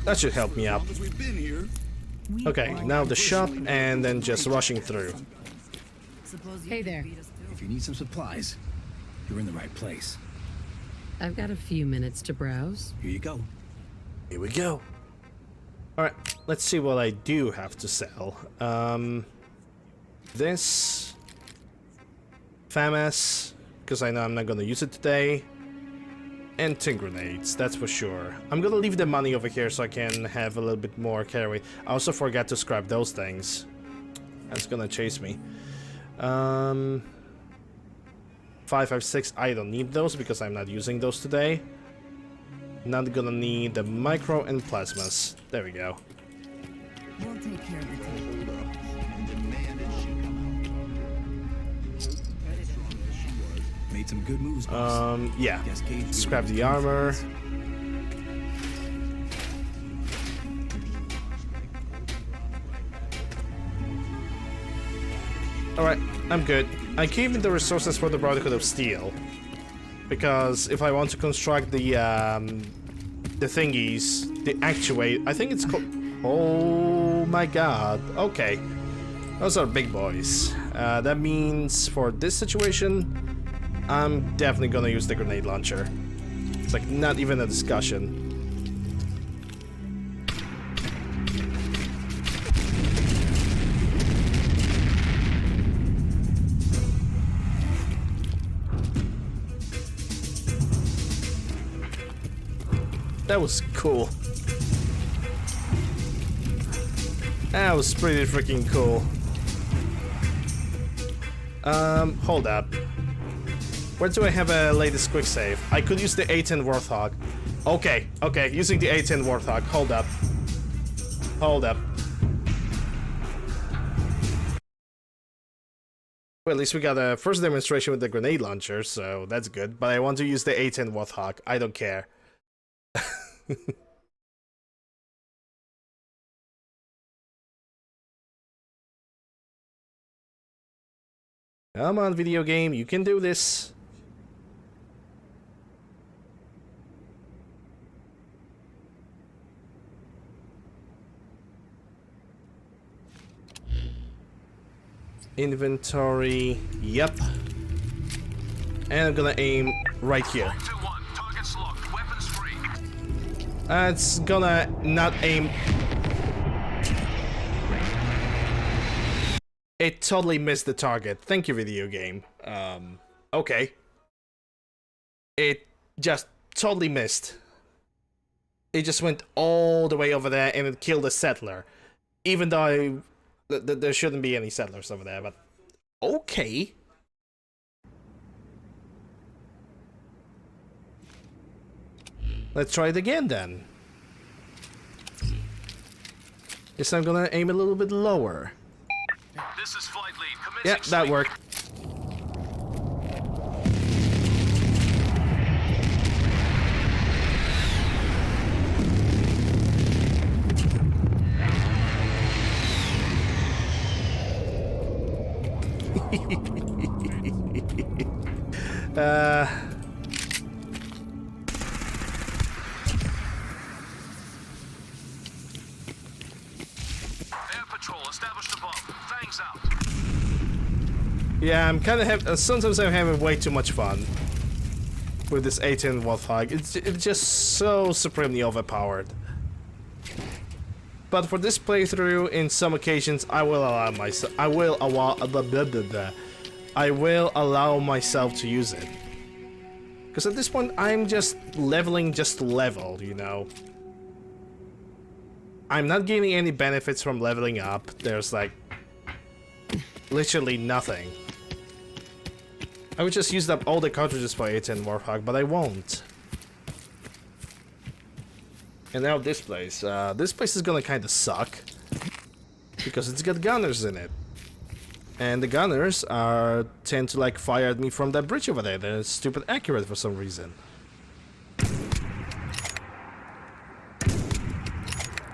That should help me up. Okay, now the shop, and then just rushing through. Hey there. If you need some supplies, you're in the right place. I've got a few minutes to browse. Here you go. Here we go. Alright, let's see what I do have to sell. This. FAMAS, because I know I'm not gonna use it today. And tin grenades, that's for sure. I'm gonna leave the money over here so I can have a little bit more carry. I also forgot to scrap those things. That's gonna chase me. 556, I don't need those because I'm not using those today. Not gonna need the micro and plasmas. There we go. We'll take care of the table. Made some good moves. Yeah. Scrap the armor. Alright, I'm good. I keep the resources for the Brotherhood of Steel. Because if I want to construct the thingies, the actuate, I think it's called... Oh my god. Okay. Those are big boys. That means for this situation, I'm definitely gonna use the grenade launcher. It's like not even a discussion. That was cool. That was pretty freaking cool. Hold up. Where do I have a latest quick save? I could use the A10 Warthog. Okay, okay, using the A10 Warthog. Hold up. Hold up. Well, at least we got a first demonstration with the grenade launcher, so that's good. But I want to use the A10 Warthog. I don't care. Come on, video game, you can do this. Inventory, yep. And I'm gonna aim right here. It's gonna not aim. It totally missed the target. Thank you, video game. Okay. It just totally missed. It just went all the way over there and it killed a settler. Even though there shouldn't be any settlers over there, but okay. Let's try it again then. Guess I'm gonna aim a little bit lower. This is flight lead. Yeah, that worked. Air patrol established above. Fangs out. Yeah, I'm kind of sometimes I'm having way too much fun with this A10 Warthog. It's just so supremely overpowered. But for this playthrough, in some occasions, I will allow myself. I will allow myself to use it. Because at this point, I'm just leveling just to level, you know. I'm not gaining any benefits from leveling up. There's like literally nothing. I would just use up all the cartridges for A10 Warthog, but I won't. And now this place. This place is gonna kind of suck because it's got gunners in it, and the gunners tend to like fire at me from that bridge over there. They're stupid accurate for some reason.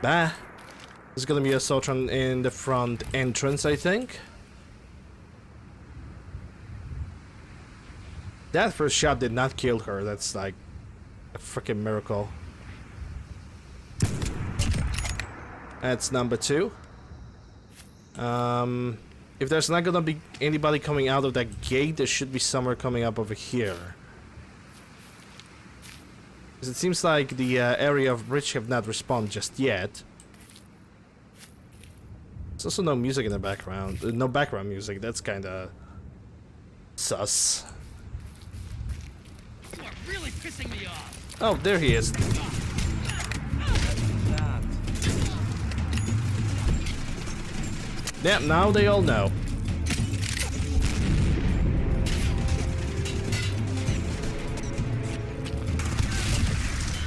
Bah. There's gonna be a Soltron in the front entrance, I think. That first shot did not kill her. That's like a freaking miracle. That's number 2. If there's not gonna be anybody coming out of that gate, there should be somewhere coming up over here. It seems like the area of bridge have not respawned just yet. There's also no music in the background. No background music. That's kind of sus. You are really pissing me off. Oh, there he is. Yeah, now they all know.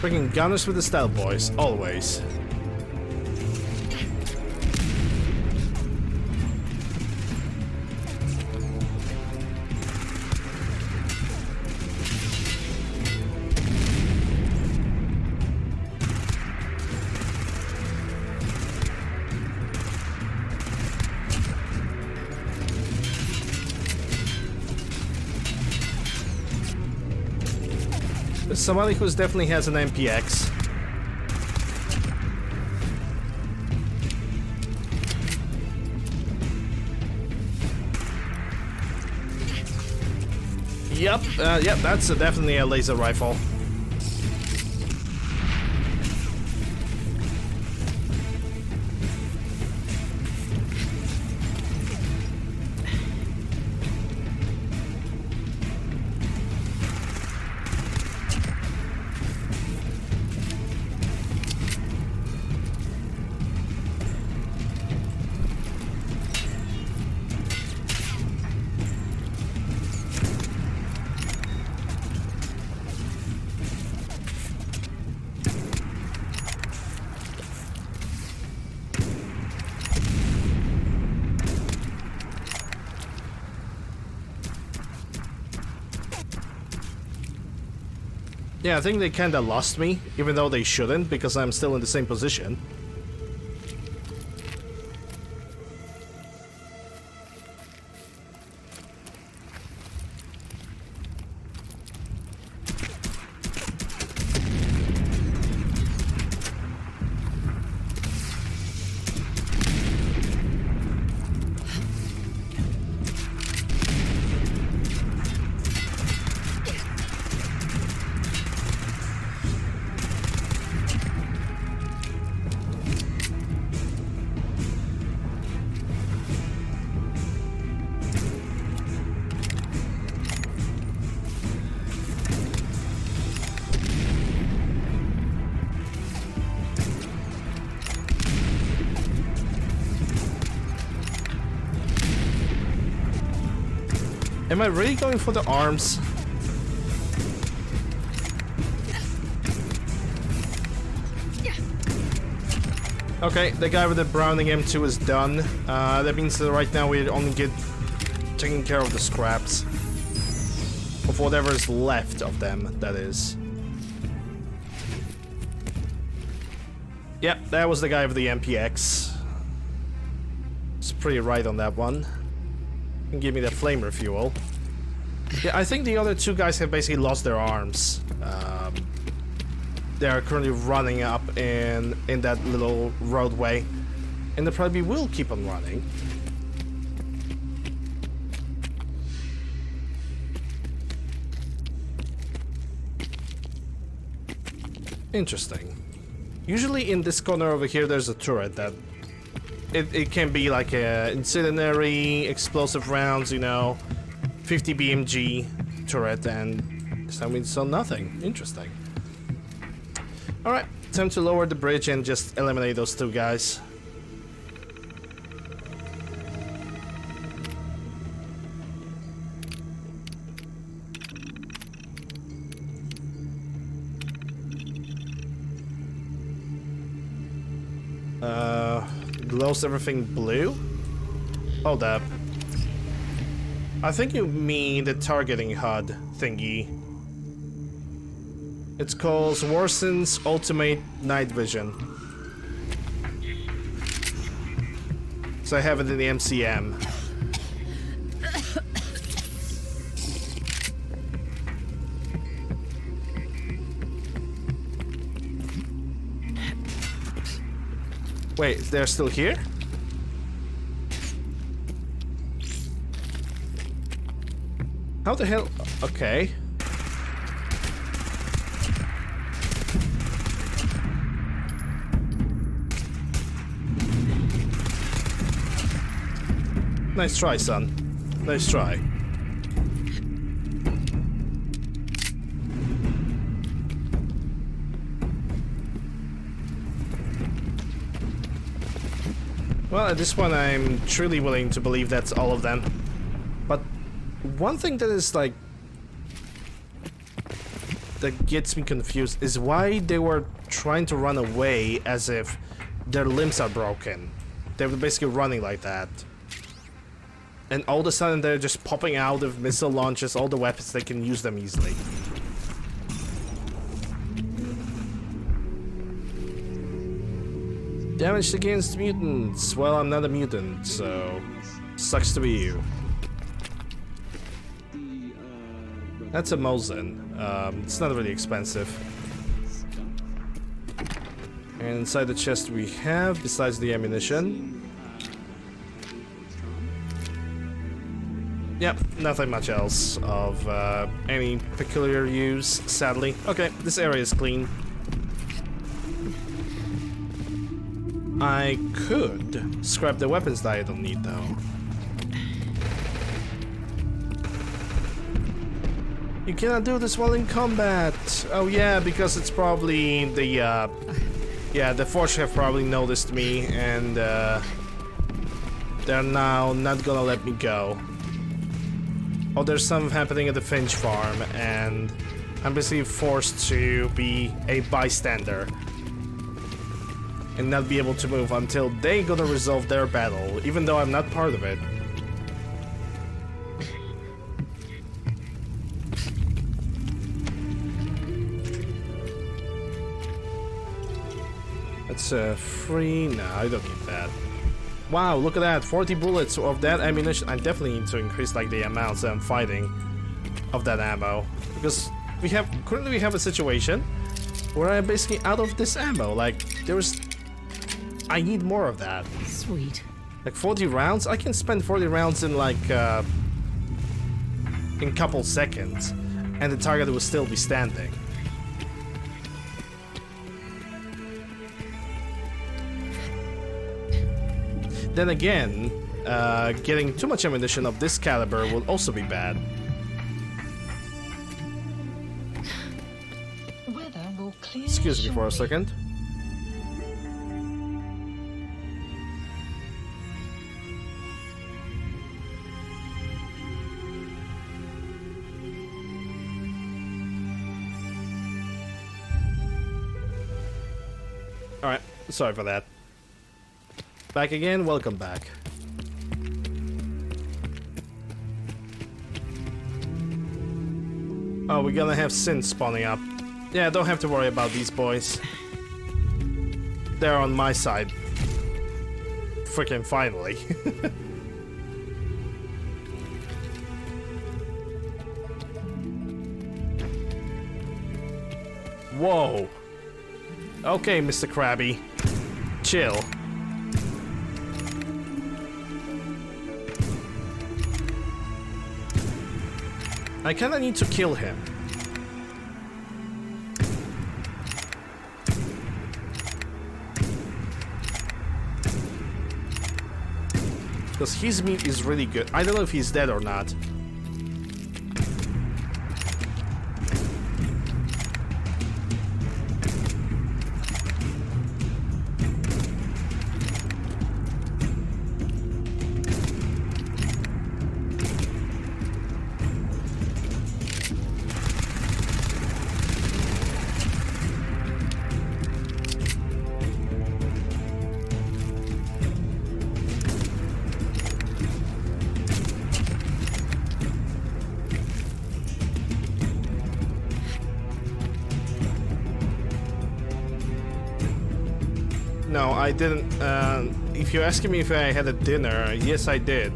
Freaking gunners with the style, boys, always. Somebody who definitely has an MPX. Yep, yep, that's definitely a laser rifle. Yeah, I think they kinda lost me, even though they shouldn't, because I'm still in the same position. Am I really going for the arms? Okay, the guy with the Browning M2 is done. That means that right now we only get taking care of the scraps. Of whatever is left of them, that is. Yep, that was the guy with the MPX. It's pretty right on that one. And give me that flame refuel. Yeah, I think the other two guys have basically lost their arms. They are currently running up in that little roadway, and they probably will keep on running. Interesting. Usually in this corner over here, there's a turret that it can be like a incendiary, explosive rounds, you know, 50 BMG turret, and this time we saw nothing. Interesting. Alright, time to lower the bridge and just eliminate those two guys. Glows everything blue? Hold up. I think you mean the targeting HUD thingy. It's called Warson's Ultimate Night Vision. So I have it in the MCM. Wait, they're still here? How the hell? Okay. Nice try, son. Nice try. Well, at this point, I'm truly willing to believe that's all of them. But one thing that is like that gets me confused is why they were trying to run away as if their limbs are broken. They were basically running like that. And all of a sudden they're just popping out of missile launches, all the weapons, they can use them easily. Damaged against mutants. Well, I'm not a mutant, so sucks to be you. That's a Mosin. It's not really expensive. And inside the chest we have, besides the ammunition. Yep, nothing much else of any peculiar use, sadly. Okay, this area is clean. I could scrap the weapons that I don't need, though. You cannot do this while in combat. Oh yeah, because it's probably the yeah, the Forge have probably noticed me, and they're now not gonna let me go. Oh, there's something happening at the Finch farm, and I'm basically forced to be a bystander and not be able to move until they gonna resolve their battle, even though I'm not part of it. That's free. No, I don't need that. Wow, look at that, 40 bullets of that ammunition. I definitely need to increase like the amounts that I'm fighting of that ammo, because currently we have a situation where I'm basically out of this ammo. Like I need more of that. Sweet. Like 40 rounds? I can spend 40 rounds in like in couple seconds, and the target will still be standing. Then again, getting too much ammunition of this caliber will also be bad. Excuse me for a second. Alright, sorry for that. Back again, welcome back. Oh, we're gonna have Sin spawning up. Yeah, don't have to worry about these boys. They're on my side. Freaking finally. Whoa. Okay, Mr. Krabby. Chill. I kinda need to kill him. Because his meat is really good. I don't know if he's dead or not. No, I didn't. If you're asking me if I had a dinner, yes, I did.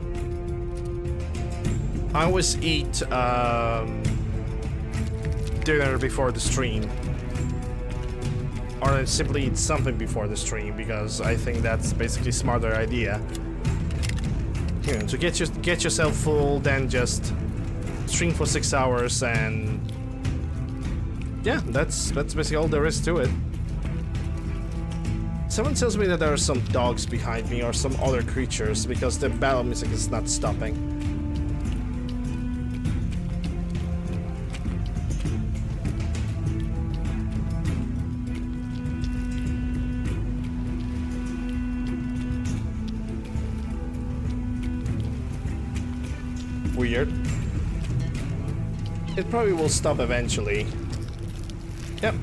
I always eat dinner before the stream, or I simply eat something before the stream, because I think that's basically a smarter idea. You know, to get yourself full, then just stream for 6 hours, and yeah, that's basically all there is to it. someone tells me that there are some dogs behind me or some other creatures because the battle music is not stopping. Weird. It probably will stop eventually. Yep.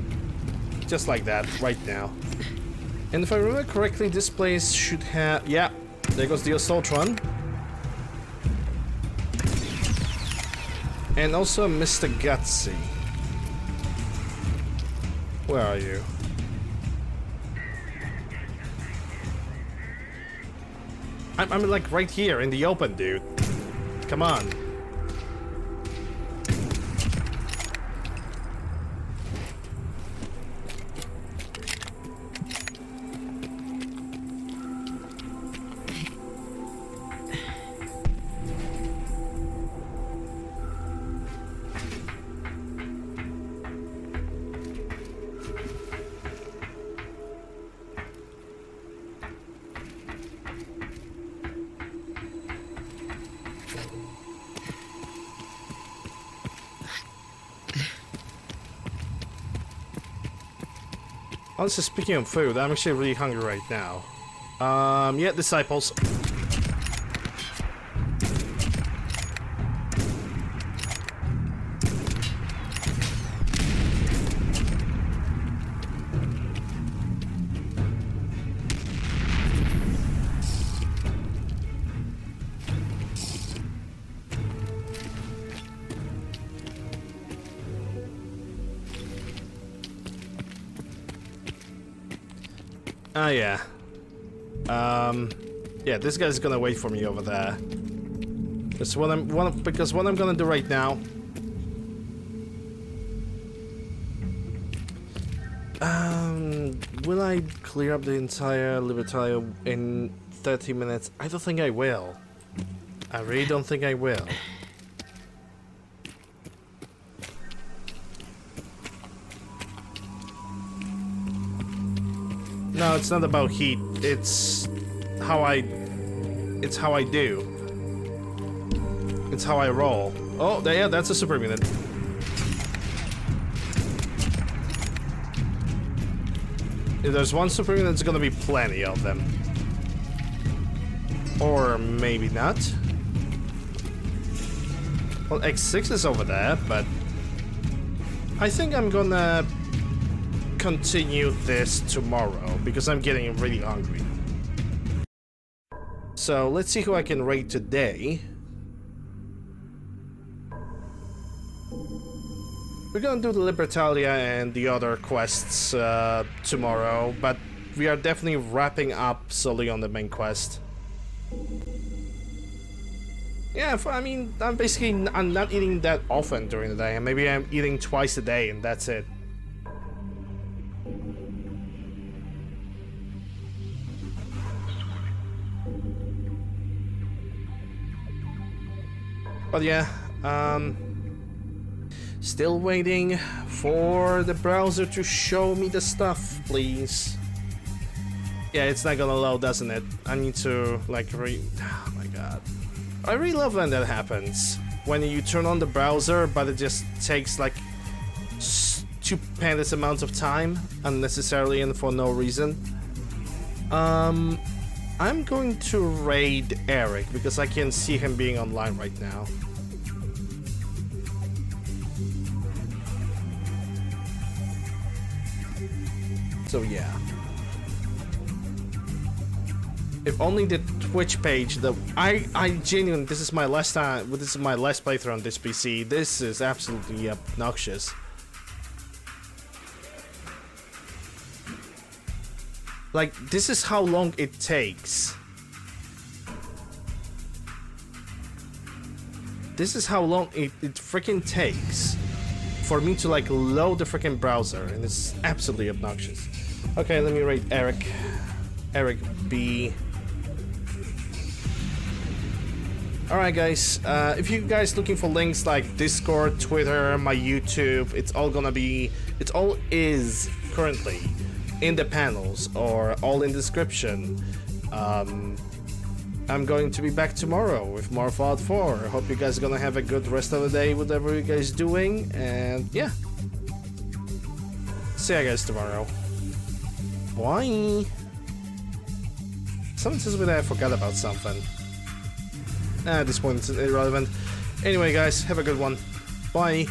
Just like that, right now. And if I remember correctly, this place should have... Yeah, there goes the assault run. And also Mr. Gutsy. Where are you? I'm like right here in the open, dude. Come on. Honestly, speaking of food, I'm actually really hungry right now. Yeah, disciples. Oh yeah. Yeah, this guy's gonna wait for me over there. That's what because what I'm gonna do right now. Will I clear up the entire Libertalia in 30 minutes? I don't think I will. I really don't think I will. No, it's not about heat. It's how I do. It's how I roll. Oh, yeah, that's a super mutant. If there's one super mutant, there's gonna be plenty of them. Or maybe not. Well, X6 is over there, but I think I'm gonna continue this tomorrow because I'm getting really hungry. So let's see who I can raid today. We're gonna do the Libertalia and the other quests tomorrow, but we are definitely wrapping up solely on the main quest. Yeah, I mean, I'm not eating that often during the day, and maybe I'm eating twice a day and that's it. But yeah, still waiting for the browser to show me the stuff, please. Yeah, it's not gonna load, doesn't it? I need to, like, oh my god. I really love when that happens. When you turn on the browser, but it just takes, like, stupendous amounts of time, unnecessarily and for no reason. I'm going to raid Eric because I can see him being online right now. So yeah. If only the Twitch page, I genuinely, this is my last playthrough on this PC. This is absolutely obnoxious. Like, this is how long it takes. This is how long it freaking takes for me to, like, load the freaking browser, and it's absolutely obnoxious. Okay, let me rate Eric. Eric B. Alright guys, if you guys looking for links like Discord, Twitter, my YouTube, it's all is currently in the panels or all in the description. I'm going to be back tomorrow with more Fallout 4. I hope you guys are gonna have a good rest of the day, whatever you guys doing, and yeah. See you guys tomorrow. Bye. Someone tells me that I forgot about something. At this point it's irrelevant. Anyway guys, have a good one. Bye.